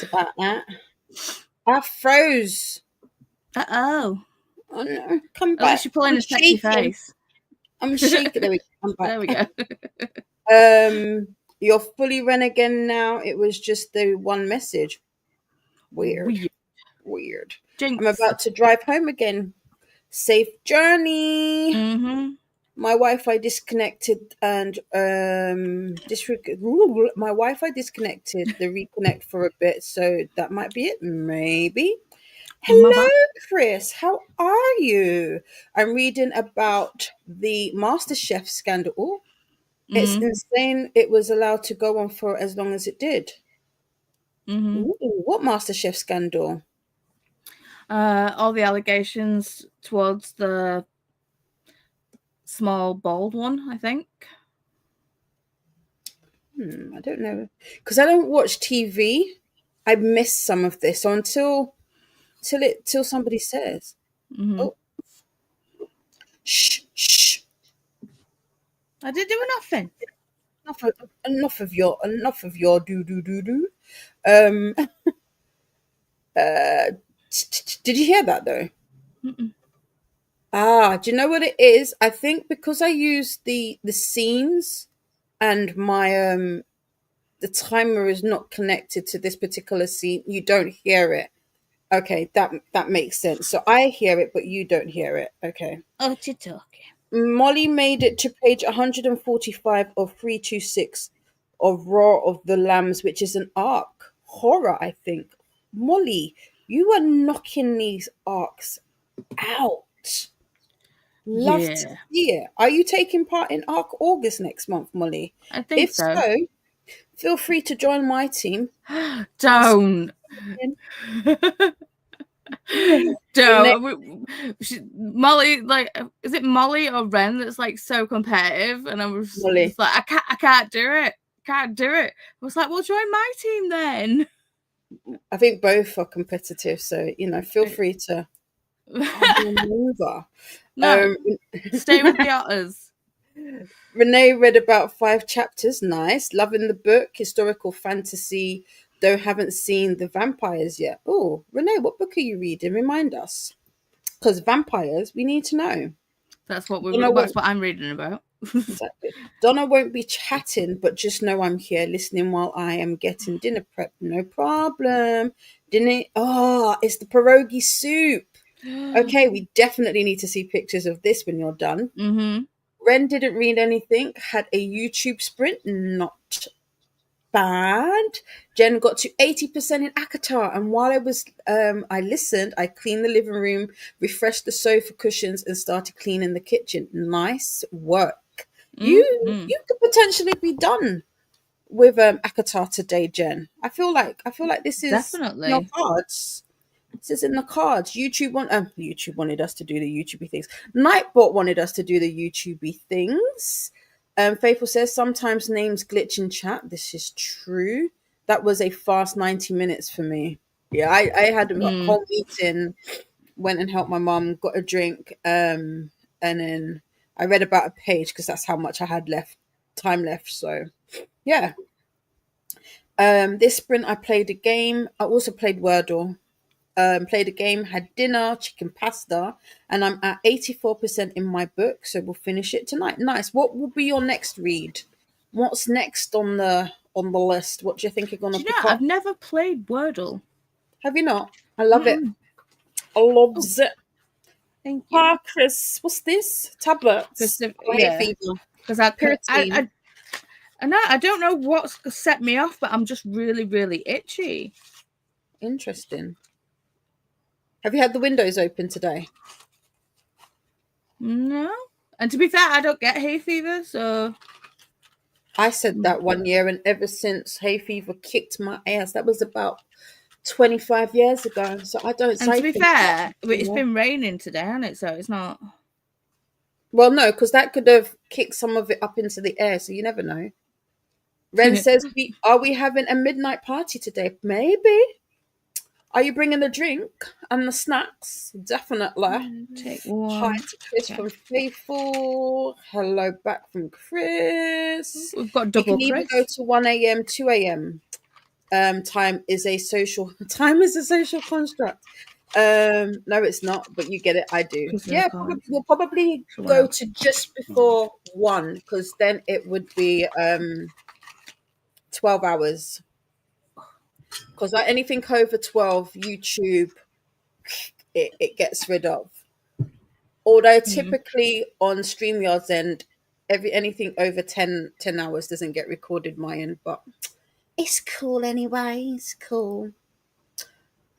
about that. I froze. Oh No, come at least back. you're pulling I'm a sexy shaking. face. I'm shaking. There we go. I'm back. There we go. You're fully Ren again now. It was just the one message. Weird. I'm Jinx. about to drive home again. Safe journey. Mm-hmm. My Wi-Fi disconnected and my Wi-Fi disconnected the reconnect for a bit, so that might be it. Maybe. Hello, Chris. How are you? I'm reading about the MasterChef scandal. Oh, it's insane. It was allowed to go on for as long as it did. Mm-hmm. Ooh, what MasterChef scandal? All the allegations towards the small bald one, I think. I don't know, because I don't watch TV. I missed some of this. So till somebody says, Mhm. "Oh, shh, I didn't do nothing. enough of your do." Um, did you hear that though? Mm-mm. Do you know what it is? I think because I use the scenes and my the timer is not connected to this particular scene, you don't hear it. Okay, that makes sense. So I hear it, but you don't hear it. Okay. Oh, you're talking. Molly made it to page 145 of 326 of Raw of the Lambs, which is an arc horror, I think. Molly, you are knocking these arcs out. Love to Yeah, see it. Are you taking part in Arc August next month, Molly? I think If so. so, feel free to join my team. Don't. Renee, Don't. Molly, like, is it Molly or Ren that's like so competitive? And I was Molly. just like, I can't do it. Can't do it. I was like, well, join my team then. I think both are competitive, so feel free to come on over. No, stay with the otters. Renee read about 5 chapters. Nice. Loving the book. Historical fantasy, though haven't seen the vampires yet. Oh, Renee, what book are you reading? Remind us. Because vampires, we need to know. That's what Donna I'm reading about. exactly. Donna won't be chatting, but just know I'm here listening while I am getting dinner prep. No problem. Dinner. Oh, it's the pierogi soup. Okay, we definitely need to see pictures of this when you're done. Mm-hmm. Ren didn't read anything, had a YouTube sprint, not bad. Jen got to 80% in Akatar, and while I listened, I cleaned the living room, refreshed the sofa cushions, and started cleaning the kitchen. Nice work. Mm-hmm. You could potentially be done with Akatar today, Jen. I feel like this is in our Definitely. cards. This is in the cards. YouTube wanted us to do the YouTubey things. Nightbot wanted us to do the YouTubey things. Faithful says sometimes names glitch in chat. This is true. That was a fast 90 minutes for me. Yeah, I had a whole meeting, went and helped my mum, got a drink, and then I read about a page because that's how much I had time left. So yeah. This sprint I played a game. I also played Wordle. Played a game, had dinner, chicken pasta, and I'm at 84% in my book, so we'll finish it tonight. Nice. What will be your next read? What's next on the list? What do you think you're gonna Do you know, pick I've up? never played Wordle. Have you not? I love it. Mm-mm. I loves it. Thank you. Chris, what's this? Tablets. Hay Yeah, fever. because Pyrotiene. I don't know what's set me off, but I'm just really, really itchy. Interesting. Have you had the windows open today? No. And to be fair, I don't get hay fever, so I said that one year, and ever since hay fever kicked my ass, that was about 25 years ago. So I don't and say to be things fair, like it's been raining today, hasn't it? So it's not. well, no, because that could have kicked some of it up into the air, so you never know. Ren says, "Are we having a midnight party today? Maybe. Are you bringing the drink and the snacks? Definitely." Take Hi one. to Chris from Faithful. Hello back from Chris. We've got You double can either Chris. go to 1 a.m., 2 a.m. Time is a social construct. No, it's not, but you get it. I do. Yeah, we'll probably go to just before 1 because then it would be 12 hours. Because like anything over 12, YouTube it gets rid of. Although typically on StreamYard's end, anything over 10 hours doesn't get recorded my end, but it's cool anyway. It's cool.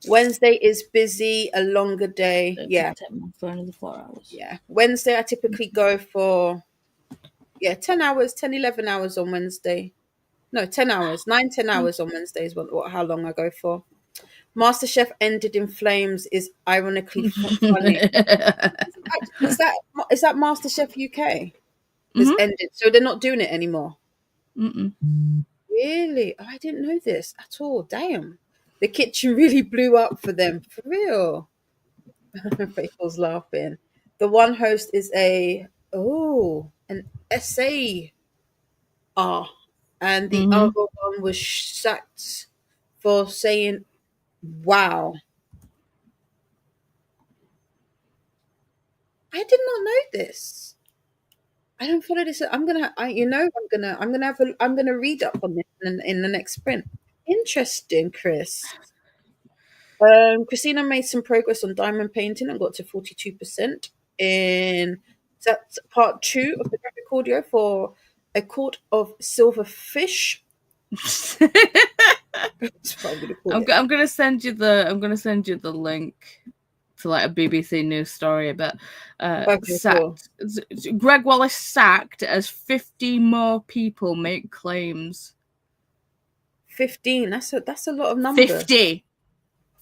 Wednesday is busy, a longer day. Yeah. For another 4 hours. Yeah. Wednesday, I typically go for, 10 hours, 10, 11 hours on Wednesday. No, 10 hours, 9, 10 hours on Wednesday is how long I go for. MasterChef ended in flames is ironically funny. Is that MasterChef UK has ended? So they're not doing it anymore? Mm-mm. Really? Oh, I didn't know this at all. Damn. The kitchen really blew up for them. For real. Faithful's laughing. The one host is an SA and the Mhm. other one was sacked for saying wow. I did not know this. I don't follow this. I'm gonna read up on this in the next sprint. Interesting, Chris. Christina made some progress on diamond painting and got to 42% in that's part 2 of the graphic audio for A Court of Silver Fish. That's what I'm gonna call it. I'm gonna send you the link to like a BBC News story about Okay, cool. Greg Wallace sacked as 50 more people make claims. 15. That's a lot of numbers. 50.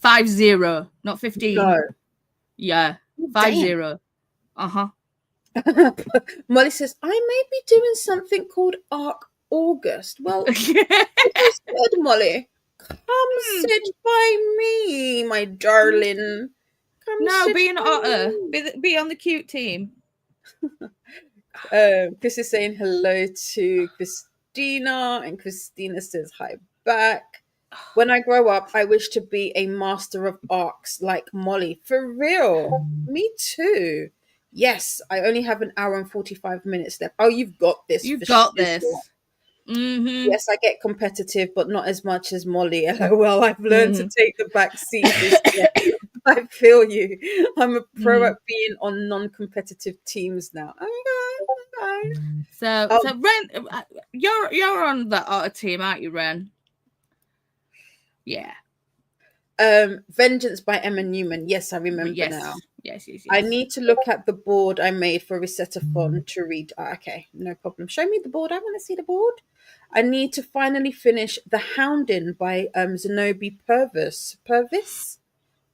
50, not 15. No. Yeah. 50. Uh-huh. Molly says, I may be doing something called Arc August. Well, as said, Molly, come sit by me, my darling. Come No, sit be an by otter. me. Be on the cute team. Chris is saying hello to Christina, and Christina says hi back. When I grow up, I wish to be a master of arcs like Molly. For real. Me too. Yes, I only have an hour and 45 minutes left. Oh, you've got this. You've for got sure. this. Mm-hmm. Yes, I get competitive, but not as much as Molly. LOL. I've learned to take the back seat this year. I feel you. I'm a pro at being on non-competitive teams now. Okay. So Ren, you're on the otter team, aren't you, Ren? Yeah. Vengeance by Emma Newman. Yes, I remember now. Yes. I need to look at the board I made for Resettathon to read. Okay, no problem. Show me the board. I want to see the board. I need to finally finish The Hounding by Zenobi Purvis.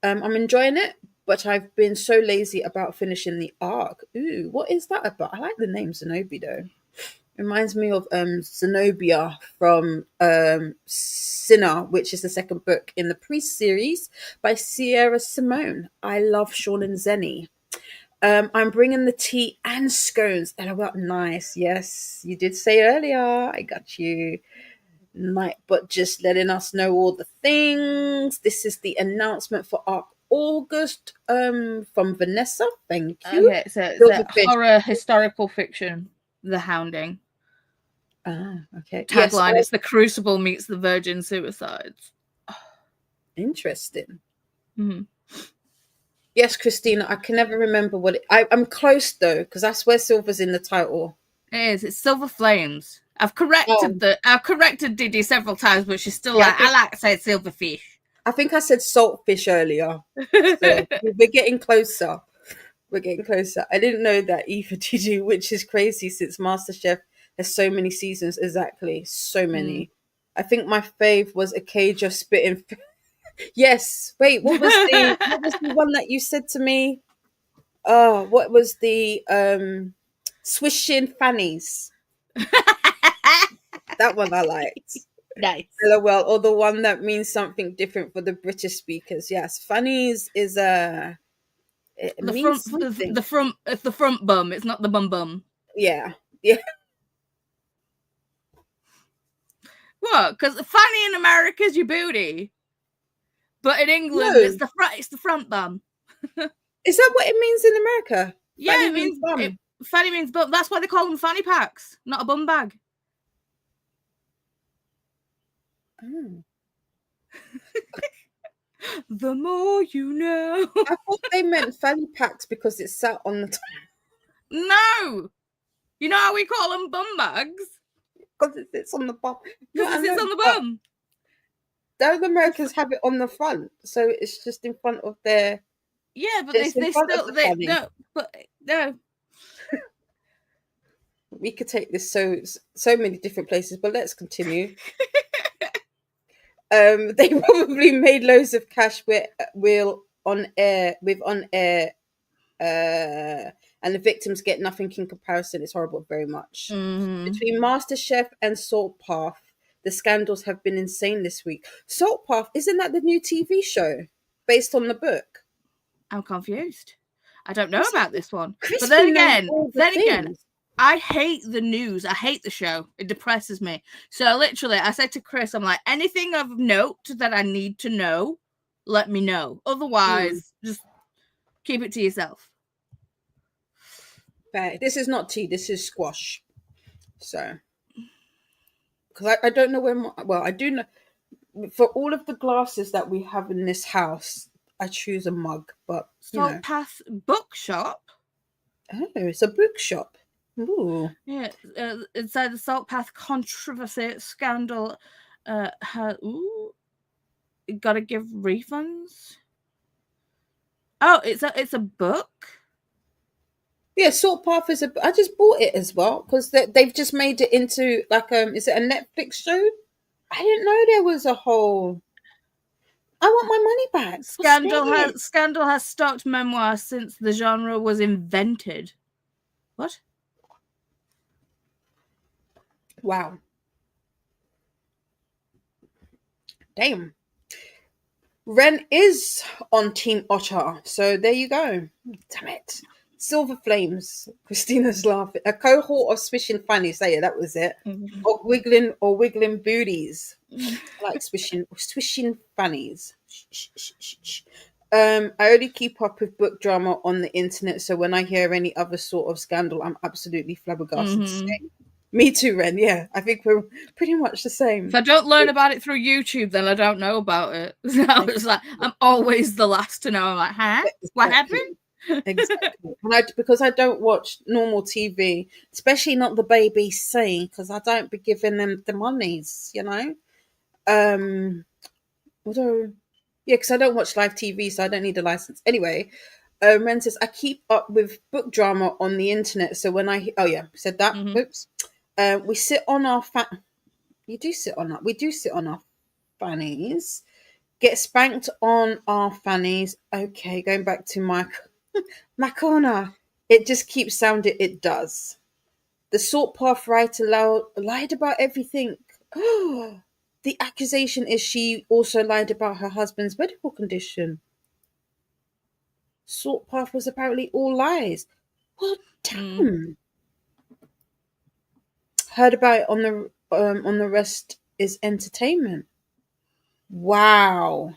I'm enjoying it, but I've been so lazy about finishing the arc. Ooh, what is that about? I like the name Zenobi though. Reminds me of Zenobia from Sinner, which is the second book in the Priest series by Sierra Simone. I love Sean and Zenny. I'm bringing the tea and scones. LOL, nice. Yes, you did say earlier. I got you. But just letting us know all the things. This is the announcement for Arc August from Vanessa. Thank you. Okay, so it's a horror historical fiction, The Hounding. Okay. Tagline: Yes, it's the Crucible meets the Virgin Suicides. Interesting. Mm-hmm. Yes, Christina, I can never remember what I'm close though, because I swear Silver's in the title. It is. It's Silver Flames. I've corrected Diddy several times, but she's still I like to say Silverfish. I think I said saltfish earlier. So we're getting closer. I didn't know that either, did you? Which is crazy since MasterChef has so many seasons. Exactly. So many. I think my fave was a cage of spitting. Yes. Wait, what was the one that you said to me? Oh, what was the swishing fannies? That one I liked. Nice. LOL, or the one that means something different for the British speakers. Yes, fannies is the front bum. It's not the bum. Yeah. What? Because fanny in America is your booty, but in England it's the front. It's the front bum. Is that what it means in America? Yeah, fanny it means bum. Fanny means bum. That's why they call them fanny packs, not a bum bag. Oh. The more you know. I thought they meant fanny packs because it sat on the top. No, you know how we call them bum bags? Because it sits on the bum. Because it sits on the bum. Don't the Americans have it on the front, so it's just in front of their. Yeah, but they still no. We could take this so many different places, but let's continue. They probably made loads of cash with on air, and the victims get nothing in comparison. It's horrible, very much. Mm-hmm. Between MasterChef and Salt Path, The scandals have been insane this week. Salt Path, isn't that the new TV show based on the book? I'm confused. I don't know about this one. But Crispy then knows again, all the things. I hate the news. I hate the show. It depresses me. So literally, I said to Chris, I'm like, anything of note that I need to know, let me know. Otherwise, just keep it to yourself. But this is not tea. This is squash. So, because I don't know when. Well, I do know. For all of the glasses that we have in this house, I choose a mug. But you know, Salt Path Bookshop. oh, it's a bookshop. Ooh. Yeah, inside the Salt Path controversy scandal, gotta give refunds. Oh, it's a book. Yeah, Salt Path is a. I just bought it as well because they've just made it into like Is it a Netflix show? I didn't know there was a whole. I want my money back. Scandal has stocked memoirs since the genre was invented. What? Wow. Damn. Ren is on Team Otter, so there you go. Damn it. Silver Flames. Christina's laughing. A cohort of swishing fannies. Say it, that was it. Or wiggling booties. I like swishing fannies. I only keep up with book drama on the internet, so when I hear any other sort of scandal, I'm absolutely flabbergasted. Me too, Ren. Yeah, I think we're pretty much the same. If I don't learn about it through YouTube, then I don't know about it. So it's like I'm always the last to know. I'm like, huh? Exactly. What happened? Exactly. Because I don't watch normal TV, especially not the BBC, because I don't be giving them the monies, you know. Although, yeah, because I don't watch live TV, so I don't need a license. Anyway, Ren says I keep up with book drama on the internet, so when said that. Oops. We sit on our We do sit on our fannies. Get spanked on our fannies. Okay, going back to my corner. It just keeps sounding. It does. The Salt Path writer lied about everything. The accusation is she also lied about her husband's medical condition. Salt Path was apparently all lies. Well, damn. Heard about it on the Rest is Entertainment. Wow.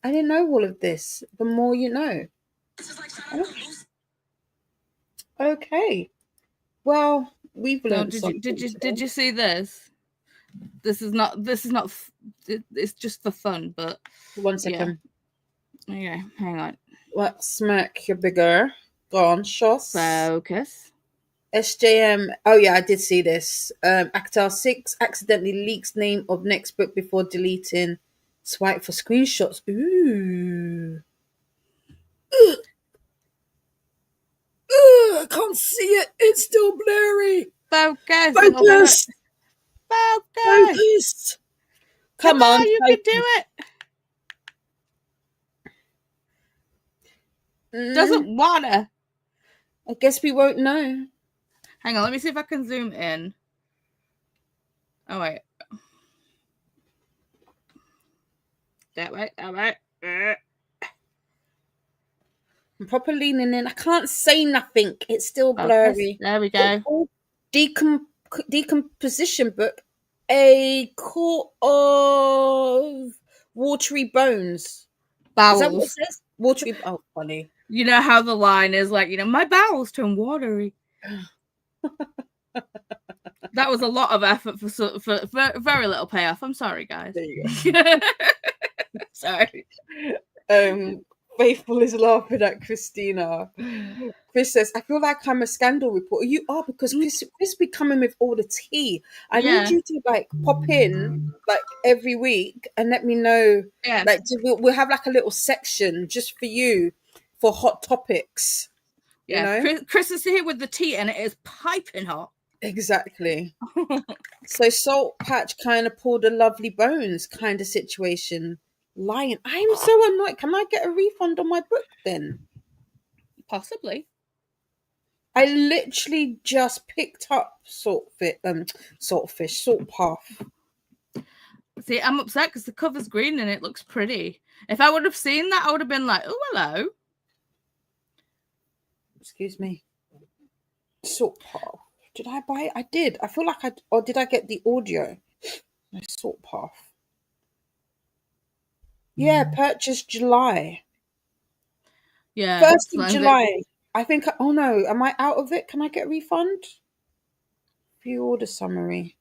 I didn't know all of this. The more you know. Okay. Well, we've learned something. Did you see this? This is not. It's just for fun, but 1 second. Yeah. Okay, hang on. Let's smack your bigger. Go on, Shoss. Focus. SJM. Oh yeah, I did see this. Actar 6 accidentally leaks name of next book before deleting. Swipe for screenshots. Ooh. I can't see it. It's still blurry. Focus. Focus. Focus. Come on, you can do it. Doesn't wanna. I guess we won't know. Hang on, let me see if I can zoom in. Oh wait. That way. I'm proper leaning in. I can't say nothing. It's still blurry. There we go. Decomposition book. A court of watery bones. Bowels. Is that what it says? Watery. Oh, funny. You know how the line is like, my bowels turn watery. That was a lot of effort for very little payoff. I'm sorry, guys. There you go. Sorry. Faithful is laughing at Christina. Chris says, I feel like I'm a scandal reporter. You are, because Chris be coming with all the tea. I need you to pop in every week and let me know. Yeah. We'll have a little section just for you for hot topics. Yeah. You know? Chris is here with the tea and it is piping hot. Exactly. So Salt Patch kind of pulled a Lovely Bones kind of situation. Lying. I'm so annoyed. Can I get a refund on my book then? Possibly. I literally just picked up salt path. See, I'm upset because the cover's green and it looks pretty. If I would have seen that, I would have been like, oh, hello. Excuse me. Salt path. Did I buy it? I did. I feel like or did I get the audio? No, salt path. Yeah, purchase July. Yeah. 1st of July. I think, oh no, am I out of it? Can I get a refund? View order summary.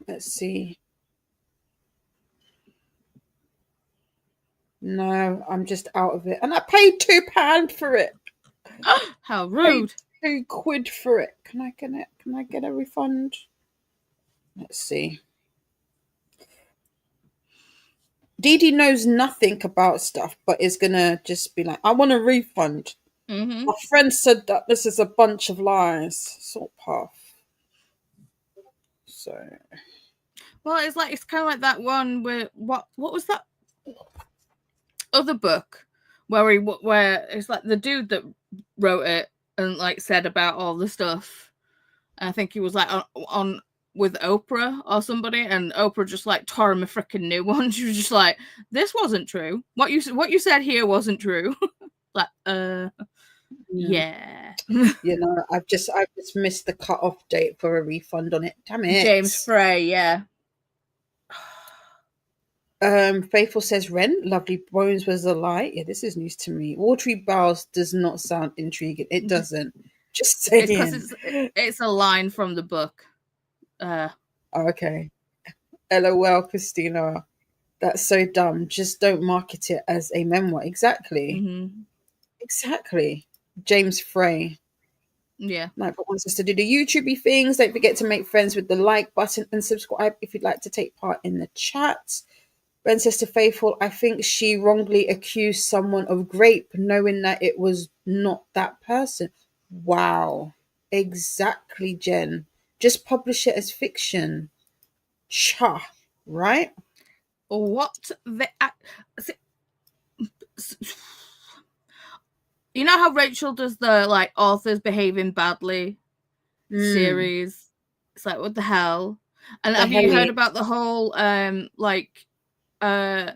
Let's see. No, I'm just out of it. And I paid £2 for it. How rude. Paid £2 for it. Can I get it? Can I get a refund? Let's see. Dee Dee knows nothing about stuff, but is gonna just be like, I want a refund. Mm-hmm. My friend said that this is a bunch of lies. Salt path. So, well, it's kind of like that one where what was that other book where it's like the dude that wrote it and like said about all the stuff. And I think he was like on with Oprah or somebody, and Oprah just like tore him a freaking new one. She was just like, "This wasn't true. What you said here wasn't true." Like, yeah. You know, I've just missed the cut-off date for a refund on it. Damn it. James Frey, yeah. Faithful says Rent, Lovely Bones was a lie. Yeah, this is news to me. Watery Bowels does not sound intriguing. It doesn't. Just saying. It's because it's a line from the book. Okay. LOL, Christina. That's so dumb. Just don't market it as a memoir. Exactly. Mm-hmm. Exactly. James Frey. Yeah. Nightbot wants us to do the YouTubey things. Don't forget to make friends with the like button and subscribe if you'd like to take part in the chat. Ben says to Faithful, I think she wrongly accused someone of rape, knowing that it was not that person. Wow. Exactly, Jen. Just publish it as fiction. Cha. Right? What the... You know how Rachel does the like authors behaving badly series? It's like, what the hell? And have you heard about the whole or I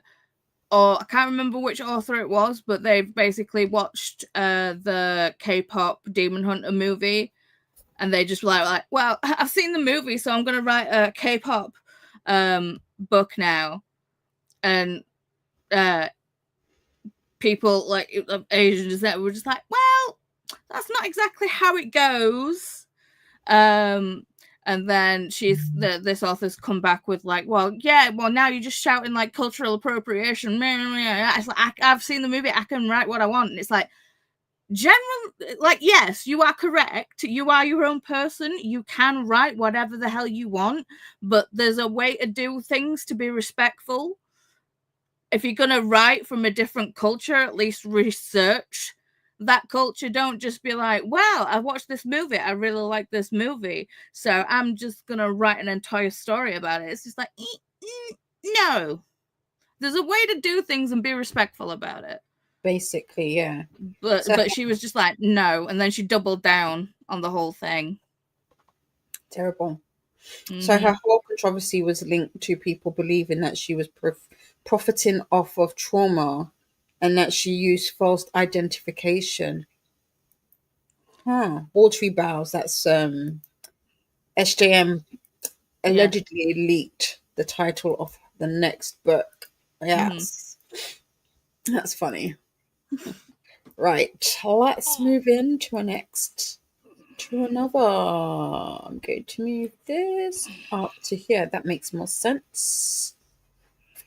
can't remember which author it was, but they've basically watched the K-pop Demon Hunter movie, and they just like, well, I've seen the movie, so I'm gonna write a K-pop book now. And people like Asians that were just like, well, that's not exactly how it goes. And then this author's come back with like, well, now you're just shouting like cultural appropriation. It's like, I've seen the movie, I can write what I want. And it's like, yes, you are correct. You are your own person. You can write whatever the hell you want, but there's a way to do things to be respectful. If you're going to write from a different culture, at least research that culture. Don't just be like, well, I watched this movie, I really like this movie, so I'm just gonna write an entire story about it. It's just like, no, there's a way to do things and be respectful about it. Basically, yeah. But she was just like, no, and then she doubled down on the whole thing. Terrible. Mm-hmm. So her whole controversy was linked to people believing that she was profiting off of trauma and that she used false identification. Watery Bowels, that's SJM allegedly leaked the title of the next book. Yes. That's funny. Right, let's move into another. I'm going to move this up to here. That makes more sense.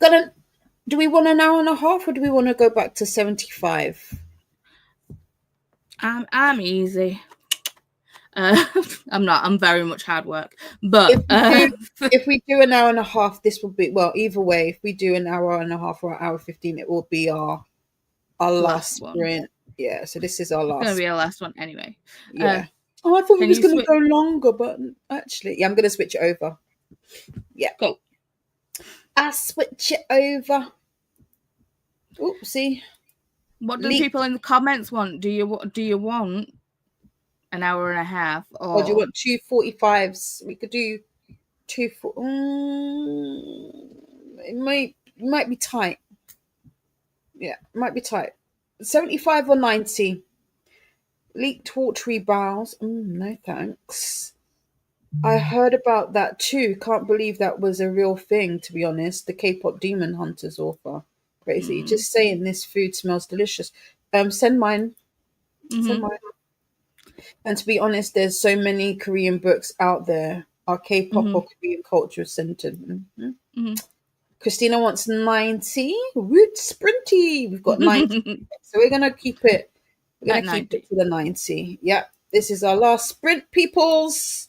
Do we want an hour and a half, or do we want to go back to 75? I'm easy. I'm not. I'm very much hard work. But if we do an hour and a half, this will be, well, either way, if we do an hour and a half or an hour 15, it will be our last sprint. Yeah, so this is our last. It's going to be our last one anyway. Yeah. I thought we was going to go longer, but actually, yeah, I'm going to switch it over. Yeah. Cool. I'll switch it over. Oopsie. What do Leaked. people in the comments want? Do you want an hour and a half, Or do you or want 2:45s? We could do two. It might be tight. Yeah, it might be tight. 75 or 90. Leaked watery bowels. No thanks. I heard about that too. Can't believe that was a real thing, to be honest. The K-pop Demon Hunters author. Crazy. Just saying this food smells delicious. Send mine. Send mine. And to be honest, there's so many Korean books out there. Are K-pop or Korean culture centered? Christina wants 90. Woot sprinty. We've got 90. So we're gonna keep it. We're at gonna keep 90? it to the 90. Yep. This is our last sprint, peoples.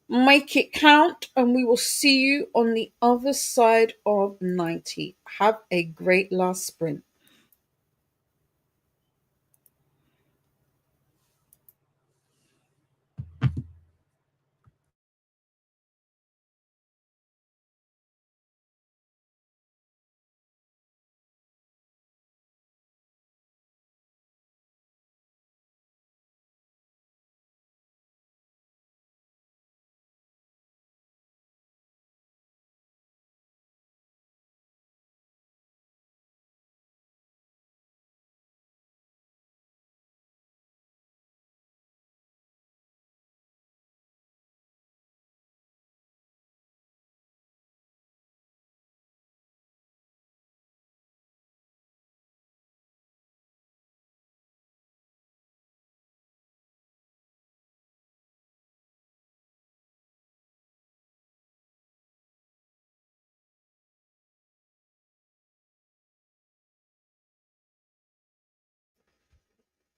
Make it count, and we will see you on the other side of 90. Have a great last sprint.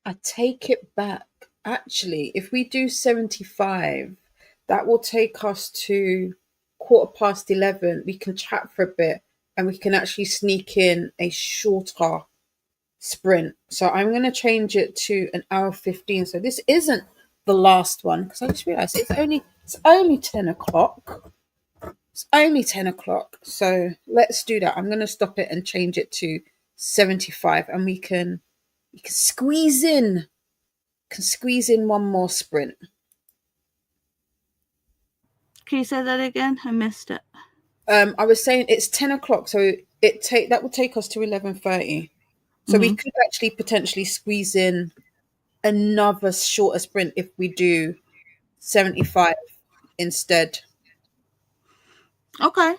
I take it back. Actually, if we do 75, that will take us to 11:15. We can chat for a bit and we can actually sneak in a shorter sprint. So I'm going to change it to an hour 15. So this isn't the last one because I just realized it's only 10 o'clock. It's only 10 o'clock. So let's do that. I'm going to stop it and change it to 75 and we can squeeze in one more sprint. Can you say that again? I missed it. I was saying it's 10 o'clock, so that would take us to 11:30. So we could actually potentially squeeze in another shorter sprint if we do 75 instead. Okay.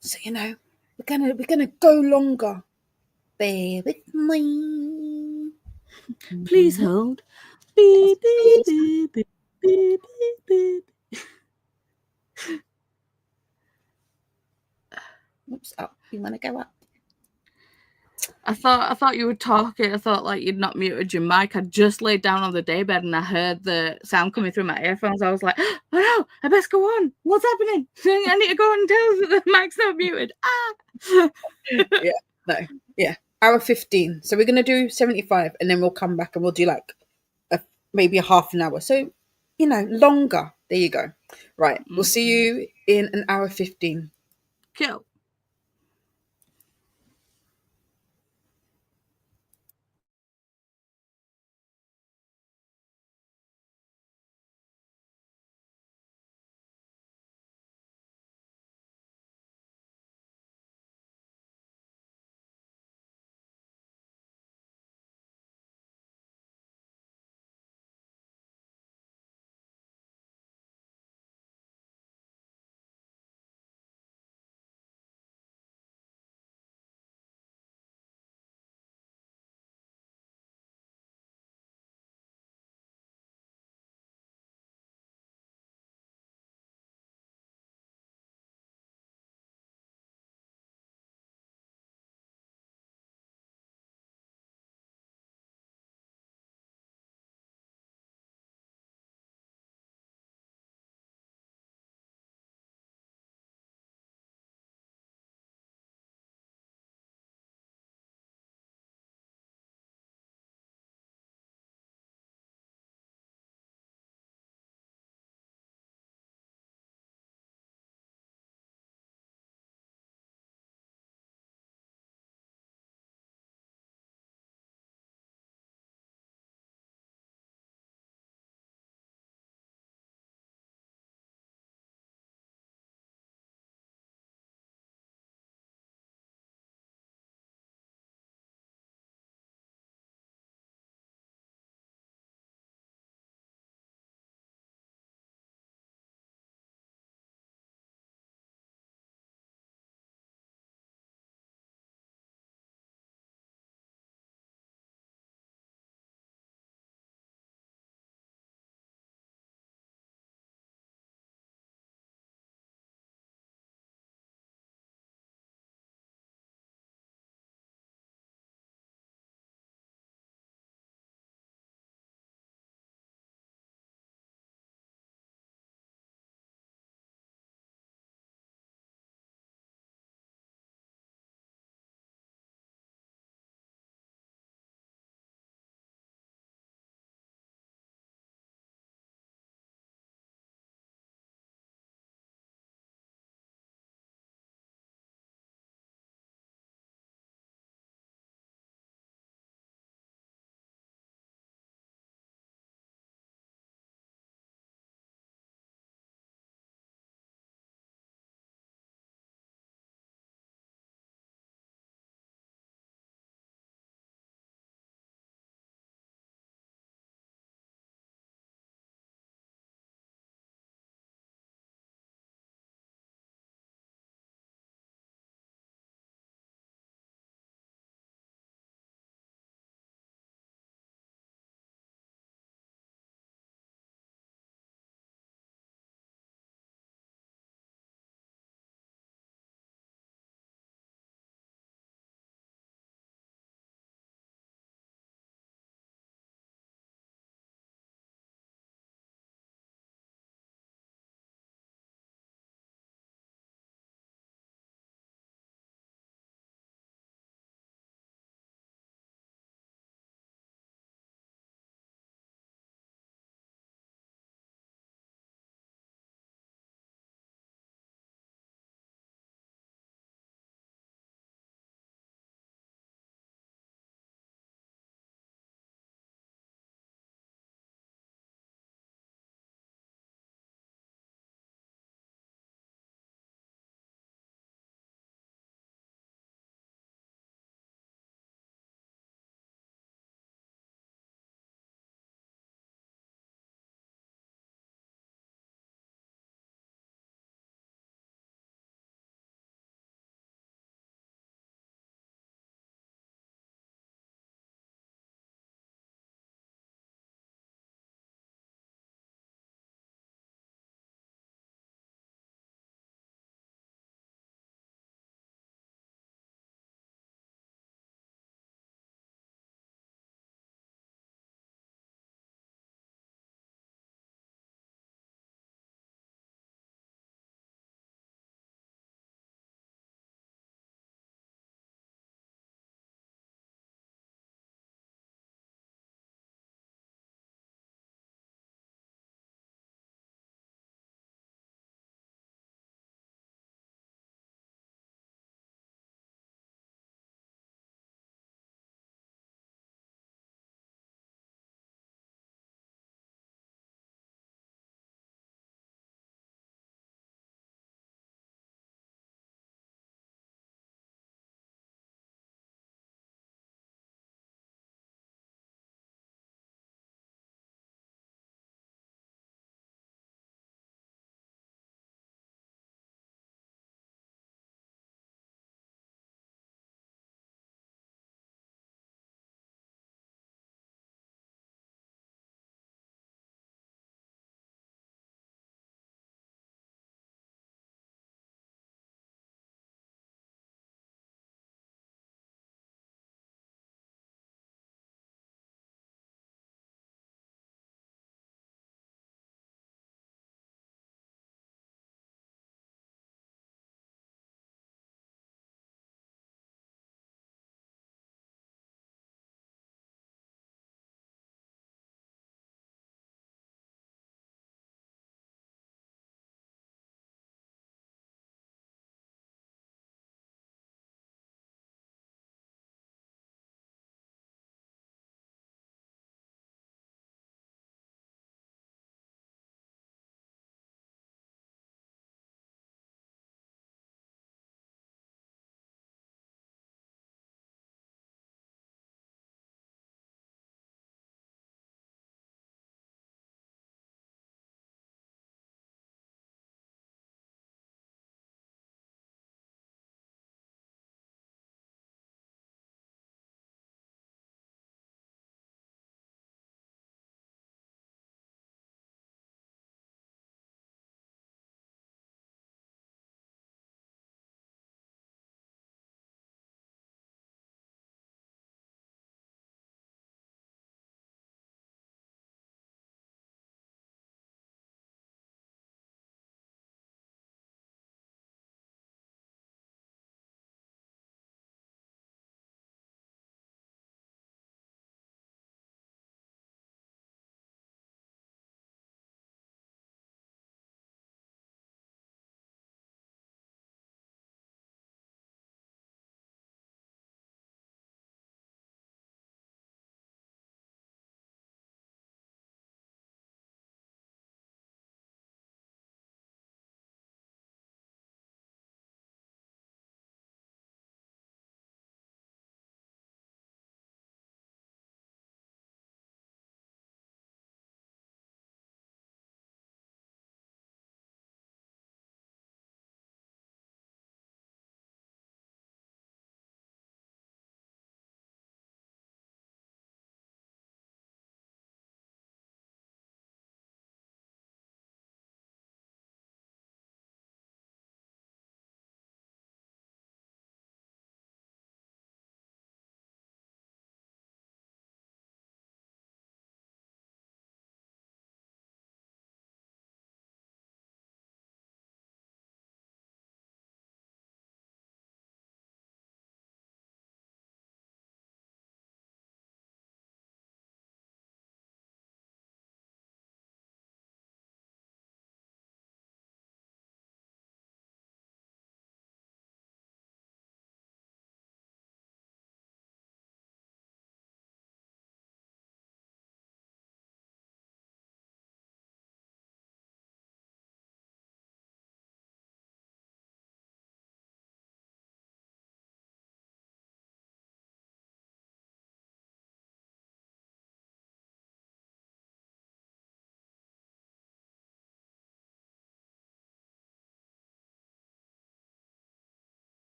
So we're gonna go longer. Bear with me. Please hold. Beep, beep, beep, beep, beep, beep, beep. Oops, up. You want to go up? I thought you were talking. I thought like you'd not muted your mic. I just laid down on the daybed and I heard the sound coming through my earphones. I was like, oh no, I best go on. What's happening? I need to go and tell that the mic's not muted. Yeah. Hour 15. So we're gonna do 75 and then we'll come back and we'll do like maybe a half an hour. So, longer. There you go. Right. We'll see you in an hour 15. Cool.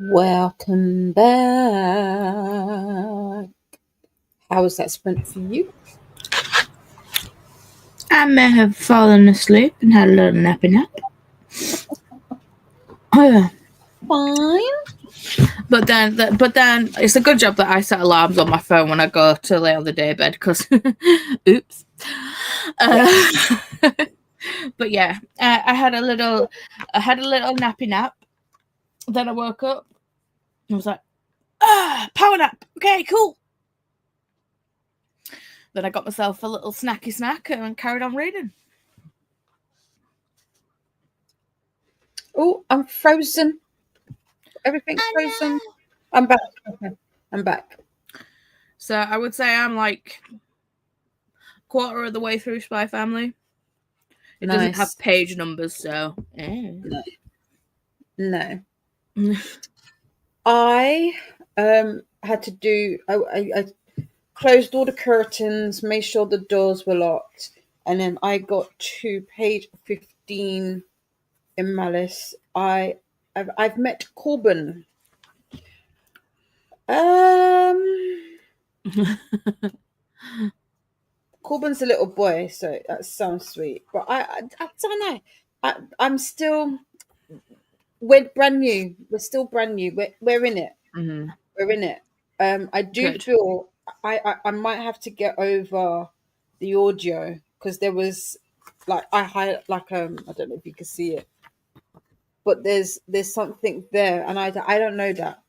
Welcome back. How was that sprint for you? I may have fallen asleep and had a little nappy nap. Fine. But then it's a good job that I set alarms on my phone when I go to lay on the day bed, because oops. But yeah, I had a little nappy nap. Then I woke up and was like, power nap. Okay, cool. Then I got myself a little snacky snack and carried on reading. Oh, I'm frozen. Everything's frozen. I'm back. Okay. I'm back. So I would say I'm like quarter of the way through Spy Family. It doesn't have page numbers, so no. I had to do. I closed all the curtains, made sure the doors were locked, and then I got to page 15 in Malice. I've met Corbin. Corbin's a little boy, so that sounds sweet. But I don't know. I'm still. We're brand new. We're still brand new. We're in it. Mm-hmm. We're in it. I do feel I might have to get over the audio, because there was like I don't know if you can see it, but there's something there, and I don't know that.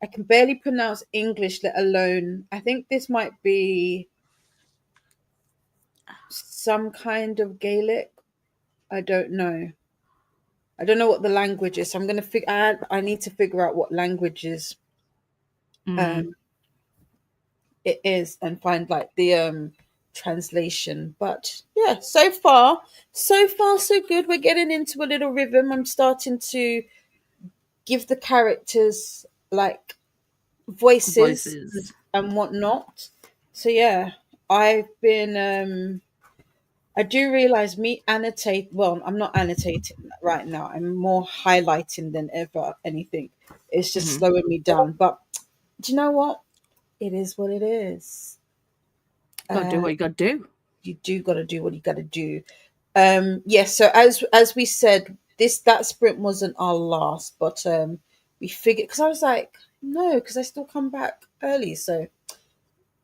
I can barely pronounce English, let alone. I think this might be some kind of Gaelic. I don't know. I don't know what the language is. So I'm gonna figure. I need to figure out what languages it is, and find like the translation. But yeah, so far so good. We're getting into a little rhythm. I'm starting to give the characters like voices and whatnot. So yeah, I've been I do realize me annotate. Well, I'm not annotating right now. I'm more highlighting than ever anything. It's just slowing me down. But do you know what? It is what it is. Gotta do what you gotta do. You do gotta do what you gotta do. Yes. So as we said, that sprint wasn't our last, but we figured, because I was like, no, because I still come back early, so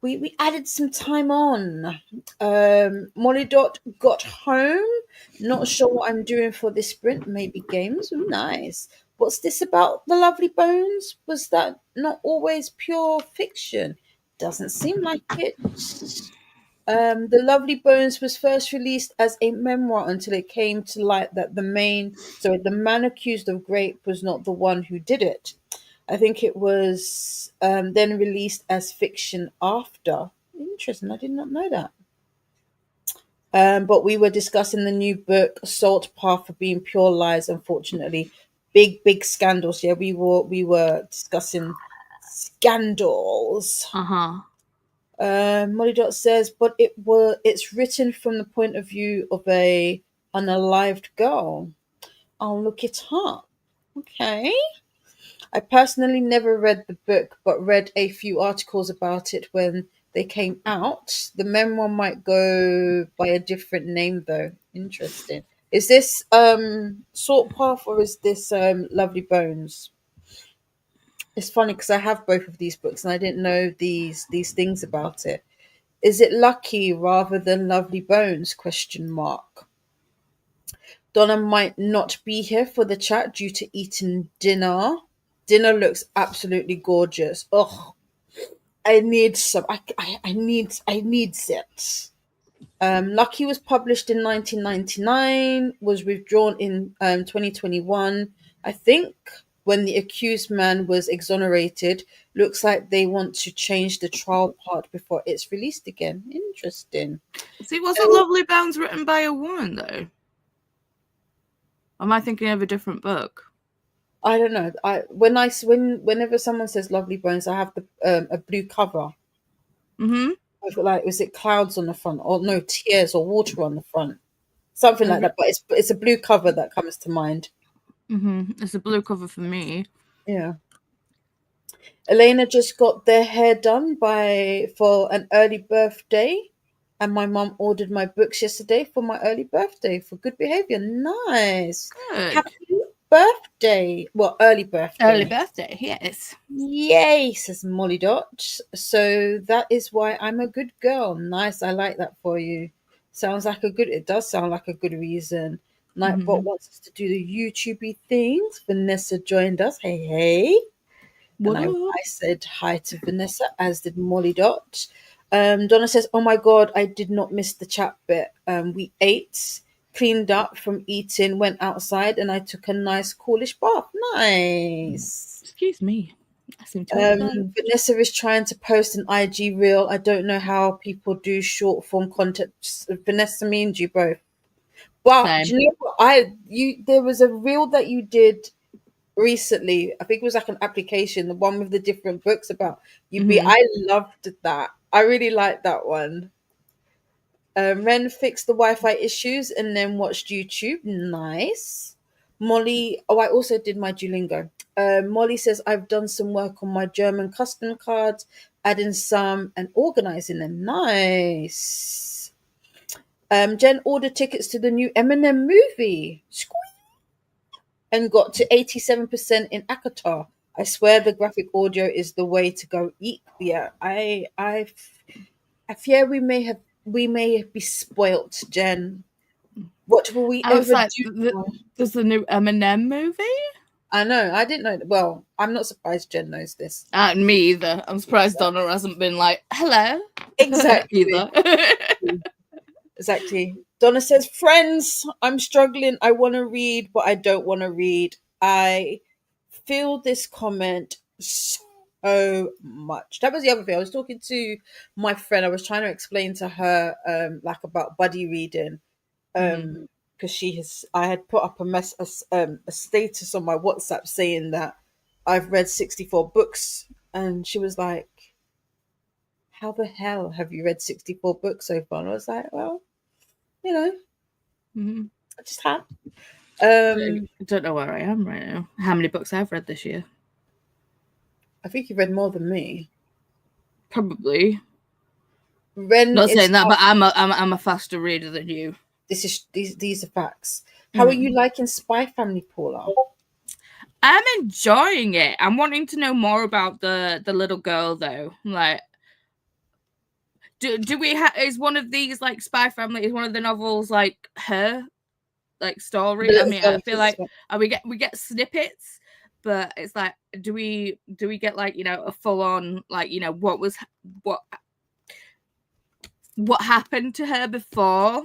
we added some time on. Molly Dot got home. Not sure what I'm doing for this sprint. Maybe games. Ooh, nice. What's this about the Lovely Bones? Was that not always pure fiction? Doesn't seem like it. The Lovely Bones was first released as a memoir until it came to light that the man accused of rape was not the one who did it. I think it was then released as fiction after. Interesting, I did not know that. But we were discussing the new book, Salt Path, for being pure lies. Unfortunately, big scandals. Yeah, we were discussing scandals. Molly Dot says, but it's written from the point of view of a unalived girl. I'll look it up. Okay. I personally never read the book, but read a few articles about it when they came out. The memoir might go by a different name, though. Interesting. Is this Salt Path, or is this Lovely Bones? It's funny because I have both of these books and I didn't know these things about it. Is it Lucky rather than Lovely Bones? Question mark. Donna might not be here for the chat due to eating dinner. Dinner looks absolutely gorgeous. Oh, I need some. I need it. Lucky was published in 1999. Was withdrawn in 2021. I think when the accused man was exonerated. Looks like they want to change the trial part before it's released again. Interesting. See, wasn't Lovely Bones written by a woman though? Am I thinking of a different book? I don't know. Whenever someone says Lovely Bones, I have a blue cover. I've got like, was it clouds on the front, or no, tears or water on the front, something like that. But it's a blue cover that comes to mind. It's a blue cover for me. Yeah. Elena just got their hair done for an early birthday, and my mum ordered my books yesterday for my early birthday for good behavior. Nice. Good. Happy birthday. Well, early Early birthday. birthday, yes. Yay, says Molly Dot. So that is why I'm a good girl. Nice. I like that for you. It does sound like a good reason. Nightbot Mhm. wants us to do the YouTubey things. Vanessa joined us. Hey, hey. And What up? I said hi to Vanessa, as did Molly Dot. Donna says, "Oh my God, I did not miss the chat bit. We ate, cleaned up from eating, went outside, and I took a nice coolish bath. Nice." Excuse me. I seem to have that. Vanessa is trying to post an IG reel. I don't know how people do short form content. Vanessa, me and you both. But do Same. you know what? There was a reel that you did recently. I think it was like an application, the one with the different books about UB. Mhm. I loved that. I really liked that one. Ren fixed the Wi-Fi issues and then watched YouTube. Nice. Molly. Oh, I also did my Duolingo. Molly says I've done some work on my German custom cards, adding some and organizing them. Nice. Jen ordered tickets to the new Eminem movie. And got to 87% in Akatar. I swear the graphic audio is the way to go. Yeah, I fear we may be spoilt, Jen. What will we I was ever like, do? there's the new Eminem movie? I know, I didn't know. Well, I'm not surprised Jen knows this. Me either. I'm surprised Donna hasn't been like, hello. Exactly. either. Exactly. Donna says, "Friends, I'm struggling. I want to read, but I don't want to read. I feel this comment so much." That was the other thing. I was talking to my friend. I was trying to explain to her, like about buddy reading, Mhm. because I had put up a status on my WhatsApp saying that I've read 64 books, and she was like, "How the hell have you read 64 books so far?" And I was like, "Well, you know, Mhm. I just have." I don't know where I am right now. How many books I've read this year? I think you read more than me. Probably. Ren Not is saying that, up. but I'm a faster reader than you. These are facts. How are Mm. you liking Spy Family, Paula? I'm enjoying it. I'm wanting to know more about the little girl though. Like, do we is one of these like Spy Family? Is one of the novels like her like The story? I little mean, girl, I I feel think it's like we get snippets, but it's like, do we get like, you know, a full on like, you know, what what happened to her before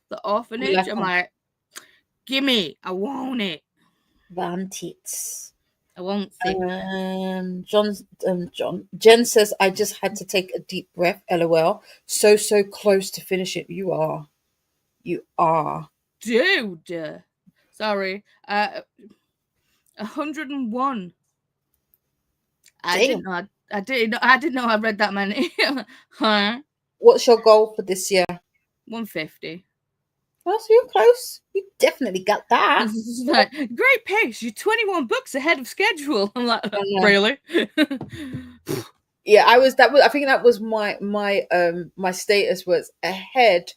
the we orphanage? like I'm like, gimme, I want it. Van Tits. I won't see. Jen says, "I just had to take a deep breath. LOL. So close to finish it. You are. Dude. Sorry. 101. I didn't Damn. know. I didn't know I read that many. Huh? What's your goal for this year?" 150. Well, so you're close. You definitely got that. Like, great pace. You're 21 books ahead of schedule. I'm like, I know. really? Yeah, I think that was my status was ahead,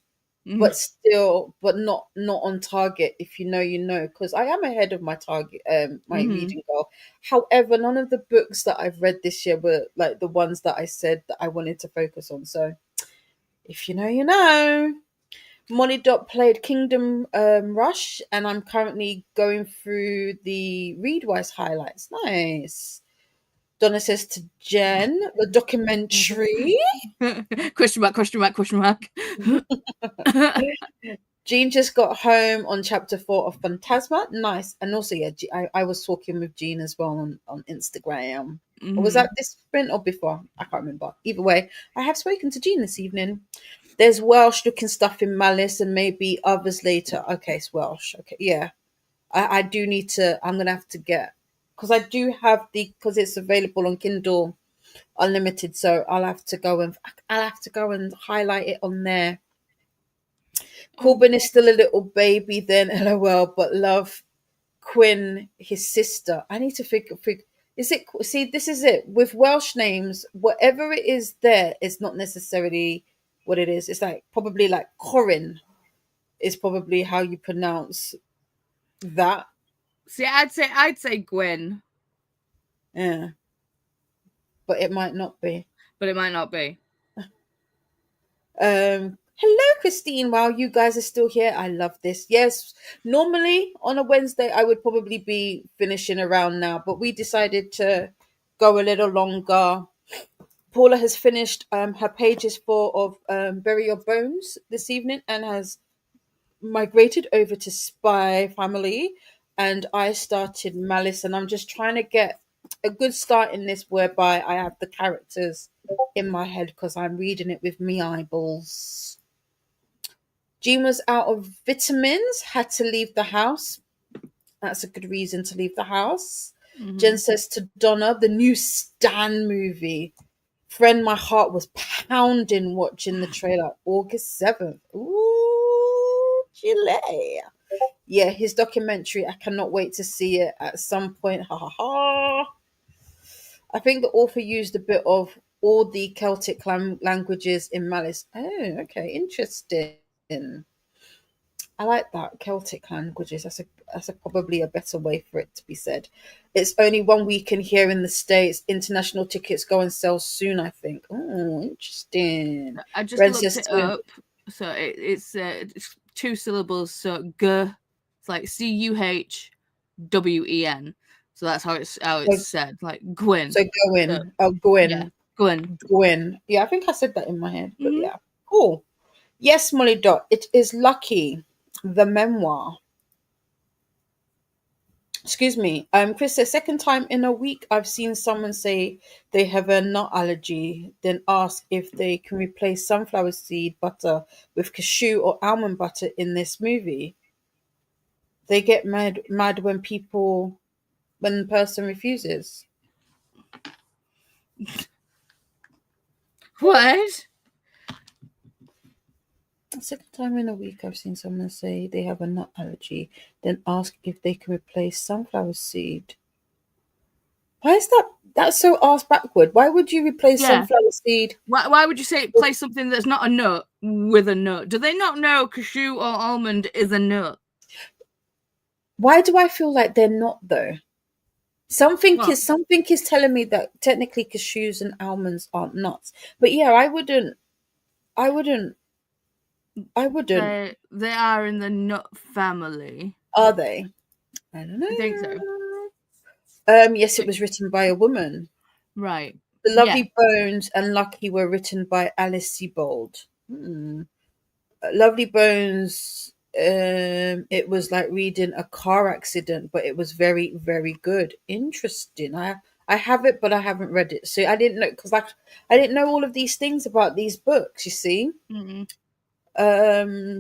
but still, but not on target. If you know, you know, because I am ahead of my target, my Mhm. reading goal. However, none of the books that I've read this year were like the ones that I said that I wanted to focus on. So if you know, you know. Molly Dot played Kingdom Rush, and I'm currently going through the Readwise highlights. Nice. Donna says to Jen, the documentary. Question mark, question mark, question mark. Jean just got home on chapter 4 of Phantasma. Nice. And also, yeah, I was talking with Jean as well on Instagram. Or was that this sprint or before? I can't remember. Either way, I have spoken to Jean this evening. There's Welsh looking stuff in Malice and maybe others later. Okay, it's Welsh. Okay, yeah. I do need to, I'm going to have to get, because I do have because it's available on Kindle Unlimited. So I'll have to go and highlight it on there. Corbin is still a little baby then, LOL, but love Quinn, his sister. I need to figure. Is it? See, this is it with Welsh names. Whatever it is, there is not necessarily what it is. It's like probably like Corin is probably how you pronounce that. See, I'd say Gwyn, Yeah, but it might not be. but it might not be. Hello, Christine. Wow, you guys are still here. I love this. Yes, normally on a Wednesday, I would probably be finishing around now, but we decided to go a little longer. Paula has finished her pages for of Bury Your Bones this evening and has migrated over to Spy Family, and I started Malice, and I'm just trying to get a good start in this whereby I have the characters in my head because I'm reading it with me eyeballs. Jean was out of vitamins, had to leave the house. That's a good reason to leave the house. Jen says to Donna, the new Stan movie. Friend, my heart was pounding watching the trailer. August 7th. Ooh, Chile. Yeah, his documentary. I cannot wait to see it at some point. Ha ha ha. I think the author used a bit of all the Celtic languages in Malice. Oh, okay, interesting. I like that, Celtic languages. That's probably a better way for it to be said. It's only 1 weekend here in the States. International tickets go on sale soon, I think. Oh, interesting. I just Ren looked says it to- up. So it's 2 syllables. So G, it's like Cuhwen. So that's how it's said, like Gwyn. So Gwyn. So, Oh, Gwyn. yeah, Gwyn. Gwyn. Yeah, I think I said that in my head. But Mhm. yeah, cool. Yes, Molly Dot. It is Lucky, the memoir. Excuse me. Chris says, second time in a week I've seen someone say they have a nut allergy, then ask if they can replace sunflower seed butter with cashew or almond butter in this movie. They get mad when the person refuses. What? Second time in a week I've seen someone say they have a nut allergy, then ask if they can replace sunflower seed. Why is that's so ass backward? Why would you replace Yeah. sunflower seed? Why would you say place something that's not a nut with a nut? Do they not know cashew or almond is a nut? Why do I feel like they're not though? Something What? is telling me that technically cashews and almonds aren't nuts. But yeah, I wouldn't. They are in the nut family. Are they? I don't know. I think so. Yes, it was written by a woman. Right. The Lovely Bones and Lucky were written by Alice Sebold. Lovely Bones, it was like reading a car accident, but it was very, very good. Interesting. I have it, but I haven't read it. So I didn't know, because I didn't know all of these things about these books, you see. Mm-hmm.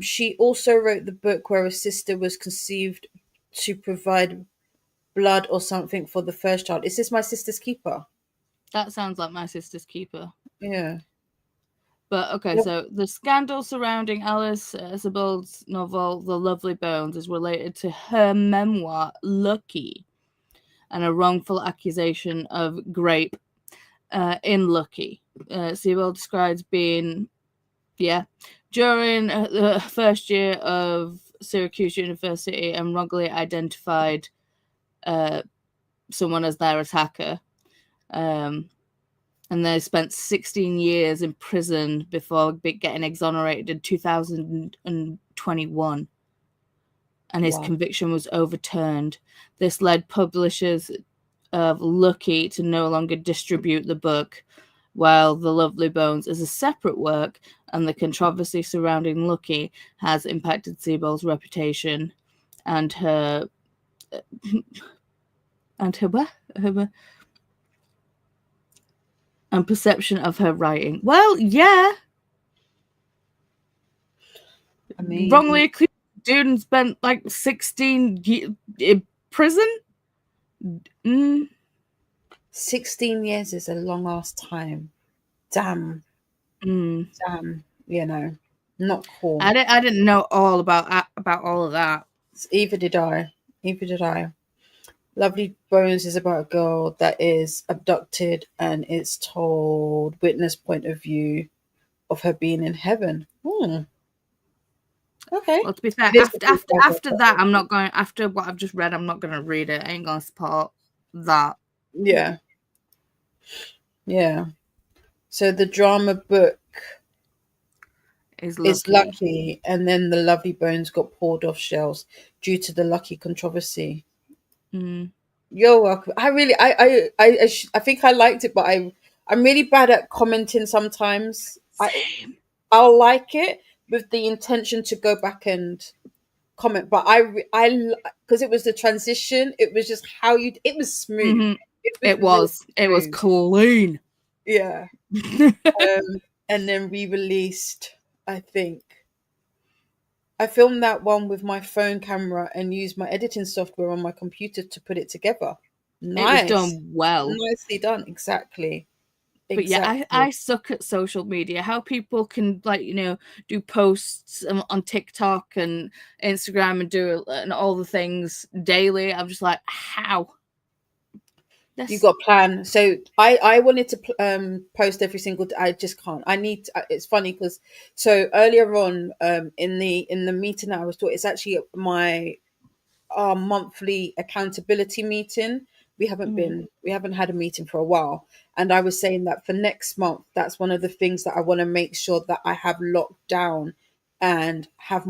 She also wrote the book where a sister was conceived to provide blood or something for the first child. Is this My Sister's Keeper? That sounds like My Sister's Keeper. Yeah. But okay, so the scandal surrounding Alice Sebold's novel The Lovely Bones is related to her memoir Lucky and a wrongful accusation of grape in Lucky. Sebold describes being, during the first year of Syracuse University and wrongly identified someone as their attacker. And they spent 16 years in prison before getting exonerated in 2021. And his conviction was overturned. This led publishers of Lucky to no longer distribute the book, while The Lovely Bones is a separate work, and the controversy surrounding Lucky has impacted Sebold's reputation and her and perception of her writing. Well, yeah. I mean, wrongly accused dude and spent like 16 years in prison. 16 years is a long ass time. Damn. Damn. You know, not cool. I didn't know all about all of that. Either did I. Lovely Bones is about a girl that is abducted and it's told witness point of view of her being in heaven. Okay. Well, to be fair, It is after that, I'm not going. After what I've just read, I'm not going to read it. I ain't going to support that. Yeah. Yeah. So the drama book Is is lucky. Lucky, and then the Lovely Bones got pulled off shelves due to the Lucky controversy. Mm. You're welcome. I think I liked it, but I'm really bad at commenting sometimes. Same. I'll like it with the intention to go back and comment, but because it was the transition, it was just it was smooth. Mhm. It was It was smooth. clean. Yeah. And then re-released, I think. I filmed that one with my phone camera and used my editing software on my computer to put it together. It was Nice. done well. Nicely done. Exactly. But yeah, I suck at social media. How people can do posts on TikTok and Instagram and all the things daily. I'm just like, how? You got a plan. So I wanted to post every single day. I just can't. It's funny because so earlier on in the meeting that I was taught, it's actually our monthly accountability meeting. We haven't had a meeting for a while, and I was saying that for next month, that's one of the things that I want to make sure that I have locked down and have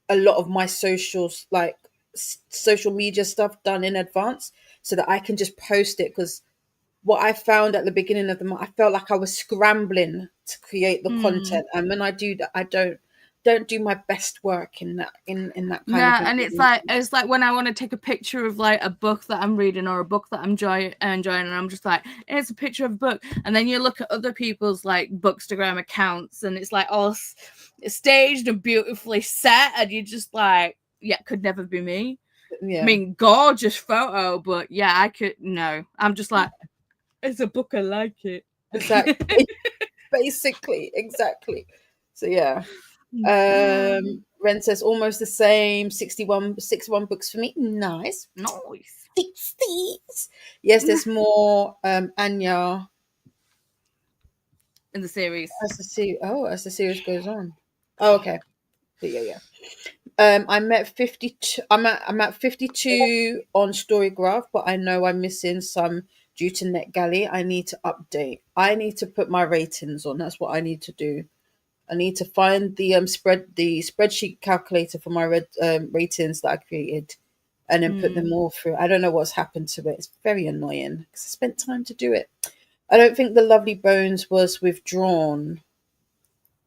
a lot of my socials, like social media stuff, done in advance so that I can just post it. Because what I found at the beginning of the month, I felt like I was scrambling to create the content, and when I do that, I don't do my best work in that kind of and it's like when I want to take a picture of like a book that I'm reading or a book that I'm enjoying, and I'm just like, it's a picture of a book, and then you look at other people's like Bookstagram accounts, and it's like all staged and beautifully set, and you're just like, yeah, could never be me. Yeah. I mean, gorgeous photo, but yeah, I could no. I'm just like, it's a book, I like it. Exactly. Basically, exactly. So yeah. Ren says almost the same 61 books for me. Nice. 60s. Yes, there's more Anya in the series. as the series goes on. Oh, okay. But yeah. I'm at 52. I'm at 52 on Storygraph, but I know I'm missing some due to NetGalley. I need to update. I need to put my ratings on. That's what I need to do. I need to find the spreadsheet calculator for my ratings that I created, and then put them all through. I don't know what's happened to it. It's very annoying because I spent time to do it. I don't think the Lovely Bones was withdrawn.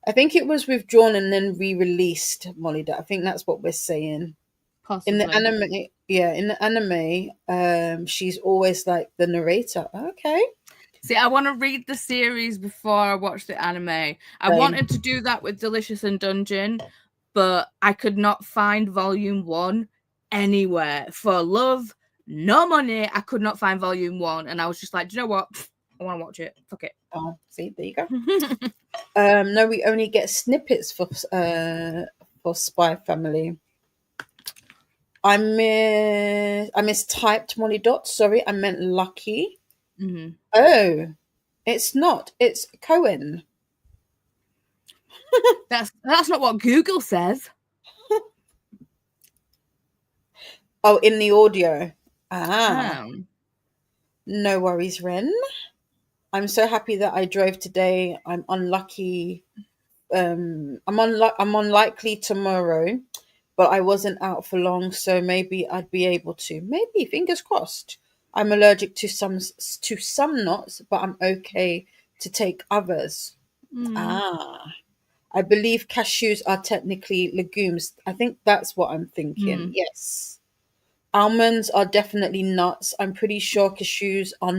I think it was withdrawn and then re-released, Molly. I think that's what we're saying. Possibly. In the anime, she's always like the narrator. Okay. See, I want to read the series before I watch the anime. I wanted to do that with Delicious in Dungeon, but I could not find volume 1 anywhere. For love, no money, I could not find volume 1. And I was just like, do you know what? I want to watch it. Fuck it. Oh, see, there you go. No, we only get snippets for Spy Family. I mistyped Molly Dot. Sorry, I meant Lucky. Mm-hmm. Oh, it's not. It's Cohen. That's not what Google says. Oh, in the audio. No worries, Ren. I'm so happy that I drove today. I'm unlucky. I'm unlikely tomorrow, but I wasn't out for long, so maybe I'd be able to. Maybe, fingers crossed. I'm allergic to some nuts, but I'm okay to take others. I believe cashews are technically legumes. I think that's what I'm thinking. Yes. Almonds are definitely nuts. I'm pretty sure cashews are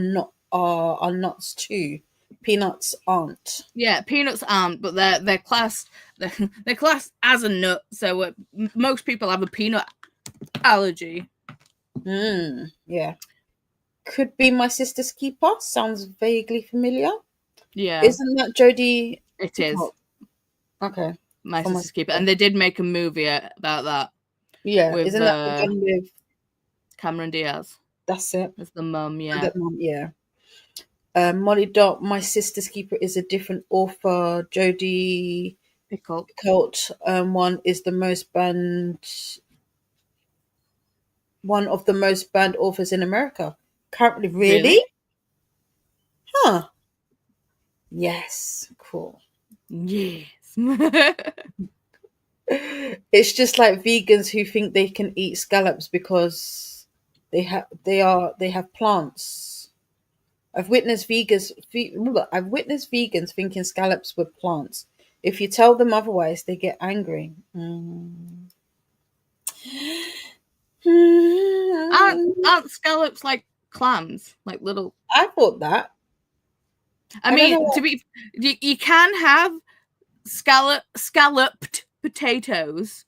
nuts too. Peanuts aren't. Yeah, peanuts aren't, but they're classed as a nut. So most people have a peanut allergy. Yeah. Could be my sister's keeper. Sounds vaguely familiar. Yeah. Isn't that Jodie? It is. Okay. My sister's keeper. And they did make a movie about that. Yeah. Isn't that the one with Cameron Diaz? That's it. That's the mum, yeah. That mum, yeah. Molly Dot, My Sister's Keeper is a different author. Jodie Pickle. Colt, one is the most banned, one of the most banned authors in America. Currently, really? Huh. Yes, cool. Yes. It's just like vegans who think they can eat scallops because they have plants. I've witnessed vegans thinking scallops were plants. If you tell them otherwise, they get angry. Aren't scallops like clams, like little? I thought that. I don't know mean, what- you can have scalloped potatoes,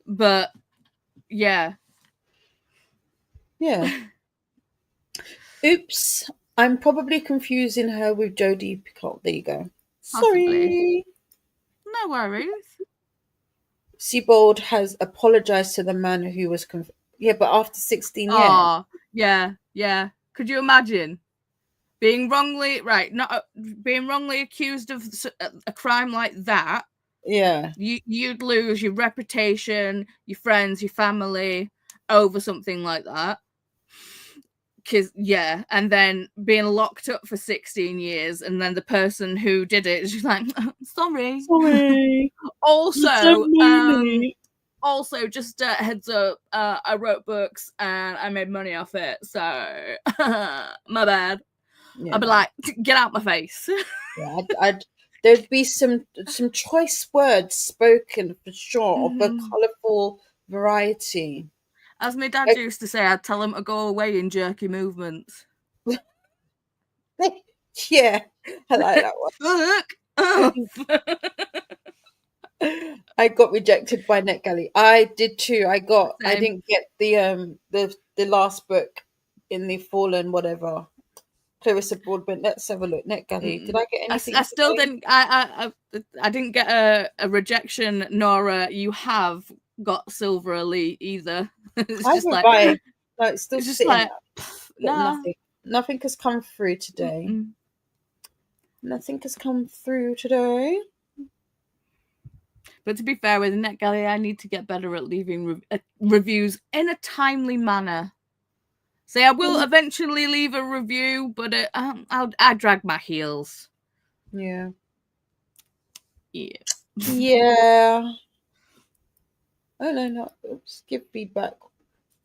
but yeah. Yeah. Oops. I'm probably confusing her with Jodie Picoult. There you go. Sorry. Possibly. No worries. Seabold has apologized to the man who was yeah, but after 16 years. Oh, yeah. Could you imagine being wrongly being wrongly accused of a crime like that? Yeah. You'd lose your reputation, your friends, your family over something like that. And then being locked up for 16 years, and then the person who did it is just like, sorry. Also, just heads up, I wrote books and I made money off it, so my bad. Yeah. I'd be like, get out my face. Yeah, there'd be some choice words spoken for sure of a colourful variety. As my dad used to say, I'd tell him to go away in jerky movements. Yeah, I like that one. I got rejected by NetGalley. I did too. I didn't get the last book in the Fallen whatever. Clarissa Broadbent. Let's have a look. NetGalley. Did I get anything? I still didn't. I didn't get a rejection, nor you have got Silver Elite either. It's I just would like, buy. No, it's still it's just sitting like, there, nah. Nothing has come through today. Nothing has come through today. But to be fair with NetGalley, I need to get better at leaving reviews in a timely manner. I will eventually leave a review, but I drag my heels. Yeah. Yeah. Yeah. Oh no. Oops. Give feedback.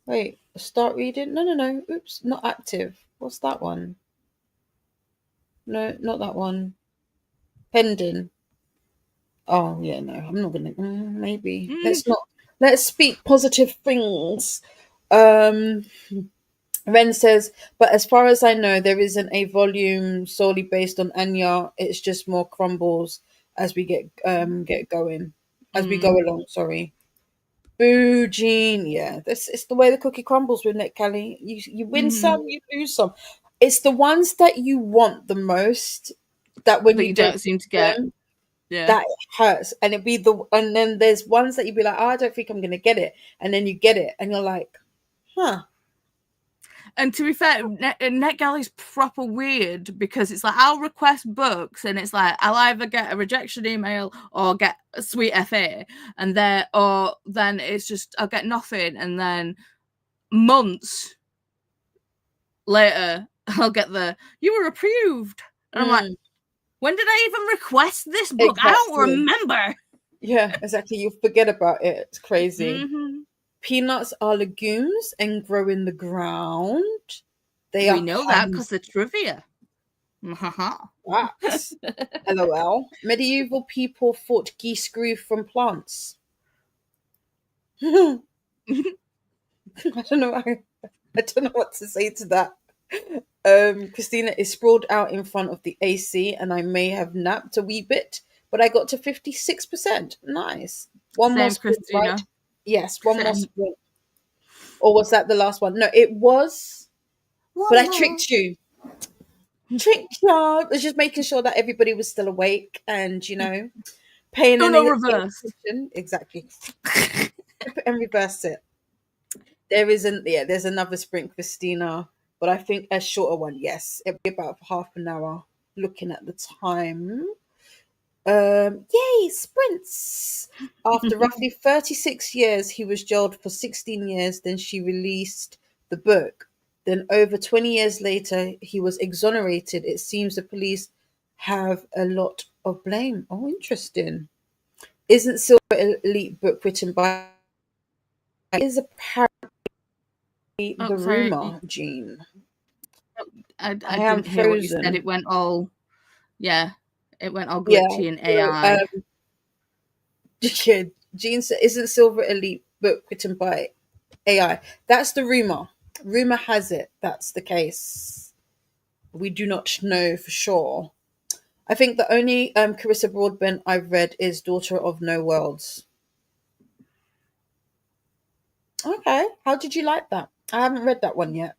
Wait. Start reading. No. Oops. Not active. What's that one? No, not that one. Pending. Oh yeah, no. I'm not gonna. Maybe let's not. Let's speak positive things. Ren says, but as far as I know, there isn't a volume solely based on Anya. It's just more crumbles as we get going, as we go along. Sorry, Boo, Jean. Yeah, it's the way the cookie crumbles with Nick Kelly. You win some, you lose some. It's the ones that you want the most that when you don't seem to get. Them, yeah, that hurts, and and then there's ones that you'd be like, oh, I don't think I'm gonna get it, and then you get it, and you're like, huh. And to be fair, NetGalley's proper weird because it's like I'll request books and it's like I'll either get a rejection email or get a sweet FA, and then it's just I'll get nothing, and then months later I'll get you were approved, and I'm like, when did I even request this book? Exactly. I don't remember. Yeah, exactly. You forget about it. It's crazy. Peanuts are legumes and grow in the ground. We know that because the trivia. Facts. LOL. Medieval people thought geese grew from plants. I don't know. I don't know what to say to that. Christina is sprawled out in front of the AC, and I may have napped a wee bit, but I got to 56%. Nice. One more sprint, Christina. right? Yes, one more sprint. Or was that the last one? No, it was. But I tricked you. Tricked you. I was just making sure that everybody was still awake and, paying no reverse. Exactly. And reverse it. There isn't. Yeah, there's another sprint, Christina, but I think a shorter one. Yes, it'll be about half an hour. Looking at the time. Yay, sprints! After roughly 36 years, he was jailed for 16 years. Then she released the book. Then, over 20 years later, he was exonerated. It seems the police have a lot of blame. Oh, interesting. Isn't Silver Elite book written by? Is apparently Oh, the sorry, rumor, Jean. I I am didn't hear what you said. frozen. It went all, yeah, it went all Yeah. glitchy in So, AI. yeah, Jean said, isn't Silver Elite book written by AI? That's the rumor. Rumor has it that's the case. We do not know for sure. I think the only Carissa Broadbent I've read is Daughter of No Worlds. Okay, how did you like that? I haven't read that one yet.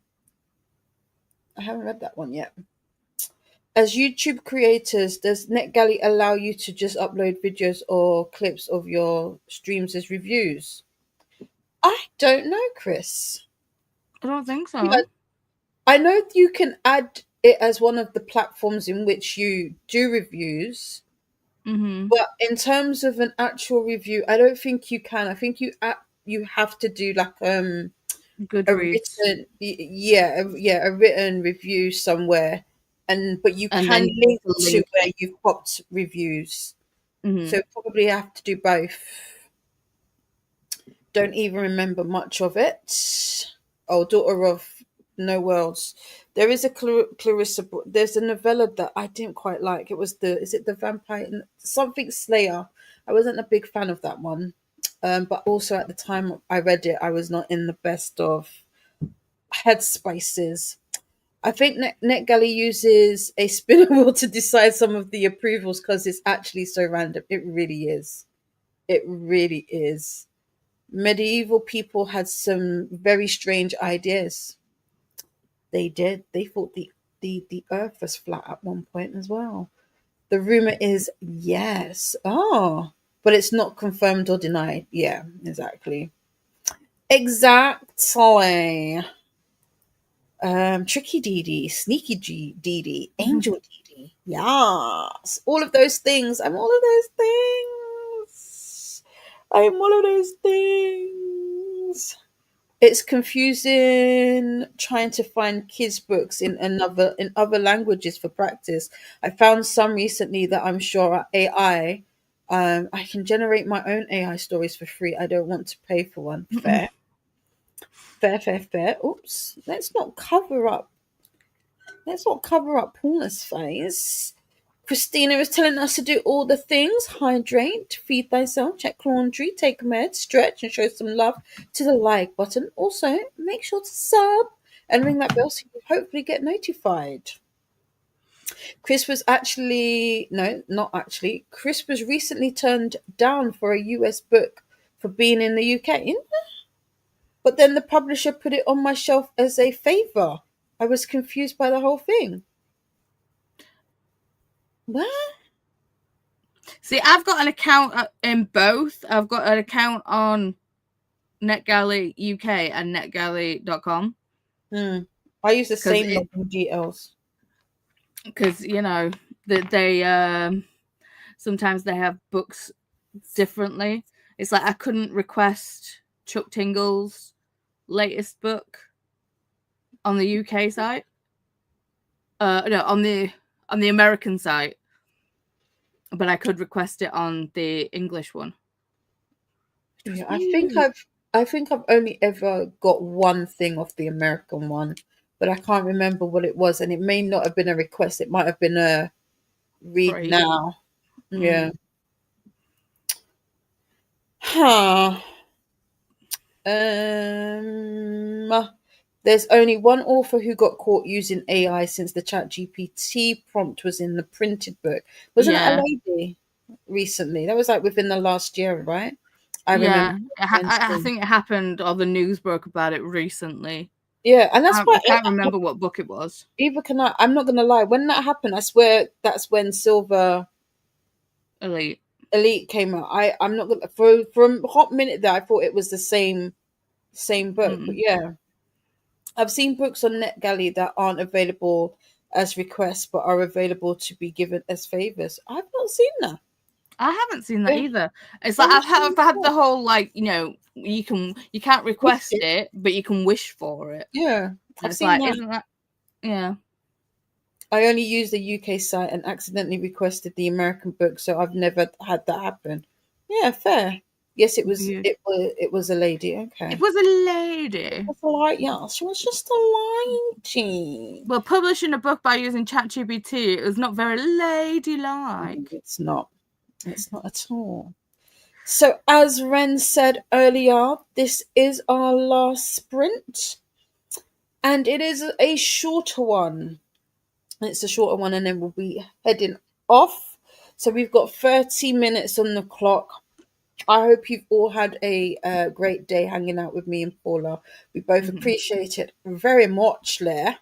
As YouTube creators, does NetGalley allow you to just upload videos or clips of your streams as reviews? I don't know, Chris. I don't think Yeah, so. I know you can add it as one of the platforms in which you do reviews, Mm-hmm. but in terms of an actual review, I don't think you can. I think you have to do like a Goodreads, written a written review somewhere, and but you and can then you link have to to link where it. you've popped reviews. Mm-hmm. So probably have to do both. Don't even remember much of it. Oh, Daughter of No Worlds. There is a Clarissa. There's a novella that I didn't quite like. It was is it the Vampire something Slayer? I wasn't a big fan of that one. But also at the time I read it, I was not in the best of headspaces. I think NetGalley uses a spinner wheel to decide some of the approvals because it's actually so random. It really is. It really is. Medieval people had some very strange ideas. They did. They thought the earth was flat at one point as well. The rumor is yes. Oh, but it's not confirmed or denied. Yeah, exactly. Exactly. Tricky Dee Sneaky Dee Angel Dee. Yes. All of those things. I'm all of those things. I'm all of those things. It's confusing trying to find kids books in other languages for practice. I found some recently that I'm sure are AI. I can generate my own AI stories for free. I don't want to pay for one. Fair, fair. Oops. Let's not cover up Paula's face. Christina is telling us to do all the things: hydrate, feed thyself, check laundry, take meds, stretch, and show some love to the like button. Also, make sure to sub and ring that bell so you hopefully get notified. Chris was actually, no, not actually. Chris was recently turned down for a US book for being in the UK, but then the publisher put it on my shelf as a favor. I was confused by the whole thing. What? See, I've got an account in both. I've got an account on NetGalley UK and NetGalley.com. I use the 'Cause same login details. because they sometimes they have books differently. It's like I couldn't request Chuck Tingle's latest book on the UK site. No, on the American site, but I could request it on the English one. Yeah, I think I've only ever got one thing off the American one, but I can't remember what it was, and it may not have been a request. It might have been a read Free. now. Yeah. Huh. There's only one author who got caught using AI since the Chat GPT prompt was in the printed book. Wasn't that a Yeah, lady recently? That was like within the last year, right? I remember. yeah. I think it happened, or the news broke about it recently. Yeah, and that's why I can't remember what book it was. either can I. I'm not gonna lie. When that happened, I swear that's when Silver Elite. Elite came out. I'm not gonna for a hot minute there. I thought it was the same same book. But Mm. yeah, I've seen books on NetGalley that aren't available as requests, but are available to be given as favors. I've not seen that. I haven't seen that Yeah, either. It's like very I've had the shameful. whole like, you can't Wish request it. it, but you can wish for it. Yeah, And I've it's seen like, that. isn't that yeah. I only used the UK site and accidentally requested the American book, so I've never had that happen. Yeah, fair. Yes, it was. Yeah. It was a lady. It Okay. was a lady. It's a light. Yeah, she was just a lady. Well, publishing a book by using ChatGPT is not very ladylike. It's not. It's not at all. So, as Ren said earlier, this is our last sprint, and it is a shorter one. It's a shorter one, and then we'll be heading off. So, we've got 30 minutes on the clock. I hope you've all had a great day hanging out with me and Paula. We both appreciate it very much, Claire,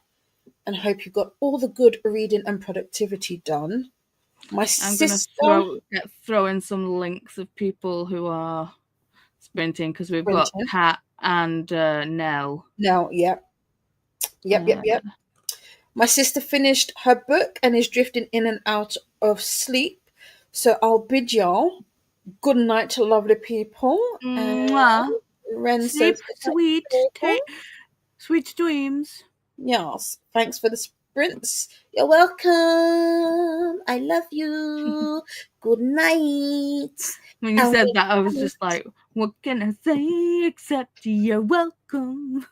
and hope you got all the good reading and productivity done. My I'm gonna sister, throw in some links of people who are sprinting because we've got Brenton. Kat and Nell. Now, Uh, yep. My sister finished her book and is drifting in and out of sleep. So I'll bid y'all good night to lovely people. And Mwah. Ren Sleep says, good night, sweet, people. sweet dreams. Yes, thanks for the sprints. You're welcome. I love you. Good night. When you And said we that, I was promise. just like, what can I say except you're welcome?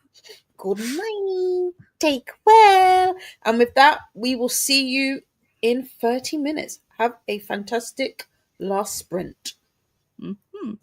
Good night. Take well. And with that, we will see you in 30 minutes. Have a fantastic last sprint. Mhm.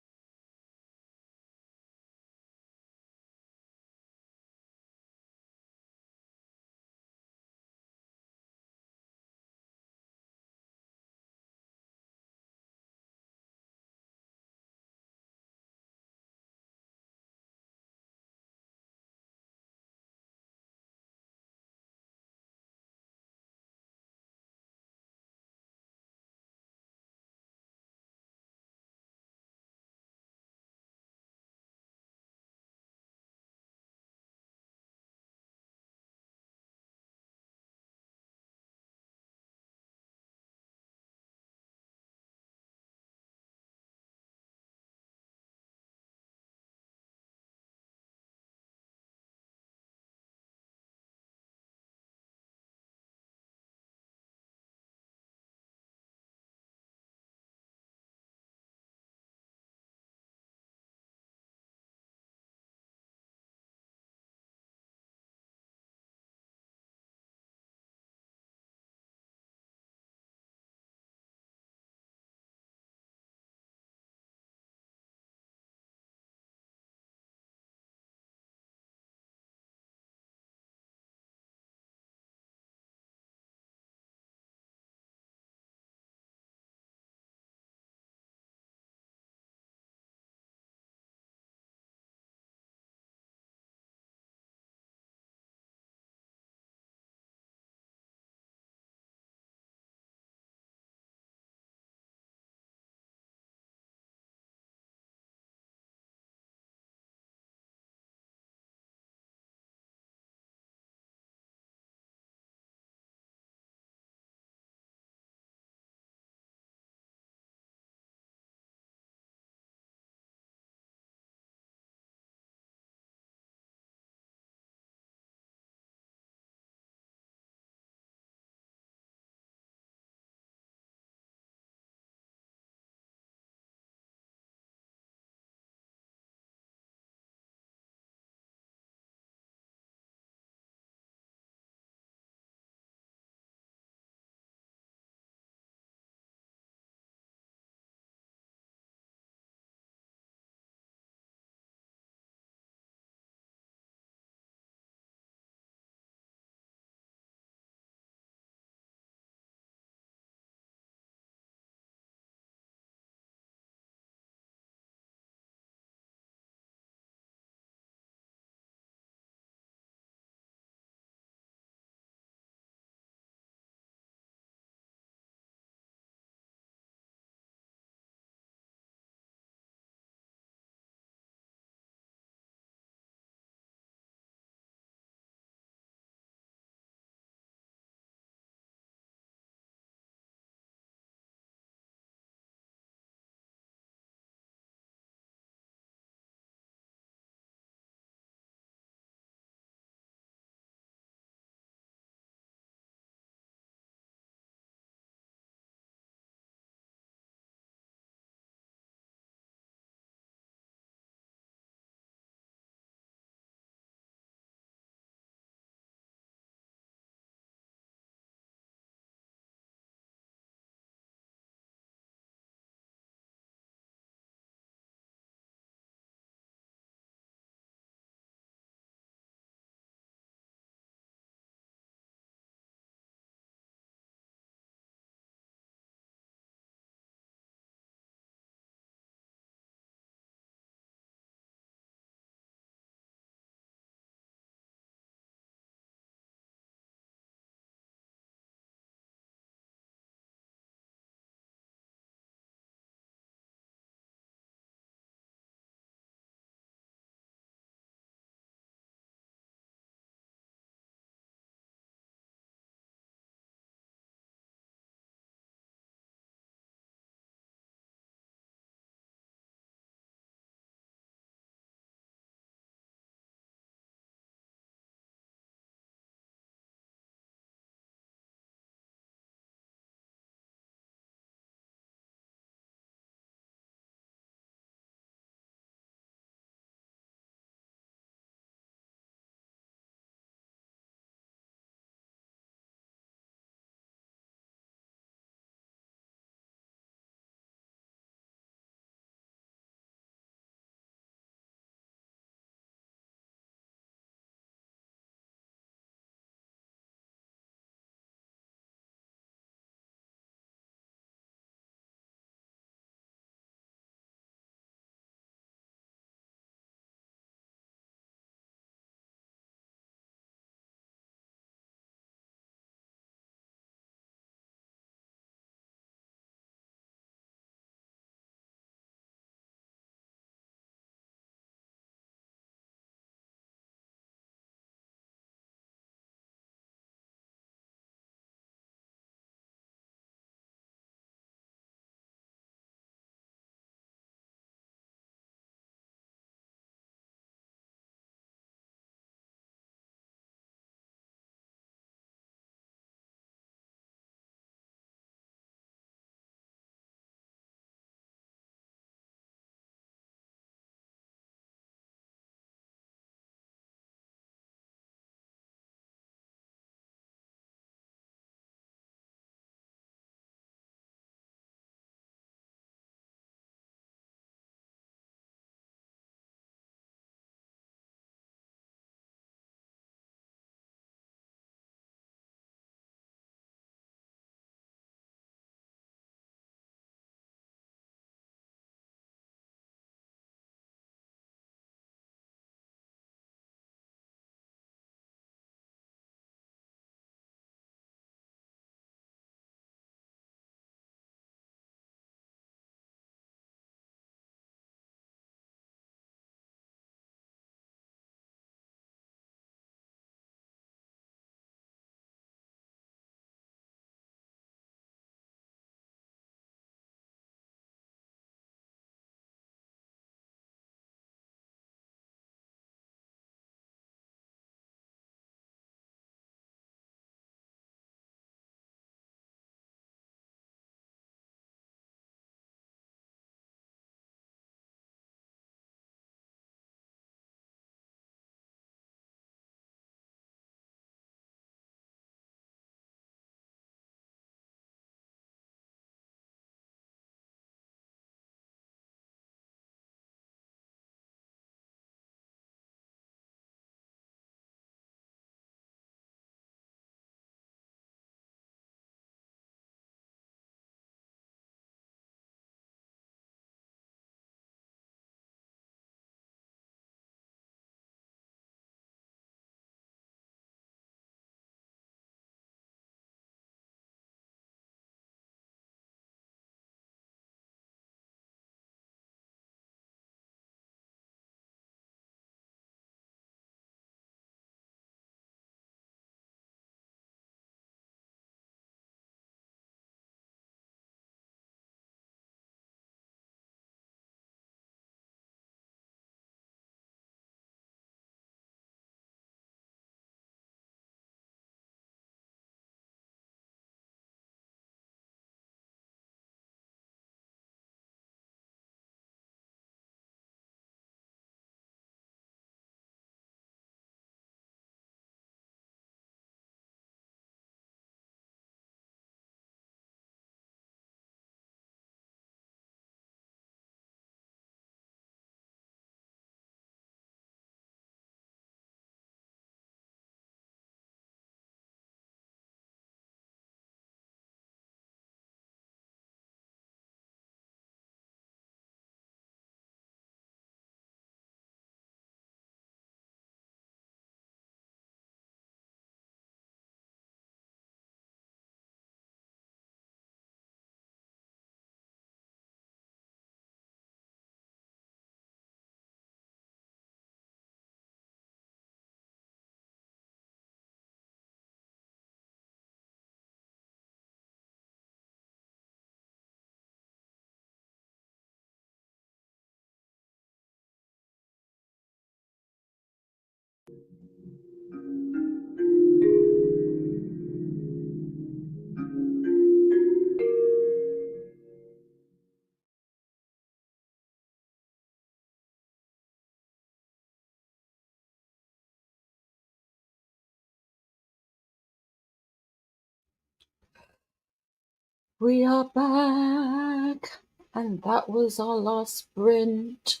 We are back, and that was our last sprint.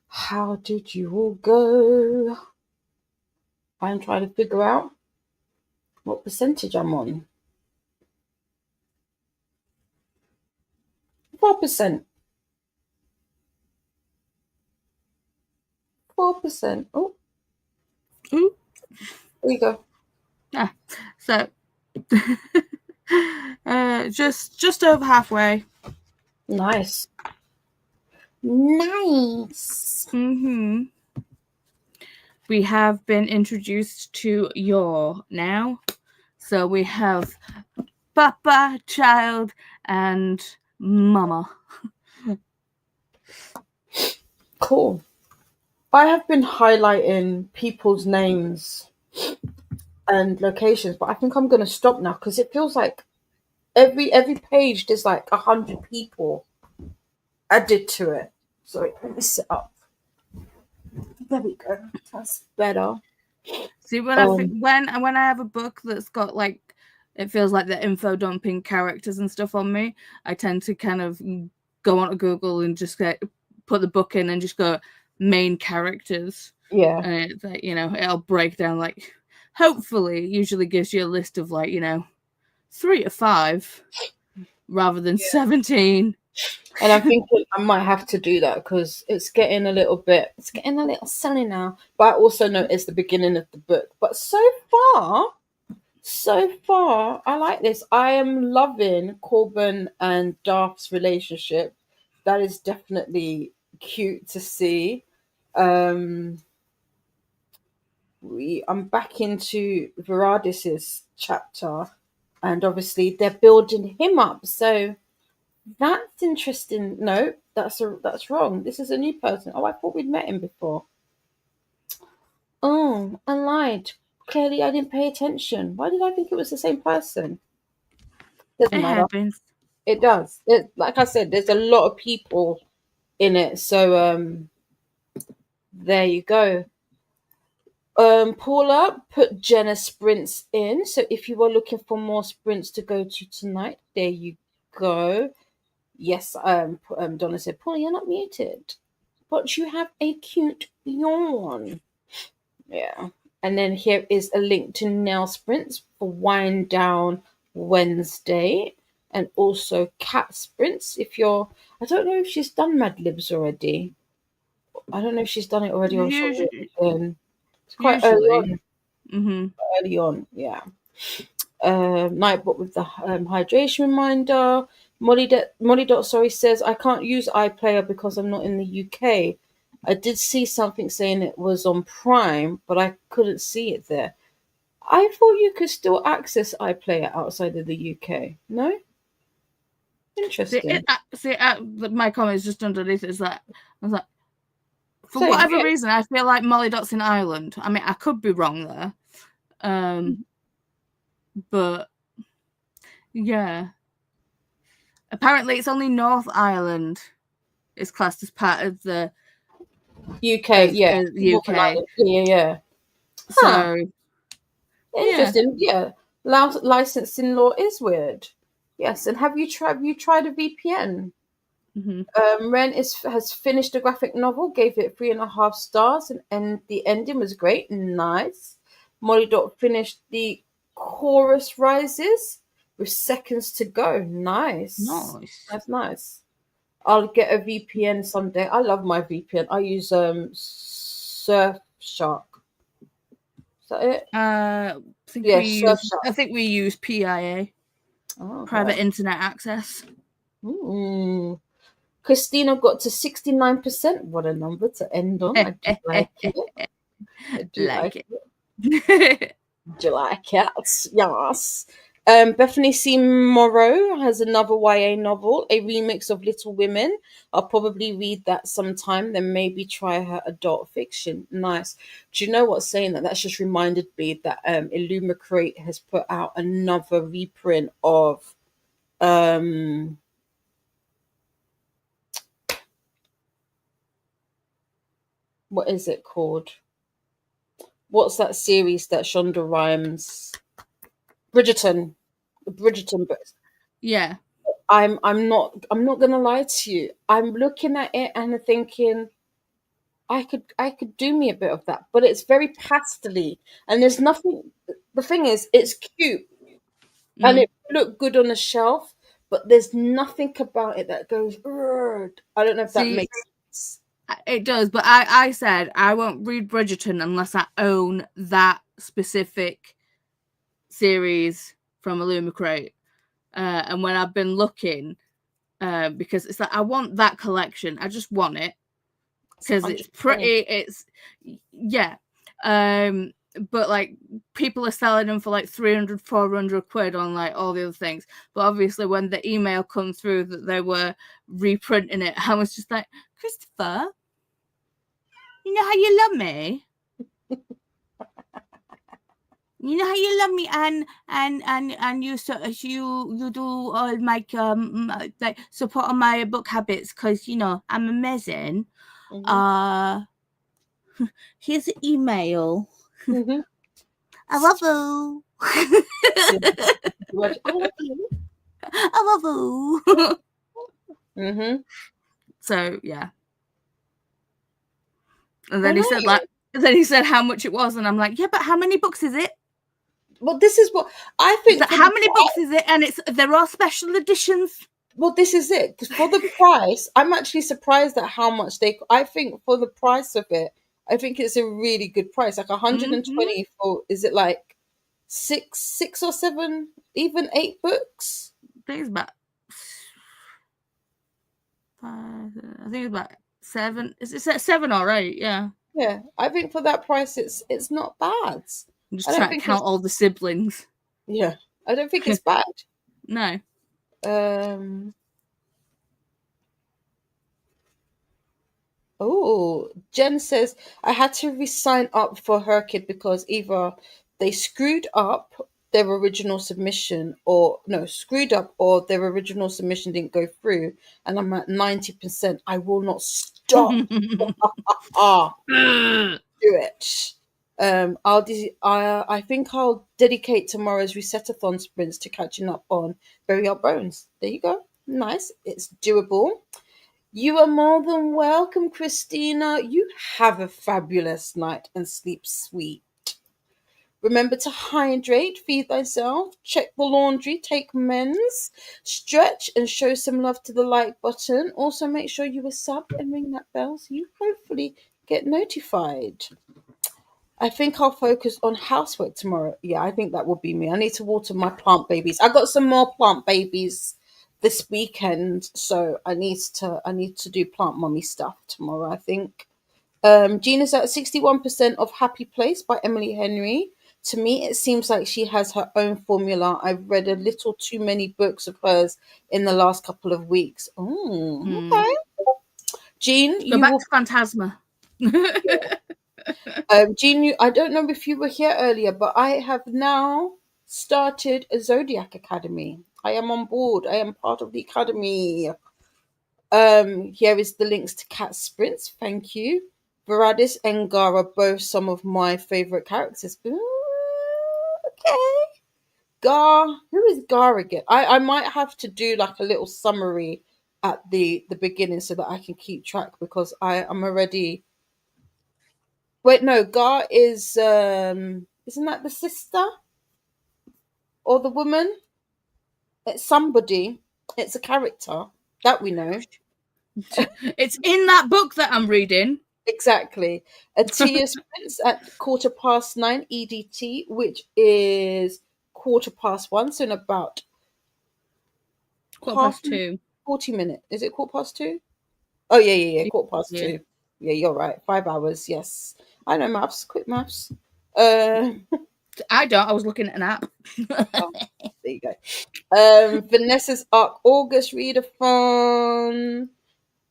How did you all go? I'm trying to figure out what percentage I'm on. 4%. 4%. Oh, Ooh. there you go. So just over halfway. Nice. Nice. We have been introduced to your now. So we have Papa, Child, and Mama. Cool. I have been highlighting people's names and locations, but I think I'm going to stop now because it feels like every page there's like 100 people added to it. Sorry, let me sit up. There we go. That's better. See, when I have a book that's got like, it feels like the info dumping characters and stuff on me, I tend to kind of go onto Google and just put the book in and just go main characters. Yeah. And it'll break down, like, hopefully usually gives you a list of like 3 to 5 rather than 17. And I'm thinking I might have to do that because it's getting a little silly now. But I also know it's the beginning of the book. But so far, I like this. I am loving Corbin and Darth's relationship. That is definitely cute to see. I'm back into Varadis's chapter, and obviously they're building him up. So that's interesting. No, that's wrong. This is a new person. Oh, I thought we'd met him before. Oh, I lied. Clearly, I didn't pay attention. Why did I think it was the same person? Doesn't It matter. happens. It does. Like I said, there's a lot of people in it. So there you go. Paula put Jenna sprints in. So if you were looking for more sprints to go to tonight, there you go. Yes, Donna said, Paula, you're not muted, but you have a cute yawn. Yeah. And then here is a link to nail sprints for Wind Down Wednesday, and also cat sprints. I don't know if she's done Mad Libs already. I don't know if she's done it already or it's quite Usually. early on, yeah. Nightbot with the hydration reminder. Molly says, I can't use iPlayer because I'm not in the UK. I did see something saying it was on Prime, but I couldn't see it there. I thought you could still access iPlayer outside of the UK. No? Interesting. My comment is just underneath. Is that I was like, for whatever reason, I feel like Molly Dot's in Ireland. I mean, I could be wrong there, but yeah. Apparently, it's only North Ireland is classed as part of the UK. UK. Yeah. So interesting. Yeah. Licensing law is weird. Yes. And have you tried a VPN? Ren has finished a graphic novel, gave it 3.5 stars, and the ending was great. Nice. Molly Dot finished the Chorus Rises with seconds to go. Nice. That's nice. I'll get a VPN someday. I love my VPN. I use Surfshark. Is that it? I think we use PIA, private internet access. Christina got to 69%. What a number to end on. I do like it. I do like it. Do you like it? Yes. Bethany C. Morrow has another YA novel, a remix of Little Women. I'll probably read that sometime, then maybe try her adult fiction. Nice. Do you know what's saying that? That's just reminded me that Illumicrate has put out another reprint of what is it called? What's that series that Shonda Rhimes? Bridgerton books. Yeah. I'm not gonna lie to you. I'm looking at it and thinking I could do me a bit of that, but it's very pastely, and there's nothing. The thing is, it's cute and Mm. it look good on a shelf, but there's nothing about it that goes. "Ugh." I don't know if that See, makes sense. it does, but I said I won't read Bridgerton unless I own that specific series from Illumicrate. And when I've been looking, because it's like I want that collection. I just want it because it's 100%. pretty. It's yeah. But like people are selling them for like 300, 400 quid on like all the other things. But obviously, when the email come through that they were reprinting it, I was just like, Christopher, you know how you love me. You know how you love me, and you you do all my like support on my book habits because you know I'm amazing. Mhm. Here's an email. Mhm. I love you. I love you. I love you. Mhm. So yeah, and Well, then he no. said how much it was, and I'm like, yeah, but how many books is it? Well, this is what I He's think like, for how the many books is it? And they're all special editions. well, this is it. 'Cause for the price, I'm actually surprised at how much they. I think for the price of it, I think it's a really good price. Like Mm-hmm. 120 for is it like six or seven, even 8 books? I think it's about five. I think it's about 7. Is it 7 or 8? Yeah. Yeah, I think for that price, it's not bad. I'm I just don't trying to think count all the siblings. yeah, I don't think it's bad. No. Um. Oh, Jen says I had to re-sign up for her kid because either they screwed up their original submission or no, screwed up or their original submission didn't go through, and I'm at 90%. I will not stop. Ah, do it. I think I'll dedicate tomorrow's Resetathon sprints to catching up on Bury Our Bones. There you go. Nice. It's doable. You are more than welcome, Christina. You have a fabulous night and sleep sweet. Remember to hydrate, feed thyself, check the laundry, take men's, stretch and show some love to the like button. Also, make sure you are sub and ring that bell so you hopefully get notified. I think I'll focus on housework tomorrow. Yeah, I think that will be me. I need to water my plant babies. I got some more plant babies this weekend, so I need to do plant mummy stuff tomorrow, I think. Gina's at 61% of Happy Place by Emily Henry. To me, it seems like she has her own formula. I've read a little too many books of hers in the last couple of weeks. Oh, okay. Jean, Go you back will to Phantasma. Jean, I don't know if you were here earlier, but I have now started a Zodiac Academy. I am on board. I am part of the academy. Here is the links to Cat Sprints. Thank you. Varadis and Gar are both some of my favorite characters. Ooh, okay. Gar, who is Gar again? I might have to do like a little summary at the beginning so that I can keep track because I'm already. Wait, no, Gar is isn't that the sister or the woman? It's somebody. It's a character that we know. It's in that book that I'm reading. Exactly. A Tia sprints at 9:15 EDT, which is 1:15, so in about Quarter half past 2. 40 minutes. Is it 2:15? Oh yeah, 2:15. Yeah. Yeah, you're right. 5 hours, yes. I know maths, quick maths. Uh I don't. I was looking at an app. oh, there you go. Vanessa's Arc August readathon.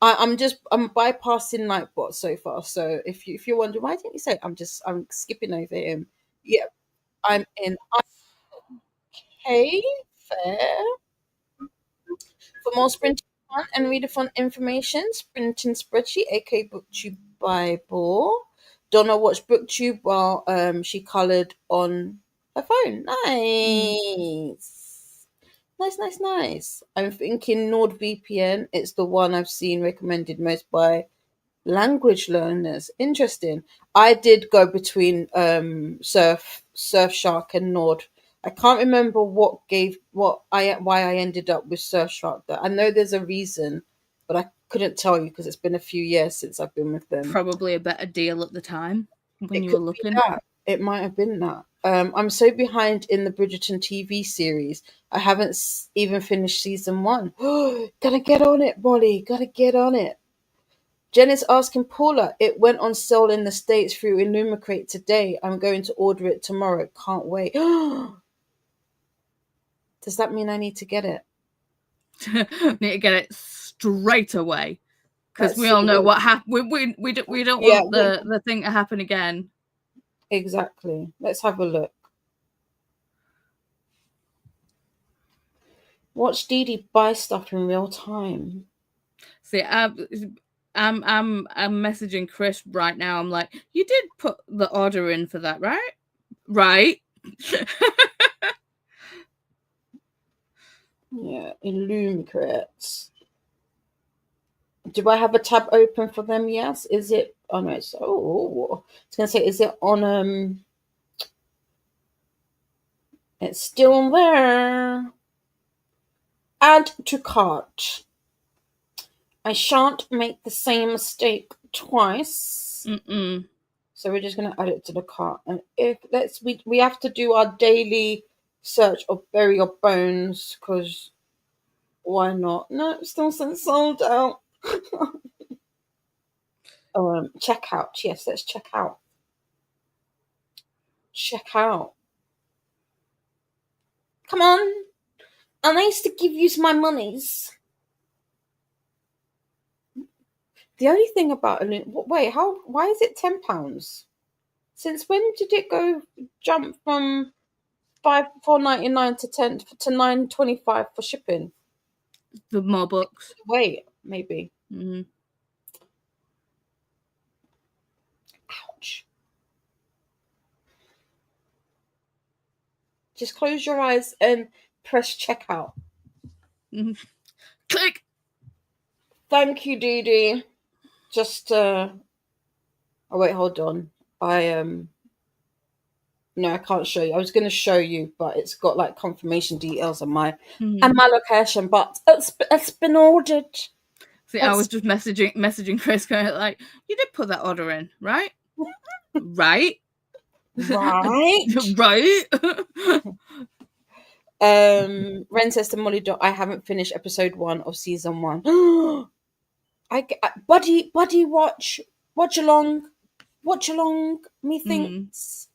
I'm bypassing Nightbot so far. So if you're wondering why didn't you say it? I'm skipping over him. Yeah, I'm in okay fair. For more sprinting fun and readathon information, sprinting spreadsheet, aka BookTube Bible. Donna watched BookTube while she coloured on her phone. Mm. Nice. Nice. I'm thinking NordVPN. It's the one I've seen recommended most by language learners. Interesting. I did go between Surfshark and Nord. I can't remember why I ended up with Surfshark. That I know there's a reason, but I couldn't tell you because it's been a few years since I've been with them. Probably a better deal at the time when It you could were be looking. that. It might have been that. I'm so behind in the Bridgerton TV series. I haven't even finished season 1. Gotta get on it, Molly. Gotta get on it. Jen is asking Paula, it went on sale in the States through Illumicrate today. I'm going to order it tomorrow. Can't wait. Does that mean I need to get it? Need to get it straight away. Because Let's we see all know what- what happened. We don't Yeah, want the thing to happen again. Exactly. Let's have a look. Watch Dee Dee buy stuff in real time. See, I'm messaging Chris right now. I'm like, you did put the order in for that, right? Right. Yeah, Illumicrate. Do I have a tab open for them? Yes. Is it? Oh no. It's, I was gonna say, is it on? It's still there. Add to cart. I shan't make the same mistake twice. Mm-mm. So we're just gonna add it to the cart, and we have to do our daily search of Bury Your Bones because why not? No, it still says sold out. Check out. Yes, let's check out. Check out. Come on. I used to give you my monies. The only thing about wait, why is it £10? Since when did it jump from £4.99 to £9.25 for shipping? The more books. Wait, maybe. Mm-hmm. Ouch. Just close your eyes and press checkout. Mm-hmm. Click. Thank you, Dee Dee. Just oh wait, hold on. No, I can't show you. I was going to show you, but it's got like confirmation details on my location. But it's been ordered. See, I was just messaging Chris, going like, "You did put that order in, right? Right, Right, right." Ren says to Molly, I haven't finished episode 1 of season 1. Buddy, watch along. Methinks.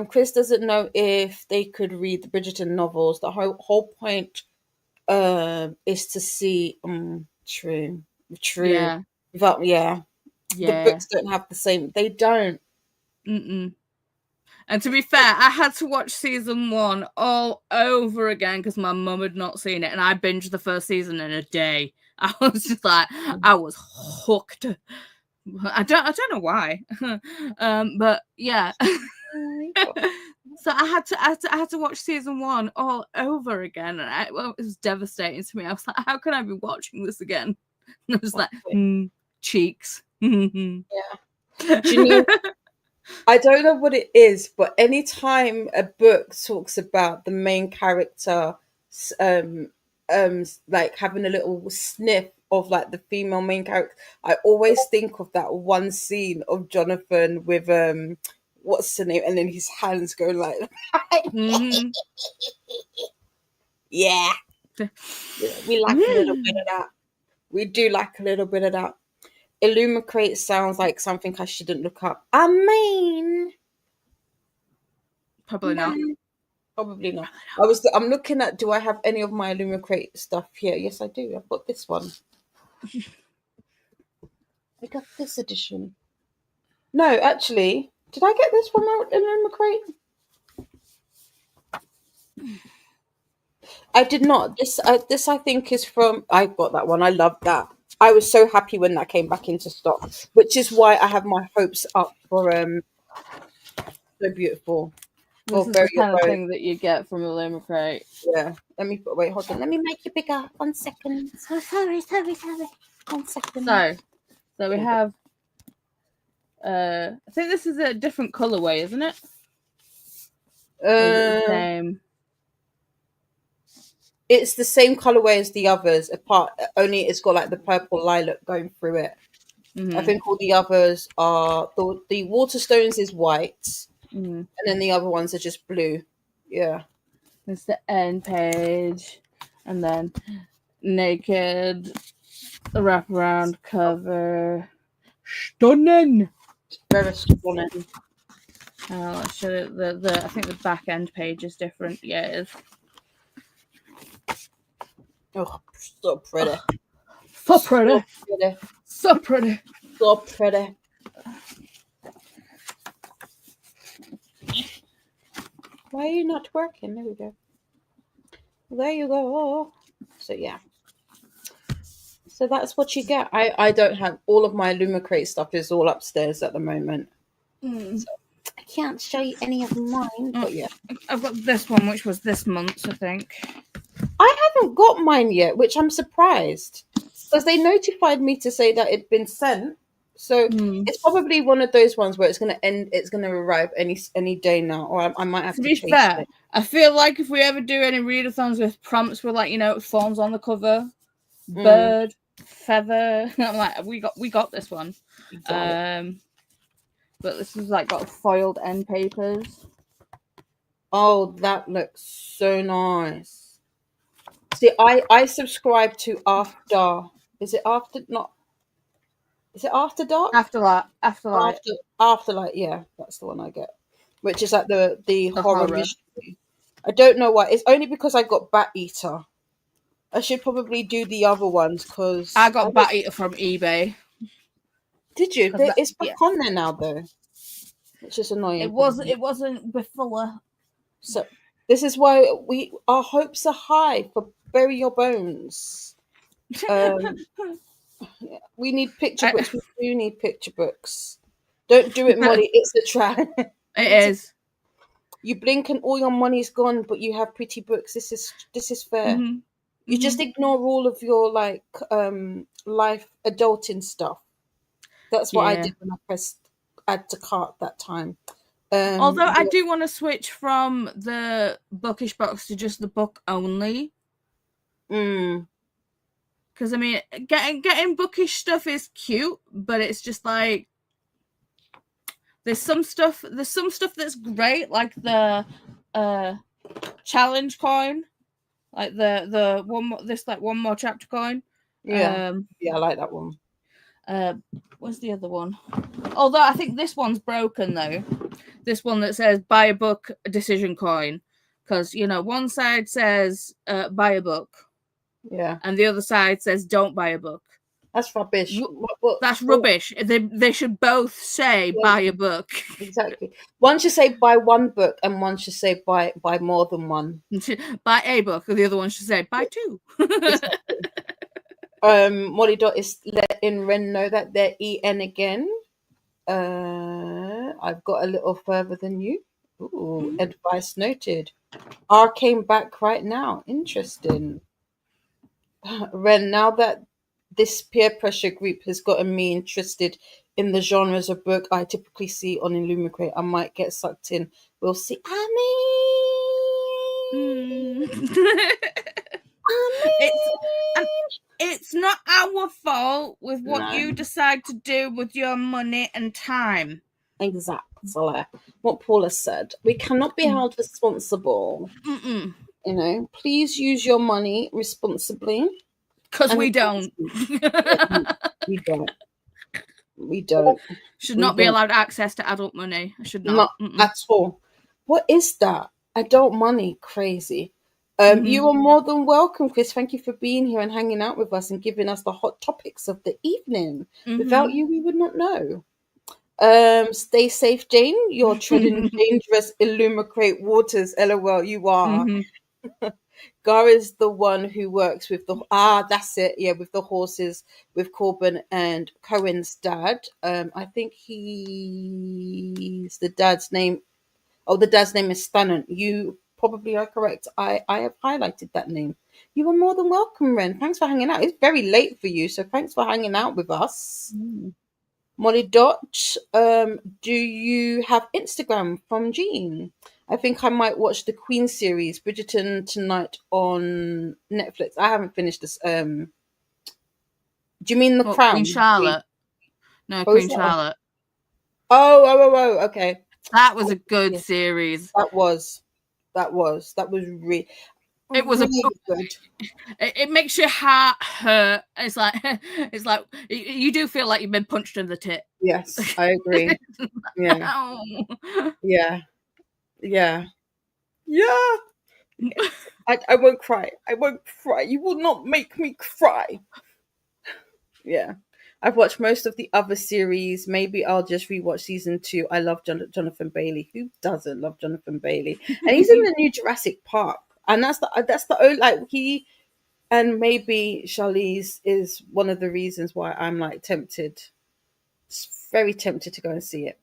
Chris doesn't know if they could read the Bridgerton novels. The whole point is to see. True. Yeah. But yeah, the books don't have the same. They don't. Mm-mm. And to be fair, I had to watch season 1 all over again because my mum had not seen it, and I binged the first season in a day. I was just like, I was hooked. I don't know why, but yeah. So I had to watch season 1 all over again, and it was devastating to me. I was like, how can I be watching this again? And I was like, cheeks. Yeah. Do you know, I don't know what it is, but anytime a book talks about the main character, like having a little sniff of like the female main character, I always think of that one scene of Jonathan with what's the name, and then his hands go like, yeah. We like a little bit of that. We do like a little bit of that. Illumicrate sounds like something I shouldn't look up. I mean, probably not. Probably not. I'm looking at. Do I have any of my Illumicrate stuff here? Yes, I do. I've got this one. I got this edition. No, actually, did I get this from Illumicrate? I did not. This I think is from. I got that one. I love that. I was so happy when that came back into stock, which is why I have my hopes up for So Beautiful. This is bury the your kind of bones. thing that you get from a Lumicrate. Yeah. Wait, hold on. Let me make it bigger. 1 second. So sorry. 1 second. So we have. I think this is a different colorway, isn't it? Or is it the same? It's the same colorway as the others, apart only it's got like the purple lilac going through it. Mm-hmm. I think all the others are the Waterstones is white, Mm-hmm. and then the other ones are just blue. Yeah. It's the end page, and then naked, the wraparound cover. Stunning. Very stunning. Let's show you the. I think the back end page is different. Yeah, it is. Oh, so pretty. So pretty. So pretty. So pretty. So pretty. Why are you not working? There we go. There you go. So yeah. So that's what you get. I don't have all of my Lumicrate stuff is all upstairs at the moment. So I can't show you any of mine, but yeah. I've got this one, which was this month's, I think. I haven't got mine yet, which I'm surprised because they notified me to say that it'd been sent. So it's probably one of those ones where it's going to end. It's going to arrive any day now, or I might have to. To be chase fair, it. I feel like if we ever do any readathons with prompts with thorns on the cover, bird, feather, I'm like, we got this one. But this is like got foiled end papers. Oh, that looks so nice. See, I subscribe to After. Is it After? Not. Is it After Dark? Afterlight. Afterlight. Yeah, that's the one I get. Which is like the horror mystery. I don't know why. It's only because I got Bat Eater. I should probably do the other ones because I got Bat Eater from eBay. Did you? It's back on there now though, which is annoying. It wasn't before. So this is why our hopes are high for Bury Your Bones. We need picture books. We do need picture books. Don't do it, Molly. It's a trap. It is. You blink and all your money's gone, but you have pretty books. This is fair. Mm-hmm. You just ignore all of your life adulting stuff. That's what I did when I pressed add to cart that time. Although I do want to switch from the bookish box to just the book only. Because I mean, getting bookish stuff is cute, but it's just like there's some stuff that's great, like the challenge coin, like the one more chapter coin. Yeah, I like that one. What's the other one? Although I think this one's broken though. This one that says buy a book decision coin, because one side says buy a book. Yeah. And the other side says don't buy a book. That's rubbish. That's rubbish. They should both say buy a book. Exactly. One should say buy one book and one should say buy more than one. Buy a book, and the other one should say buy two. Exactly. Molly Dot is letting Ren know that they're EN again. I've got a little further than you. Ooh, advice noted. R came back right now. Interesting. Ren, now that this peer pressure group has gotten me interested in the genres of book I typically see on Illumicrate, I might get sucked in. We'll see. It's not our fault with what you decide to do with your money and time. Exactly. What Paula said. We cannot be held responsible. Please use your money responsibly. Because we don't. We don't. Should not be allowed access to adult money. I should not. Not at all. What is that? Adult money? Crazy. You are more than welcome, Chris. Thank you for being here and hanging out with us and giving us the hot topics of the evening. Without you, we would not know. Stay safe, Jane. You're treading dangerous Illumicrate waters. LOL, you are. Gar is the one who works with that's it. Yeah, with the horses, with Corbin and Cohen's dad. I think he's the dad's name. Oh, the dad's name is Stunnan. You probably are correct. I have highlighted that name. You are more than welcome, Ren. Thanks for hanging out. It's very late for you, so thanks for hanging out with us. Mm. Molly Dot, do you have Instagram from Jean? I think I might watch the Queen series, Bridgerton, tonight on Netflix. I haven't finished this. Do you mean The What, Queen Crown, Jean? Charlotte? No, Oh, is Queen that one? Charlotte. Okay. That was a good Yeah, series. that was It was a. really good. It makes your heart hurt. It's like it's like you do feel like you've been punched in the tit. Yes, I agree. Yeah, Ow. yeah, yeah, yeah. I won't cry. I won't cry. You will not make me cry. Yeah. I've watched most of the other series. Maybe I'll just rewatch season 2. I love Jonathan Bailey. Who doesn't love Jonathan Bailey? And he's in the new Jurassic Park. And that's the only, like, he and maybe Charlize is one of the reasons why I'm like tempted, very tempted to go and see it.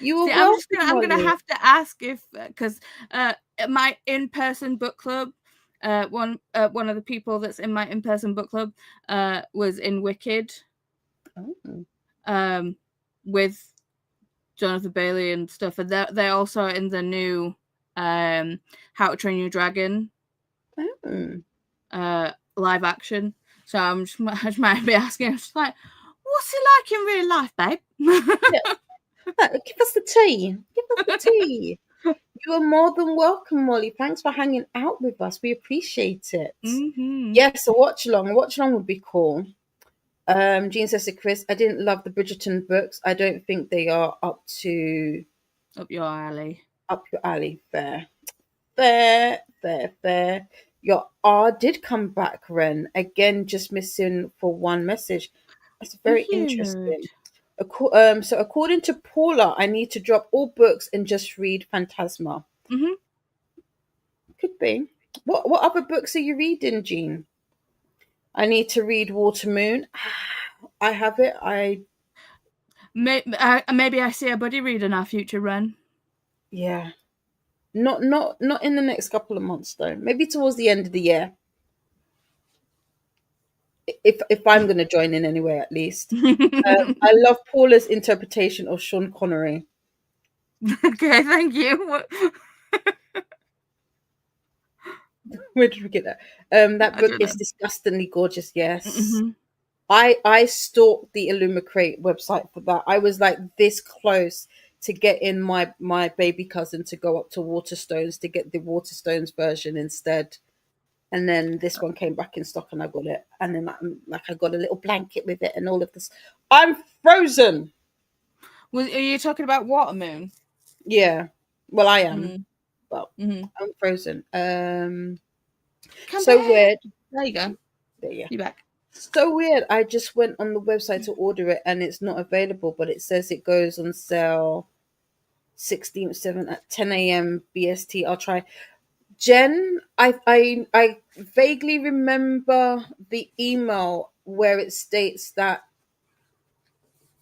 You See, are welcome, I'm gonna Molly. have to ask if because my in-person book club, one of the people that's in my in-person book club was in Wicked, Oh. with Jonathan Bailey and stuff, and they're also in the new How to Train Your Dragon Oh. live action. So I just might be asking, I'm just like, what's it like in real life, babe? Give us the tea. Give us the tea. You are more than welcome, Molly. Thanks for hanging out with us. We appreciate it. Mm-hmm. Yes, a watch along. A watch along would be cool. Jean says to Chris, I didn't love the Bridgerton books. I don't think they are up Up your alley. Fair. Fair. Your R did come back, Ren. Again, just missing for one message. That's very interesting. So according to Paula, I need to drop all books and just read Phantasma. Mm-hmm. Could be. What other books are you reading, Jean? I need to read Water Moon. I have it. Maybe I see a buddy reading our future run. Yeah. Not in the next couple of months though. Maybe towards the end of the year. If I'm going to join in anyway, at least. I love Paula's interpretation of Sean Connery. Okay, thank you. Where did we get that? That book is disgustingly gorgeous. Yes. Mm-hmm. I stalked the Illumicrate website for that. I was like this close to getting my baby cousin to go up to Waterstones to get the Waterstones version instead. And then this one came back in stock and I got it. And then I got a little blanket with it and all of this. I'm frozen. Are you talking about Water Moon? Yeah. Well, I am. Mm. Well, Mm-hmm. I'm frozen. Come so back. weird. There you go. There you go. You're back. So weird. I just went on the website to order it and it's not available, but it says it goes on sale 16th 7th at 10 a.m. BST. I'll try. Jen, I vaguely remember the email where it states that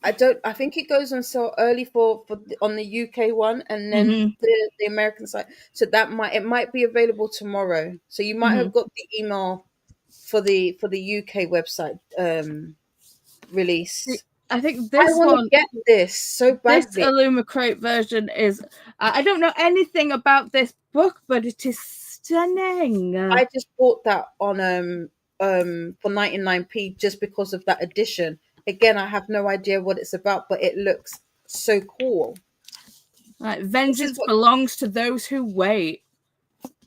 I think it goes on sale early for on the UK one and then Mm-hmm. the American side. So it might be available tomorrow. So you might have got the email for the UK website release. I think this I want to get this so badly. This Illumicrate version is. I don't know anything about this book, but it is stunning. I just bought that on for 99p just because of that edition. Again, I have no idea what it's about, but it looks so cool. Like, vengeance belongs to those who wait.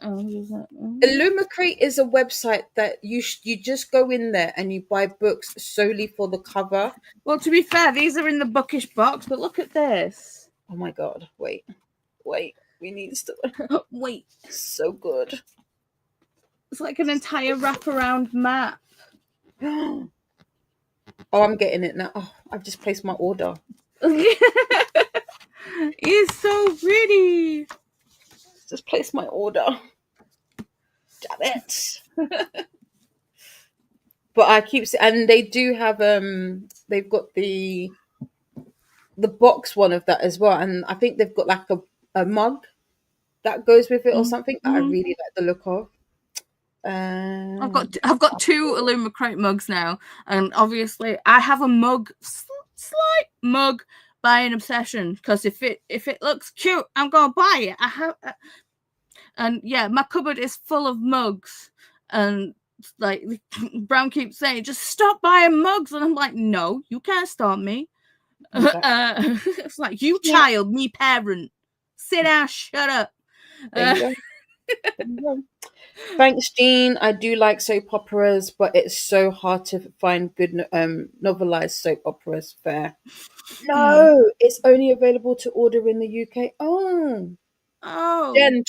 Illumicrate is a website that you just go in there and you buy books solely for the cover. Well, to be fair, these are in the bookish box, but look at this. Oh my god! Wait, we need to wait. So good. It's like an entire wraparound map. Oh, I'm getting it now. Oh, I've just placed my order. It's so pretty. Just place my order. Damn it. But I keep and they do have they've got the box one of that as well, and I think they've got like a mug that goes with it or Mhm. something that I Mhm. really like the look of. I've got 2 Illumicrate mugs now, and obviously I have a mug, slight mug buying obsession, because if it looks cute, I'm gonna buy it. I have, and yeah, my cupboard is full of mugs, and like Brown keeps saying, just stop buying mugs, and I'm like, no, you can't stop me. Okay. It's like, you Yeah. child, me parent, sit down, shut up. There you go. There you go. Thanks, Jean. I do like soap operas, but it's so hard to find good novelized soap operas. Fair. No, it's only available to order in the UK. Oh, Oh. Jen,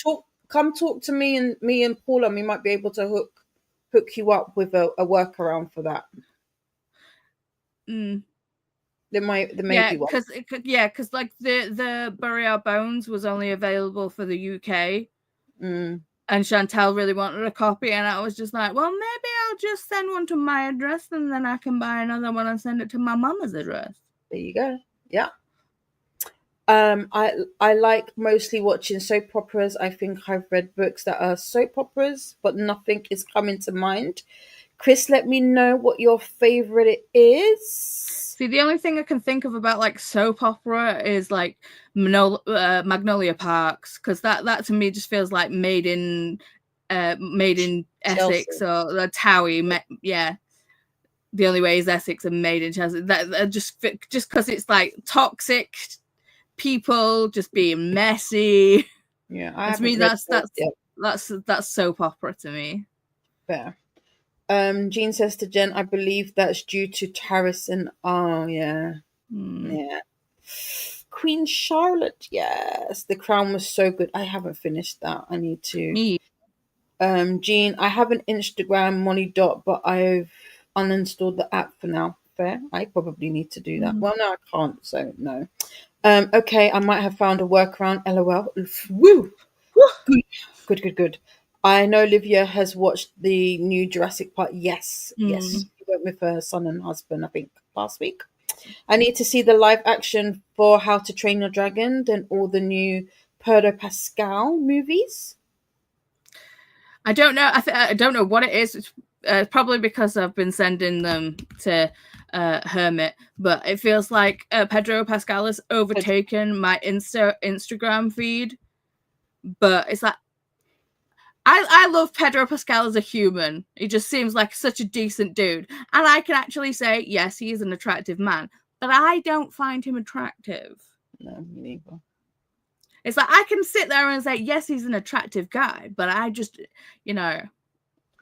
come talk to me and Paula. We might be able to hook you up with a workaround for that. Mm. There may Yeah, be one. because like the Bury Our Bones was only available for the UK, Mm, and Chantel really wanted a copy, and I was just like, well, maybe I'll just send one to my address, and then I can buy another one and send it to my mama's address. there you go. Yeah. I like mostly watching soap operas. I think I've read books that are soap operas, but nothing is coming to mind. Chris, let me know what your favorite is. See, the only thing I can think of about like soap opera is like Magnolia Parks, because that to me just feels like made in Essex Chelsea. or the Towie. Yeah, the only way is Essex and made in Chelsea. That just because it's like toxic people just being messy. Yeah, And to me, that's soap opera to me. fair. Jean says to Jen, I believe that's due to Taris and yeah. Yeah. Queen Charlotte, yes. The Crown was so good. I haven't finished that. I need to. Me. Jean, I have an Instagram Molly Dot, but I've uninstalled the app for now. Fair. I probably need to do that. Well, no, I can't, so no. Okay, I might have found a workaround. LOL. Woo! Good. I know Olivia has watched the new Jurassic Park. Yes. She went with her son and husband, I think, last week. I need to see the live action for How to Train Your Dragon and all the new Pedro Pascal movies. I don't know. I don't know what it is. It's probably because I've been sending them to Hermit, but it feels like Pedro Pascal has overtaken my Instagram feed. But it's like, I love Pedro Pascal as a human. He just seems like such a decent dude. And I can actually say, yes, he is an attractive man, but I don't find him attractive. No, me neither. It's like, I can sit there and say, yes, he's an attractive guy, but I just, I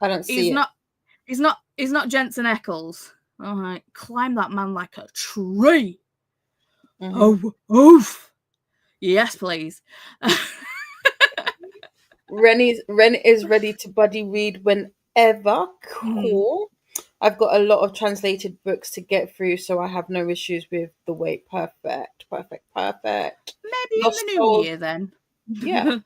don't see it. He's not Jensen Ackles. All right, climb that man like a tree. Oh, oof. Yes, please. Ren is ready to buddy read whenever. Cool. I've got a lot of translated books to get through, so I have no issues with the wait. Perfect. Maybe in the new year then. Yeah.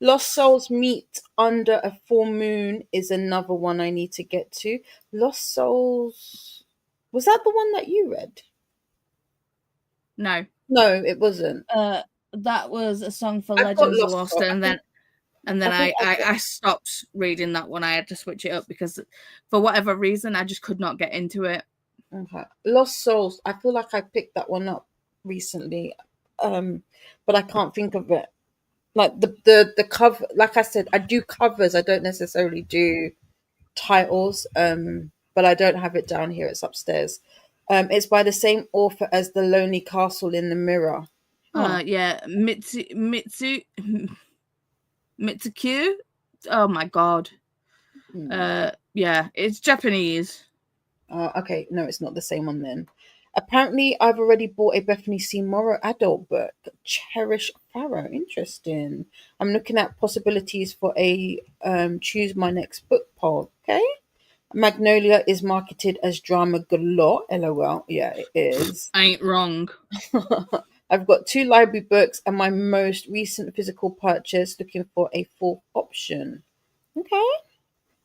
Lost Souls Meet Under a Full Moon is another one I need to get to. Lost Souls, was that the one that you read? No, it wasn't. That was A Song for I've got Legends Lost Lost, Souls. and then I stopped reading that one. I had to switch it up because for whatever reason I just could not get into it. Okay. Lost Souls. I feel like I picked that one up recently, but I can't think of it. Like the cover, like I said, I do covers. I don't necessarily do titles. But I don't have it down here. It's upstairs. It's by the same author as The Lonely Castle in the Mirror. Yeah, Mitsuku. Oh my god. Yeah, it's Japanese. Okay, no, it's not the same one then. Apparently, I've already bought a Bethany C. Morrow adult book, Cherish Pharaoh. Interesting. I'm looking at possibilities for a choose my next book poll. Okay. Magnolia is marketed as drama galore. LOL. Yeah, it is. I ain't wrong. I've got 2 library books and my most recent physical purchase looking for a fourth option. Okay.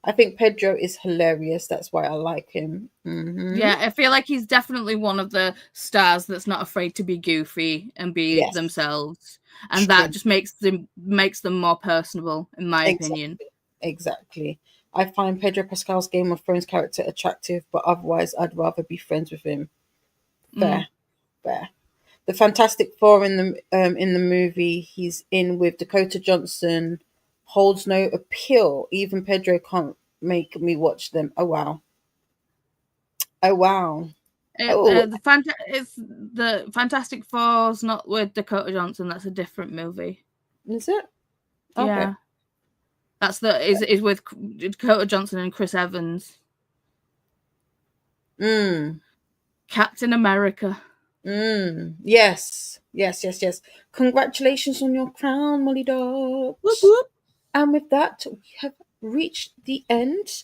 I think Pedro is hilarious. That's why I like him. Yeah, I feel like he's definitely one of the stars that's not afraid to be goofy and be Yes, themselves, and that true. just makes them more personable, in my opinion. Exactly. I find Pedro Pascal's Game of Thrones character attractive, but otherwise, I'd rather be friends with him. Fair, fair. The Fantastic Four in the movie he's in with Dakota Johnson holds no appeal. Even Pedro can't make me watch them. Oh wow. Oh wow. Oh, It's the Fantastic Four's not with Dakota Johnson. That's a different movie. is it? Okay. Yeah, that's is with Dakota Johnson and Chris Evans. Mm. Captain America. Yes. Yes, yes, yes. Congratulations on your crown, Molly Whoop, Dogs. whoop. And with that, we have reached the end.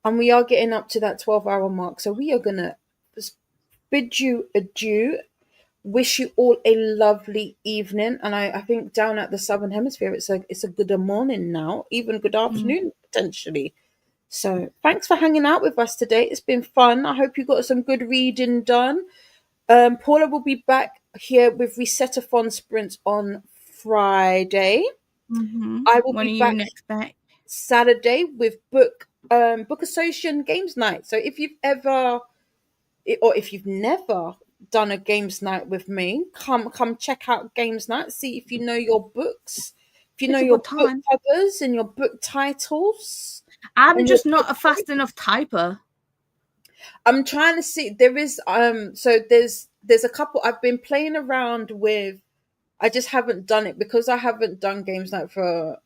And we are getting up to that 12-hour mark. So we are going to bid you adieu. Wish you all a lovely evening. And I think down at the Southern Hemisphere, it's a good morning now, even good afternoon, potentially. So thanks for hanging out with us today. It's been fun. I hope you got some good reading done. Paula will be back here with Resetathon sprints on Friday. I will When be are you back next back? Saturday with book association games night. So if you've ever or if you've never done a games night with me, come check out games night. See if you know your books, if you know It's a your good book time. covers and your book titles. I'm And your just not a book fast enough typer. I'm trying to see. There is so there's a couple I've been playing around with. I just haven't done it because I haven't done games night for.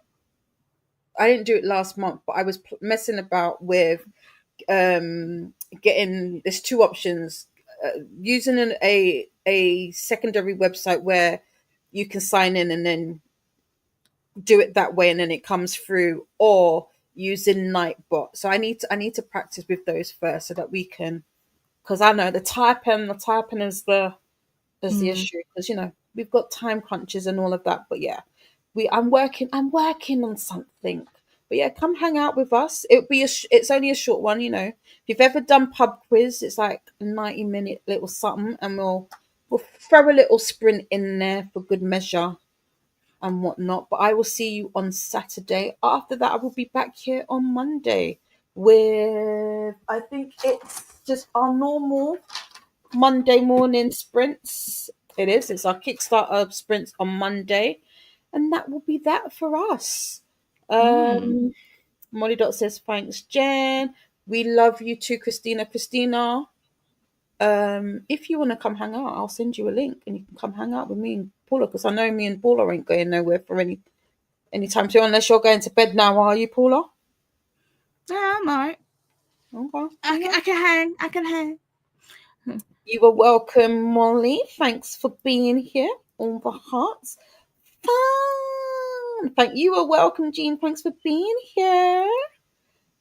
I didn't do it last month, but I was messing about with getting. There's two options: using a secondary website where you can sign in and then do it that way, and then it comes through, or using Nightbot. So I need to practice with those first so that we can, because I know the typing is the issue, because we've got time crunches and all of that. But yeah, I'm working on something. But yeah, come hang out with us. It's only a short one. If you've ever done pub quiz, it's like a 90-minute little something, and we'll throw a little sprint in there for good measure and whatnot. But I will see you on Saturday. After that, I will be back here on Monday with, I think it's just our normal Monday morning sprints. It's our Kickstarter sprints on Monday. And that will be that for us. Molly Dot says, thanks, Jen. We love you too, Christina. Christina, if you want to come hang out, I'll send you a link and you can come hang out with me and Paula, because I know me and Paula ain't going nowhere for any time soon, unless you're going to bed now, are you, Paula? Yeah, I'm alright. Okay. I can hang. I can hang. You are welcome, Molly. Thanks for being here. All the hearts. Fun. Thank you. Are welcome, Jean. Thanks for being here.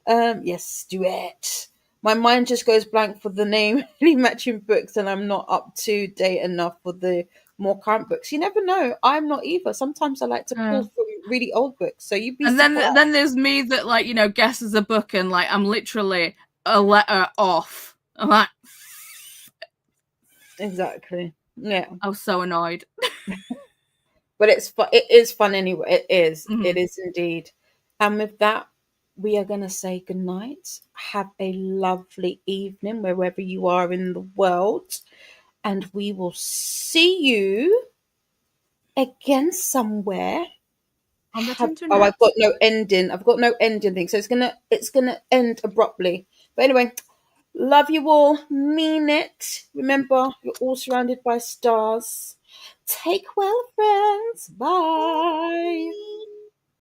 Yes, duet. My mind just goes blank for the name really matching books, and I'm not up to date enough for the more current books. You never know. I'm not either. Sometimes I like to pull from really old books. So you'd be And surprised. then there's me that guesses a book and I'm literally a letter off. I'm like, Exactly. Yeah. I was so annoyed. But it's fun. It is fun anyway. It is. It is indeed. And with that, we are going to say goodnight. Have a lovely evening wherever you are in the world. And we will see you again somewhere. On the I've internet. got no ending. I've got no ending thing. So it's gonna end abruptly. But anyway, love you all. Mean it. Remember, you're all surrounded by stars. Take well, friends. Bye.